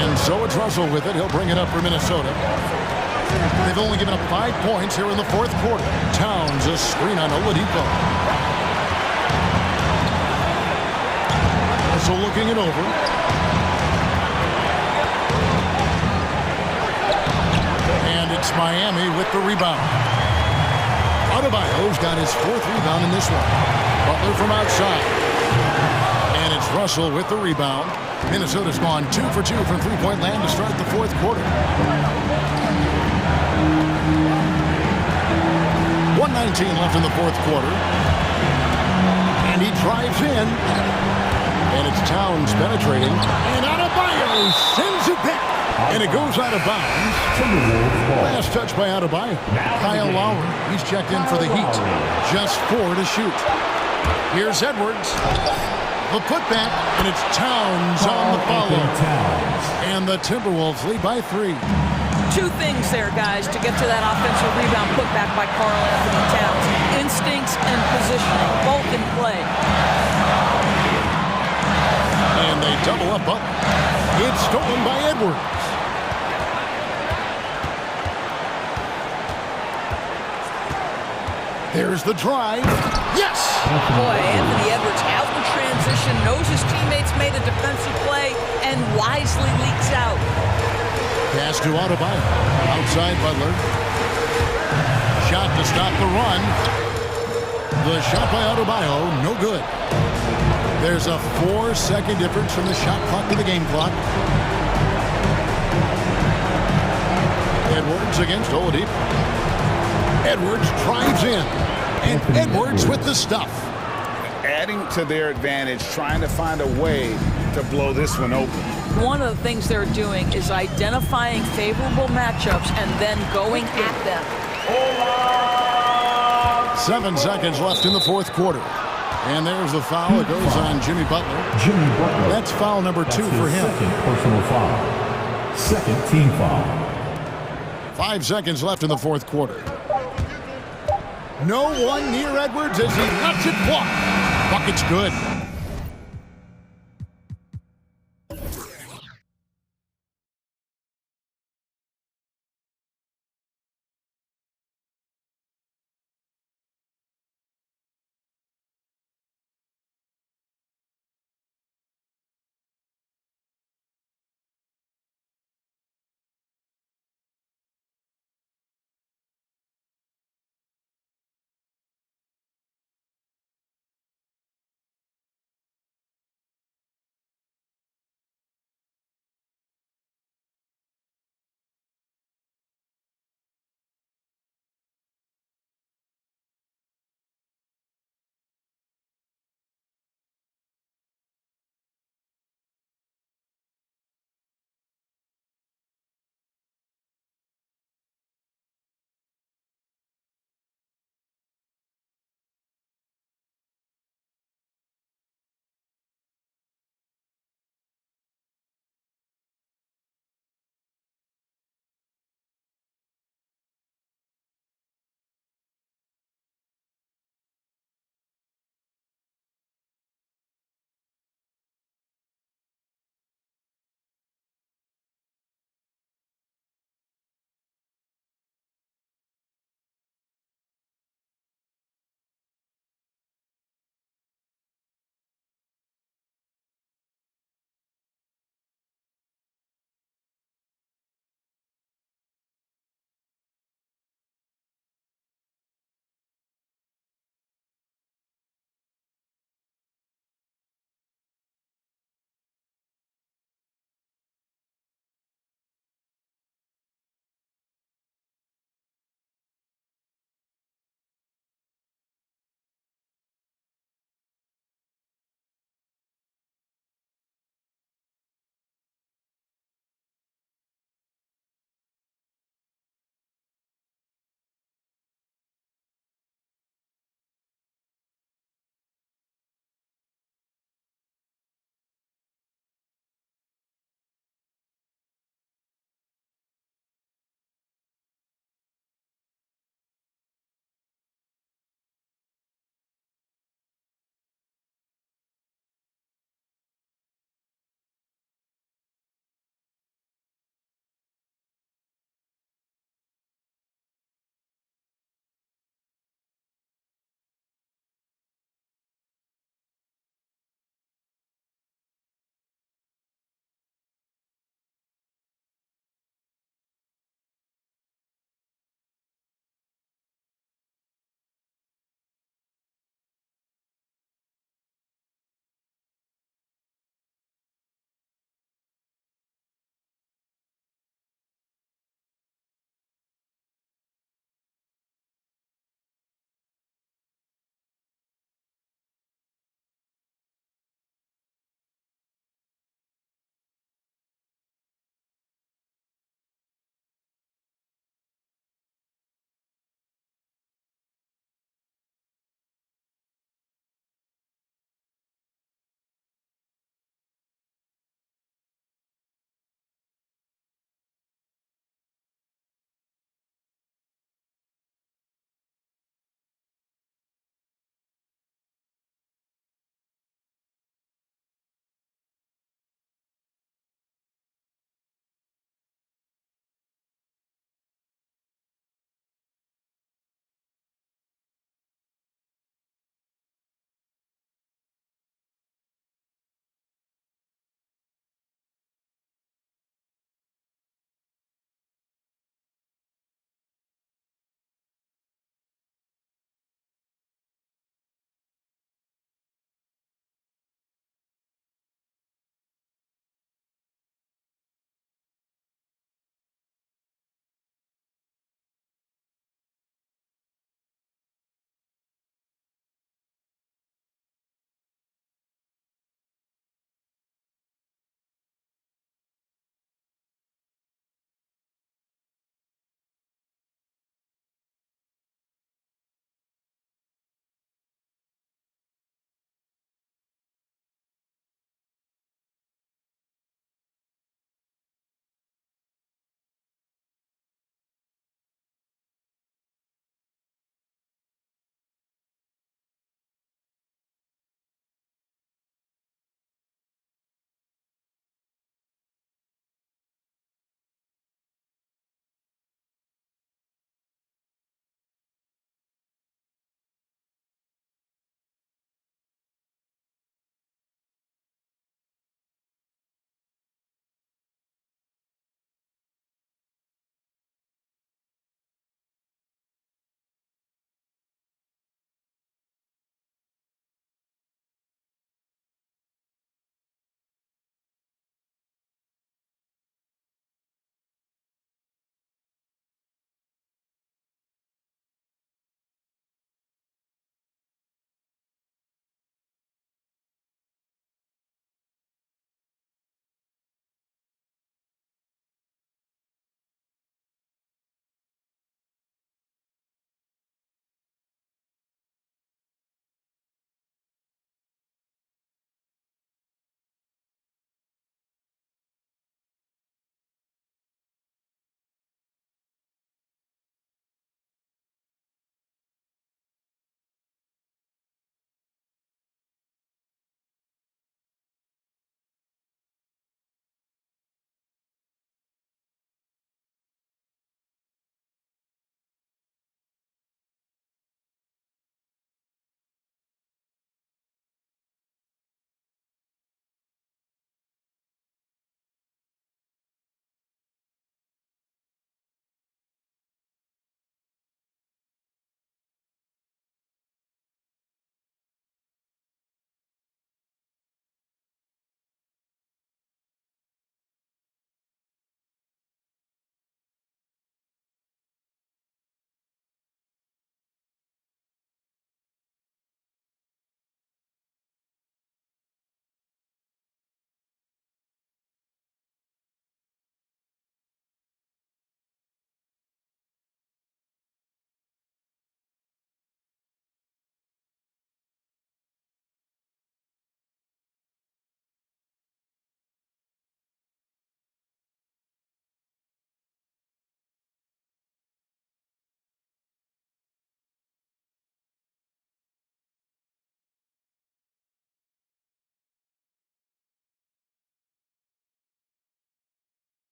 And so it's Russell with it. He'll bring it up for Minnesota. They've only given up 5 points here in the fourth quarter. Towns a screen on Oladipo. Russell looking it over. And it's Miami with the rebound. Adebayo's got his 4th rebound in this one. Butler from outside. And it's Russell with the rebound. Minnesota's gone 2 for 2 from three-point land to start the fourth quarter. 1:19 left in the fourth quarter. And he drives in. And it's Towns penetrating. And Adebayo sends it back. And it goes out of bounds. Last touch by Adebayo. Kyle Lowry. He's checked in for the Heat. Just 4 to shoot. Here's Edwards. The putback, and it's Towns on the follow. And the Timberwolves lead by 3. Two things there, guys, to get to that offensive rebound putback by Karl Anthony Towns. Instincts and positioning, both in play. And they double up Butler. It's stolen by Edwards. There's the drive. Yes! Boy, Anthony Edwards out in transition, knows his teammates made a defensive play, and wisely leaks out. Pass to Adebayo. Outside Butler. Shot to stop the run. The shot by Adebayo, no good. There's a 4-second difference from the shot clock to the game clock. Edwards against Oladipo. Edwards drives in. And Edwards with the stuff. Adding to their advantage, trying to find a way to blow this one open. One of the things they're doing is identifying favorable matchups and then going at them. 7 seconds left in the fourth quarter. And there's the foul. It goes on Jimmy Butler. That's foul number 2 for him. Second personal foul. Second team foul. 5 seconds left in the fourth quarter. No one near Edwards as he lets it fly. Bucket's good.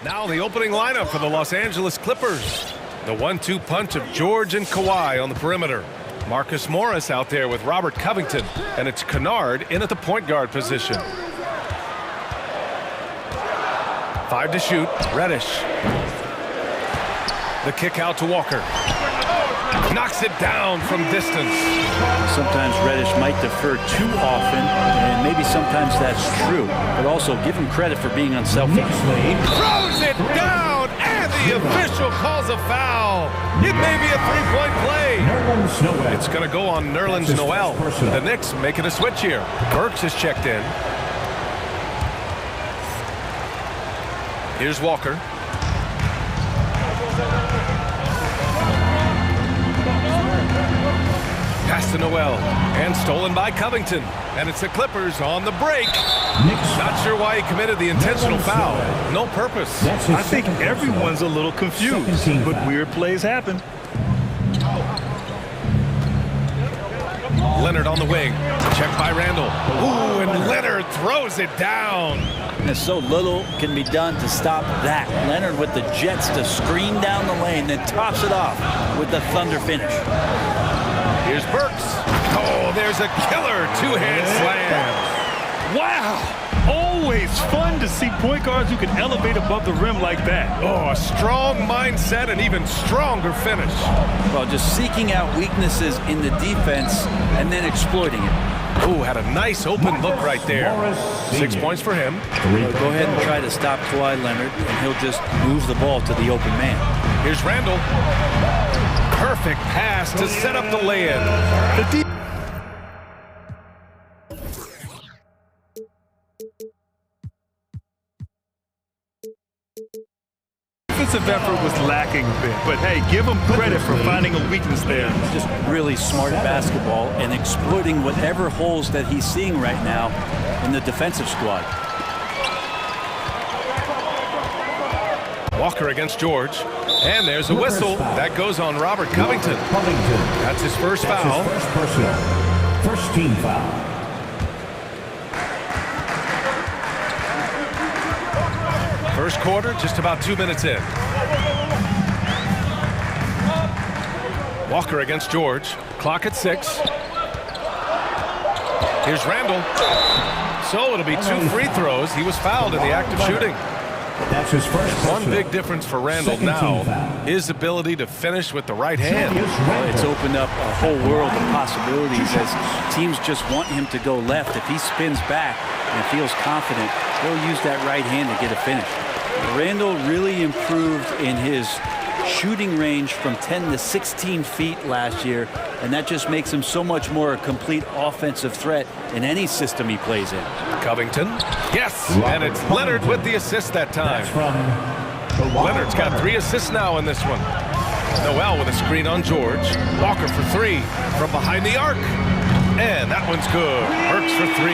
Now the opening lineup for the Los Angeles Clippers. The 1-2 punch of George and Kawhi on the perimeter. Marcus Morris out there with Robert Covington, and it's Kennard in at the point guard position. 5 to shoot, Reddish. The kick out to Walker. Knocks it down from distance. Sometimes Reddish might defer too often, and maybe sometimes that's true, but also give him credit for being unselfish. Throws it down, and the official calls a foul. It may be a three-point play. It's going to go on Nerlens Noel. The Knicks making a switch here. Burks is checked in. Here's Walker. Pass to Noel, and stolen by Covington. And it's the Clippers on the break. Not sure why he committed the intentional foul. No purpose. I think everyone's a little confused, but weird plays happen. Leonard on the wing. Checked by Randall. Ooh, and Leonard throws it down. And so little can be done to stop that. Leonard with the jets to screen down the lane, then tops it off with the thunder finish. Here's Burks. Oh, there's a killer two-hand slam. Wow! Always fun to see point guards who can elevate above the rim like that. Oh, a strong mindset and even stronger finish. Well, just seeking out weaknesses in the defense and then exploiting it. Oh, had a nice open look right there. 6 points for him. Well, go ahead and try to stop Kawhi Leonard, and he'll just move the ball to the open man. Here's Randall. Perfect pass to set up the lay-in. Defensive effort was lacking a bit, but hey, give him credit for finding a weakness there. Just really smart basketball and exploiting whatever holes that he's seeing right now in the defensive squad. Walker against George. And there's a whistle. That goes on Robert Covington. That's his first foul. First team foul. First quarter, just about 2 minutes in. Walker against George. Clock at 6. Here's Randall. So it'll be 2 free throws. He was fouled in the act of shooting. That's his first. One big difference for Randall now, his ability to finish with the right hand. It's opened up a whole world of possibilities as teams just want him to go left. If he spins back and feels confident, he'll use that right hand to get a finish. Randall really improved in his shooting range from 10 to 16 feet last year, and that just makes him so much more a complete offensive threat in any system he plays in. Covington. Yes, and it's Leonard with the assist that time. Leonard's got 3 assists now in this one. Noel with a screen on George. Walker for 3 from behind the arc. And that one's good. Burks for 3.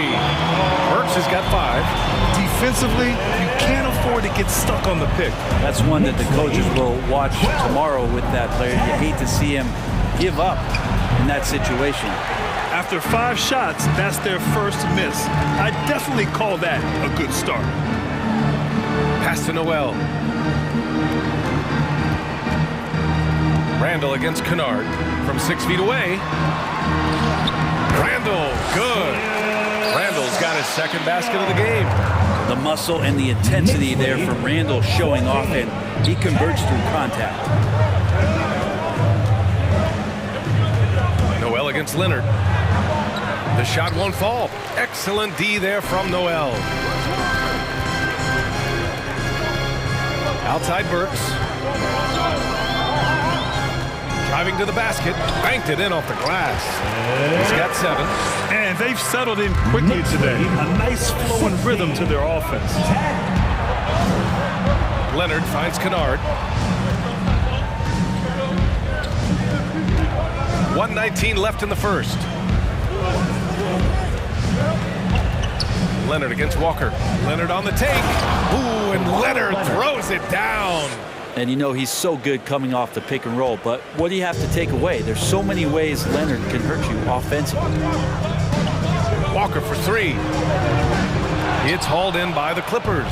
Burks has got 5. Defensively, you can't afford to get stuck on the pick. That's one that the coaches will watch tomorrow with that player. You hate to see him give up in that situation. After 5 shots, that's their first miss. I definitely call that a good start. Pass to Noel. Randall against Kennard from 6 feet away. Randall, good. Randall's got his second basket of the game. The muscle and the intensity there from Randall showing off, and he converts through contact. Noel against Leonard. The shot won't fall. Excellent D there from Noel. Outside Burks. Driving to the basket. Banked it in off the glass. He's got 7. And they've settled in quickly today. A nice flow and rhythm to their offense. Leonard finds Kennard. 1:19 left in the first. Leonard against Walker. Leonard on the take. Ooh, and Leonard throws it down. And you know he's so good coming off the pick and roll, but what do you have to take away? There's so many ways Leonard can hurt you offensively. Walker for 3. It's hauled in by the Clippers.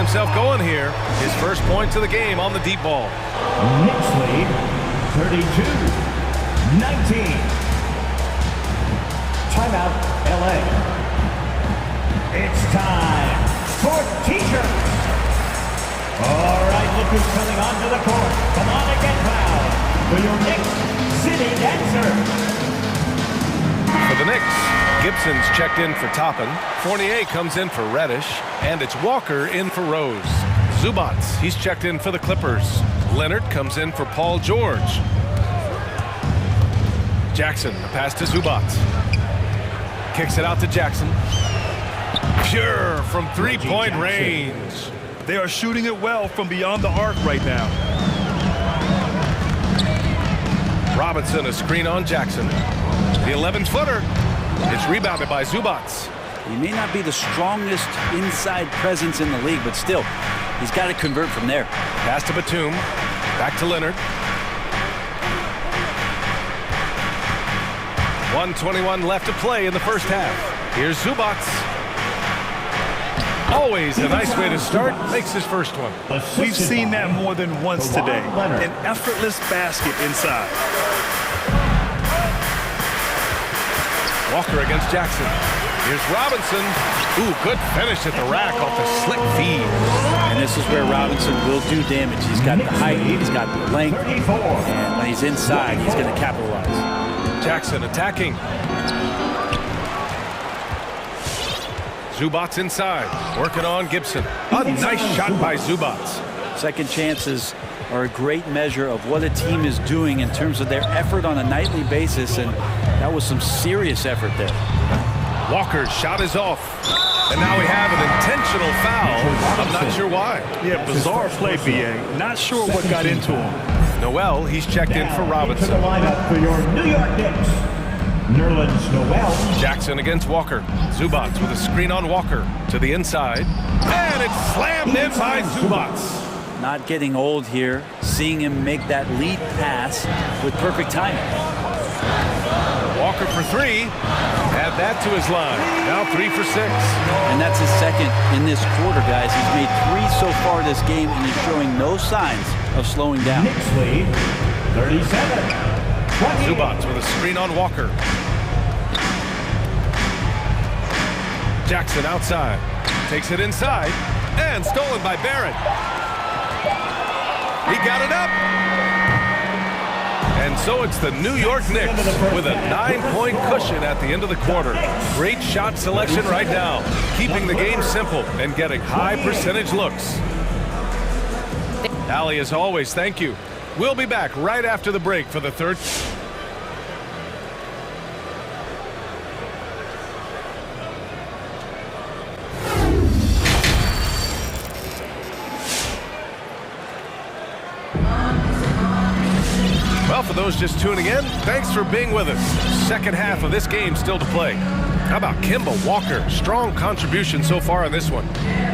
himself going here. His first points of the game on the deep ball. Knicks lead 32-19. Timeout, LA. It's time for T-shirts. All right, look who's coming onto the court. Come on and get loud for your Knicks City Dancer. For the Knicks, Gibson's checked in for Toppin. Fournier comes in for Reddish. And it's Walker in for Rose. Zubats, he's checked in for the Clippers. Leonard comes in for Paul George. Jackson, the pass to Zubats. Kicks it out to Jackson. Pure from three-point range. They are shooting it well from beyond the arc right now. Robinson, a screen on Jackson. The 11-footer. It's rebounded by Zubats. He may not be the strongest inside presence in the league, but still, he's got to convert from there. Pass to Batum. Back to Leonard. 1:21 left to play in the first half. Here's Zubats. Always a nice way to start. Makes his first one. We've seen that more than once today. An effortless basket inside. Walker against Jackson. Here's Robinson. Ooh, good finish at the rack off the slick feed. And this is where Robinson will do damage. He's got the height, he's got the length, and when he's inside, he's going to capitalize. Jackson attacking. Zubats inside, working on Gibson. A nice shot by Zubats. Second chances are a great measure of what a team is doing in terms of their effort on a nightly basis, and that was some serious effort there. Walker's shot is off. And now we have an intentional foul. I'm not sure why. Yeah, bizarre play, BA. Not sure what got into him. Noel, he's checked in for Robinson. To the lineup for your New York Knicks, Nerlens Noel. Jackson against Walker. Zubats with a screen on Walker to the inside. And it's slammed in by Zubats. Not getting old here, seeing him make that lead pass with perfect timing. Walker for three. Add that to his line. Now 3 for 6. And that's his second in this quarter, guys. He's made 3 so far this game, and he's showing no signs of slowing down. Knicks lead 37. Zubats with a screen on Walker. Jackson outside. Takes it inside. And stolen by Barrett. He got it up. And so it's the New York Knicks with a 9-point cushion at the end of the quarter. Great shot selection right now, keeping the game simple and getting high percentage looks. Allie, as always, thank you. We'll be back right after the break for the third. Well, for those just tuning in, thanks for being with us. Second half of this game still to play. How about Kemba Walker? Strong contribution so far in this one.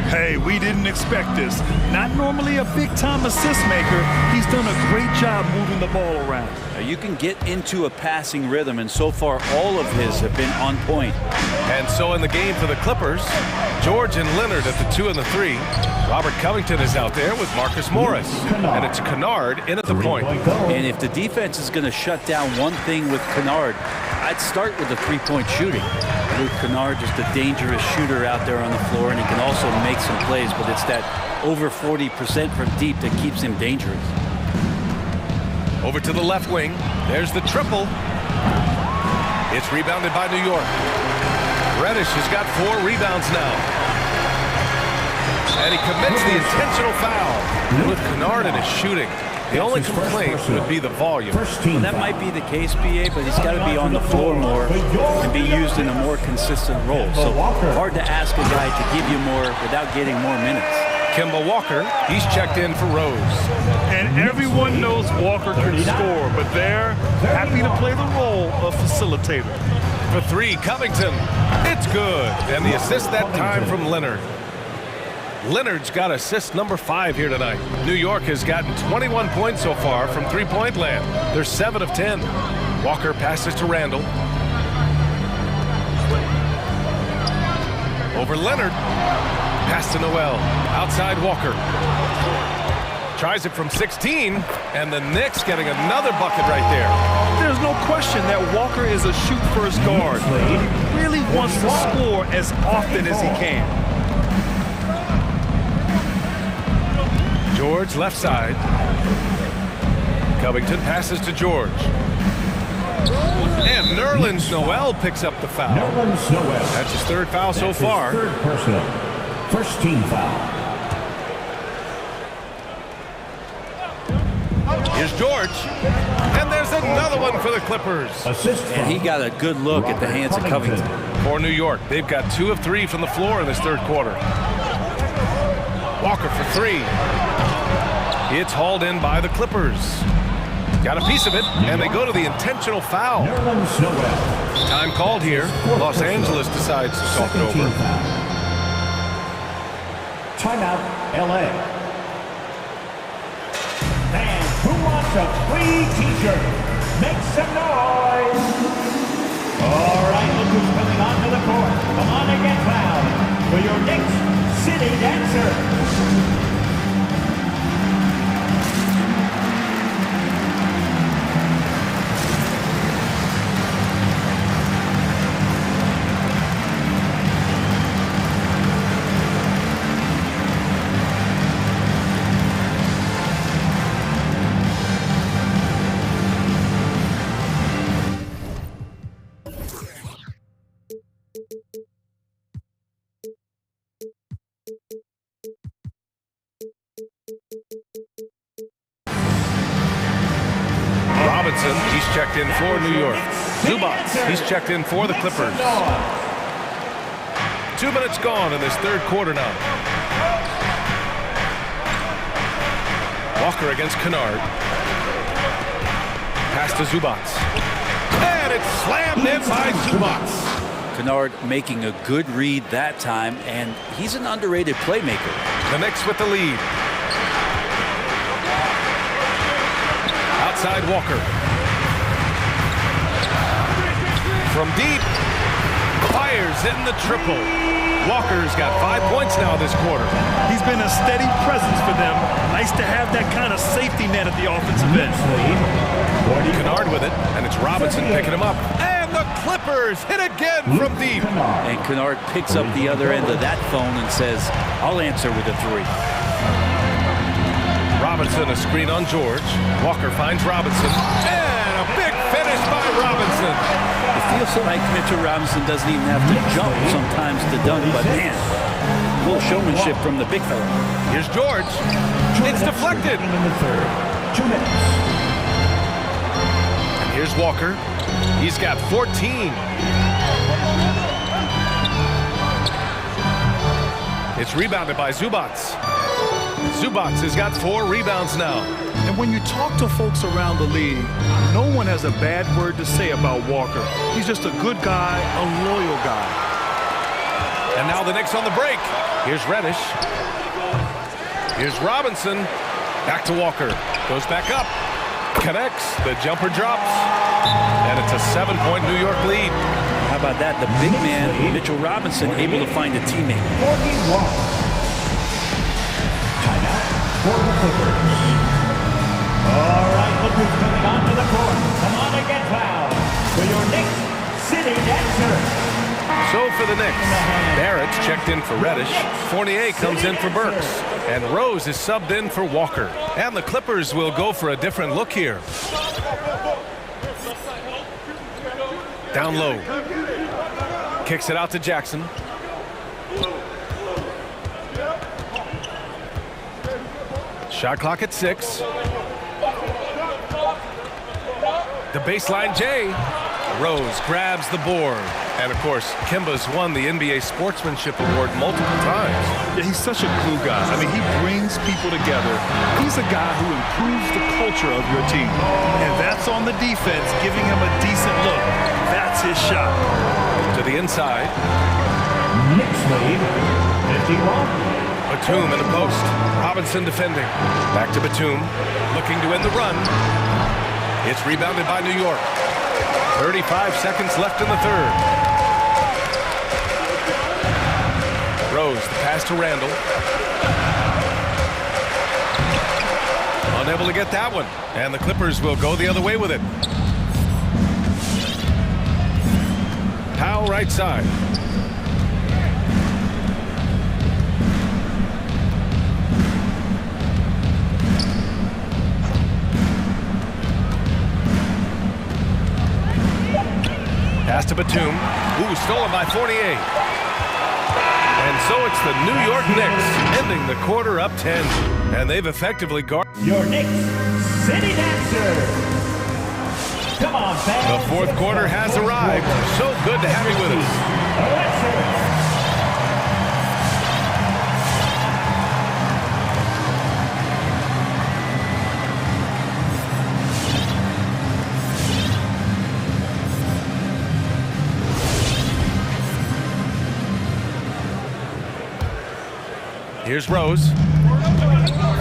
Hey, we didn't expect this. Not normally a big-time assist maker. He's done a great job moving the ball around. Now you can get into a passing rhythm, and so far all of his have been on point. And so in the game for the Clippers, George and Leonard at the 2 and the 3. Robert Covington is out there with Marcus Morris. And it's Kennard in at the point. And if the defense is going to shut down one thing with Kennard, I'd start with the three-point shooting. Luke Kennard, just a dangerous shooter out there on the floor, and he can also make some plays, but it's that over 40% from deep that keeps him dangerous. Over to the left wing. There's the triple. It's rebounded by New York. Reddish has got 4 rebounds now. And he commits the intentional foul. And with Kennard in his shooting, the only complaint would be the volume. Well, that might be the case, BA, but he's got to be on the floor more and be used in a more consistent role. So hard to ask a guy to give you more without getting more minutes. Kemba Walker, he's checked in for Rose. And everyone knows Walker can score, but they're happy to play the role of facilitator. For 3, Covington. It's good. And the assist that time from Leonard. Leonard's got assist number 5 here tonight. New York has gotten 21 points so far from three-point land. They're 7 of 10. Walker passes to Randall. Over Leonard. Pass to Noel. Outside Walker. Tries it from 16, and the Knicks getting another bucket right there. There's no question that Walker is a shoot-first guard. He really wants to score as often as he can. George left side. Covington passes to George. And Nerlens Noel picks up the foul. Nerlens Noel. That's his third foul so far. Third personal. First team foul. Here's George. And there's another one for the Clippers. And he got a good look at the hands of Covington. For New York, they've got 2 of 3 from the floor in this third quarter. Walker for 3. It's hauled in by the Clippers. Got a piece of it, and they go to the intentional foul. Time called here. Los Angeles decides to talk it over. Timeout, LA. And who wants a free t-shirt? Make some noise. All right, look who's coming onto the court. Come on and get loud for your next city dancer. Robinson, he's checked in for New York. Zubats, he's checked in for the Clippers. 2 minutes gone in this third quarter now. Walker against Kennard. Pass to Zubats. And it's slammed in by Zubats. Kennard making a good read that time, and he's an underrated playmaker. The Knicks with the lead. Outside Walker. From deep. Fires in the triple. Walker's got 5 points now this quarter. He's been a steady presence for them. Nice to have that kind of safety net at the offensive end. Kennard with it, and it's Robinson picking him up. And the Clippers hit again from deep. And Kennard picks up the other end of that phone and says, I'll answer with a 3. Robinson, a screen on George. Walker finds Robinson. And a big finish by Robinson. It feels like Mitchell Robinson doesn't even have to jump sometimes to dunk, but man, a little showmanship from the big fella. Here's George. It's deflected. In the third. 2 minutes. And here's Walker. He's got 14. It's rebounded by Zubats. Zubats has got 4 rebounds now. And when you talk to folks around the league, no one has a bad word to say about Walker. He's just a good guy, a loyal guy. And now the Knicks on the break. Here's Reddish. Here's Robinson. Back to Walker. Goes back up. Connects. The jumper drops. And it's a 7-point New York lead. How about that? The big man, Mitchell Robinson, able to find a teammate. 41. Timeout for the Clippers. All right, look who's coming onto the court. Come on and get loud for your next city dancer. So for the Knicks, Barrett's checked in for Reddish. Fournier comes in for Burks. And Rose is subbed in for Walker. And the Clippers will go for a different look here. Down low. Kicks it out to Jackson. Shot clock at 6. The baseline J. Rose grabs the board. And of course, Kemba's won the NBA Sportsmanship Award multiple times. Yeah, he's such a glue guy. I mean, he brings people together. He's a guy who improves the culture of your team. And that's on the defense, giving him a decent look. That's his shot. To the inside. Knicks lead, 51. Batum in the post. Robinson defending. Back to Batum. Looking to end the run. It's rebounded by New York. 35 seconds left in the third. Rose, the pass to Randall. Unable to get that one. And the Clippers will go the other way with it. Powell right side. Pass to Batum. Ooh, stolen by 48. And so it's the New York Knicks ending the quarter up 10. And they've effectively guarded. Your Knicks City Dancer. Come on, fans. The fourth quarter has arrived. So good to have you with us. Here's Rose.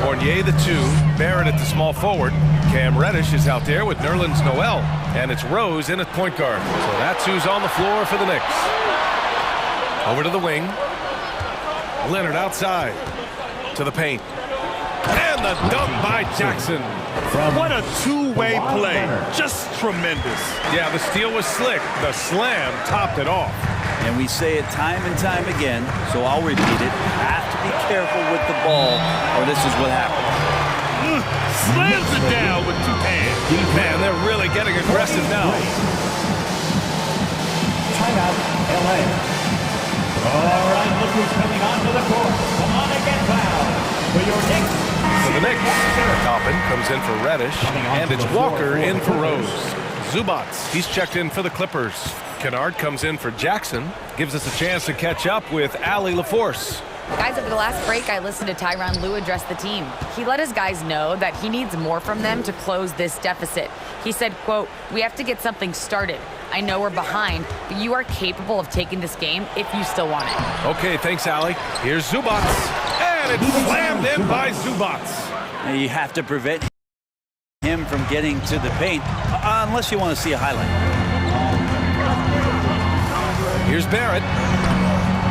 Fournier the 2, Barrett at the small forward. Cam Reddish is out there with Nerlens Noel. And it's Rose in at point guard. So that's who's on the floor for the Knicks. Over to the wing. Leonard outside. To the paint. And the dunk by Jackson. What a two-way play. Just tremendous. Yeah, the steal was slick. The slam topped it off. And we say it time and time again, so I'll repeat it. Have to be careful with the ball, or this is what happens. Slams it down with two hands. Man, they're really getting aggressive now. Timeout, LA. All right, look who's coming onto the court. Come on and get fouled. For your Knicks. For the Knicks, Toppin comes in for Reddish, and it's Walker in for Rose. Zubac, he's checked in for the Clippers. Kennard comes in for Jackson, gives us a chance to catch up with Allie LaForce. Guys, over the last break, I listened to Tyronn Lue address the team. He let his guys know that he needs more from them to close this deficit. He said, quote, "We have to get something started. I know we're behind, but you are capable of taking this game if you still want it." Okay, thanks, Allie. Here's Zubac, and it's slammed in by Zubac. You have to prevent him from getting to the paint, unless you want to see a highlight. Here's Barrett.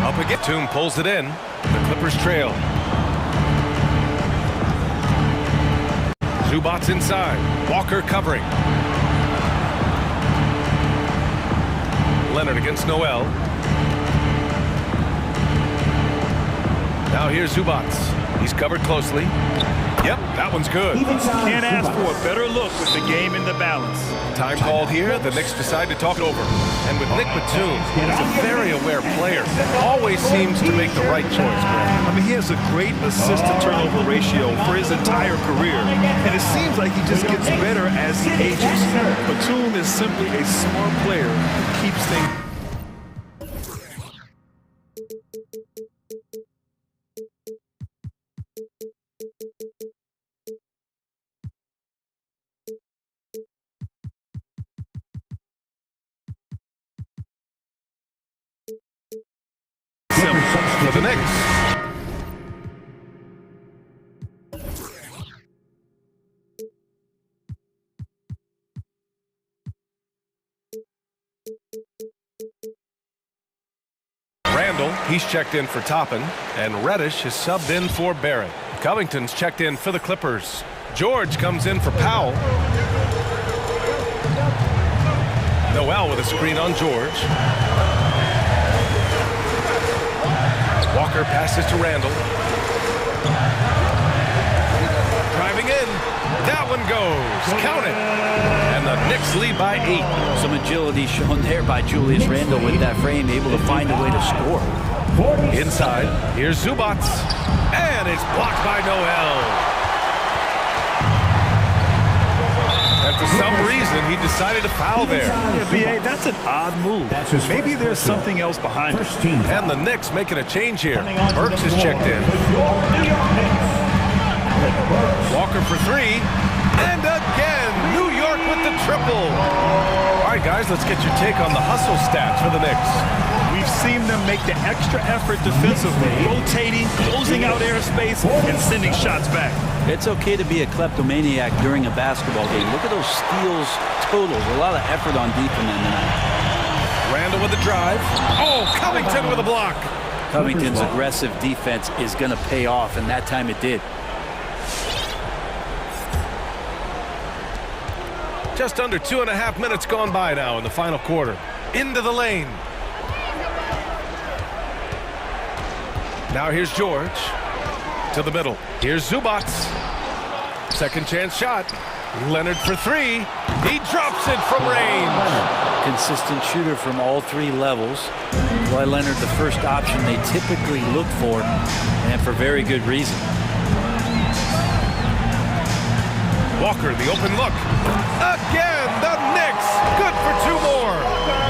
Up again. Batum pulls it in. The Clippers trail. Zubac inside. Walker covering. Leonard against Noel. Now here's Zubac. He's covered closely. Yep, that one's good. Can't ask for a better look with the game in the balance. Time called here. The Knicks decide to talk it over. And with Nick Batum, he's a very aware player. Always seems to make the right choice, Greg. I mean, he has a great assist-to-turnover ratio for his entire career. And it seems like he just gets better as he ages. Batum is simply a smart player who keeps things. For the Knicks. Randall, he's checked in for Toppin, and Reddish is subbed in for Barrett. Covington's checked in for the Clippers. George comes in for Powell. Noel with a screen on George. Walker passes to Randall. Driving in. That one goes. Count it. And the Knicks lead by 8. Some agility shown there by Julius Randle with that frame, able to find a way to score. Inside, here's Zubac. And it's blocked by Noel. And for some reason, he decided to foul there. Yeah, B.A., that's an odd move. Maybe there's something else behind it. And the Knicks making a change here. Burks is checked in. Walker for 3. And again, New York with the triple. All right, guys, let's get your take on the hustle stats for the Knicks. We've seen them make the extra effort defensively, rotating, closing out airspace, and sending shots back. It's okay to be a kleptomaniac during a basketball game. Look at those steals totals. A lot of effort on deep in them tonight. Randall with the drive. Oh, Covington with a block. Covington's aggressive defense is going to pay off, and that time it did. Just under 2.5 minutes gone by now in the final quarter. Into the lane. Now here's George. To the middle. Here's Zubats. Second chance shot. Leonard for three. He drops it from range. Consistent shooter from all three levels. Why Leonard the first option they typically look for, and for very good reason. Walker, the open look. Again, the Knicks. Good for two more.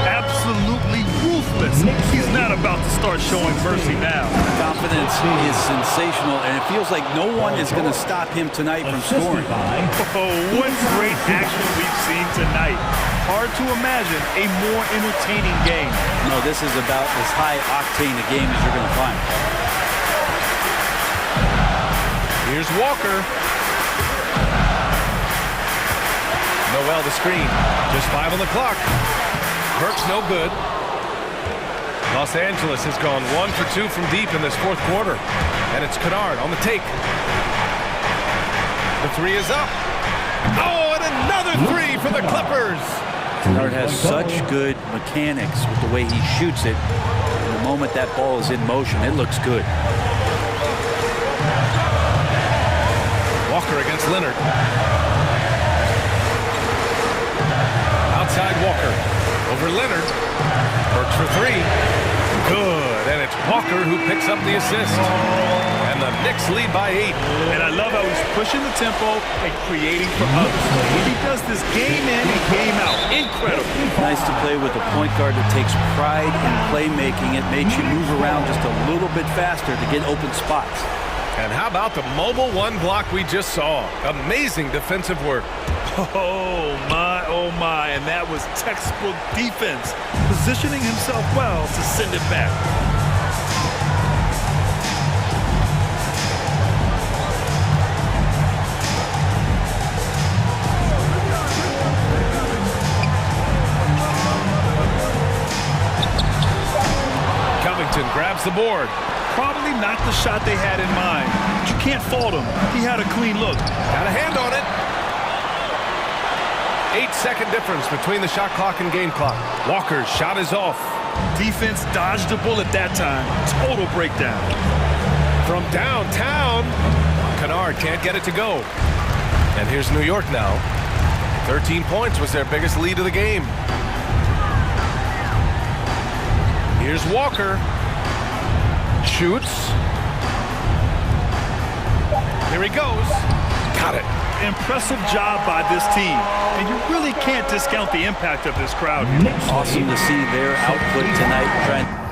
Absolutely ruthless. He's not about to start showing mercy now. Confidence is sensational, and it feels like no one is going to stop him tonight from scoring. Oh, what great action we've seen tonight. Hard to imagine a more entertaining game. No, this is about as high octane a game as you're going to find. Here's Walker. Noel the screen. Just 5 on the clock. Burke's no good. Los Angeles has gone 1 for 2 from deep in this fourth quarter. And it's Kennard on the take. The three is up. Oh, and another three for the Clippers. Kennard has such good mechanics with the way he shoots it. And the moment that ball is in motion, it looks good. Walker against Leonard. Outside Walker. Over Leonard. Burks for three. Good. And it's Walker who picks up the assist. And the Knicks lead by 8. And I love how he's pushing the tempo and creating for others. He does this game in and game out. Incredible. Nice to play with a point guard that takes pride in playmaking. It makes you move around just a little bit faster to get open spots. And how about the mobile one block we just saw? Amazing defensive work. Oh my, and that was textbook defense, positioning himself well to send it back. Covington grabs the board. Probably not the shot they had in mind, but you can't fault him. He had a clean look. Got a hand on it. 8-second difference between the shot clock and game clock. Walker's shot is off. Defense dodged a bullet that time. Total breakdown. From downtown, Kennard can't get it to go. And here's New York now. 13 points was their biggest lead of the game. Here's Walker. Shoots. Here he goes. Got it. Impressive job by this team, and you really can't discount the impact of this crowd. Awesome to see their output tonight, Trent.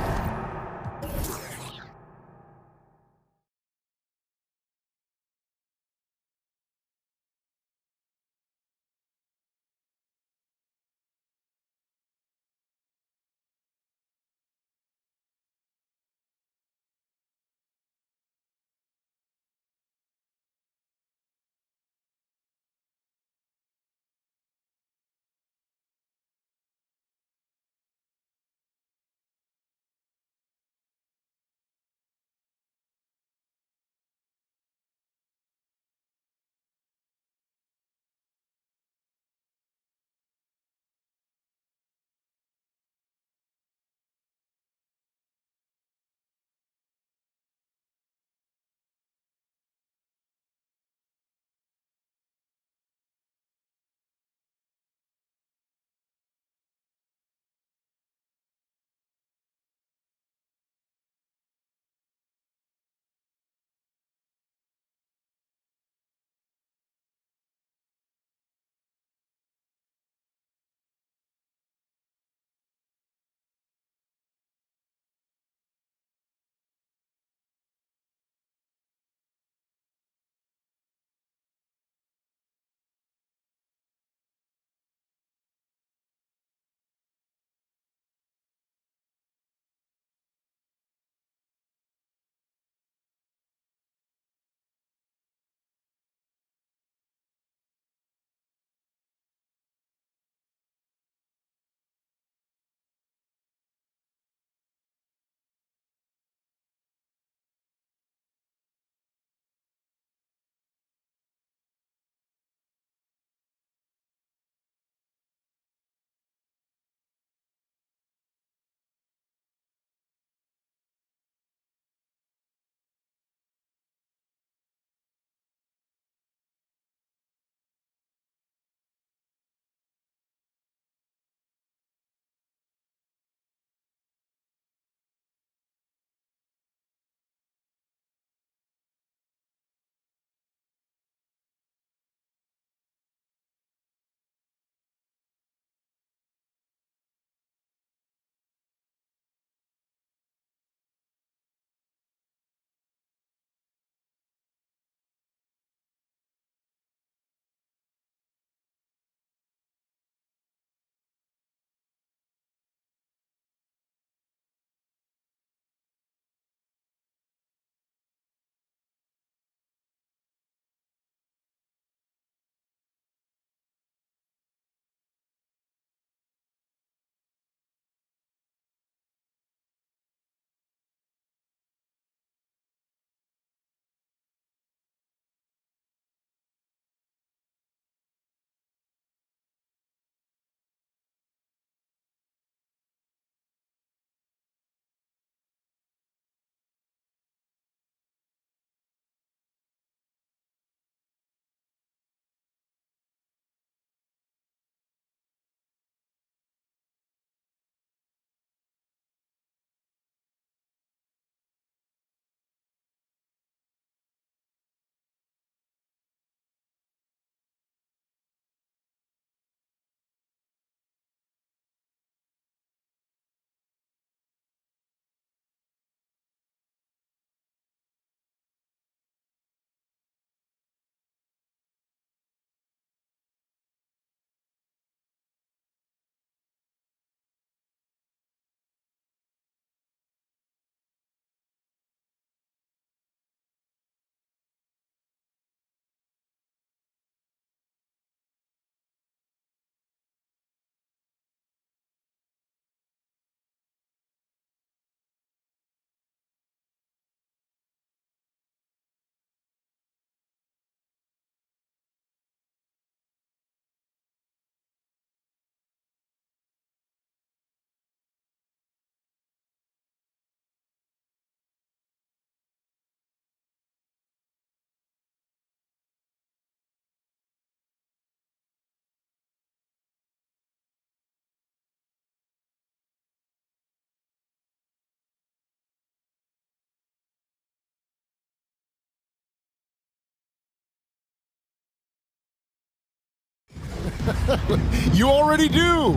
You already do.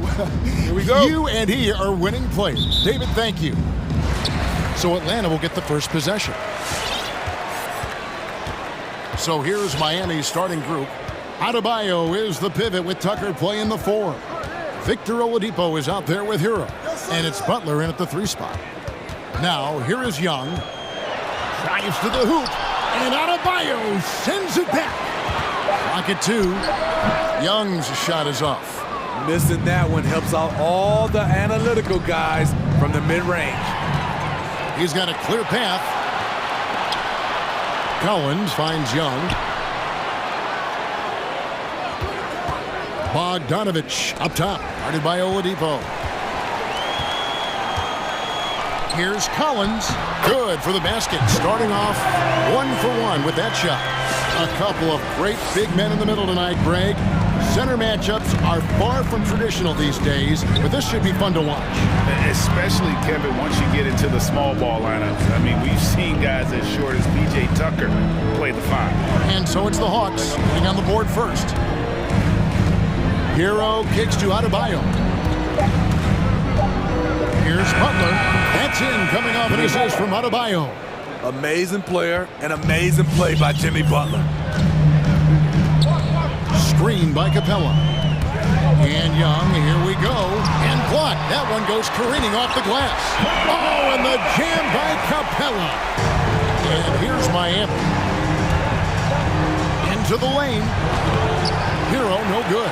Here we go. You and he are winning plays. David, thank you. So Atlanta will get the first possession. So here's Miami's starting group. Adebayo is the pivot with Tucker playing the 4. Victor Oladipo is out there with Hero. And it's Butler in at the 3 spot. Now, here is Young. Drives to the hoop. And Adebayo sends it back. Clock at 2. Young's shot is off. Missing that one helps out all the analytical guys from the mid-range. He's got a clear path. Collins finds Young. Bogdanovich up top, guarded by Oladipo. Here's Collins. Good for the basket. Starting off 1 for 1 with that shot. A couple of great big men in the middle tonight, Greg. Center matchups are far from traditional these days, but this should be fun to watch. Especially, Kevin, once you get into the small ball lineups. I mean, we've seen guys as short as P.J. Tucker play the 5. And so it's the Hawks getting on the board first. Hero kicks to Adebayo. Here's Butler. That's in, coming off an assist from Adebayo. Amazing player and amazing play by Jimmy Butler. Screen by Capella. And Young, here we go. And blocked. That one goes careening off the glass. Oh, and the jam by Capella. And here's Miami. Into the lane. Hero, no good.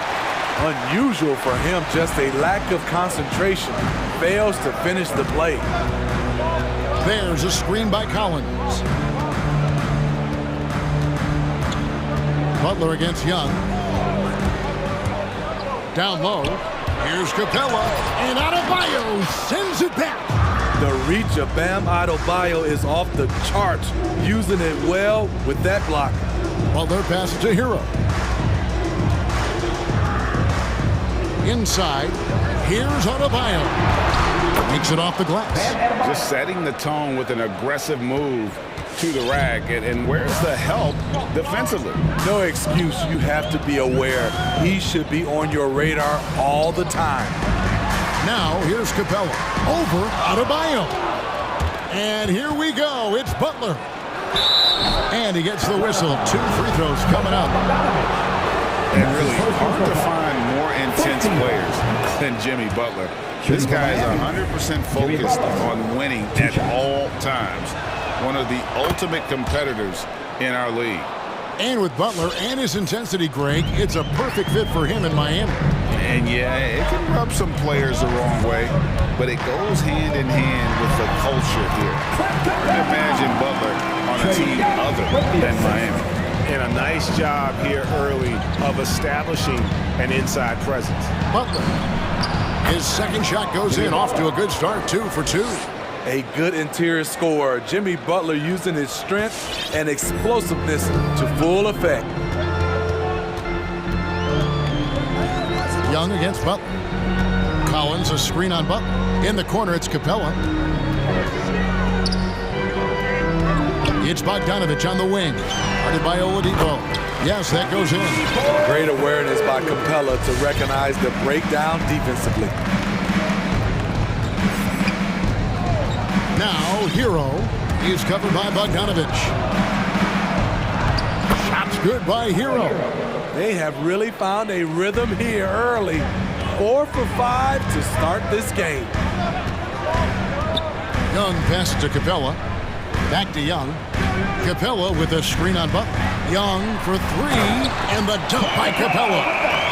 Unusual for him, just a lack of concentration. Fails to finish the play. There's a screen by Collins. Butler against Young. Down low. Here's Capella. And Adebayo sends it back. The reach of Bam Adebayo is off the charts. Using it well with that block. Butler passes to Hero. Inside. Here's Adebayo. Makes it off the glass. Just setting the tone with an aggressive move to the rack. And where's the help defensively? No excuse. You have to be aware. He should be on your radar all the time. Now, here's Capella. Over Adebayo. And here we go. It's Butler. And he gets the whistle. 2 free throws coming up. And really hard to find more intense players than Jimmy Butler. This guy is 100% focused on winning at all times. One of the ultimate competitors in our league. And with Butler and his intensity, Greg, it's a perfect fit for him in Miami. And yeah, it can rub some players the wrong way, but it goes hand in hand with the culture here. Imagine Butler on a team other than Miami. And a nice job here early of establishing an inside presence. Butler. His second shot goes in, off to a good start, 2 for 2. A good interior scorer. Jimmy Butler using his strength and explosiveness to full effect. Young against Butler. Collins, a screen on Butler. In the corner, it's Capella. It's Bogdanovich on the wing. Guarded by Oladipo. Yes, that goes in. Great awareness by Capella to recognize the breakdown defensively. Now, Hero is covered by Bogdanovich. Shots good by Hero. They have really found a rhythm here early. 4 for 5 to start this game. Young passes to Capella. Back to Young. Capella with a screen on Butler. Young for 3, and the dunk by Capella.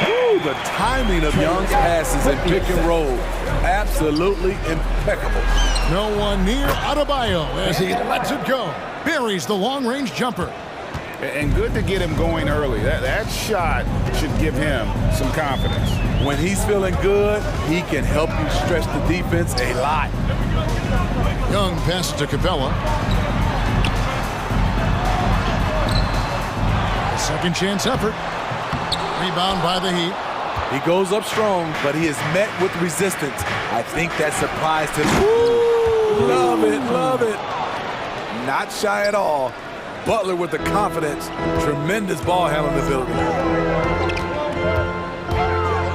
Ooh, the timing of Young's passes and pick and roll, absolutely impeccable. No one near Adebayo as he lets it go. Buries the long-range jumper. And good to get him going early. That shot should give him some confidence. When he's feeling good, he can help you stretch the defense a lot. Young passes to Capella. Second chance effort. Rebound by the Heat. He goes up strong, but he is met with resistance. I think that surprised him. Ooh, love it, love it. Not shy at all. Butler with the confidence. Tremendous ball handling ability.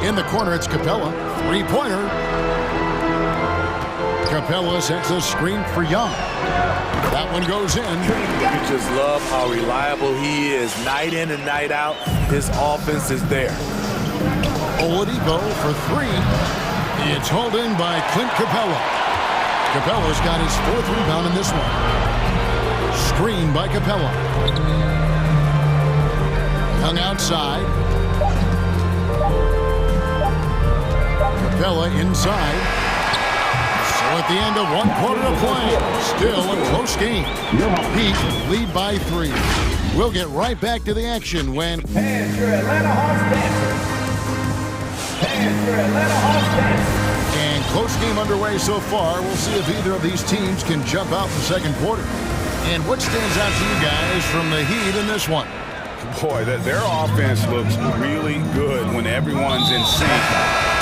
In the corner, it's Capella. Three-pointer. Capella sets a screen for Young. That one goes in. You just love how reliable he is. Night in and night out, his offense is there. Oladipo for three. It's hauled in by Clint Capella. Capella's got his fourth rebound in this one. Screen by Capella. Young outside. Capella inside. So at the end of 1 quarter of play, still a close game. Heat lead by 3. We'll get right back to the action when... And your Atlanta Hawks dancers. And your Atlanta Hawks dancers. And close game underway so far. We'll see if either of these teams can jump out in the second quarter. And what stands out to you guys from the Heat in this one? Boy, their offense looks really good when everyone's in sync.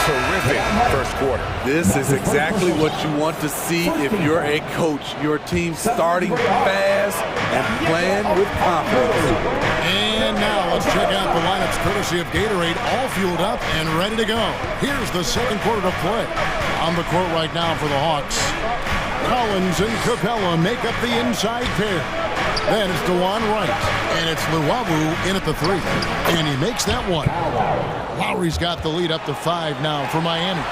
Terrific first quarter. This is exactly what you want to see if you're a coach. Your team starting fast and playing with confidence. And now let's check out the lineups courtesy of Gatorade, all fueled up and ready to go. Here's the second quarter of play. On the court right now for the Hawks. Collins and Capella make up the inside pair. Then it's DeJuan Wright, and it's Luwawu in at the 3. And he makes that one. Lowry's got the lead up to 5 now for Miami.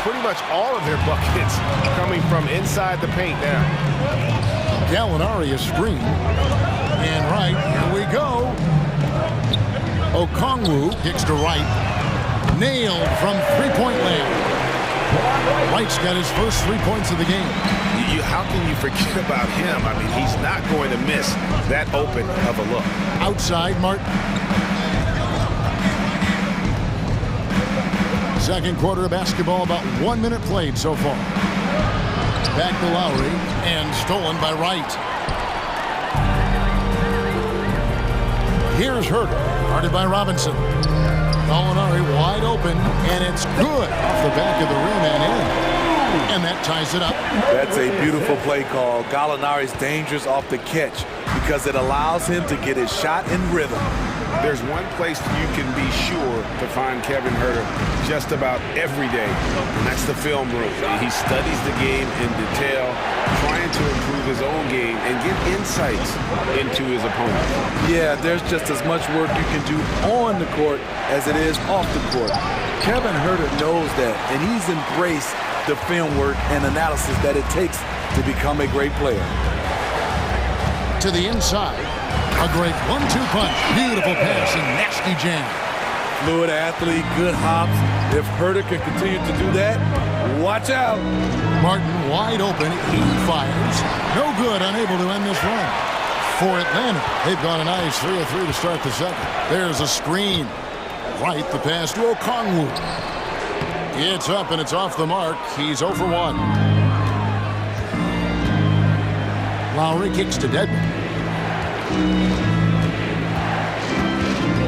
Pretty much all of their buckets coming from inside the paint now. Gallinari is screen. And Wright, here we go. Okongwu kicks to Wright. Nailed from three-point land. Wright's got his first 3 points of the game. How can you forget about him? I mean, he's not going to miss that open of a look. Outside, Martin. Second quarter of basketball, about 1 minute played so far. Back to Lowry, and stolen by Wright. Here's Herter, guarded by Robinson. Gallinari wide open, and it's good off the back of the rim and in. And that ties it up. That's a beautiful play call. Gallinari's dangerous off the catch because it allows him to get his shot in rhythm. There's one place you can be sure to find Kevin Herter just about every day, and that's the film room. He studies the game in detail, trying to improve his own game and get insights into his opponent. Yeah, there's just as much work you can do on the court as it is off the court. Kevin Herter knows that, and he's embraced the film work and analysis that it takes to become a great player. To the inside, a great 1-2 punch, beautiful pass and nasty jam. Fluid athlete, good hops. If Herter can continue to do that, watch out. Martin wide open, he fires. No good, unable to end this run. For Atlanta, they've got a nice 3 of 3 to start the second. There's a screen. Right, the pass to Okongwu. It's up and it's off the mark. He's 0 for 1. Lowry kicks to Dedmon.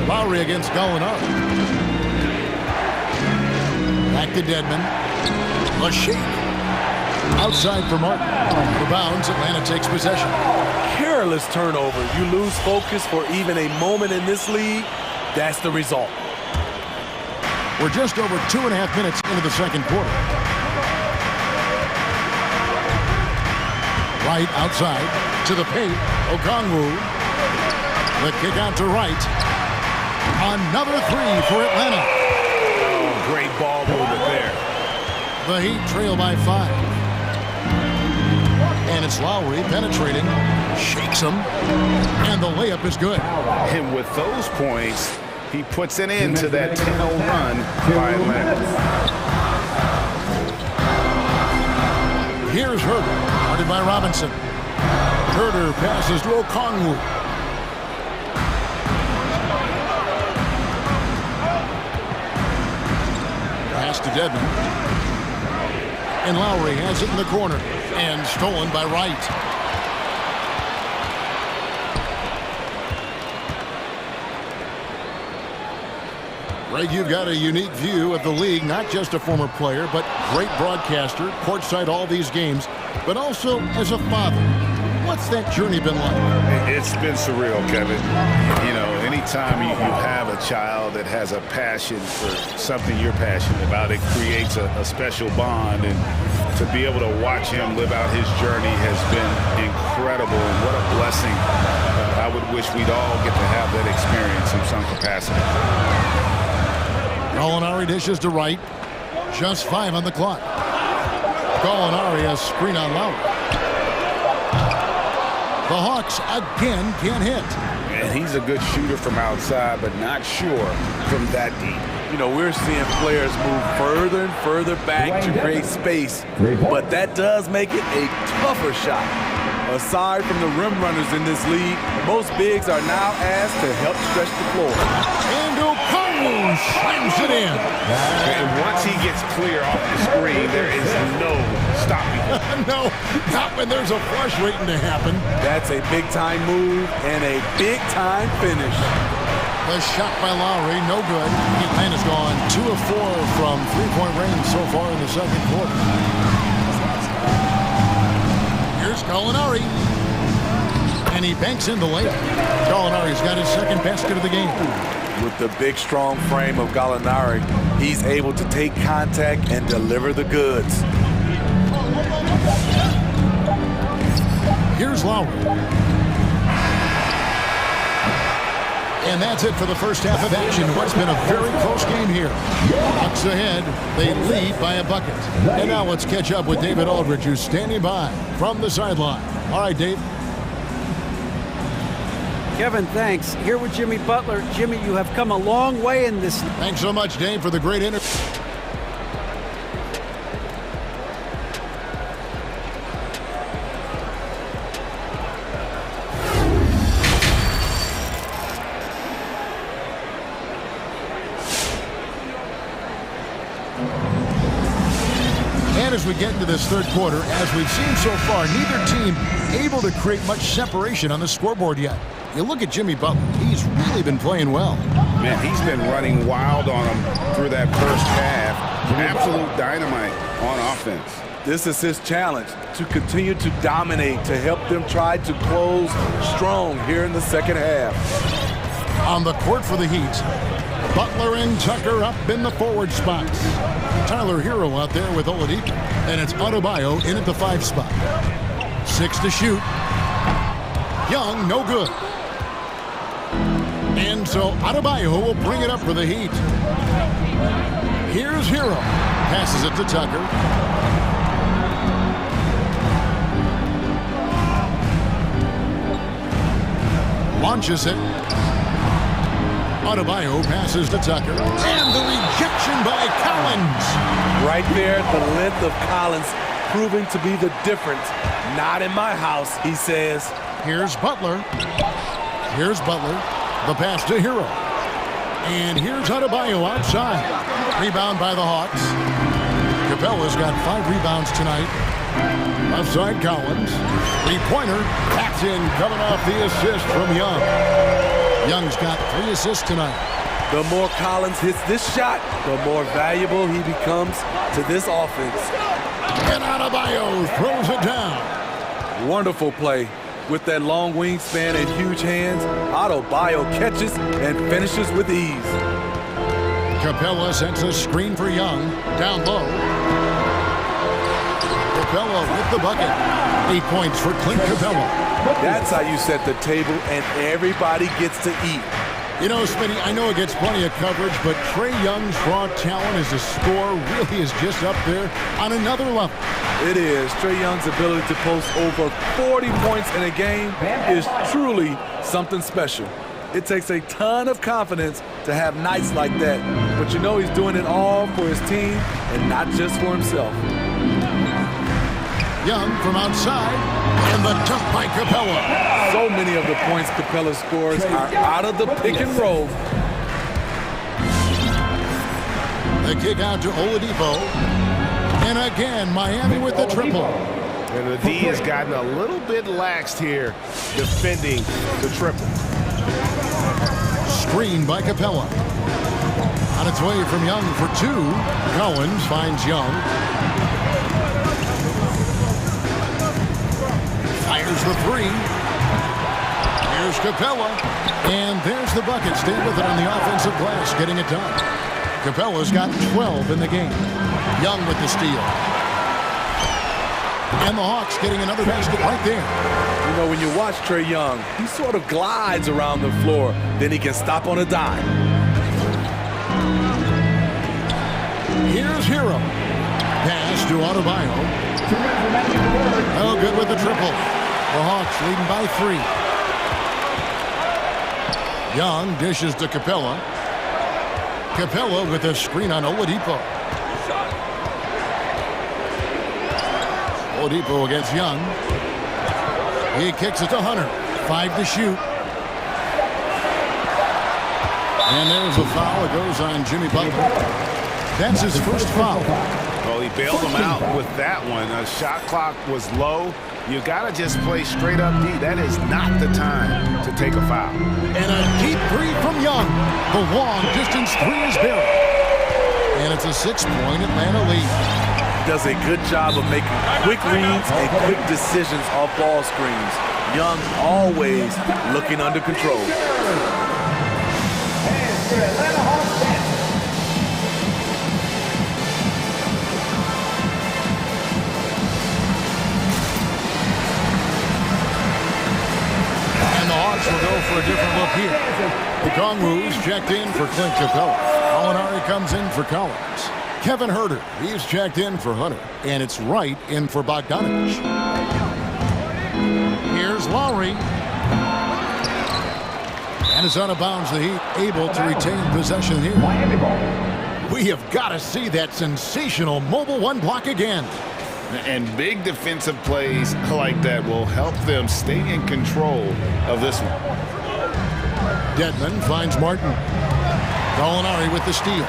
Lowry against Gallinari. Back to Dedmon. Lachey. Outside for Martin. For bounds, Atlanta takes possession. Careless turnover. You lose focus for even a moment in this league. That's the result. We're just over 2.5 minutes into the second quarter. Right outside to the paint. Okongwu. The kick out to Wright. Another 3 for Atlanta. Oh, great ball movement there. The Heat trail by 5. And it's Lowry penetrating. Shakes him. And the layup is good. And with those points, he puts an end to that 10-0 run by Atlanta. Here's Herter, guarded by Robinson. Herter passes to Okongwu. Pass to Dedmon. And Lowry has it in the corner. And stolen by Wright. Greg, you've got a unique view of the league, not just a former player, but great broadcaster, courtside all these games, but also as a father. What's that journey been like? It's been surreal, Kevin. You know, anytime you have a child that has a passion for something you're passionate about, it creates a special bond. And to be able to watch him live out his journey has been incredible. And what a blessing. I would wish we'd all get to have that experience in some capacity. Gallinari dishes to right. Just 5 on the clock. Gallinari has screen on Lowry. The Hawks again can't hit. And he's a good shooter from outside, but not sure from that deep. You know, we're seeing players move further and further back to create space, but that does make it a tougher shot. Aside from the rim runners in this league, most bigs are now asked to help stretch the floor. And Okongwu slams it in. And once he gets clear off the screen, there is no stopping him. No, not when there's a flush waiting to happen. That's a big-time move and a big-time finish. The shot by Lowry, no good. He has gone 2 of 4 from three-point range so far in the second quarter. Here's Gallinari. And he banks in the layup. Gallinari's got his second basket of the game. With the big, strong frame of Gallinari, he's able to take contact and deliver the goods. Here's Lowry. And that's it for the first half of action. What's been a very close game here. Bucks ahead. They lead by a bucket. And now let's catch up with David Aldridge, who's standing by from the sideline. All right, Dave. Kevin, thanks. Here with Jimmy Butler. Jimmy, you have come a long way in this. Thanks so much, Dave, for the great interview. And as we get into this third quarter, as we've seen so far, neither team able to create much separation on the scoreboard yet. You look at Jimmy Butler, he's really been playing well. Man, he's been running wild on him through that first half. Absolute dynamite on offense. This is his challenge, to continue to dominate, to help them try to close strong here in the second half. On the court for the Heat, Butler and Tucker up in the forward spots. Tyler Hero out there with Oladipo, and it's Adebayo in at the 5 spot. 6 to shoot. Young, no good. And so Adebayo will bring it up for the Heat. Here's Hero. Passes it to Tucker. Launches it. Adebayo passes to Tucker. And the rejection by Collins. Right there, the length of Collins proving to be the difference. Not in my house, he says. Here's Butler. Here's Butler. The pass to Hero. And here's Adebayo outside. Rebound by the Hawks. Capella's got 5 rebounds tonight. Left side Collins. 3-pointer. Tapped in, coming off the assist from Young. Young's got 3 assists tonight. The more Collins hits this shot, the more valuable he becomes to this offense. And Adebayo throws it down. Wonderful play. With that long wingspan and huge hands, Adebayo catches and finishes with ease. Capella sets a screen for Young. Down low. Capella with the bucket. 8 points for Clint Capella. That's how you set the table and everybody gets to eat. You know, Smitty, I know it gets plenty of coverage, but Trae Young's raw talent as a scorer really is just up there on another level. It is. Trae Young's ability to post over 40 points in a game is truly something special. It takes a ton of confidence to have nights like that, but you know he's doing it all for his team and not just for himself. Young from outside, and the dunk by Capella. So many of the points Capella scores are out of the pick and roll. The kick out to Oladipo. And again, Miami with the triple. And the D has gotten a little bit laxed here defending the triple. Screen by Capella. On its way from Young for 2. Collins finds Young. Fires the 3. Here's Capella. And there's the bucket. Stay with it on the offensive glass, getting it done. Capella's got 12 in the game. Young with the steal. And the Hawks getting another basket right there. You know, when you watch Trae Young, he sort of glides around the floor. Then he can stop on a dime. Here's Hero. Pass to Adebayo. Oh, good with the triple. The Hawks leading by 3. Young dishes to Capella. Capella with a screen on Oladipo. Oladipo against Young. He kicks it to Hunter. 5 to shoot. And there's a foul. It goes on Jimmy Butler. That's his first foul. Well, he bailed him out with that one. The shot clock was low. You got to just play straight up D. That is not the time to take a foul. And a deep three from Young. The long distance three is buried. And it's a 6-point Atlanta lead. Does a good job of making quick reads and quick decisions off ball screens. Young always looking under control. Will go for a different look here. Okongwu's checked in for Clint Capella. Molinari comes in for Collins. Kevin Huerter, he's checked in for Hunter. And it's Wright in for Bogdanovich. Here's Lowry. And it's out of bounds. The Heat able to retain possession here. We have got to see that sensational mobile one block again. And big defensive plays like that will help them stay in control of this one. Dedmon finds Martin. Molinari with the steal.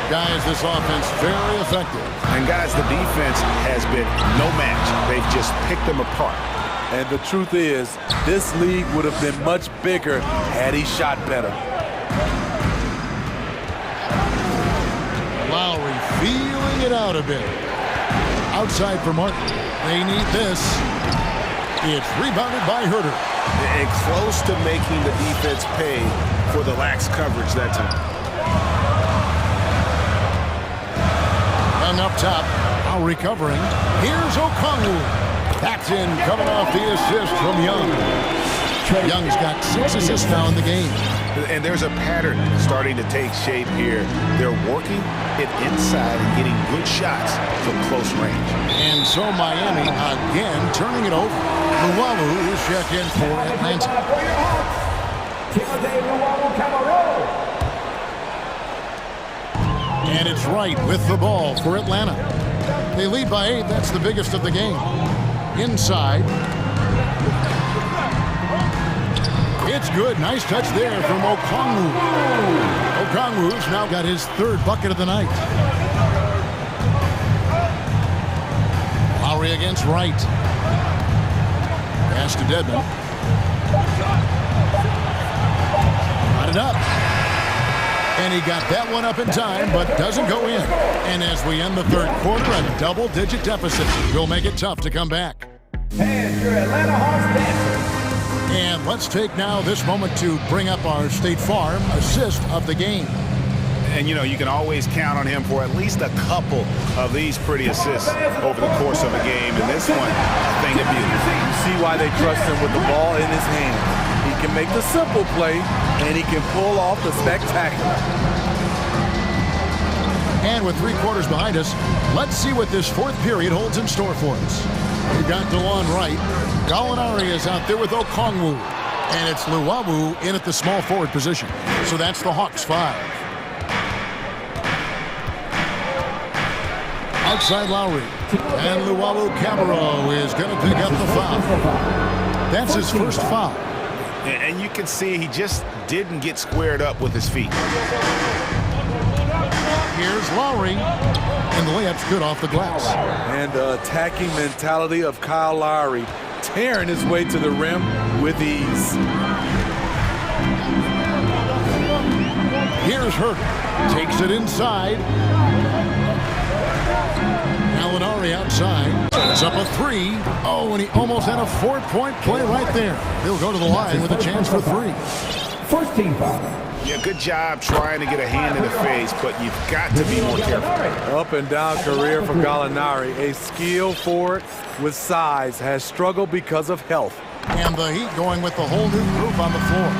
Guys, this offense very effective. And guys, the defense has been no match. They've just picked them apart. And the truth is, this league would have been much bigger had he shot better. Lowry feeling it out a bit. Outside for Martin. They need this. It's rebounded by Huerter. And close to making the defense pay for the lax coverage that time. Young up top. Now recovering. Here's Okongwu. That's in, coming off the assist from Young. Young's got 6 assists now in the game. And there's a pattern starting to take shape here. They're working it inside and getting good shots from close range. And so Miami again turning it over. Luwawu is checked in for Atlanta. And it's Wright with the ball for Atlanta. They lead by 8. That's the biggest of the game. Inside. It's good. Nice touch there from Okongwu. Okongwu's now got his 3rd bucket of the night. Lowry against Wright. Pass to Dedmon. Got it up. And he got that one up in time, but doesn't go in. And as we end the 3rd quarter, a double-digit deficit will make it tough to come back. And your Atlanta Hawks dancers. And let's take now this moment to bring up our State Farm assist of the game. And, you know, you can always count on him for at least a couple of these pretty assists over the course of a game. And this one, a thing of beauty. You see why they trust him with the ball in his hand. He can make the simple play, and he can pull off the spectacular. And with 3 quarters behind us, let's see what this 4th period holds in store for us. We've got DeLon Wright. Gallinari is out there with Okongwu. And it's Luwawu in at the small forward position. So that's the Hawks 5. Outside Lowry. And Luwawu-Cabarrot is going to pick up the foul. That's his first foul. And you can see he just didn't get squared up with his feet. Here's Lowry. And the layup's good off the glass. And the attacking mentality of Kyle Lowry, tearing his way to the rim with ease. Here's Huerter. Takes it inside. Gallinari outside. up a three. Oh, and he almost had a 4-point play right there. He'll go to the line with a chance for three. First team foul. Yeah, good job trying to get a hand in the face, but you've got to be more careful. Up and down career for Gallinari. A skilled forward with size has struggled because of health. And the Heat going with the whole new group on the floor.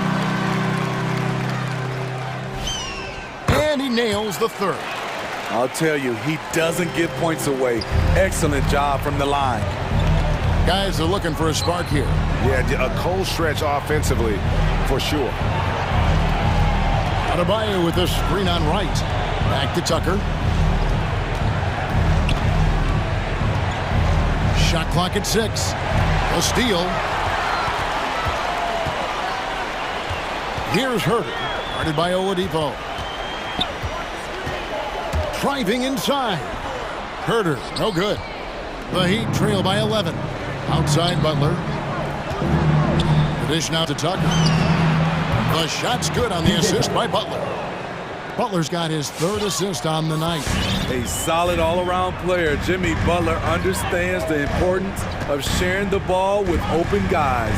And he nails the third. I'll tell you, he doesn't give points away. Excellent job from the line. Guys are looking for a spark here. Yeah, a cold stretch offensively, for sure. Adebayo with the screen on right. Back to Tucker. Shot clock at 6. A steal. Here's Herder, guarded by Oladipo. Driving inside. Herder, no good. The Heat trail by 11. Outside Butler. The dish now to Tucker. The shot's good on the assist by Butler. Butler's got his third assist on the night. A solid all-around player. Jimmy Butler understands the importance of sharing the ball with open guys.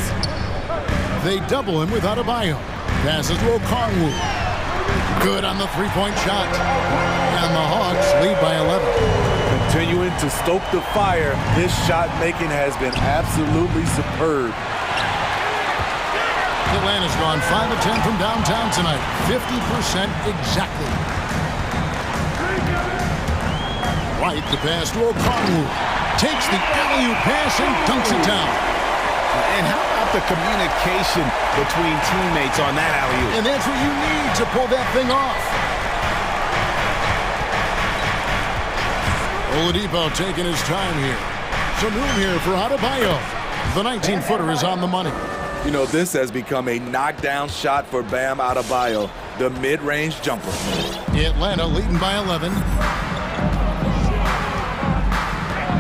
They double him with Adebayo. Passes to Okongwu. Good on the three-point shot. And the Hawks lead by 11. Continuing to stoke the fire, his shot making has been absolutely superb. Atlanta's gone 5 of 10 from downtown tonight. 50% exactly. White, the pass to Okongwu. Takes the alley-oop pass and dunks it down. And how about the communication between teammates on that alley-oop? And that's what you need to pull that thing off. Oladipo taking his time here. Some room here for Adebayo. The 19-footer is on the money. You know, this has become a knockdown shot for Bam Adebayo, the mid-range jumper. Atlanta leading by 11.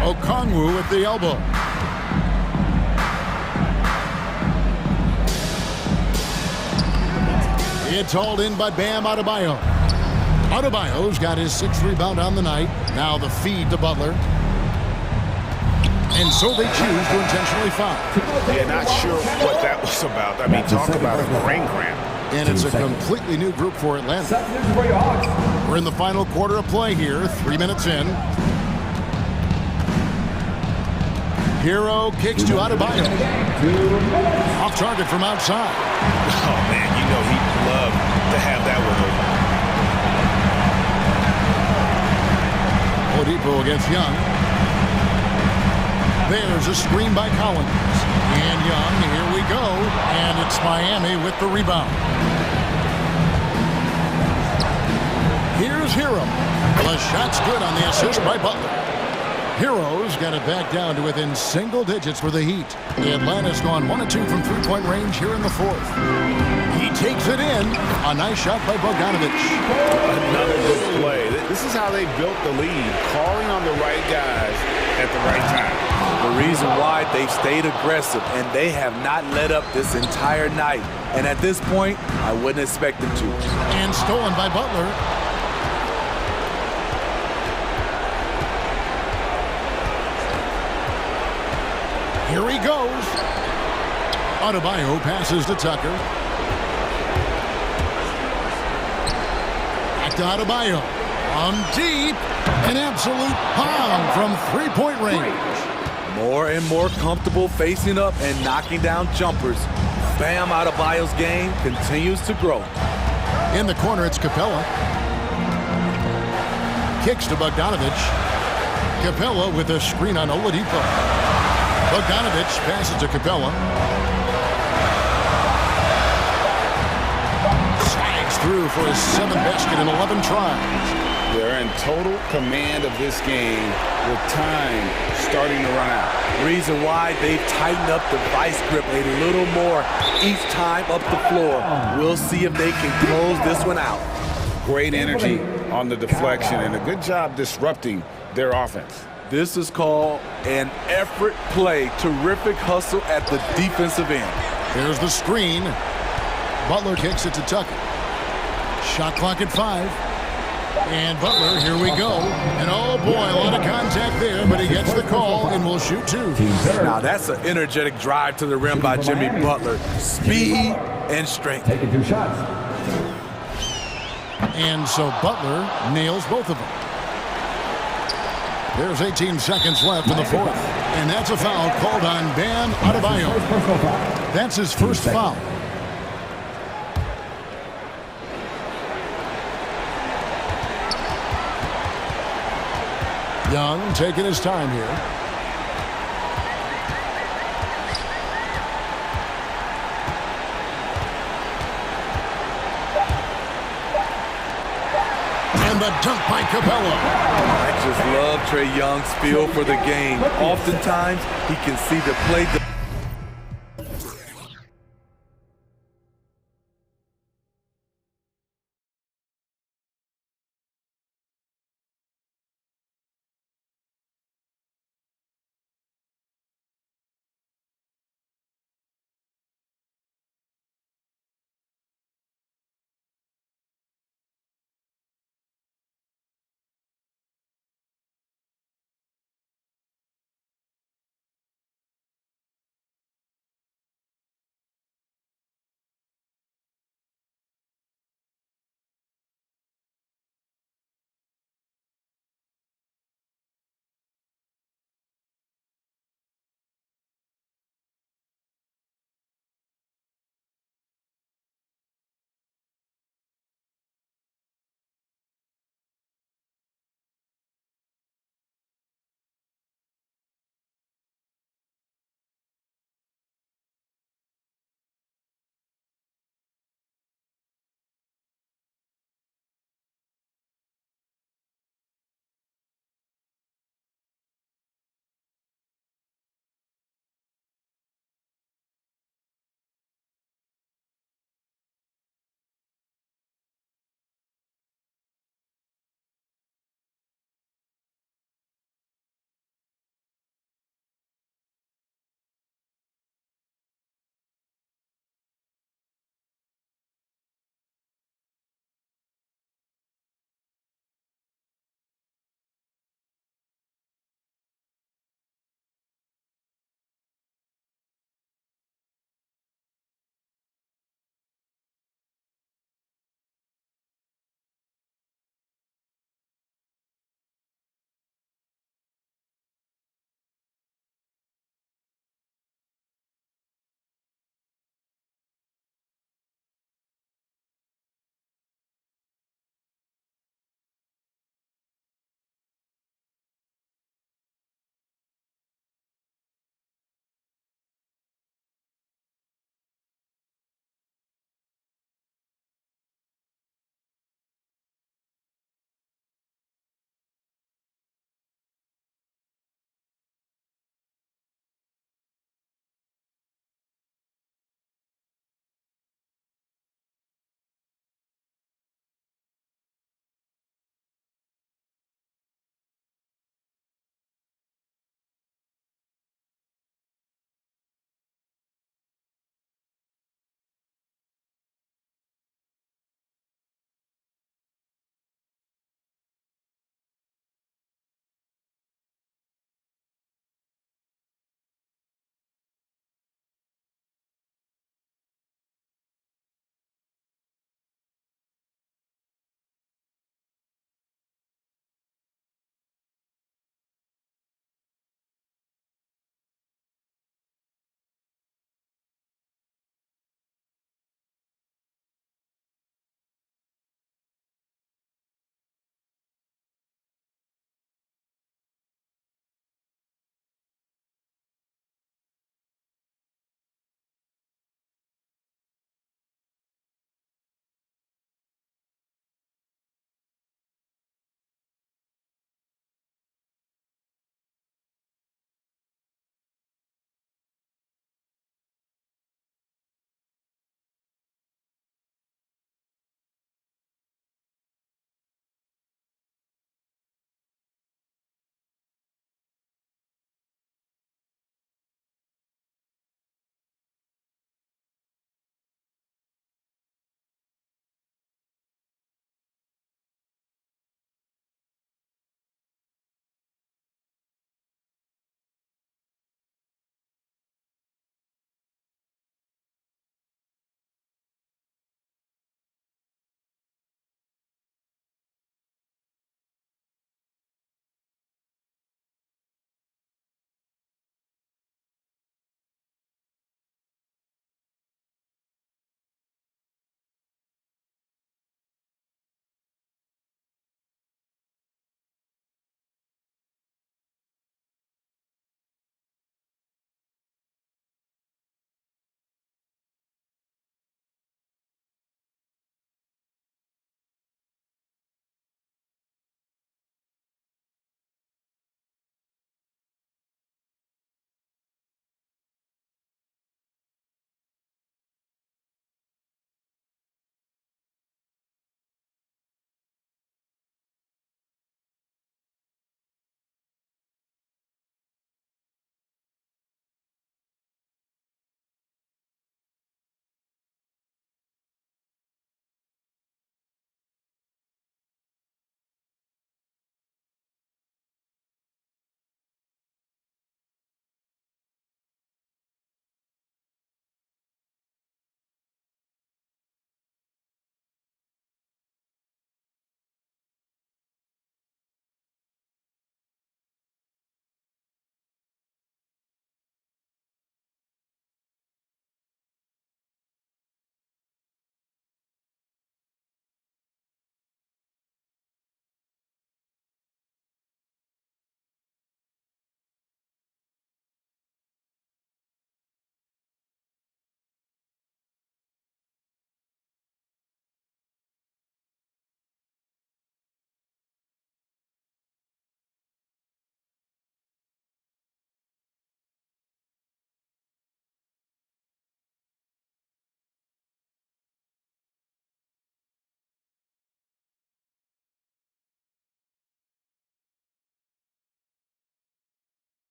Okongwu at the elbow. It's hauled in by Bam Adebayo. Adebayo's got his 6th rebound on the night. Now the feed to Butler. And so they choose to intentionally foul. Yeah, not sure what that was about. I mean, talk about a brain cramp. And it's a completely new group for Atlanta. We're in the final quarter of play here, 3 minutes in. Hero kicks to Adebayo. Off target from outside. Oh, man, you know he'd love to have that one over. Oladipo against Young. There's a screen by Collins. And Young, here we go. And it's Miami with the rebound. Here's Hero. The shot's good on the assist by Butler. Hero's got it back down to within single digits for the Heat. Atlanta's gone 1 of 2 from three-point range here in the 4th. He takes it in. A nice shot by Bogdanovic. Another good play. This is how they built the lead, calling on the right guys at the right time. The reason why they've stayed aggressive, and they have not let up this entire night. And at this point, I wouldn't expect them to. And stolen by Butler. Here he goes. Adebayo passes to Tucker. Back to Adebayo. On deep. An absolute bomb from three-point range. More and more comfortable facing up and knocking down jumpers. Bam Adebayo's game continues to grow. In the corner, it's Capella. Kicks to Bogdanovic. Capella with a screen on Oladipo. Bogdanovic passes to Capella. Swags through for his 7th basket in 11 tries. They're in total command of this game with time starting to run out. Reason why they've tightened up the vice grip a little more each time up the floor. We'll see if they can close this one out. Great energy on the deflection and a good job disrupting their offense. This is called an effort play. Terrific hustle at the defensive end. There's the screen. Butler kicks it to Tucker. Shot clock at 5. And Butler, here we go. And oh boy, a lot of contact there Somebody gets the call and will shoot two. Now that's an energetic drive to the rim by Jimmy Butler. Speed and strength. Taking 2 shots. And so Butler nails both of them. There's 18 seconds left in the fourth. And that's a foul called on Bam Adebayo. That's his first foul. Young taking his time here. And the dunk by Capella. I just love Trae Young's feel for the game. Oftentimes, he can see the play.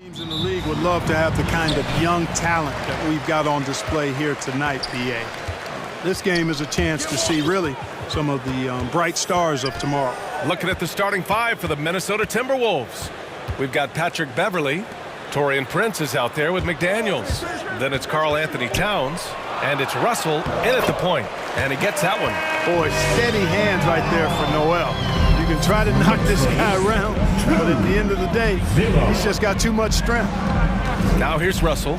Teams in the league would love to have the kind of young talent that we've got on display here tonight, BA. This game is a chance to see really some of the bright stars of tomorrow. Looking at the starting five for the Minnesota Timberwolves. We've got Patrick Beverly. Taurean Prince is out there with McDaniels. Then it's Karl Anthony Towns. And it's Russell in at the point. And he gets that one. Boy, steady hands right there for Noel. You can try to knock this guy around, but at the end of the day, he's just got too much strength. Now here's Russell.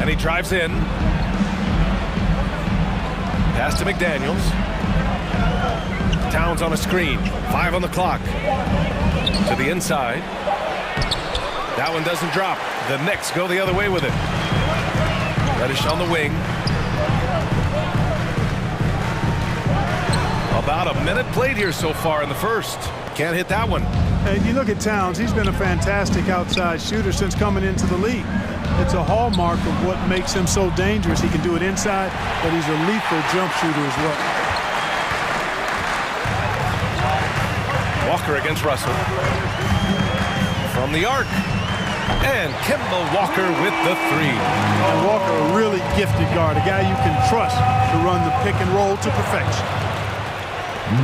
And he drives in. Pass to McDaniels. Towns on a screen. 5 on the clock. To the inside. That one doesn't drop. The Knicks go the other way with it. Reddish on the wing. About a minute played here so far in the first. Can't hit that one. And you look at Towns, he's been a fantastic outside shooter since coming into the league. It's a hallmark of what makes him so dangerous. He can do it inside, but he's a lethal jump shooter as well. Walker against Russell. From the arc. And Kemba Walker with the three. Oh, Walker, a really gifted guard, a guy you can trust to run the pick and roll to perfection.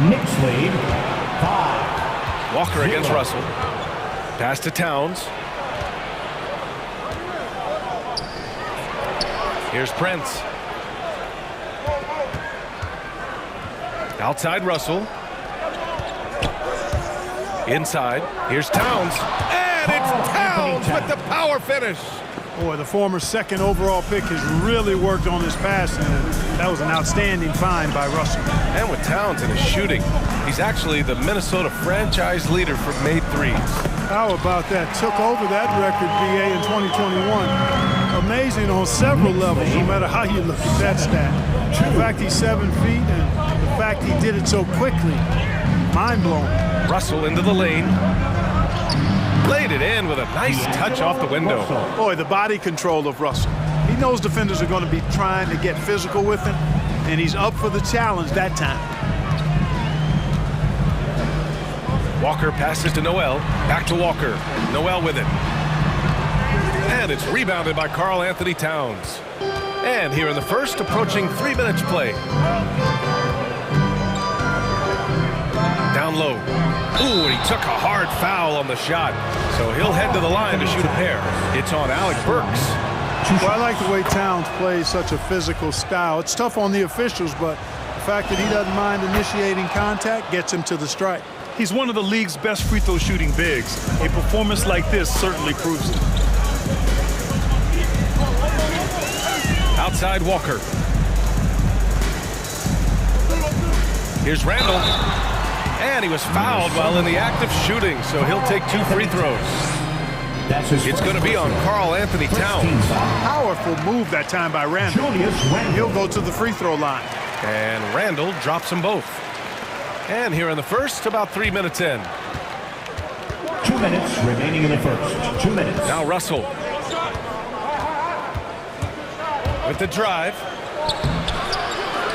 Knicks lead, 5. Walker against Russell. Pass to Towns. Here's Prince. Outside Russell. Inside. Here's Towns. And it's Towns with the power finish. Boy, the former second overall pick has really worked on his passing. That was an outstanding find by Russell. And with Towns in his shooting, he's actually the Minnesota franchise leader for made threes. How about that? Took over that record, BA, in 2021. Amazing on several levels, no matter how you look at that stat. The fact he's 7 feet and the fact he did it so quickly, mind-blowing. Russell into the lane. Laid it in with a nice touch off the window. Boy, the body control of Russell. He knows defenders are going to be trying to get physical with him, and he's up for the challenge that time. Walker passes to Noel. Back to Walker. Noel with it. And it's rebounded by Karl Anthony Towns. And here in the first, approaching 3 minutes play. Down low. Ooh, and he took a hard foul on the shot. So he'll head to the line to shoot a pair. It's on Alec Burks. Well, I like the way Towns plays such a physical style. It's tough on the officials, but the fact that he doesn't mind initiating contact gets him to the strike. He's one of the league's best free throw shooting bigs. A performance like this certainly proves it. Outside Walker. Here's Randall. And he was fouled while in the act of shooting, so he'll take 2 free throws. It's going to be on Karl Anthony Towns. Powerful move that time by Randall. He'll go to the free throw line. And Randall drops them both. And here in the first, about 3 minutes in. 2 minutes remaining in the first. 2 minutes. Now Russell. With the drive.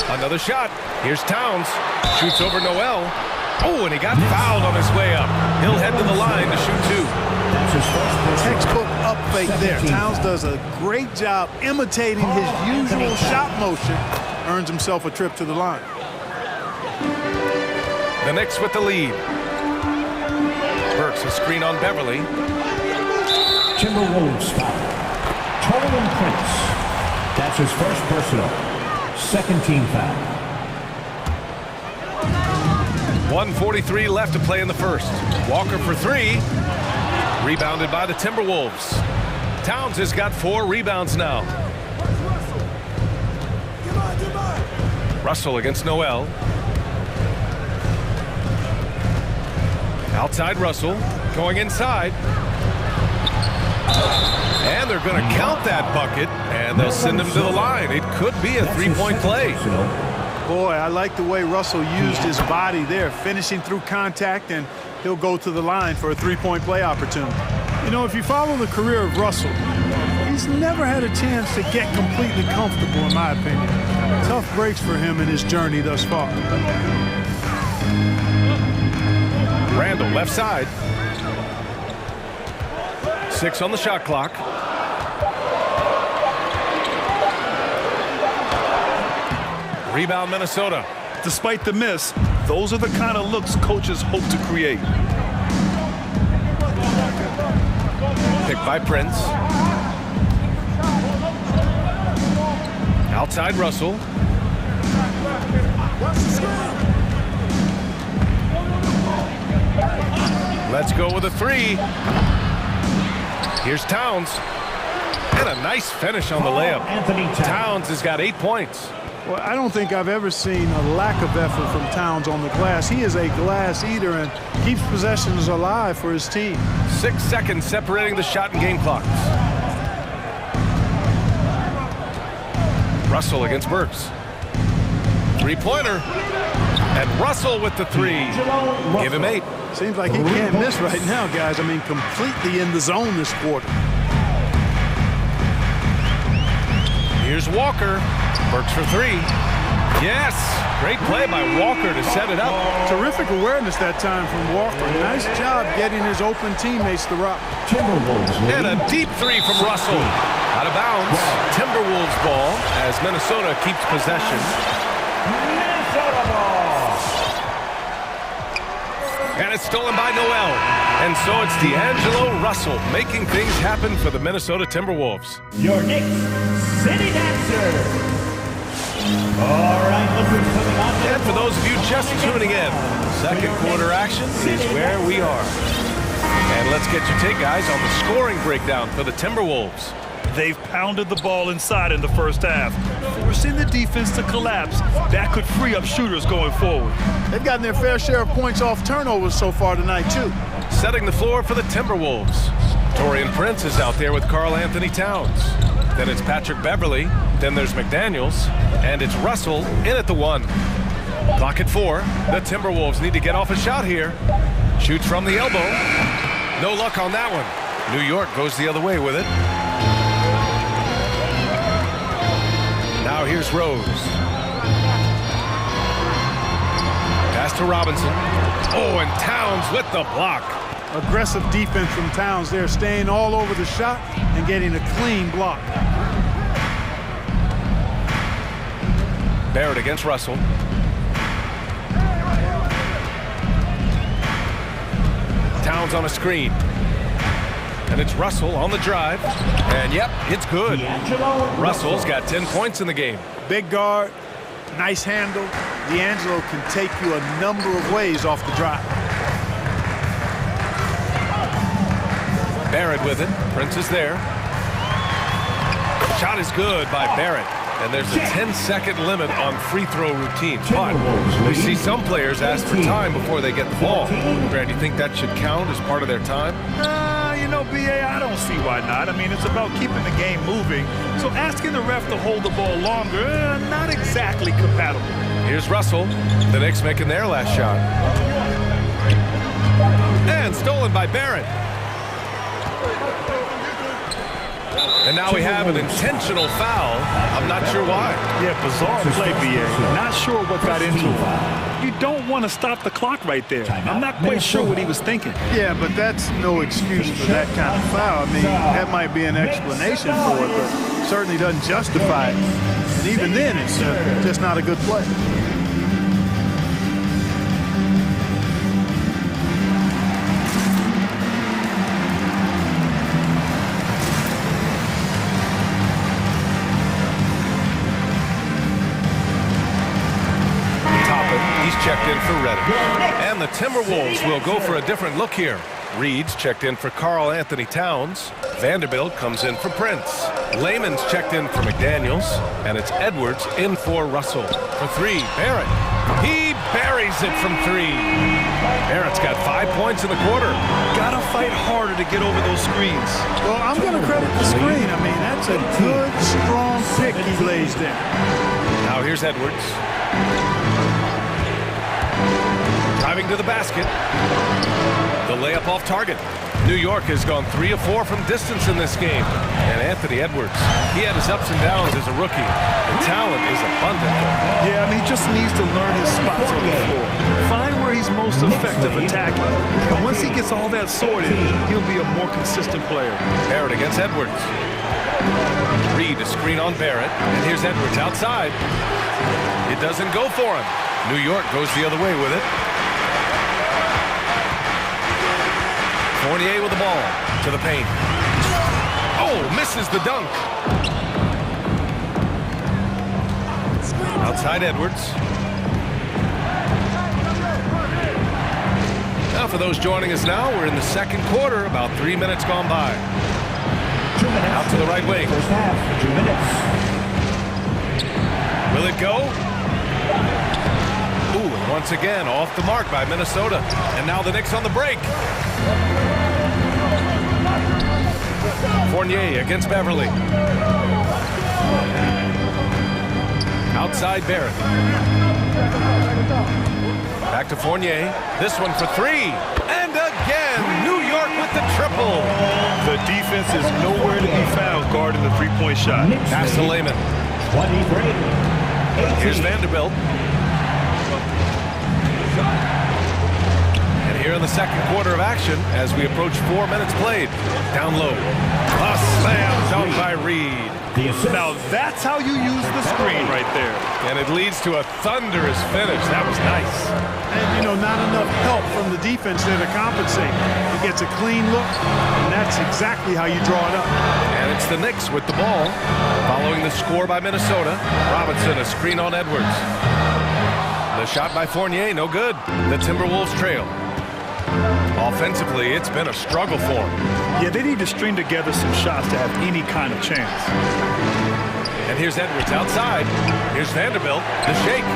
Another shot. Here's Towns. Shoots over Noel. Oh, and he got fouled on his way up. He'll head to the line to shoot 2. That's his first textbook up fake there. Towns does a great job imitating his usual shot motion. Earns himself a trip to the line. The Knicks with the lead. Burks a screen on Beverly. Timberwolves foul. Taurean Prince. That's his first personal. Second team foul. 1:43 left to play in the first. Walker for 3. Rebounded by the Timberwolves. Towns has got 4 rebounds now. Russell against Noel. Outside Russell. Going inside. And they're going to count that bucket. And they'll send him to the line. It could be a 3-point play. Boy, I like the way Russell used his body there, finishing through contact, and he'll go to the line for a 3-point play opportunity. You know, if you follow the career of Russell, he's never had a chance to get completely comfortable, in my opinion. Tough breaks for him in his journey thus far. Randall, left side. 6 on the shot clock. Rebound, Minnesota. Despite the miss, those are the kind of looks coaches hope to create. Picked by Prince. Outside Russell. Let's go with a 3. Here's Towns. And a nice finish on the layup. Towns has got 8 points. Well, I don't think I've ever seen a lack of effort from Towns on the glass. He is a glass eater and keeps possessions alive for his team. 6 seconds separating the shot and game clocks. Russell against Burks. 3-pointer. And Russell with the 3. Give him 8. Seems like he can't miss right now, guys. I mean, completely in the zone this quarter. Here's Walker. Burks for 3. Yes! Great play by Walker to set it up. Terrific awareness that time from Walker. Nice job getting his open teammates to rock. And a deep 3 from Russell. Out of bounds. Timberwolves ball as Minnesota keeps possession. Minnesota ball. And it's stolen by Noel. And so it's D'Angelo Russell making things happen for the Minnesota Timberwolves. Your Knicks City Dancer. All right, look who's coming on. And for those of you just tuning in, second quarter action is where we are. And let's get your take, guys, on the scoring breakdown for the Timberwolves. They've pounded the ball inside in the first half, forcing the defense to collapse. That could free up shooters going forward. They've gotten their fair share of points off turnovers so far tonight, too. Setting the floor for the Timberwolves. Torian Prince is out there with Karl Anthony Towns. Then it's Patrick Beverly. Then there's McDaniels. And it's Russell in at the 1. Clock at 4. The Timberwolves need to get off a shot here. Shoots from the elbow. No luck on that one. New York goes the other way with it. Now here's Rose. Pass to Robinson. Oh, and Towns with the block. Aggressive defense from Towns there, staying all over the shot and getting a clean block. Barrett against Russell. Towns on a screen. And it's Russell on the drive. And yep, it's good. Russell's got 10 points in the game. Big guard, nice handle. D'Angelo can take you a number of ways off the drive. Barrett with it. Prince is there. Shot is good by Barrett. And there's a 10-second limit on free throw routines. But we see some players ask for time before they get the ball. Brad, do you think that should count as part of their time? You know, BA, I don't see why not. I mean, it's about keeping the game moving. So asking the ref to hold the ball longer, not exactly compatible. Here's Russell. The Knicks making their last shot. And stolen by Barrett. And now we have an intentional foul. I'm not sure why. Yeah, bizarre play, BA. Not sure what got into it. You don't want to stop the clock right there. I'm not quite sure what he was thinking. Yeah, but that's no excuse for that kind of foul. I mean, that might be an explanation for it, but certainly doesn't justify it. And even then, it's just not a good play. Checked in for Reddick. And the Timberwolves will go for a different look here. Reed's checked in for Karl Anthony Towns. Vanderbilt comes in for Prince. Layman's checked in for McDaniels. And it's Edwards in for Russell. For 3, Barrett. He buries it from 3. Barrett's got 5 points in the quarter. Gotta fight harder to get over those screens. Well, I'm going to credit the screen. I mean, that's a good, strong pick he lays there. Now here's Edwards. Driving to the basket. The layup off target. New York has gone 3 of 4 from distance in this game. And Anthony Edwards, he had his ups and downs as a rookie. The talent is abundant. Yeah, I mean, he just needs to learn his spots on the floor. Find where where he's most effective attacking. And once he gets all that sorted, he'll be a more consistent player. Barrett against Edwards. Reed to screen on Barrett. And here's Edwards outside. It doesn't go for him. New York goes the other way with it. Fournier with the ball to the paint. Oh, misses the dunk. Outside Edwards. Now for those joining us now, we're in the second quarter, about 3 minutes gone by. 2 minutes. Out to the right wing. First half, 2 minutes. Will it go? Ooh, and once again, off the mark by Minnesota. And now the Knicks on the break. Fournier against Beverly. Outside Barrett. Back to Fournier. This one for three. And again, New York with the triple. The defense is nowhere to be found guarding the three-point shot. Pass to Lehman. 23. Here's Vanderbilt. And here in the second quarter of action, as we approach 4 minutes played. Down low. A slam dunk by Reed. Now that's how you use the screen right there. And it leads to a thunderous finish. That was nice. And, you know, not enough help from the defense there to compensate. He gets a clean look, and that's exactly how you draw it up. And it's the Knicks with the ball. Following the score by Minnesota. Robinson, a screen on Edwards. The shot by Fournier, no good. The Timberwolves trail. Offensively, it's been a struggle for them. Yeah, they need to string together some shots to have any kind of chance. And here's Edwards outside. Here's Vanderbilt, the shake.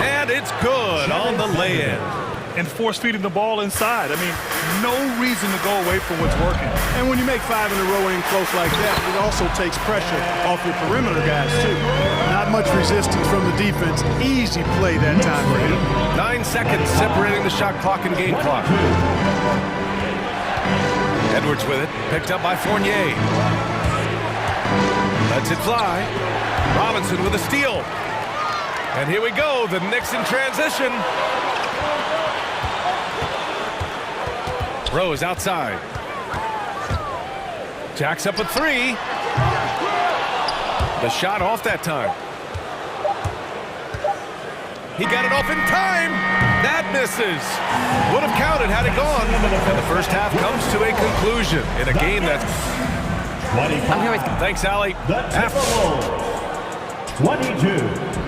And it's good on the lay-in. And force-feeding the ball inside. I mean, no reason to go away from what's working. And when you make 5 in a row in close like that, it also takes pressure off your perimeter guys, too. Not much resistance from the defense. Easy play that time for him. 9 seconds separating the shot clock and game clock. Edwards with it, picked up by Fournier. Lets it fly. Robinson with a steal. And here we go, the Knicks in transition. Rose outside. Jacks up a three. The shot off that time. He got it off in time. That misses. Would have counted had it gone. And the first half comes to a conclusion in a game that's... I'm here with... Thanks, Allie. The Timberwolves, 22.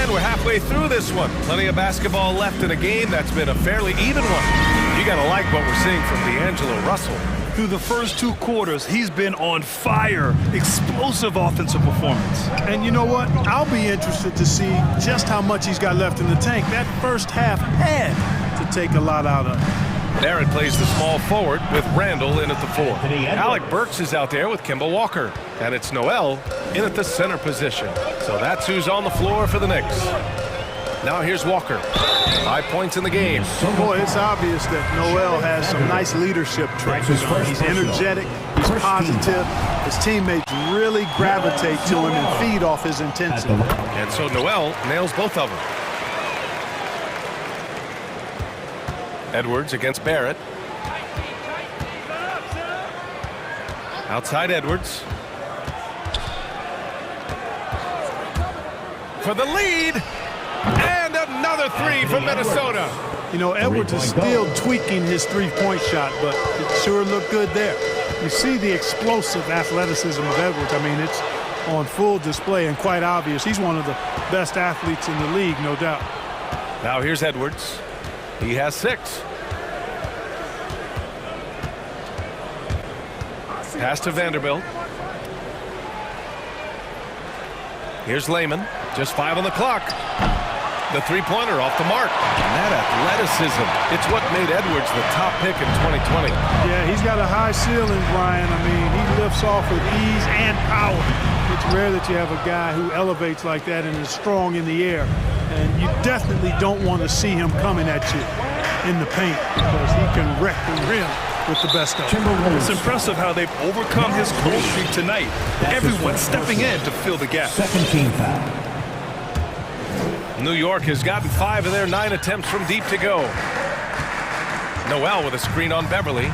We're halfway through this one. Plenty of basketball left in a game that's been a fairly even one. You gotta like what we're seeing from D'Angelo Russell. Through the first 2 quarters, he's been on fire. Explosive offensive performance. And you know what? I'll be interested to see just how much he's got left in the tank. That first half had to take a lot out of him. Barrett plays the small forward with Randall in at the 4. Alec Burks is out there with Kemba Walker. And it's Noel in at the center position. So that's who's on the floor for the Knicks. Now here's Walker. 5 points in the game. Boy, it's obvious that Noel has some nice leadership traits. He's energetic, he's positive. His teammates really gravitate to him and feed off his intensity. And so Noel nails both of them. Edwards against Barrett. Outside Edwards. For the lead. And another three from Minnesota. You know, Edwards is still tweaking his three-point shot, but it sure looked good there. You see the explosive athleticism of Edwards. I mean, it's on full display and quite obvious. He's one of the best athletes in the league, no doubt. Now here's Edwards. He has 6. Pass to Vanderbilt. Here's Lehman. Just 5 on the clock. The three-pointer off the mark. And that athleticism, it's what made Edwards the top pick in 2020. Yeah, he's got a high ceiling, Brian. I mean, he lifts off with ease and power. It's rare that you have a guy who elevates like that and is strong in the air. And you definitely don't want to see him coming at you in the paint because he can wreck the rim with the best of them. It's impressive how they've overcome his cold streak tonight. Everyone stepping in to fill the gap. Second team foul. New York has gotten 5 of their 9 attempts from deep to go. Noel with a screen on Beverly.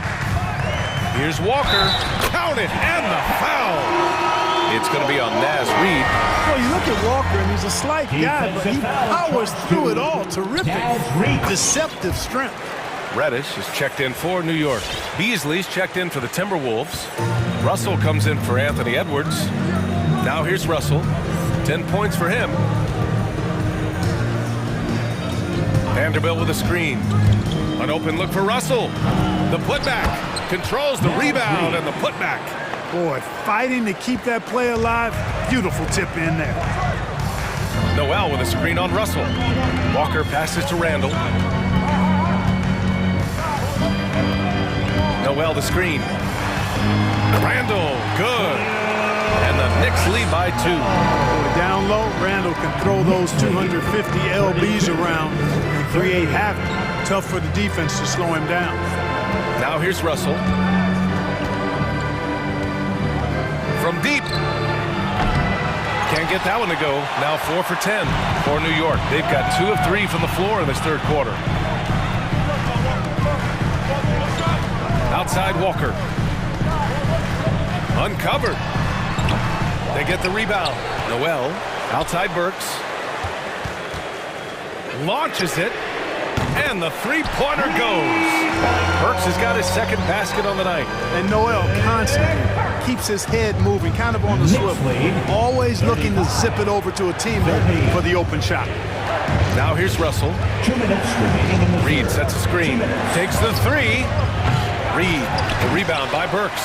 Here's Walker. Count it, and the foul. It's going to be on Naz Reid. Well, you look at Walker, and he's a slight guy, but he powers through it all. Terrific, deceptive strength. Reddish is checked in for New York. Beasley's checked in for the Timberwolves. Russell comes in for Anthony Edwards. Now here's Russell. 10 points for him. Vanderbilt with a screen. An open look for Russell. The putback. Controls the rebound and the putback. Boy, fighting to keep that play alive. Beautiful tip in there. Noel with a screen on Russell. Walker passes to Randall. Noel the screen. Randall, good. And the Knicks lead by 2. Down low, Randall can throw those 250 LBs around and create havoc. Tough for the defense to slow him down. Now here's Russell. From deep. Can't get that one to go. Now 4 for 10 for New York. They've got 2 of 3 from the floor in this third quarter. Outside Walker. Uncovered. They get the rebound. Noel, outside Burks. Launches it. And the three-pointer goes. Burks has got his second basket on the night. And Noel constantly keeps his head moving, kind of on the swivel. Always looking to zip it over to a teammate for the open shot. Now here's Russell. 2 minutes remaining in the Reid sets a screen. Takes the 3. Reid, the rebound by Burks.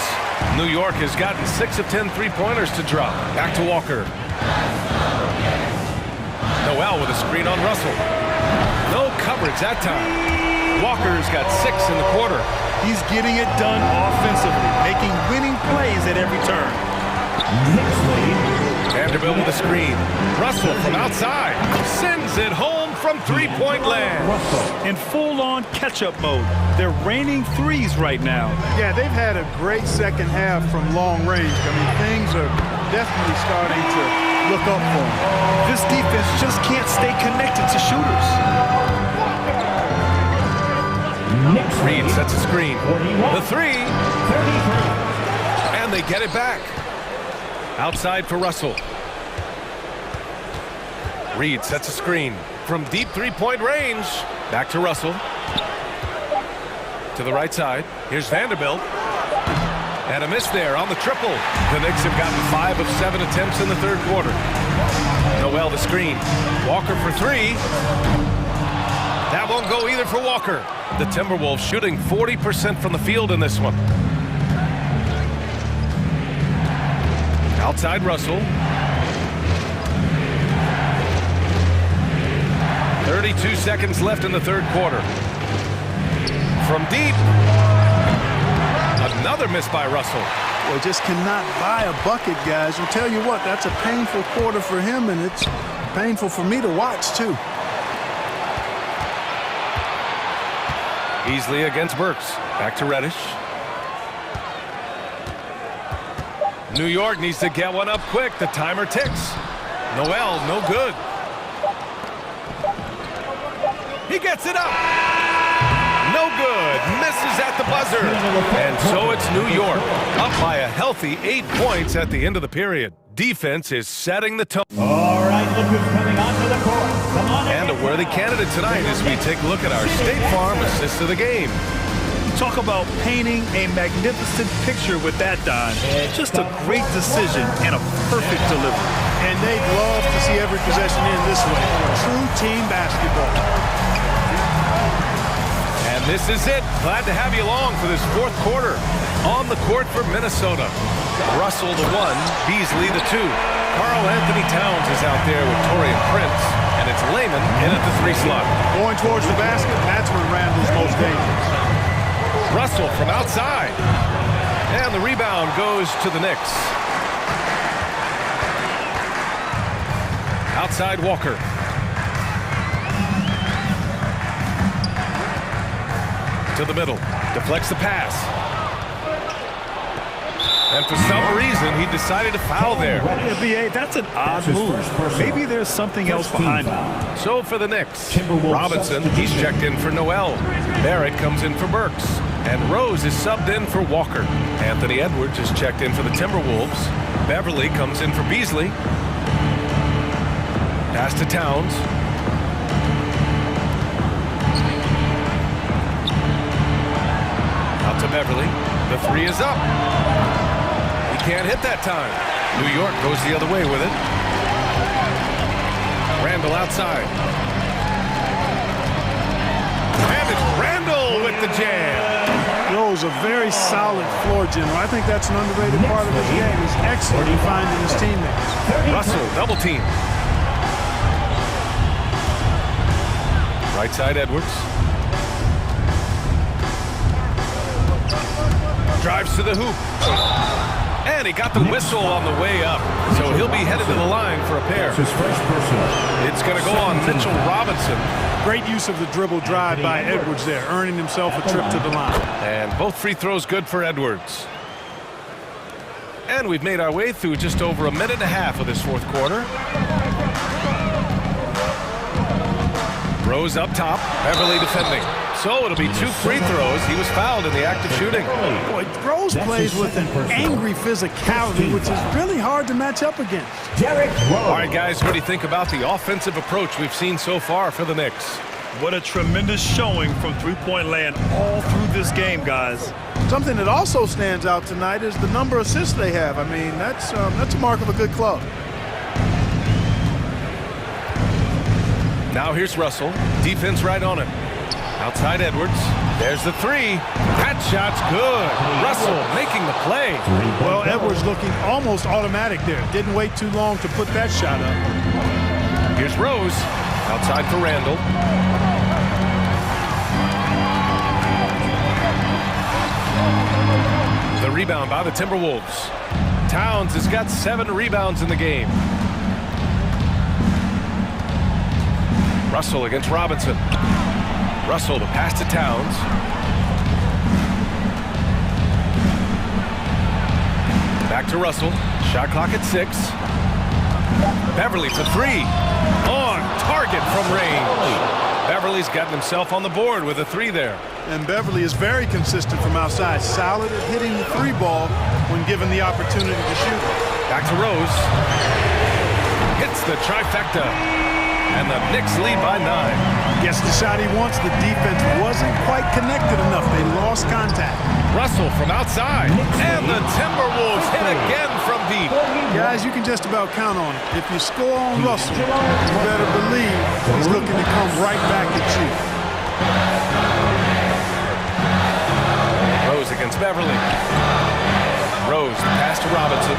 New York has gotten 6 of 10 three-pointers to drop. Back to Walker. Noel with a screen on Russell. No coverage that time. Walker's got 6 in the quarter. He's getting it done offensively, making winning plays at every turn. Vanderbilt with a screen. Russell from outside. Sends it home from three-point land. In full-on catch-up mode. They're raining threes right now. Yeah, they've had a great second half from long range. I mean, things are definitely starting to look up for them. This defense just can't stay connected to shooters. Reid sets a screen. The 3. And they get it back. Outside for Russell. Reid sets a screen. From deep three-point range. Back to Russell. To the right side. Here's Vanderbilt. And a miss there on the triple. The Knicks have gotten 5 of 7 attempts in the third quarter. Noel the screen. Walker for 3. That won't go either for Walker. The Timberwolves shooting 40% from the field in this one. Outside Russell. 32 seconds left in the third quarter. From deep. Another miss by Russell. Well, just cannot buy a bucket, guys. I'll tell you what, that's a painful quarter for him, and it's painful for me to watch, too. Beasley against Burks. Back to Reddish. New York needs to get one up quick. The timer ticks. Noel, no good. He gets it up. No good. Misses at the buzzer. And so it's New York. Up by a healthy 8 points at the end of the period. Defense is setting the tone. All right, look who's coming onto the court. Come on. And a worthy candidate tonight as we take a look at our State Farm assist of the game. Talk about painting a magnificent picture with that, Don. Just a great decision and a perfect delivery. And they'd love to see every possession in this way. True team basketball. And this is it. Glad to have you along for this fourth quarter. On the court for Minnesota. Russell the 1, Beasley the 2. Karl Anthony Towns is out there with Torian Prince. And it's Layman in at the 3 slot. Going towards the basket, that's when Randall's most dangerous. Russell from outside. And the rebound goes to the Knicks. Outside Walker. To the middle. Deflects the pass. And for some reason, he decided to foul there. Yeah, B.A., that's an odd move. Maybe there's something else behind it. So for the Knicks, Robinson, he's checked in for Noel. Barrett comes in for Burks. And Rose is subbed in for Walker. Anthony Edwards is checked in for the Timberwolves. Beverly comes in for Beasley. Pass to Towns. Out to Beverly. The three is up. Can't hit that time. New York goes the other way with it. Randall outside. And it's Randall with the jam. Rose, a very solid floor general. I think that's an underrated part of his game. He's excellent in finding his teammates. Russell, double team. Right side, Edwards. Drives to the hoop. And he got the whistle on the way up. So he'll be headed to the line for a pair. It's going to go on Mitchell Robinson. Great use of the dribble drive by Edwards there, earning himself a trip to the line. And both free throws good for Edwards. And we've made our way through just over a minute and a half of this fourth quarter. Rose up top, Beverly defending. So it'll be 2 free throws. He was fouled in the act of shooting. Boy, Rose plays with an angry physicality, which is really hard to match up against. All right, guys, what do you think about the offensive approach we've seen so far for the Knicks? What a tremendous showing from three-point land all through this game, guys. Something that also stands out tonight is the number of assists they have. I mean, that's a mark of a good club. Now here's Russell. Defense right on him. Outside Edwards. There's the three. That shot's good. Russell making the play. Well, Edwards looking almost automatic there. Didn't wait too long to put that shot up. Here's Rose. Outside for Randall. The rebound by the Timberwolves. Towns has got 7 rebounds in the game. Russell against Robinson. Russell, the pass to Towns. Back to Russell. Shot clock at 6. Beverly for 3. On target from range. Beverly's gotten himself on the board with a 3 there. And Beverly is very consistent from outside. Solid at hitting the 3 ball when given the opportunity to shoot. Back to Rose. Hits the trifecta. And the Knicks lead by 9. Gets the shot he wants. The defense wasn't quite connected enough. They lost contact. Russell from outside. And the Timberwolves hit again from deep. Guys, you can just about count on it. If you score on Russell, you better believe he's looking to come right back at you. Rose against Beverly. Rose, the pass to Robinson.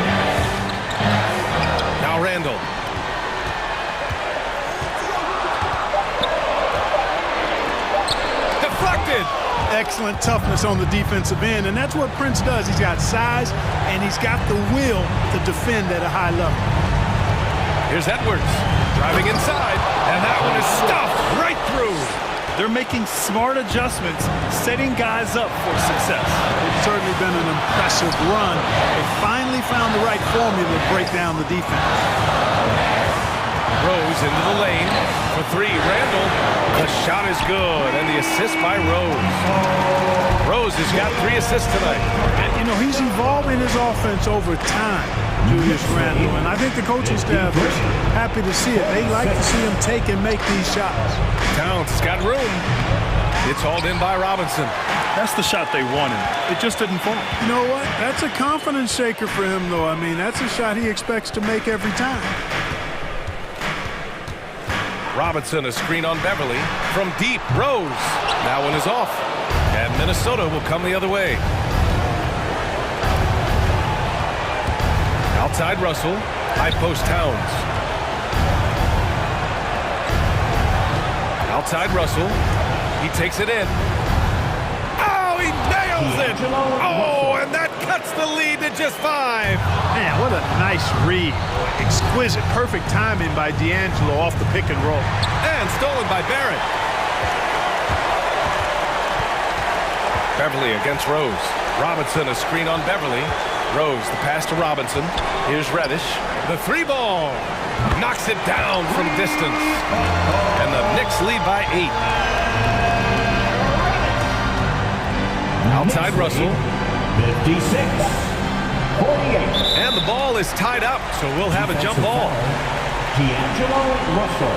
Now Randall. Excellent toughness on the defensive end, and that's what Prince does. He's got size, and he's got the will to defend at a high level. Here's Edwards, driving inside, and that one is stuffed right through. They're making smart adjustments, setting guys up for success. It's certainly been an impressive run. They finally found the right formula to break down the defense. Rose into the lane for 3. Randall, the shot is good, and the assist by Rose. Rose has got 3 assists tonight. And, you know, he's evolving his offense over time, Julius Randall, and I think the coaching staff is happy to see it. They like to see him take and make these shots. Towns has got room. It's hauled in by Robinson. That's the shot they wanted. It just didn't fall. You know what? That's a confidence shaker for him, though. I mean, that's a shot he expects to make every time. Robinson, a screen on Beverly. From deep, Rose. That one is off. And Minnesota will come the other way. Outside Russell. High post Towns. Outside Russell. He takes it in. Oh, he nails it! Oh, and that cuts the lead to just 5. Man, what a nice read. Exquisite, perfect timing by D'Angelo off the pick and roll. And stolen by Barrett. Beverly against Rose. Robinson, a screen on Beverly. Rose, the pass to Robinson. Here's Reddish. The three ball. Knocks it down from distance. And the Knicks lead by 8. Outside Russell. 56-48. And the ball is tied up, so we'll have a jump ball. D'Angelo Russell.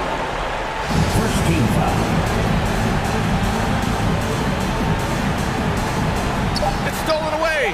First team foul. It's stolen away.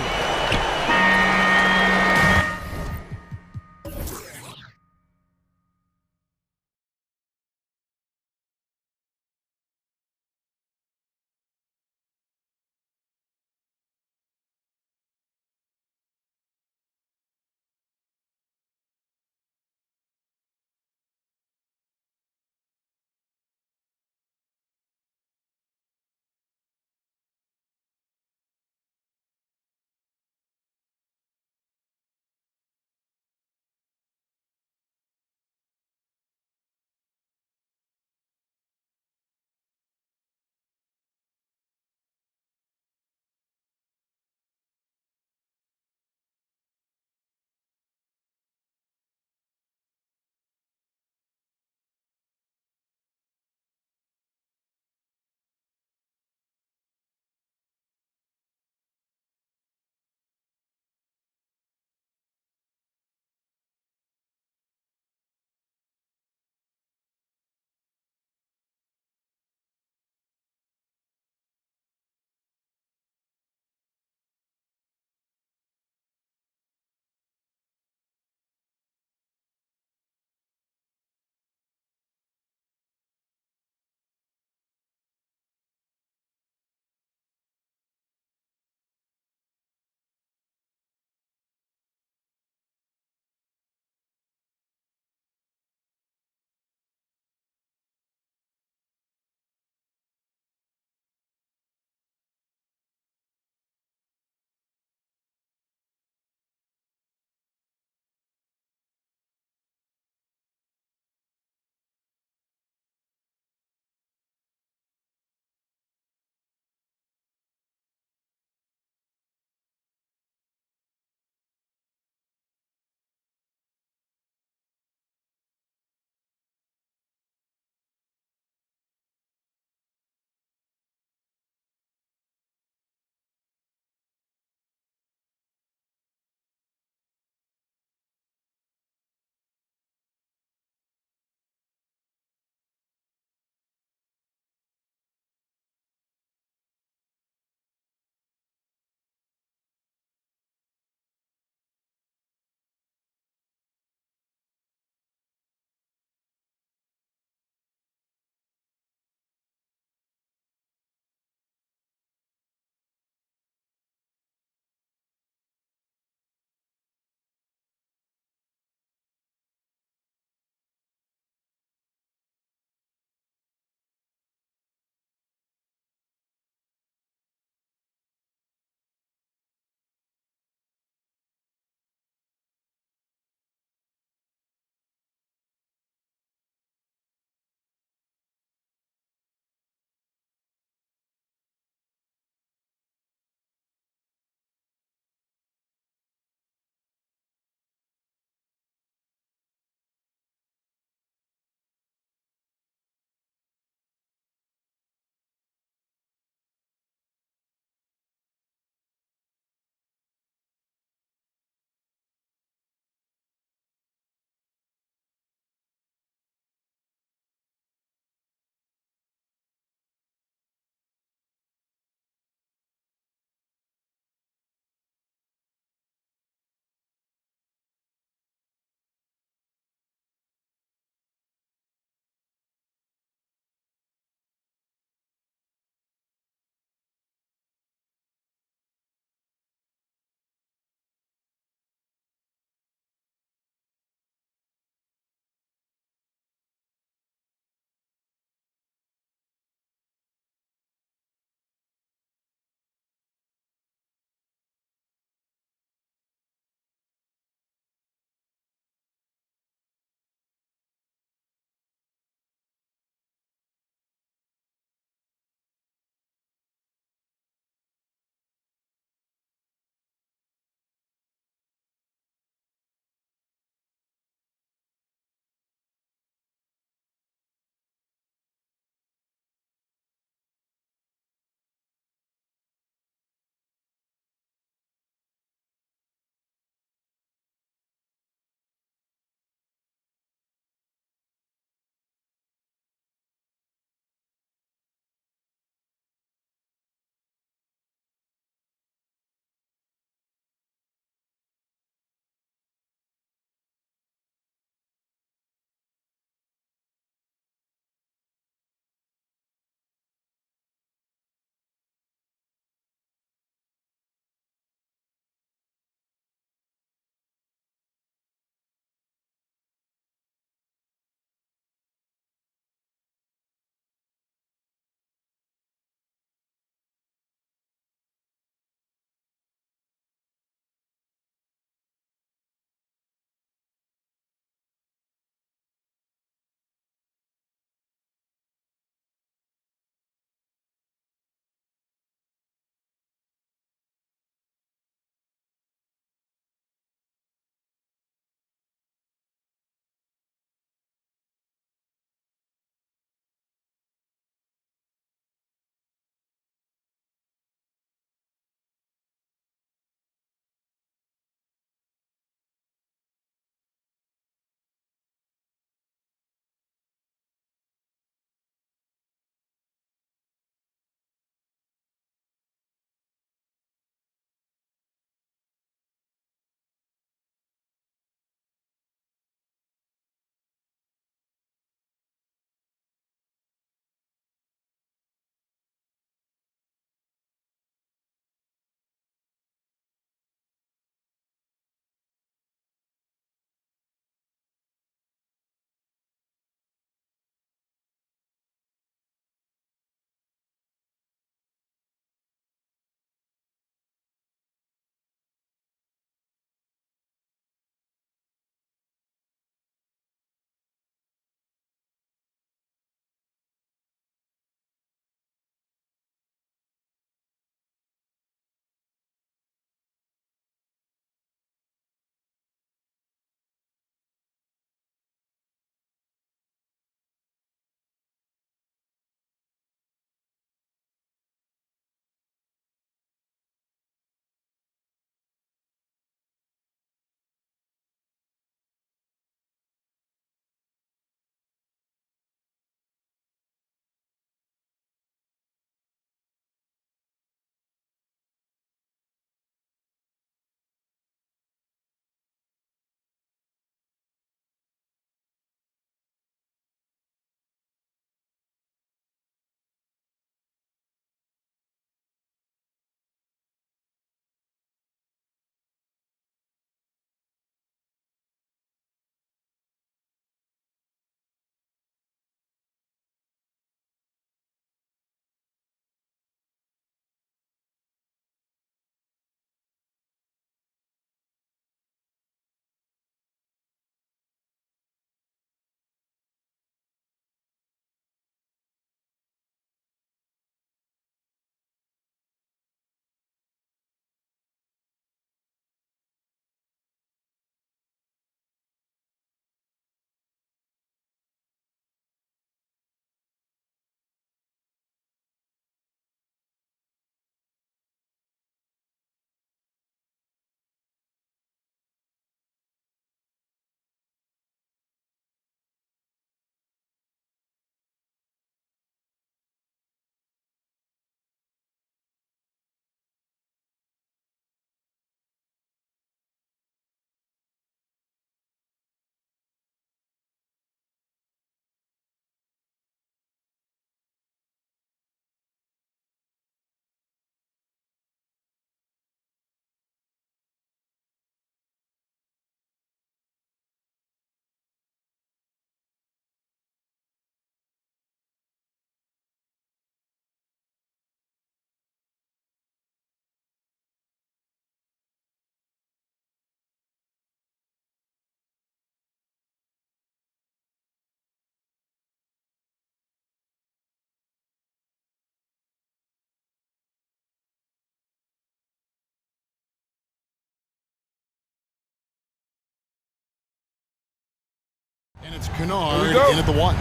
And it's Kennard in at the 1.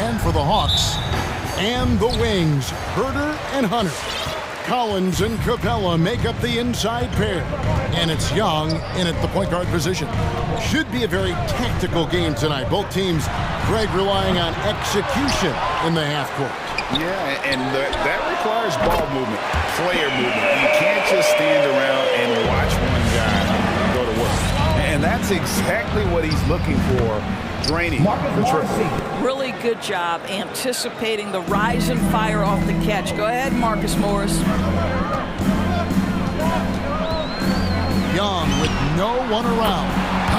And for the Hawks and the Wings, Herder and Hunter. Collins and Capella make up the inside pair. And it's Young in at the point guard position. Should be a very tactical game tonight. Both teams, Greg, relying on execution in the half court. Yeah, and that requires ball movement, player movement. You can't just stand around and watch one guy go to work. And that's exactly what he's looking for, draining the triple. Really good job anticipating the rise and fire off the catch. Go ahead, Marcus Morris. Young with no one around.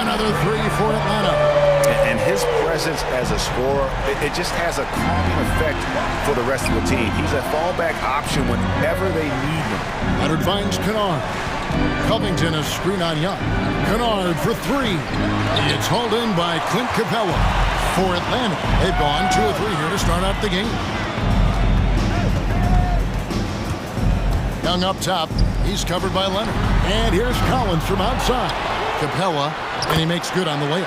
Another 3 for Atlanta. And his presence as a scorer, it just has a calming effect for the rest of the team. He's a fallback option whenever they need him. Leonard finds Kennard. Covington a screen on Young. Kennard for 3. It's hauled in by Clint Capella for Atlanta. They've gone 2 of 3 here to start out the game. Young up top. He's covered by Leonard. And here's Collins from outside. Capella, and he makes good on the layup.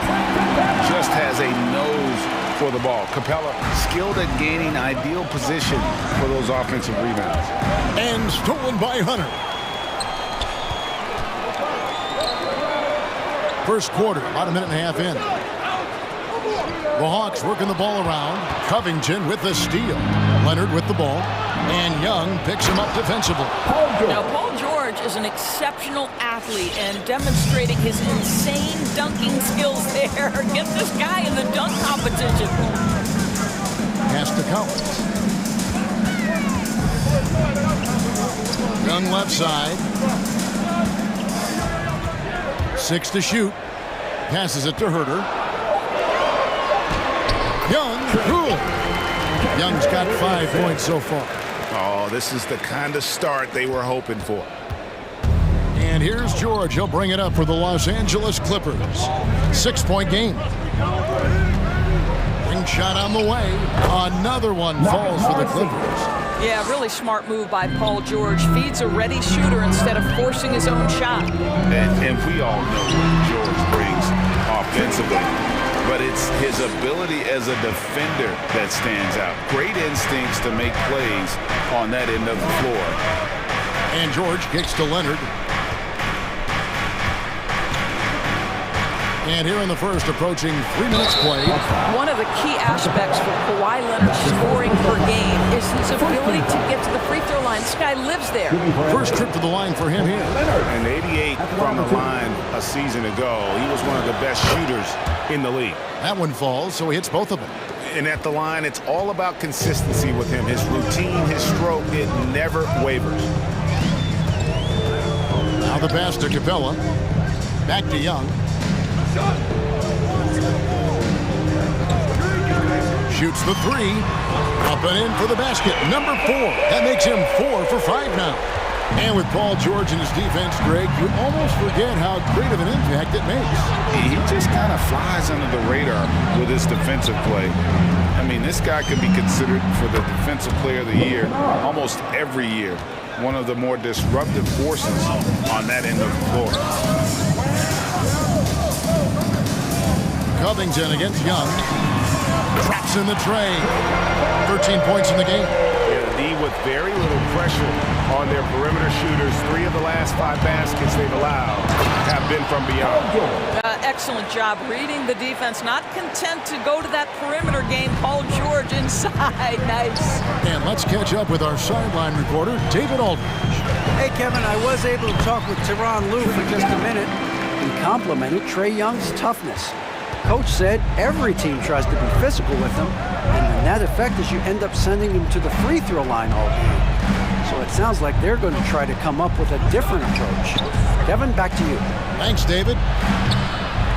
Just has a nose for the ball. Capella skilled at gaining ideal position for those offensive rebounds. And stolen by Hunter. First quarter, about a minute and a half in. The Hawks working the ball around. Covington with the steal. Leonard with the ball. And Young picks him up defensively. Now, Paul George is an exceptional athlete and demonstrating his insane dunking skills there. Get this guy in the dunk competition. Pass to Collins. Young left side. 6 to shoot. Passes it to Herder. Young, good. Young's got 5 points so far. Oh, this is the kind of start they were hoping for. And here's George. He'll bring it up for the Los Angeles Clippers. 6-point game. Ring shot on the way. Another one falls for the Clippers. Yeah, really smart move by Paul George. Feeds a ready shooter instead of forcing his own shot. And we all know what George brings offensively. But it's his ability as a defender that stands out. Great instincts to make plays on that end of the floor. And George kicks to Leonard. And here in the first, approaching 3 minutes played. One of the key aspects for Kawhi Leonard's scoring per game is his ability to get to the free throw line. This guy lives there. First trip to the line for him here. And 88 from the line a season ago. He was one of the best shooters in the league. That one falls, so he hits both of them. And at the line, it's all about consistency with him. His routine, his stroke, it never wavers. Now the pass to Capella. Back to Young. Shoots the 3. Up and in for the basket. Number 4. That makes him 4 for 5 now. And with Paul George and his defense, Greg, you almost forget how great of an impact it makes. He just kind of flies under the radar with his defensive play. I mean, this guy could be considered for the Defensive Player of the Year almost every year. One of the more disruptive forces on that end of the floor. Covington against Young. Traps in the tray. 13 points in the game. Yeah, the D with very little pressure on their perimeter shooters. 3 of the last 5 baskets they've allowed have been from beyond. Excellent job reading the defense. Not content to go to that perimeter game. Paul George inside. Nice. And let's catch up with our sideline reporter, David Aldridge. Hey, Kevin, I was able to talk with Tyronn Lue for just a minute. He complimented Trae Young's toughness. Coach said every team tries to be physical with him, and the net effect is you end up sending him to the free throw line all game. So it sounds like they're going to try to come up with a different approach. Kevin, back to you. Thanks, David.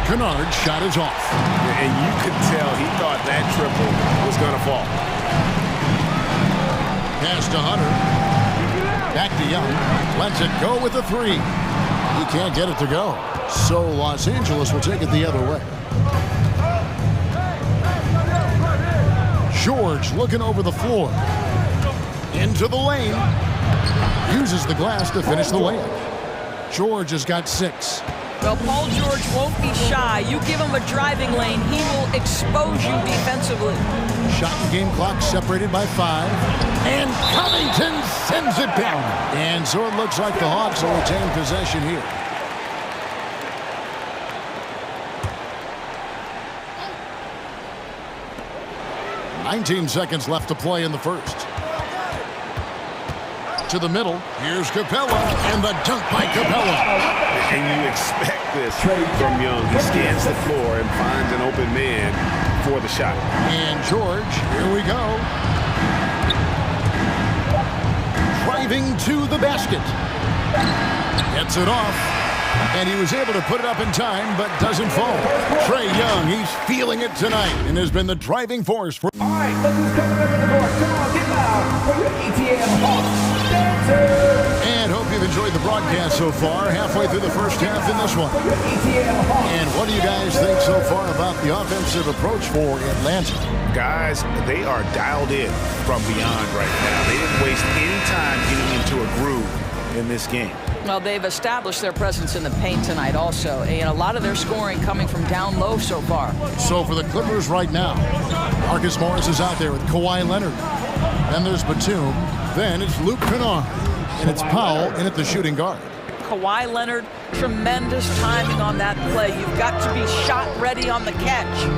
Kennard's shot is off. And you could tell he thought that triple was going to fall. Pass to Hunter. Back to Young. Lets it go with the 3. He can't get it to go. So Los Angeles will take it the other way. George looking over the floor. Into the lane. Uses the glass to finish the layup. George has got 6. Well, Paul George won't be shy. You give him a driving lane, he will expose you defensively. Shot and game clock separated by 5. And Covington sends it down. And so it looks like the Hawks will retain possession here. "19 seconds left to play in the first. To the middle. Here's Capella. And the dunk by Capella. And you expect this from Young. He scans the floor and finds an open man for the shot. And George, here we go. Driving to the basket. Gets it off. And he was able to put it up in time, but doesn't fall. Trae Young, he's feeling it tonight and has been the driving force for... All right, look who's coming over the court. Come on, get loud for your ETN Hawks dancers. And hope you've enjoyed the broadcast so far. Halfway through the first half in this one. And what do you guys think so far about the offensive approach for Atlanta? Guys, they are dialed in from beyond right now. They didn't waste any time getting into a groove in this game. Well, they've established their presence in the paint tonight also. And a lot of their scoring coming from down low so far. So for the Clippers right now, Marcus Morris is out there with Kawhi Leonard. Then there's Batum. Then it's Luke Kennard. And it's Powell in at the shooting guard. Kawhi Leonard, tremendous timing on that play. You've got to be shot ready on the catch.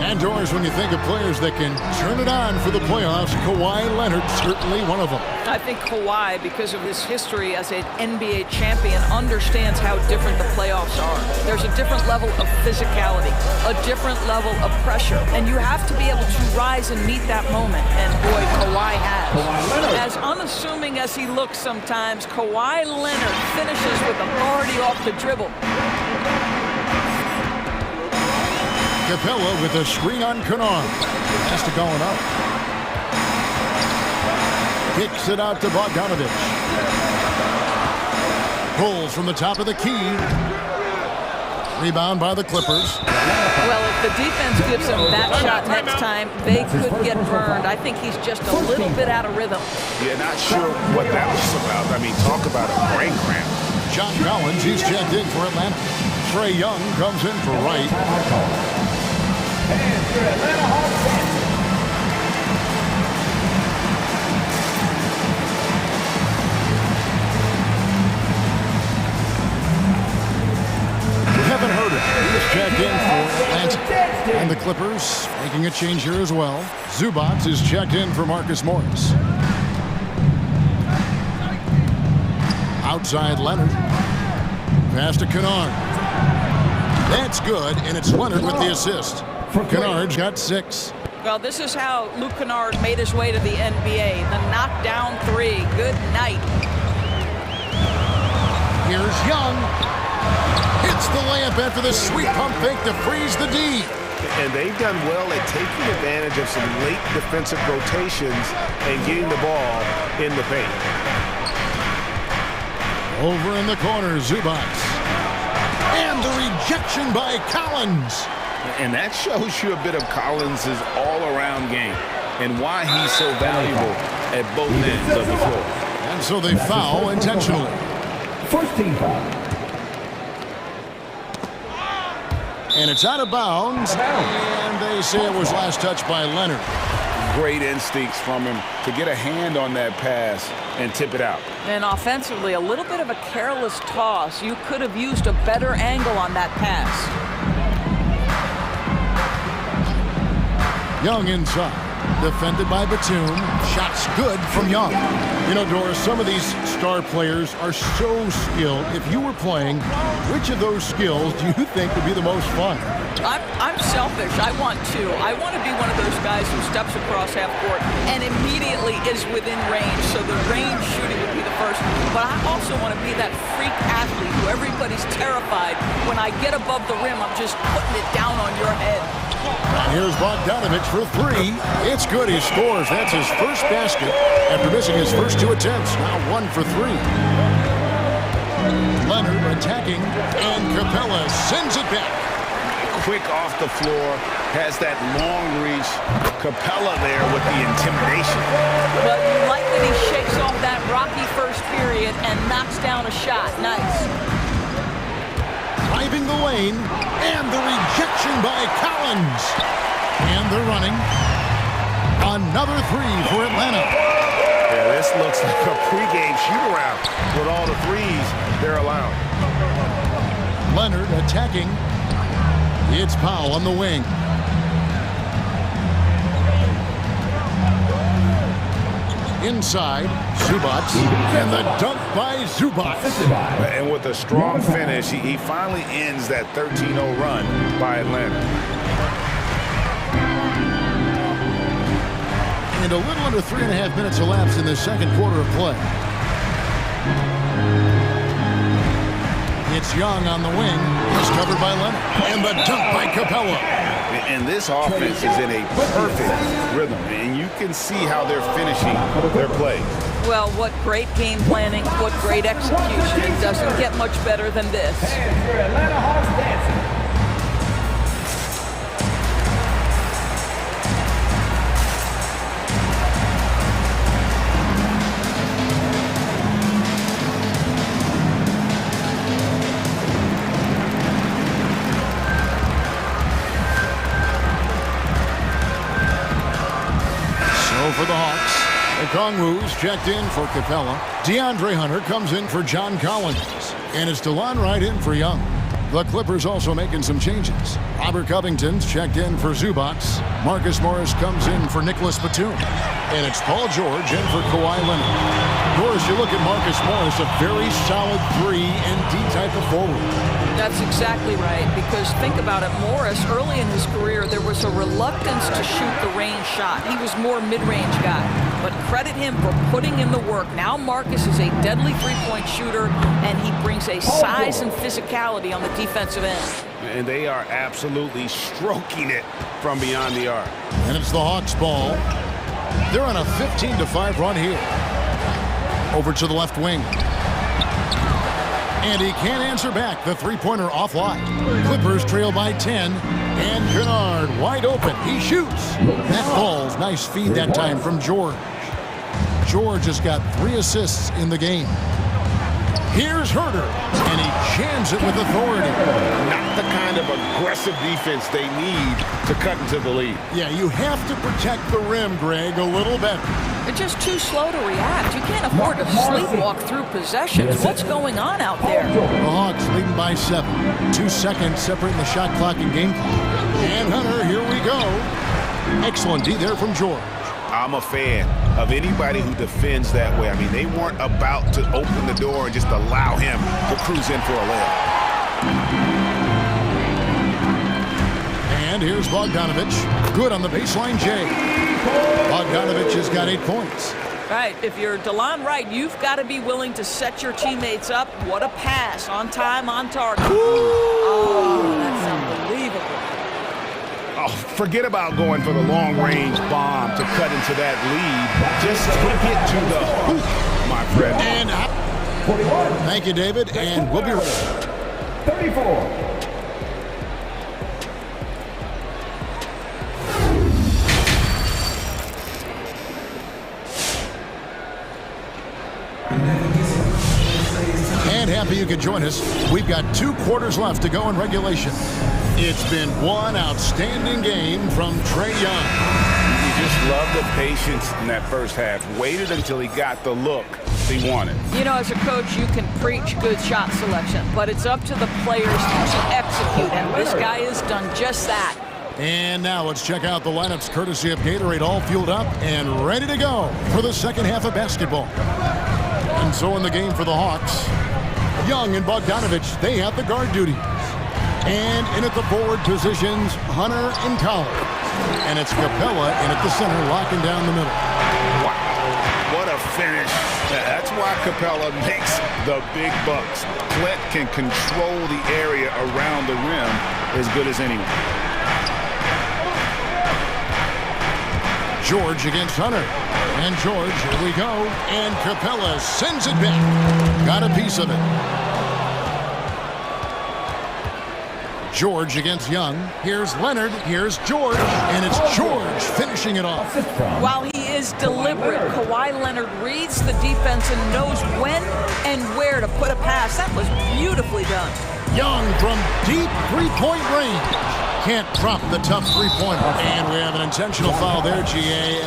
And Doris, when you think of players that can turn it on for the playoffs, Kawhi Leonard certainly one of them. I think Kawhi, because of his history as an NBA champion, understands how different the playoffs are. There's a different level of physicality, a different level of pressure, and you have to be able to rise and meet that moment, and boy, Kawhi has. As unassuming as he looks sometimes, Kawhi Leonard finishes with authority off the dribble. Capella with a screen on Kennard. Has to going up. Kicks it out to Bogdanovich. Pulls from the top of the key. Rebound by the Clippers. Well, if the defense gives him that shot next time, they could get burned. I think he's just a little bit out of rhythm. Yeah, not sure what that was about. I mean, talk about a brain cramp. John Collins, he's checked in for Atlanta. Trae Young comes in for Wright. And your Atlanta Hawks dancers. Kevin Herter is checked in for Atlanta. And the Clippers making a change here as well. Zubac is checked in for Marcus Morris. Outside Leonard. Pass to Kennard. That's good, and it's Leonard with the assist. Kennard's got 6. Well, this is how Luke Kennard made his way to the NBA. The knockdown 3. Good night. Here's Young. Hits the layup after the sweet pump fake to freeze the D. And they've done well at taking advantage of some late defensive rotations and getting the ball in the paint. Over in the corner, Zubac. And the rejection by Collins. And that shows you a bit of Collins' all-around game and why he's so valuable at both ends of the floor. And so they foul intentionally. First team foul. And it's out of bounds. And they say it was last touched by Leonard. Great instincts from him to get a hand on that pass and tip it out. And offensively, a little bit of a careless toss. You could have used a better angle on that pass. Young inside. Defended by Batum. Shots good from Young. You know, Doris, some of these star players are so skilled. If you were playing, which of those skills do you think would be the most fun? I'm selfish. I want to be one of those guys who steps across half court and immediately is within range. So the range shooting would be the first. But I also want to be that freak athlete who everybody's terrified. When I get above the rim, I'm just putting it down on your head. Here's Bogdanovich for 3. It's good. He scores. That's his first basket after missing his first 2 attempts. Now 1 for 3. Leonard attacking, and Capella sends it back. Quick off the floor, has that long reach. Capella there with the intimidation. But you like that he shakes off that rocky first period and knocks down a shot. Nice. driving the lane, and the rejection by Collins. And they're running. Another three for Atlanta. Yeah, this looks like a pregame shoot-around with all the threes they're allowing. Leonard attacking. It's Powell on the wing. Inside, Zubac, and the dunk by Zubac. And with a strong finish, he finally ends that 13-0 run by Atlanta. And a little under 3.5 minutes elapsed in the second quarter of play. It's Young on the wing. He's covered by Leonard. And the dunk by Capella. And this offense is in a perfect rhythm. And you can see how they're finishing their plays. Well, what great game planning, what great execution. It doesn't get much better than this. Atlanta Hawks dancing. For the Hawks, Okongwu's checked in for Capella. DeAndre Hunter comes in for John Collins. And it's DeLon Wright in for Young. The Clippers also making some changes. Robert Covington's checked in for Zubac. Marcus Morris comes in for Nicholas Batum. And it's Paul George in for Kawhi Leonard. Of course, you look at Marcus Morris, a very solid 3-and-D type of forward. That's exactly right, because think about it, Morris, early in his career, there was a reluctance to shoot the range shot. He was more mid-range guy, but credit him for putting in the work. Now Marcus is a deadly three-point shooter, and he brings a size and physicality on the defensive end. And they are absolutely stroking it from beyond the arc. And it's the Hawks' ball. They're on a 15-5 run here. Over to the left wing. And he can't answer back. The three-pointer offline. Clippers trail by 10. And Kennard wide open. He shoots. That ball's nice feed that time from George. George has got 3 assists in the game. Here's Herter. And he jams it with authority. Not the kind of aggressive defense they need to cut into the lead. Yeah, you have to protect the rim, Greg, a little better. They're just too slow to react. You can't afford to sleepwalk through possessions. What's going on out there? The Hawks leading by 7. 2 seconds separating the shot clock and game clock. And Hunter, here we go. Excellent D there from George. I'm a fan of anybody who defends that way. I mean, they weren't about to open the door and just allow him to cruise in for a layup. And here's Bogdanovich. Good on the baseline, Jay. Bogdanovich has got 8 points. Right, if you're DeLon Wright, you've got to be willing to set your teammates up. What a pass, on time, on target. Oh, that's unbelievable. Oh, forget about going for the long-range bomb to cut into that lead. Just take it to the hoop, my friend. And 41. Thank you, David, and we'll be right back. 34. And happy you could join us. We've got 2 quarters left to go in regulation. It's been one outstanding game from Trae Young. You just love the patience in that first half. Waited until he got the look he wanted. You know, as a coach, you can preach good shot selection, but it's up to the players to execute, and this guy has done just that. And now let's check out the lineups courtesy of Gatorade, all fueled up and ready to go for the second half of basketball. And so in the game for the Hawks, Young and Bogdanovich, they have the guard duties. And in at the forward positions, Hunter and Collins. And it's Capella in at the center, locking down the middle. Wow, what a finish. That's why Capella makes the big bucks. Clint can control the area around the rim as good as anyone. George against Hunter. And George, here we go. And Capella sends it back. Got a piece of it. George against Young. Here's Leonard. Here's George. And it's George finishing it off. While he is deliberate, Kawhi Leonard reads the defense and knows when and where to put a pass. That was beautifully done. Young from deep three-point range. Can't drop the tough three-pointer. And we have an intentional foul there, GA.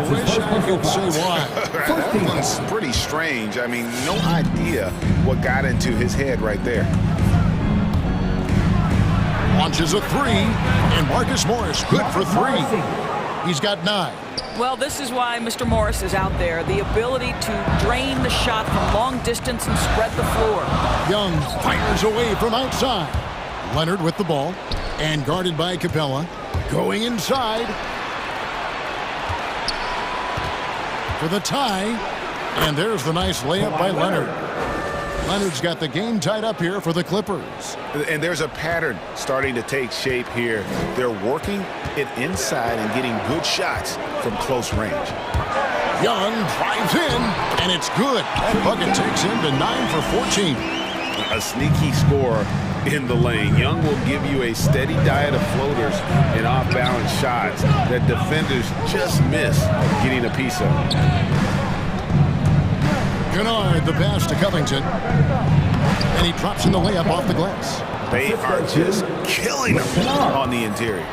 Wish I could say why. That one's pretty strange. I mean, no idea what got into his head right there. Launches a three, and Marcus Morris good for three. He's got 9. Well, this is why Mr. Morris is out there. The ability to drain the shot from long distance and spread the floor. Young fires away from outside. Leonard with the ball, and guarded by Capella. Going inside. For the tie, and there's the nice layup by Leonard. Leonard's got the game tied up here for the Clippers. And there's a pattern starting to take shape here. They're working it inside and getting good shots from close range. Young drives in, and it's good. That bucket takes him to 9 for 14. A sneaky score in the lane. Young will give you a steady diet of floaters and off-balance shots that defenders just miss getting a piece of. Kennard, the pass to Covington. And he drops in the layup off the glass. They are just killing him on the interior.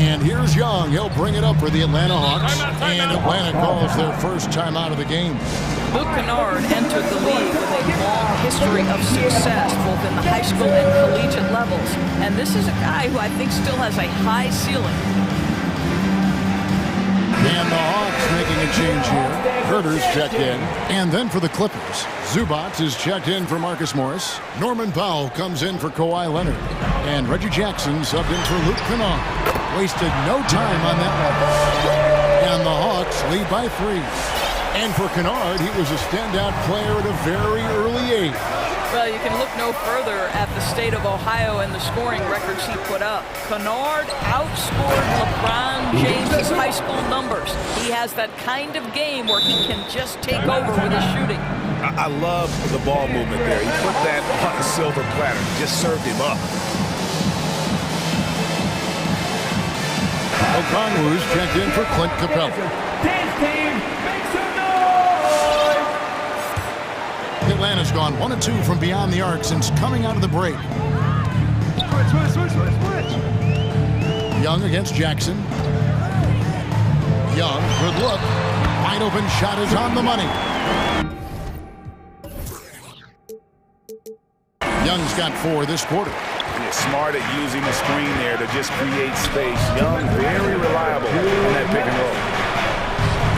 And here's Young. He'll bring it up for the Atlanta Hawks. And Atlanta calls their first time out of the game. Luke Kennard entered the league with a long history of success, both in the high school and collegiate levels. And this is a guy who I think still has a high ceiling. And the Hawks making a change here. Herter's checked in. And then for the Clippers, Zubac is checked in for Marcus Morris. Norman Powell comes in for Kawhi Leonard. And Reggie Jackson subbed in for Luke Kennard. Wasted no time on that one. And the Hawks lead by 3. And for Kennard, he was a standout player at a very early age. Well, you can look no further at the state of Ohio and the scoring records he put up. Kennard outscored LeBron James' high school numbers. He has that kind of game where he can just take over with his shooting. I love the ball movement there. He put that on a silver platter. Just served him up. Okongwu's checked in for Clint Capella. Dance team, make some noise! Atlanta's gone 1 of 2 from beyond the arc since coming out of the break. Switch. Young against Jackson. Young, good look. Wide open shot is on the money. Young's got 4 this quarter. He's smart at using the screen there to just create space. Young, very reliable on that pick and roll.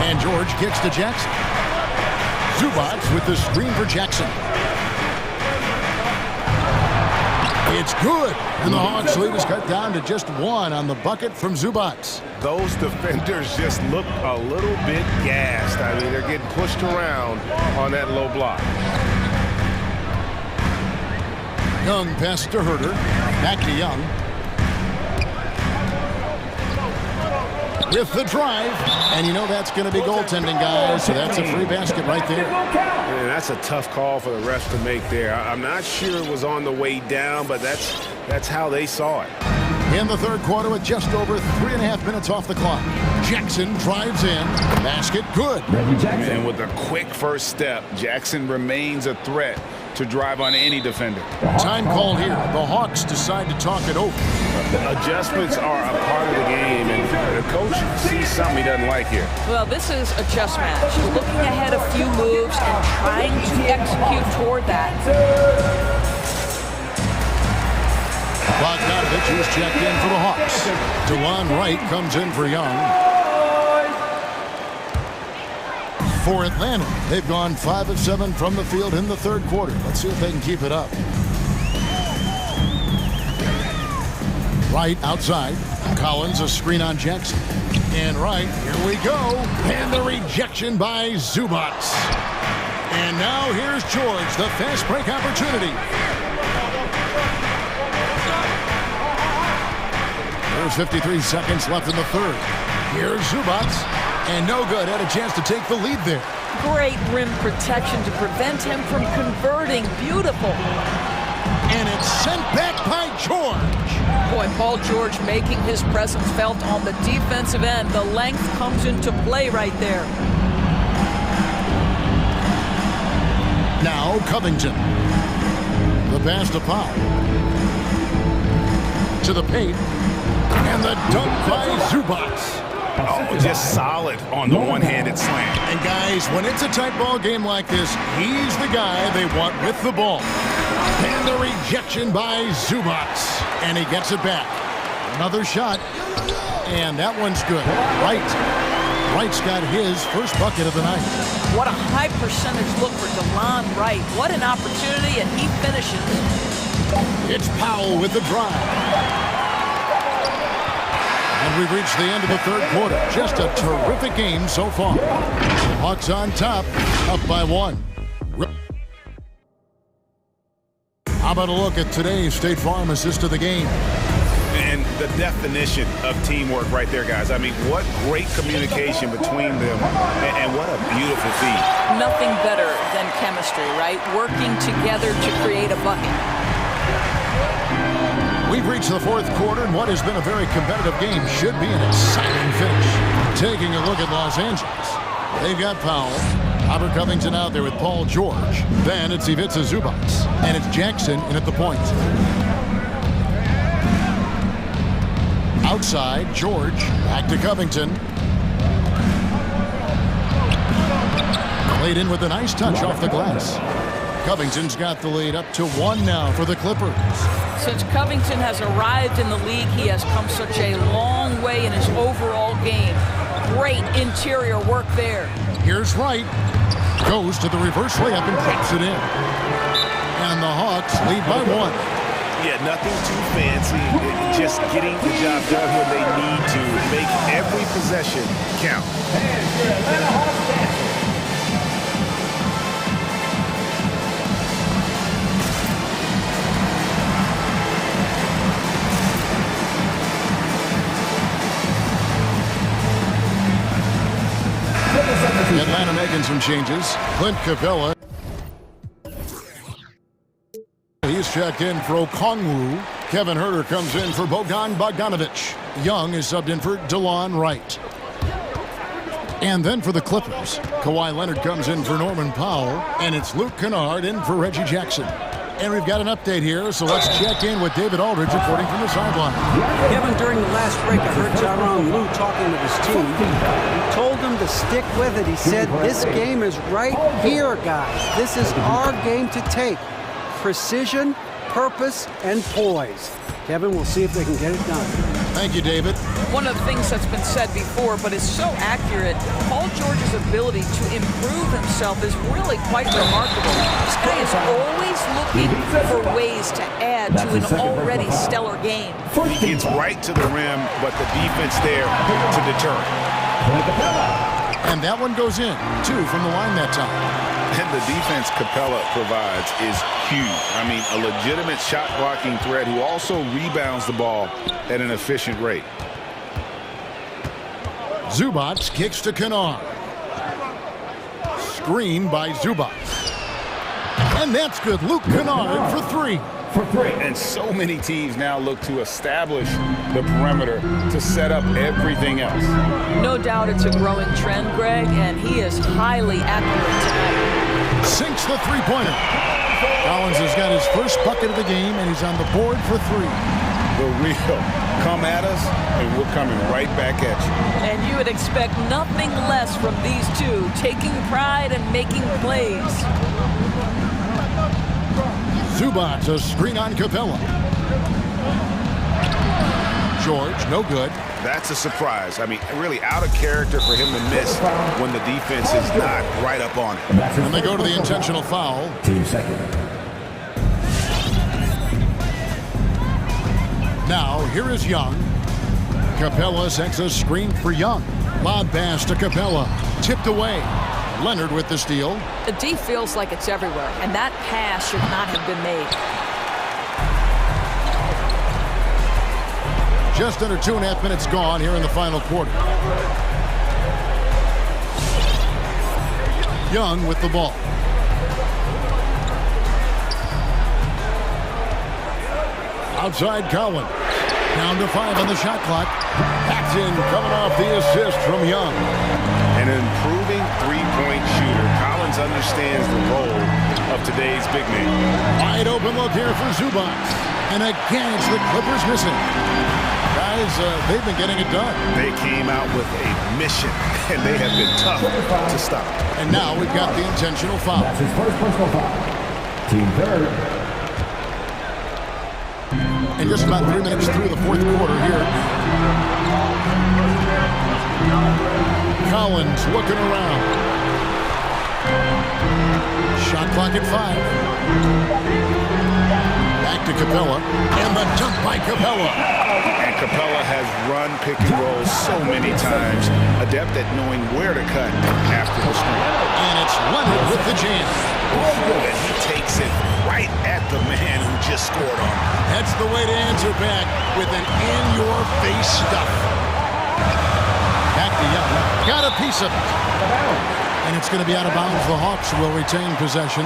And George kicks to Jackson. Zubac with the screen for Jackson. It's good. And the Hawks lead is cut down to just 1 on the bucket from Zubac. Those defenders just look a little bit gassed. I mean, they're getting pushed around on that low block. Young pass to Herter. Back to Young. With the drive. And you know that's going to be goaltending, guys. So that's a free basket right there. And that's a tough call for the refs to make there. I'm not sure it was on the way down, but that's how they saw it. In the third quarter with just over 3.5 minutes off the clock. Jackson drives in. Basket good. And with a quick first step, Jackson remains a threat to drive on any defender. Time called here. The Hawks decide to talk it over. Adjustments are a part of the game, and the coach sees something he doesn't like here. Well, this is a chess match. Looking ahead a few moves and trying to execute toward that. Bogdanovich is checked in for the Hawks. DeLon Wright comes in for Young. For Atlanta, they've gone 5 of 7 from the field in the third quarter. Let's see if they can keep it up. Wright outside. Collins a screen on Jackson. And Wright, here we go. And the rejection by Zubac. And now here's George, the fast break opportunity. There's 53 seconds left in the third. Here's Zubac. And no good. Had a chance to take the lead there. Great rim protection to prevent him from converting. Beautiful. And it's sent back by George. Boy, Paul George making his presence felt on the defensive end. The length comes into play right there. Now Covington. The pass to Powell. To the paint. And the dunk by Zubac. Oh, just solid on the one-handed slam. And guys, when it's a tight ball game like this, he's the guy they want with the ball. And the rejection by Zubac. And he gets it back. Another shot. And that one's good. Wright's got his first bucket of the night. What a high percentage look for DeLon Wright. What an opportunity, and he finishes. It's Powell with the drive. And we've reached the end of the third quarter. Just a terrific game so far. The Hawks on top, up by 1. How about a look at today's State Farm assist of the game? And the definition of teamwork right there, guys. I mean, what great communication between them, and what a beautiful feed. Nothing better than chemistry, right? Working together to create a bucket. We've reached the fourth quarter, and what has been a very competitive game should be an exciting finish. Taking a look at Los Angeles. They've got Powell. Robert Covington out there with Paul George. Then it's Ivica Zubac. And it's Jackson in at the point. Outside, George. Back to Covington. Played in with a nice touch off the glass. Covington's got the lead up to 1 now for the Clippers. Since Covington has arrived in the league, he has come such a long way in his overall game. Great interior work there. Here's Wright. Goes to the reverse layup and drops it in. And the Hawks lead by 1. Yeah, nothing too fancy. Just getting the job done when they need to. Make every possession count. Atlanta making some changes. Clint Capella. He's checked in for Okongwu. Kevin Huerter comes in for Bogdan Bogdanovic. Young is subbed in for DeLon Wright. And then for the Clippers, Kawhi Leonard comes in for Norman Powell. And it's Luke Kennard in for Reggie Jackson. And we've got an update here, so let's check in with David Aldridge reporting from the sideline. Kevin, during the last break, I heard Tyronn Lue talking with his team. He told them to stick with it. He said, this game is right here, guys. This is our game to take. Precision, purpose, and poise. Kevin, we'll see if they can get it done. Thank you, David. One of the things that's been said before, but is so accurate, Paul George's ability to improve himself is really quite remarkable. This guy is always looking for ways to add to an already stellar game. He gets right to the rim, but the defense there to deter him. And that one goes in. 2 from the line that time. And the defense Capella provides is huge. I mean, a legitimate shot-blocking threat who also rebounds the ball at an efficient rate. Zubac kicks to Kennard. Screen by Zubac. And that's good. Luke Kennard for 3. And so many teams now look to establish the perimeter to set up everything else. No doubt it's a growing trend, Greg, and he is highly accurate tonight. Sinks the three-pointer. Collins has got his first bucket of the game, and he's on the board for 3. The real come at us, and we're coming right back at you. And you would expect nothing less from these two, taking pride and making plays. Zubac, a screen on Capella. George, no good. That's a surprise. I mean, really out of character for him to miss when the defense is not right up on it. And they go to the intentional foul. Team second. Now, here is Young. Capella sets a screen for Young. Lob pass to Capella. Tipped away. Leonard with the steal. The D feels like it's everywhere, and that pass should not have been made. Just under 2.5 minutes gone here in the final quarter. Young with the ball. Outside Collins. Down to 5 on the shot clock. That's in, coming off the assist from Young. An improving three-point shooter. Collins understands the role of today's big man. Wide open look here for Zubac. And again, it's the Clippers missing. Guys, they've been getting it done. They came out with a mission, and they have been tough to stop. And now we've got the intentional foul. That's his first personal foul. Team third. And just about 3 minutes through the fourth quarter here. Collins looking around. Shot clock at 5. Back to Capella, and the jump by Capella. And Capella has run pick and roll so many times, adept at knowing where to cut after the screen. And it's Leonard with the jam. And he takes it right at the man who just scored on him. That's the way to answer back with an in-your-face stuff. Back to Young. Got a piece of it. And it's going to be out of bounds. The Hawks will retain possession.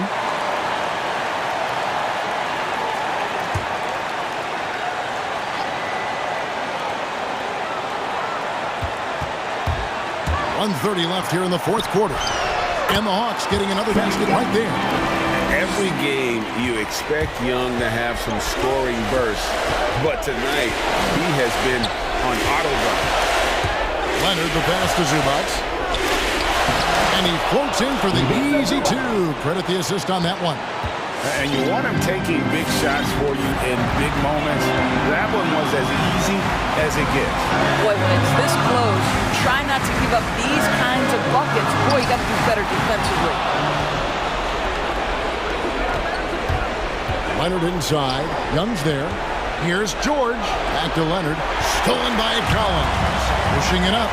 .130 left here in the fourth quarter. And the Hawks getting another basket right there. Every game you expect Young to have some scoring bursts, but tonight he has been on auto-run. Leonard, the pass to Zubac. And he floats in for the easy two. Credit the assist on that one. And you want him taking big shots for you in big moments. That one was as easy as it gets. Boy, when it's this close, try not to give up these kinds of buckets. Boy, you got to do better defensively. Leonard inside. Young's there. Here's George. Back to Leonard. Stolen by Collins. Pushing it up.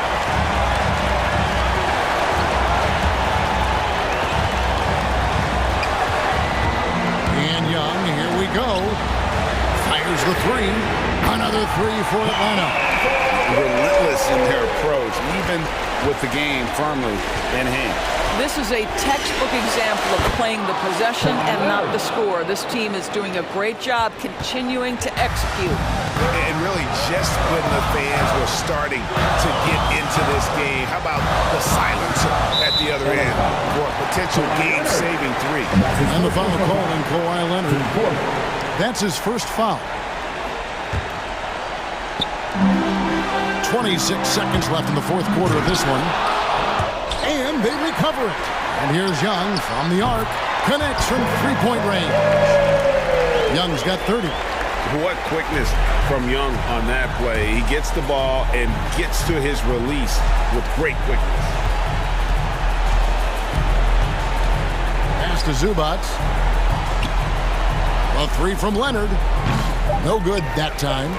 And Young, here we go. Fires the three. Another three for Atlanta. Relentless in their approach, even with the game firmly in hand. This is a textbook example of playing the possession and not the score. This team is doing a great job continuing to execute. And really just when the fans were starting to get into this game, how about the silencer at the other end for a potential game-saving three? And the foul call on Kawhi Leonard. That's his first foul. 26 seconds left in the fourth quarter of this one. And they recover it. And here's Young from the arc. Connects from three-point range. Young's got 30. What quickness from Young on that play. He gets the ball and gets to his release with great quickness. Pass to Zubac. A three from Leonard. No good that time.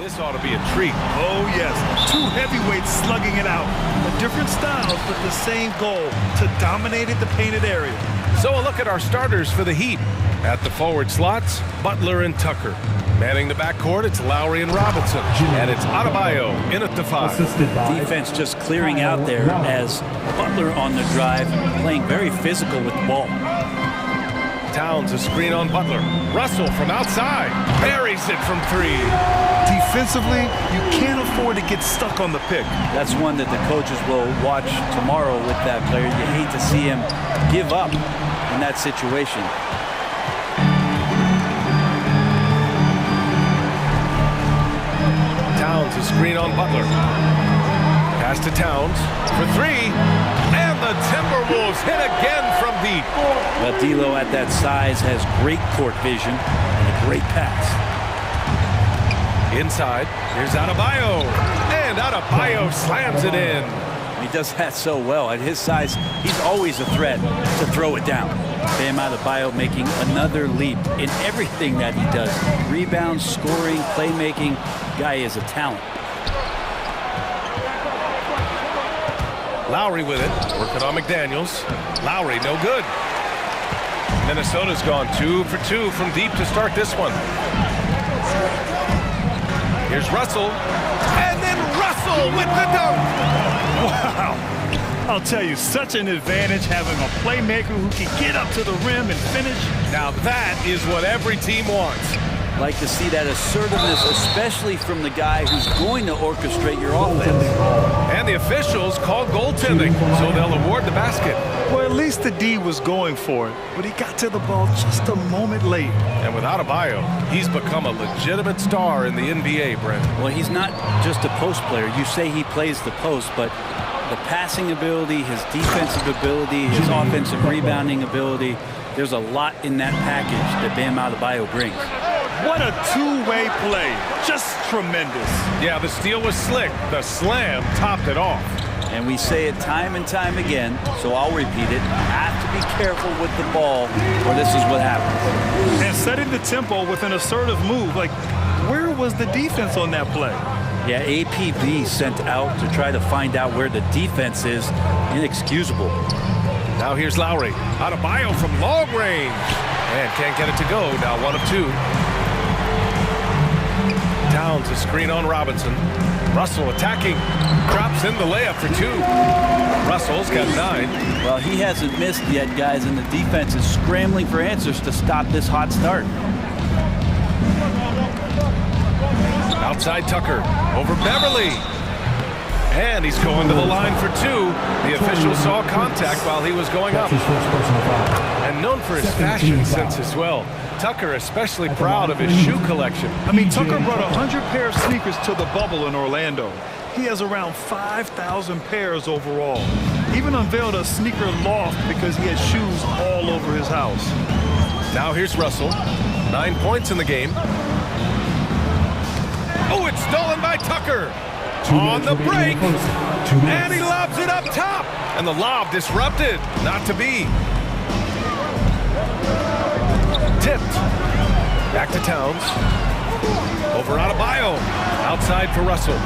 This ought to be a treat. Oh, yes. Two heavyweights slugging it out. Different styles, but the same goal, to dominate the painted area. So a look at our starters for the Heat. At the forward slots, Butler and Tucker. Manning the backcourt, it's Lowry and Robinson. And it's Adebayo in at the 5. Defense just clearing out there as Butler on the drive, playing very physical with the ball. Towns a screen on Butler. Russell from outside. Buries it from 3. Defensively, you can't afford to get stuck on the pick. That's one that the coaches will watch tomorrow with that player. You hate to see him give up in that situation. Towns a screen on Butler. Pass to Towns for 3. And the Timberwolves hit again from deep. Well, D'Lo at that size has great court vision and a great pass. Inside, here's Adebayo. And Adebayo slams it in. He does that so well. At his size, he's always a threat to throw it down. Bam Adebayo making another leap in everything that he does. Rebounds, scoring, playmaking. Guy is a talent. Lowry with it, working on McDaniels. Lowry, no good. Minnesota's gone 2 for 2 from deep to start this one. Here's Russell, and then Russell with the dunk. Wow. I'll tell you, such an advantage having a playmaker who can get up to the rim and finish. Now that is what every team wants. Like to see that assertiveness, especially from the guy who's going to orchestrate your offense. And the officials called goaltending, so they'll award the basket. Well, at least the D was going for it, but he got to the ball just a moment late. And with Adebayo, he's become a legitimate star in the NBA, Brent. Well, he's not just a post player. You say he plays the post, but the passing ability, his defensive ability, his offensive rebounding ability, there's a lot in that package that Bam Adebayo brings. What a two-way play. Just tremendous. Yeah, the steal was slick. The slam topped it off. And we say it time and time again, so I'll repeat it. Have to be careful with the ball, or this is what happens. And setting the tempo with an assertive move. Like, where was the defense on that play? Yeah, APB sent out to try to find out where the defense is. Inexcusable. Now here's Lowry. Adebayo from long range. And can't get it to go. Now 1 of 2. Towns a screen on Robinson. Russell attacking. Drops in the layup for 2. Russell's got 9. Well, he hasn't missed yet, guys, and the defense is scrambling for answers to stop this hot start. Outside Tucker. Over Beverly. And he's going to the line for 2. The official saw contact while he was going up. And known for his fashion sense as well. Tucker especially proud of his shoe collection. I mean, Tucker brought 100 pair of sneakers to the bubble in Orlando. He has around 5,000 pairs overall. Even unveiled a sneaker loft because he has shoes all over his house. Now here's Russell. 9 points in the game. Oh, it's stolen by Tucker. On the break. And he lobs it up top. And the lob disrupted. Not to be. Tipped. Back to Towns. Over Adebayo. Outside for Russell.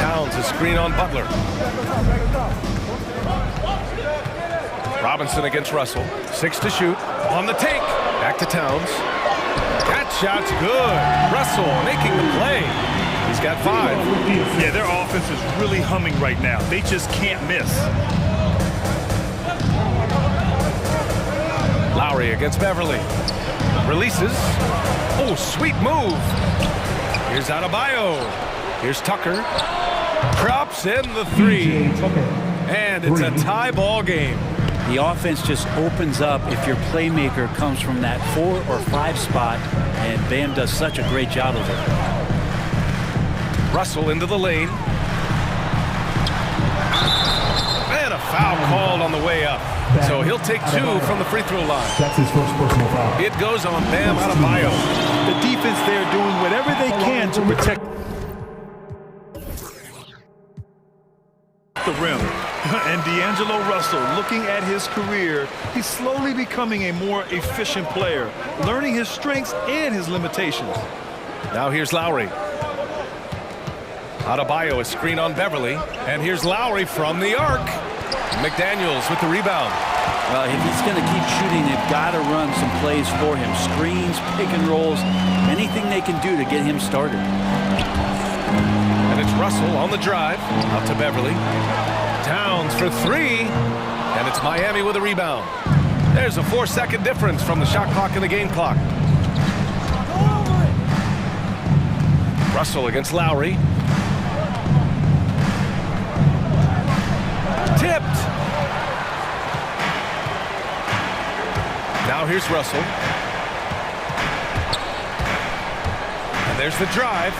Towns a screen on Butler. Robinson against Russell. 6 to shoot. On the take. Back to Towns. That shot's good. Russell making the play. He's got 5. Yeah, their offense is really humming right now. They just can't miss. Lowry against Beverly. Releases. Oh, sweet move. Here's Adebayo. Here's Tucker. Drops in the 3. And it's a tie ball game. The offense just opens up if your playmaker comes from that 4 or 5 spot, and Bam does such a great job of it. Russell into the lane. And a foul called on the way up. So he'll take 2 from the free throw line. That's his first personal foul. It goes on Bam Adebayo. The defense there doing whatever they can to protect the rim. And D'Angelo Russell, looking at his career, he's slowly becoming a more efficient player, learning his strengths and his limitations. Now here's Lowry. Adebayo is screen on Beverly. And here's Lowry from the arc. McDaniels with the rebound. Well, if he's going to keep shooting, they've got to run some plays for him. Screens, pick and rolls, anything they can do to get him started. And it's Russell on the drive. Out to Beverly. Towns for three. And it's Miami with a rebound. There's a 4-second difference from the shot clock and the game clock. Russell against Lowry. Tipped. Now here's Russell. And there's the drive.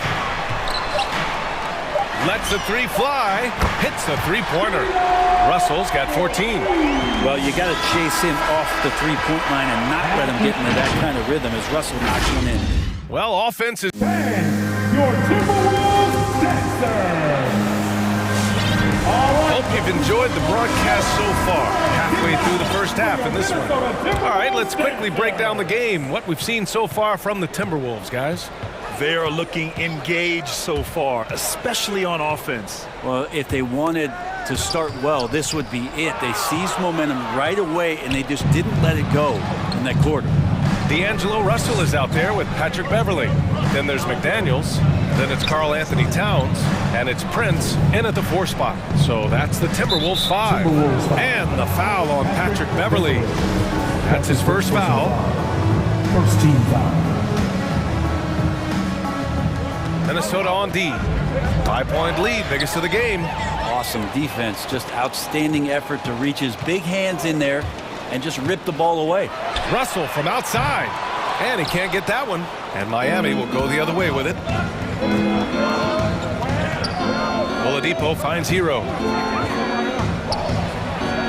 Lets the three fly. Hits the three-pointer. Russell's got 14. Well, you got to chase him off the three-point line and not let him get into that kind of rhythm as Russell knocks one in. Well, offense is... Your Timberwolves Sixers. Hope you've enjoyed the broadcast so far. Halfway through the first half in this one. All right, let's quickly break down the game. What we've seen so far from the Timberwolves, guys. They are looking engaged so far, especially on offense. Well, if they wanted to start well, this would be it. They seized momentum right away, and they just didn't let it go in that quarter. D'Angelo Russell is out there with Patrick Beverly. Then there's McDaniels. Then it's Karl Anthony Towns. And it's Prince in at the 4 spot. So that's the Timberwolves 5. And the foul on Patrick Beverly. That's his first foul. First team foul. Minnesota on D. 5-point lead, biggest of the game. Awesome defense, just outstanding effort to reach his big hands in there and just rip the ball away. Russell from outside. And he can't get that one. And Miami will go the other way with it. Oladipo finds Hero.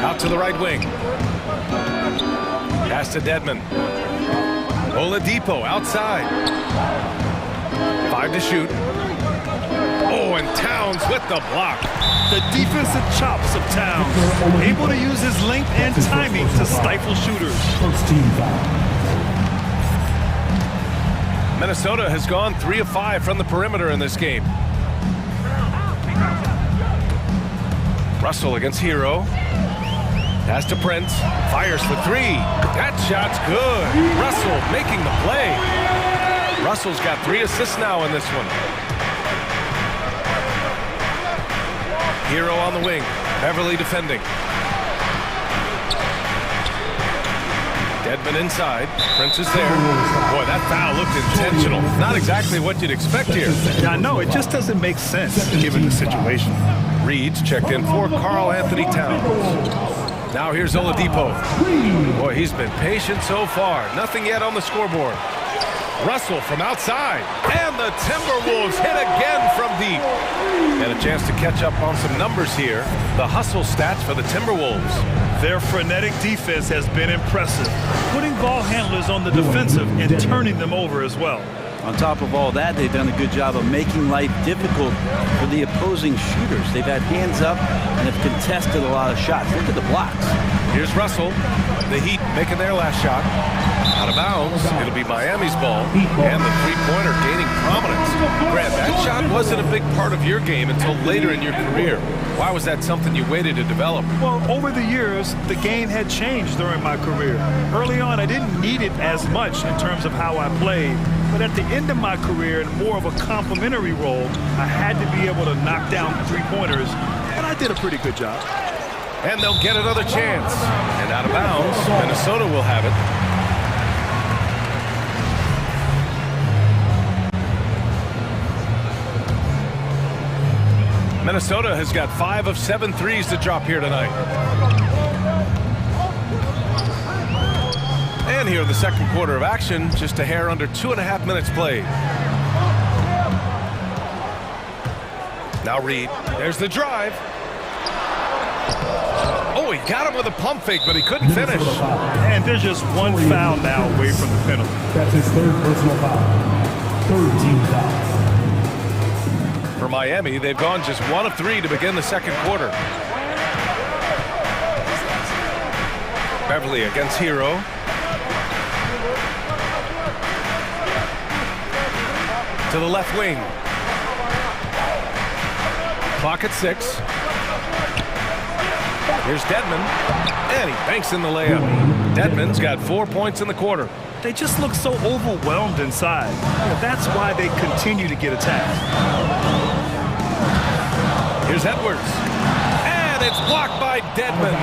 Out to the right wing. Pass to Dedmon. Oladipo outside. 5 to shoot. Oh, and Towns with the block. The defensive chops of Towns, able to use his length and timing to stifle shooters. First team foul. Minnesota has gone 3 of 5 from the perimeter in this game. Russell against Hero. Pass to Prince. Fires for 3. That shot's good. Russell making the play. Russell's got 3 assists now in this one. Hero on the wing. Beverly defending. Dedmon inside. Prince is there. Boy, that foul looked intentional. Not exactly what you'd expect here. Yeah, I know. It just doesn't make sense given the situation. Reed's checked in for Karl Anthony Towns. Now here's Oladipo. Boy, he's been patient so far. Nothing yet on the scoreboard. Russell from outside. And the Timberwolves hit again from deep. And a chance to catch up on some numbers here. The hustle stats for the Timberwolves. Their frenetic defense has been impressive, putting ball handlers on the defensive and turning them over as well. On top of all that, they've done a good job of making life difficult for the opposing shooters. They've had hands up and have contested a lot of shots. Look at the blocks. Here's Russell. The Heat making their last shot. Out of bounds. It'll be Miami's ball. And the three-pointer gaining prominence. Grant, that shot wasn't a big part of your game until later in your career. Why was that something you waited to develop? Well, over the years, the game had changed during my career. Early on, I didn't need it as much in terms of how I played. But at the end of my career, in more of a complementary role, I had to be able to knock down three-pointers, and I did a pretty good job. And they'll get another chance. And out of bounds, Minnesota will have it. Minnesota has got 5 of 7 threes to drop here tonight. And here in the second quarter of action, just a hair under 2.5 minutes played. Now Reed, there's the drive. Oh, he got him with a pump fake, but he couldn't finish. And there's just one foul now away from the penalty. That's his third personal foul. Third team foul. For Miami, they've gone just 1 of 3 to begin the second quarter. Beverly against Hero. To the left wing. Clock at 6. Here's Dedmon, and he banks in the layup. Dedmon's got 4 points in the quarter. They just look so overwhelmed inside. That's why they continue to get attacked. Here's Edwards, and it's blocked by Dedmon.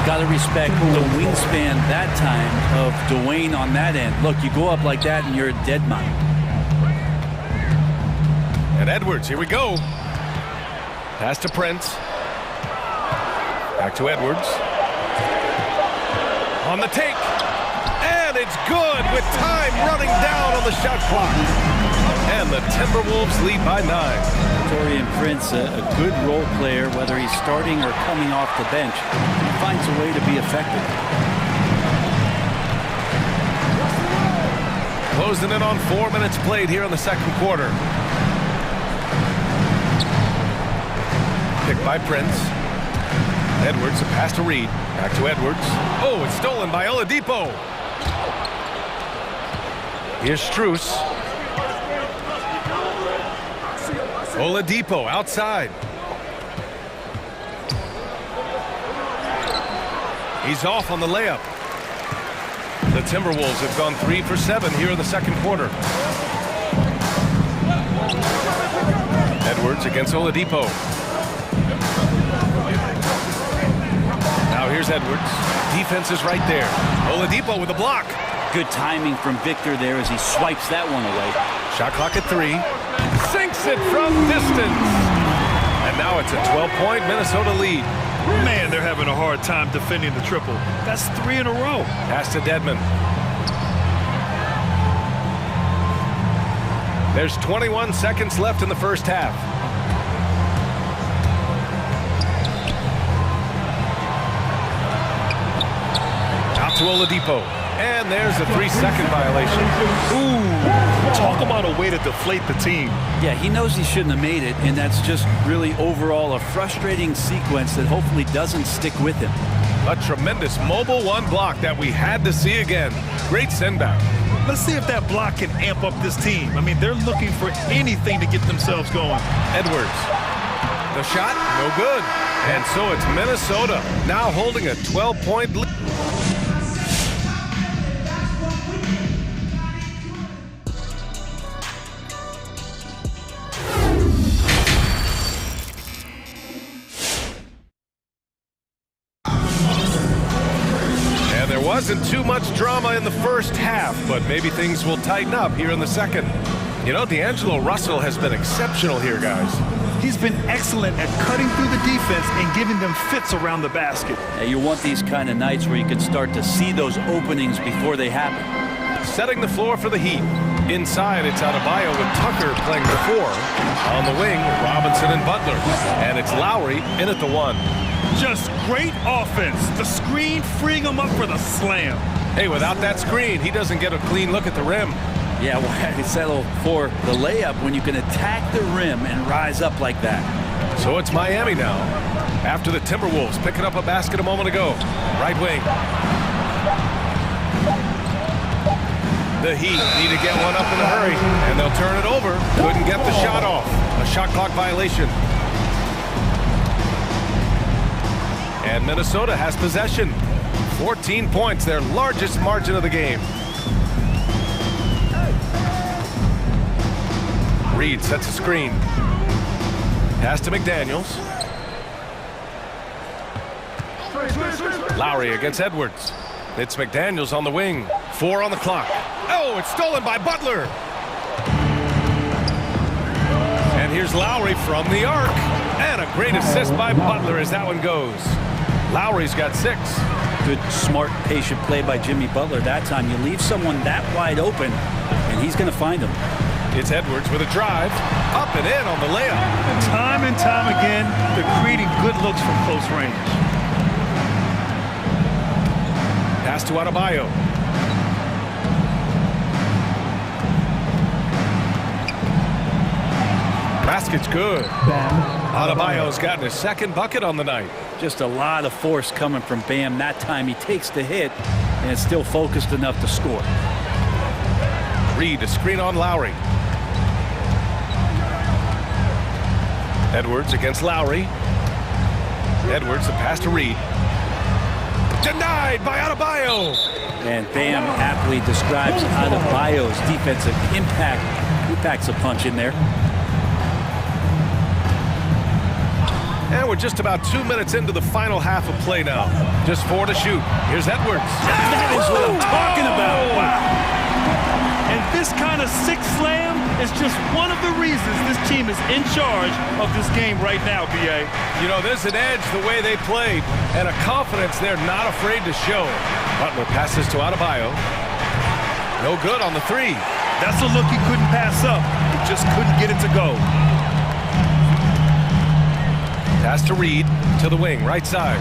Got to respect the wingspan that time of Dwayne on that end. Look, you go up like that and you're a dead man. And Edwards, here we go. Pass to Prince. Back to Edwards. On the take. And it's good with time running down on the shot clock. And the Timberwolves lead by 9. Torian Prince, a good role player, whether he's starting or coming off the bench, he finds a way to be effective. Closing in on 4 minutes played here in the second quarter. Picked by Prince. Edwards, a pass to Reed. Back to Edwards. Oh, it's stolen by Oladipo. Here's Strus. Oladipo outside. He's off on the layup. The Timberwolves have gone 3 for 7 here in the second quarter. Edwards against Oladipo. Now here's Edwards. Defense is right there. Oladipo with a block. Good timing from Victor there as he swipes that one away. Shot clock at 3. Sinks it from distance. And now it's a 12-point Minnesota lead. Man, they're having a hard time defending the triple. That's 3 in a row. Pass to Dedmon. There's 21 seconds left in the first half. Out to Oladipo. And there's a 3-second violation. Ooh, talk about a way to deflate the team. Yeah, he knows he shouldn't have made it, and that's just really overall a frustrating sequence that hopefully doesn't stick with him. A tremendous mobile one block that we had to see again. Great send back. Let's see if that block can amp up this team. I mean, they're looking for anything to get themselves going. Edwards. The shot, no good. And so it's Minnesota now holding a 12-point lead. Wasn't too much drama in the first half, but maybe things will tighten up here in the second. You know, D'Angelo Russell has been exceptional here, guys. He's been excellent at cutting through the defense and giving them fits around the basket. Yeah, you want these kind of nights where you can start to see those openings before they happen. Setting the floor for the Heat. Inside, it's Adebayo with Tucker playing the 4. On the wing, Robinson and Butler. And it's Lowry in at the 1. Just great offense. The screen freeing him up for the slam. Hey, without that screen, he doesn't get a clean look at the rim. Yeah, why settle for the layup when you can attack the rim and rise up like that? So it's Miami now. After the Timberwolves picking up a basket a moment ago. Right wing. The Heat need to get one up in a hurry, and they'll turn it over. Couldn't get the shot off. A shot clock violation. And Minnesota has possession. 14 points, their largest margin of the game. Reed sets a screen. Pass to McDaniels. Lowry against Edwards. It's McDaniels on the wing. 4 on the clock. Oh, it's stolen by Butler. And here's Lowry from the arc. And a great assist by Butler as that one goes. Lowry's got 6. Good, smart, patient play by Jimmy Butler that time. You leave someone that wide open, and he's going to find him. It's Edwards with a drive. Up and in on the layup. Time and time again, they're creating good looks from close range. Pass to Adebayo. Basket's good. Adebayo's gotten his second bucket on the night. Just a lot of force coming from Bam. That time he takes the hit and is still focused enough to score. Reed, a screen on Lowry. Edwards against Lowry. Edwards, the pass to Reed. Denied by Adebayo. And Bam aptly describes Adebayo's defensive impact. He packs a punch in there. And we're just about 2 minutes into the final half of play now. Just 4 to shoot. Here's Edwards. That is what I'm talking about. Wow. And this kind of six slam is just one of the reasons this team is in charge of this game right now, B.A. You know, there's an edge the way they played and a confidence they're not afraid to show. Butler passes to Adebayo. No good on the three. That's a look he couldn't pass up. He just couldn't get it to go. Pass to Reed, to the wing, right side.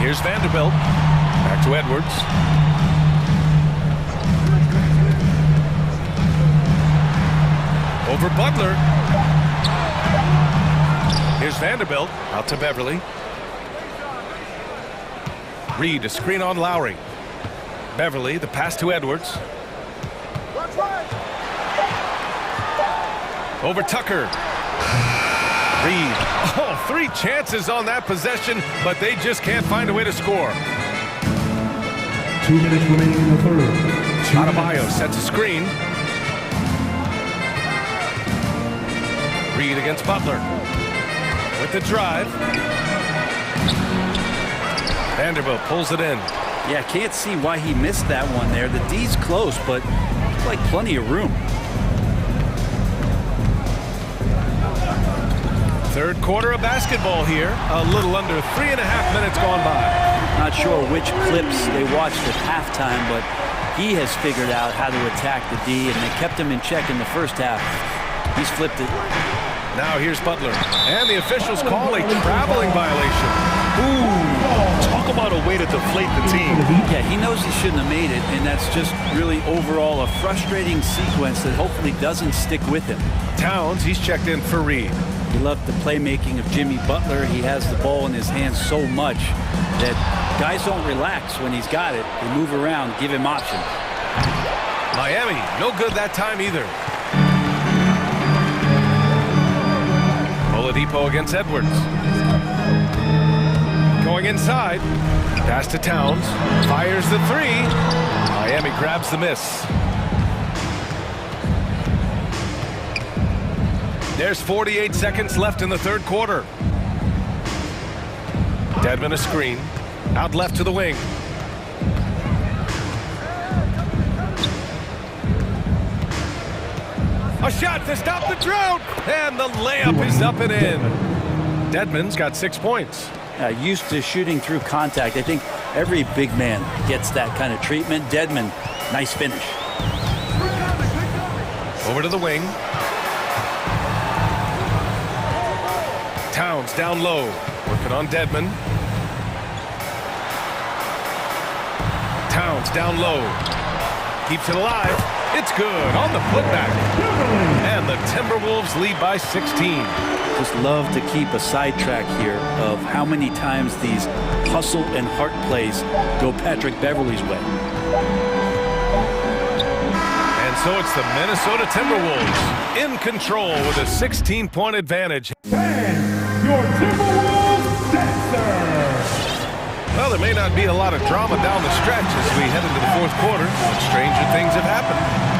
Here's Vanderbilt. Back to Edwards. Over Butler. Here's Vanderbilt, out to Beverly. Reed, a screen on Lowry. Beverly, the pass to Edwards. Over Tucker. Reed. Oh, 3 chances on that possession, but they just can't find a way to score. 2 minutes remaining in the third. Adebayo sets a screen. Reed against Butler. With the drive. Vanderbilt pulls it in. Yeah, can't see why he missed that one there. The D's close, but it's like plenty of room. Third quarter of basketball here. A little under 3.5 minutes gone by. Not sure which clips they watched at halftime, but he has figured out how to attack the D, and they kept him in check in the first half. He's flipped it. Now here's Butler. And the officials call a traveling violation. Ooh, talk about a way to deflate the team. Yeah, he knows he shouldn't have made it, and that's just really overall a frustrating sequence that hopefully doesn't stick with him. Towns, he's checked in for Reed. We love the playmaking of Jimmy Butler. He has the ball in his hands so much that guys don't relax when he's got it. They move around, give him options. Miami, no good that time either. Oladipo against Edwards. Going inside. Pass to Towns. Fires the three. Miami grabs the miss. There's 48 seconds left in the third quarter. Dedmon a screen. Out left to the wing. A shot to stop the drought. And the layup is up and in. Dedmon's got 6 points. Used to shooting through contact. I think every big man gets that kind of treatment. Dedmon, nice finish. Over to the wing. Towns down low, working on Dedmon. Towns down low, keeps it alive. It's good on the putback. And the Timberwolves lead by 16. Just love to keep a sidetrack here of how many times these hustle and heart plays go Patrick Beverly's way. And so it's the Minnesota Timberwolves in control with a 16-point advantage. Your Timberwolves center. Well, there may not be a lot of drama down the stretch as we head into the fourth quarter, but stranger things have happened.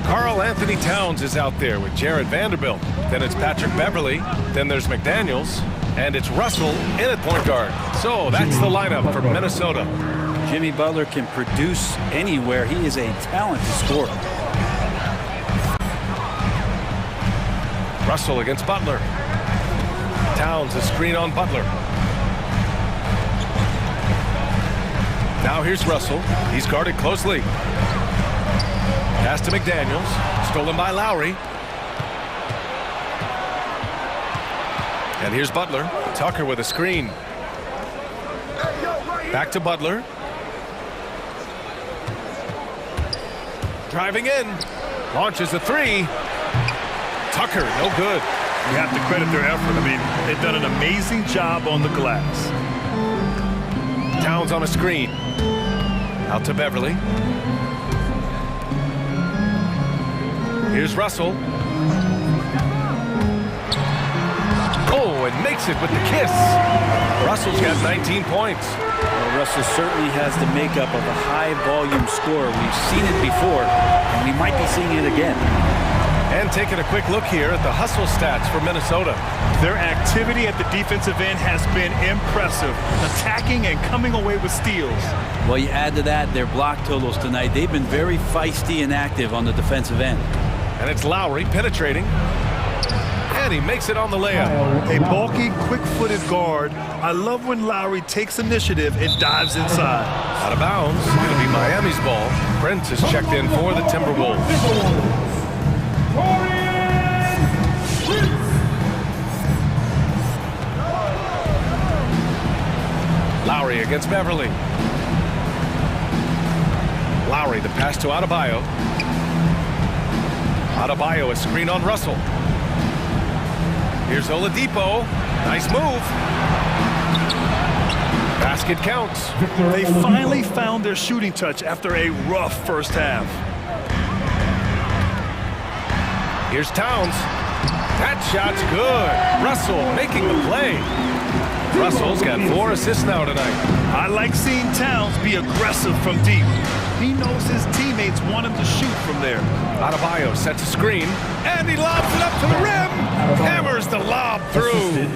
Karl Anthony Towns is out there with Jared Vanderbilt. Then it's Patrick Beverly. Then there's McDaniels. And it's Russell in at point guard. So that's the lineup for Minnesota. Jimmy Butler can produce anywhere. He is a talented scorer. Russell against Butler. Towns a screen on Butler. Now here's Russell. He's guarded closely. Pass to McDaniels. Stolen by Lowry. And here's Butler. Tucker with a screen. Back to Butler. Driving in. Launches a three. Tucker, no good. You have to credit their effort. I mean, they've done an amazing job on the glass. Towns on a screen. Out to Beverly. Here's Russell. Oh, and makes it with the kiss. Russell's got 19 points. Well, Russell certainly has the makeup of a high-volume scorer. We've seen it before, and we might be seeing it again. And taking a quick look here at the hustle stats for Minnesota. Their activity at the defensive end has been impressive, attacking and coming away with steals. Well, you add to that their block totals tonight. They've been very feisty and active on the defensive end. And it's Lowry penetrating. And he makes it on the layup. A bulky, quick-footed guard. I love when Lowry takes initiative and dives inside. Out of bounds. Going to be Miami's ball. Prince is checked in for the Timberwolves. Lowry against Beverly. Lowry, the pass to Adebayo. Adebayo, a screen on Russell. Here's Oladipo. Nice move. Basket counts. They finally found their shooting touch after a rough first half. Here's Towns. That shot's good. Russell making the play. Russell's got 4 assists now tonight. I like seeing Towns be aggressive from deep. He knows his teammates want him to shoot from there. Adebayo sets a screen, and he lobs it up to the rim. Hammers the lob through.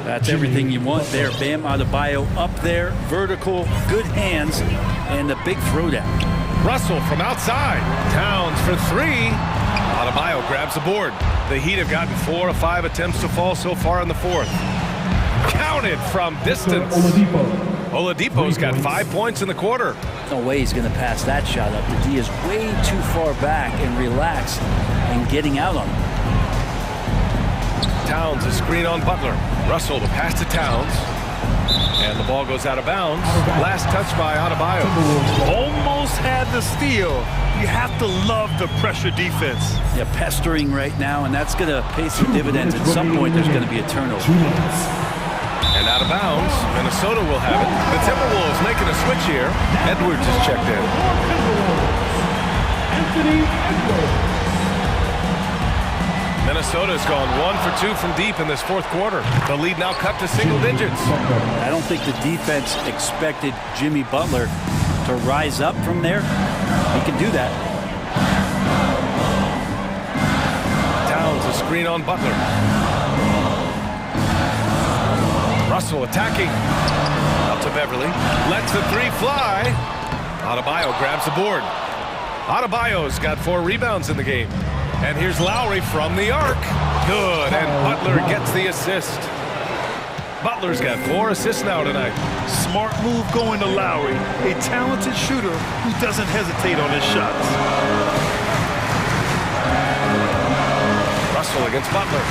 That's everything you want there. Bam Adebayo up there, vertical, good hands, and the big throwdown. Russell from outside. Towns for 3. Adebayo grabs the board. The Heat have gotten 4 of 5 attempts to fall so far in the fourth. Counted from distance. Oladipo's got 5 points in the quarter. No way he's going to pass that shot up. The D is way too far back and relaxed and getting out on him. Towns a screen on Butler. Russell the pass to Towns. And the ball goes out of bounds. Last touch by Adebayo. Almost had the steal. You have to love the pressure defense. Yeah, pestering right now, and that's going to pay some dividends. At some point, there's going to be a turnover. And out of bounds, Minnesota will have it. The Timberwolves making a switch here. Edwards is checked in. Minnesota's gone 1 for 2 from deep in this fourth quarter. The lead now cut to single digits. I don't think the defense expected Jimmy Butler to rise up from there. He can do that. Towns a screen on Butler. Russell attacking. Out to Beverly. Lets the 3 fly. Adebayo grabs the board. Adebayo's got 4 rebounds in the game. And here's Lowry from the arc. Good, and Butler gets the assist. Butler's got 4 assists now tonight. Smart move going to Lowry, a talented shooter who doesn't hesitate on his shots. Russell against Butler.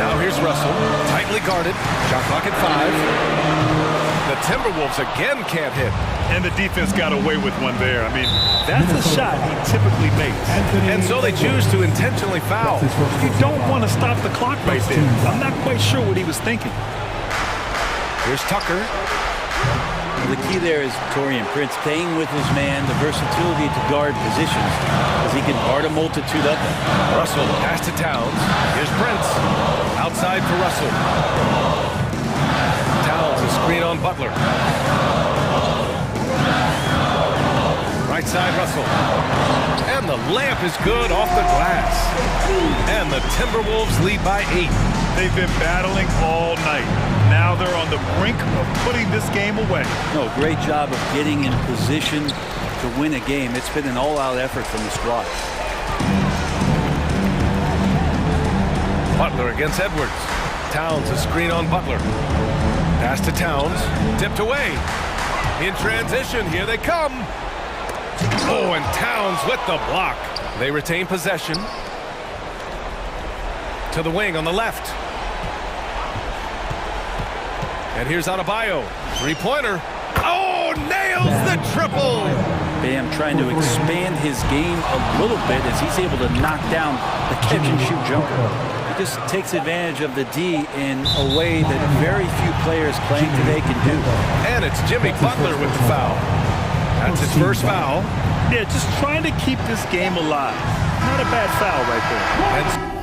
Now here's Russell, tightly guarded, shot clock at 5. The Timberwolves again can't hit. And the defense got away with one there. I mean, that's a shot he typically makes. And so they choose to intentionally foul. You don't want to stop the clock right there. I'm not quite sure what he was thinking. Here's Tucker. The key there is Taurean Prince staying with his man, the versatility to guard positions, as he can guard a multitude of them. Russell pass to Towns. Here's Prince. Outside for Russell. Towns a screen on Butler. Right side Russell. And the layup is good off the glass. And the Timberwolves lead by 8. They've been battling all night. Now they're on the brink of putting this game away. No, great job of getting in position to win a game. It's been an all-out effort from the squad. Butler against Edwards. Towns a screen on Butler. Pass to Towns. Tipped away. In transition, here they come. Oh, and Towns with the block. They retain possession. To the wing on the left. And here's Adebayo. 3-pointer. Oh, nails the triple. Bam trying to expand his game a little bit as he's able to knock down the catch-and-shoot jumper. He just takes advantage of the D in a way that very few players playing today can do. And it's Jimmy Butler with the foul. That's his first foul. Yeah, just trying to keep this game alive. Not a bad foul right there. And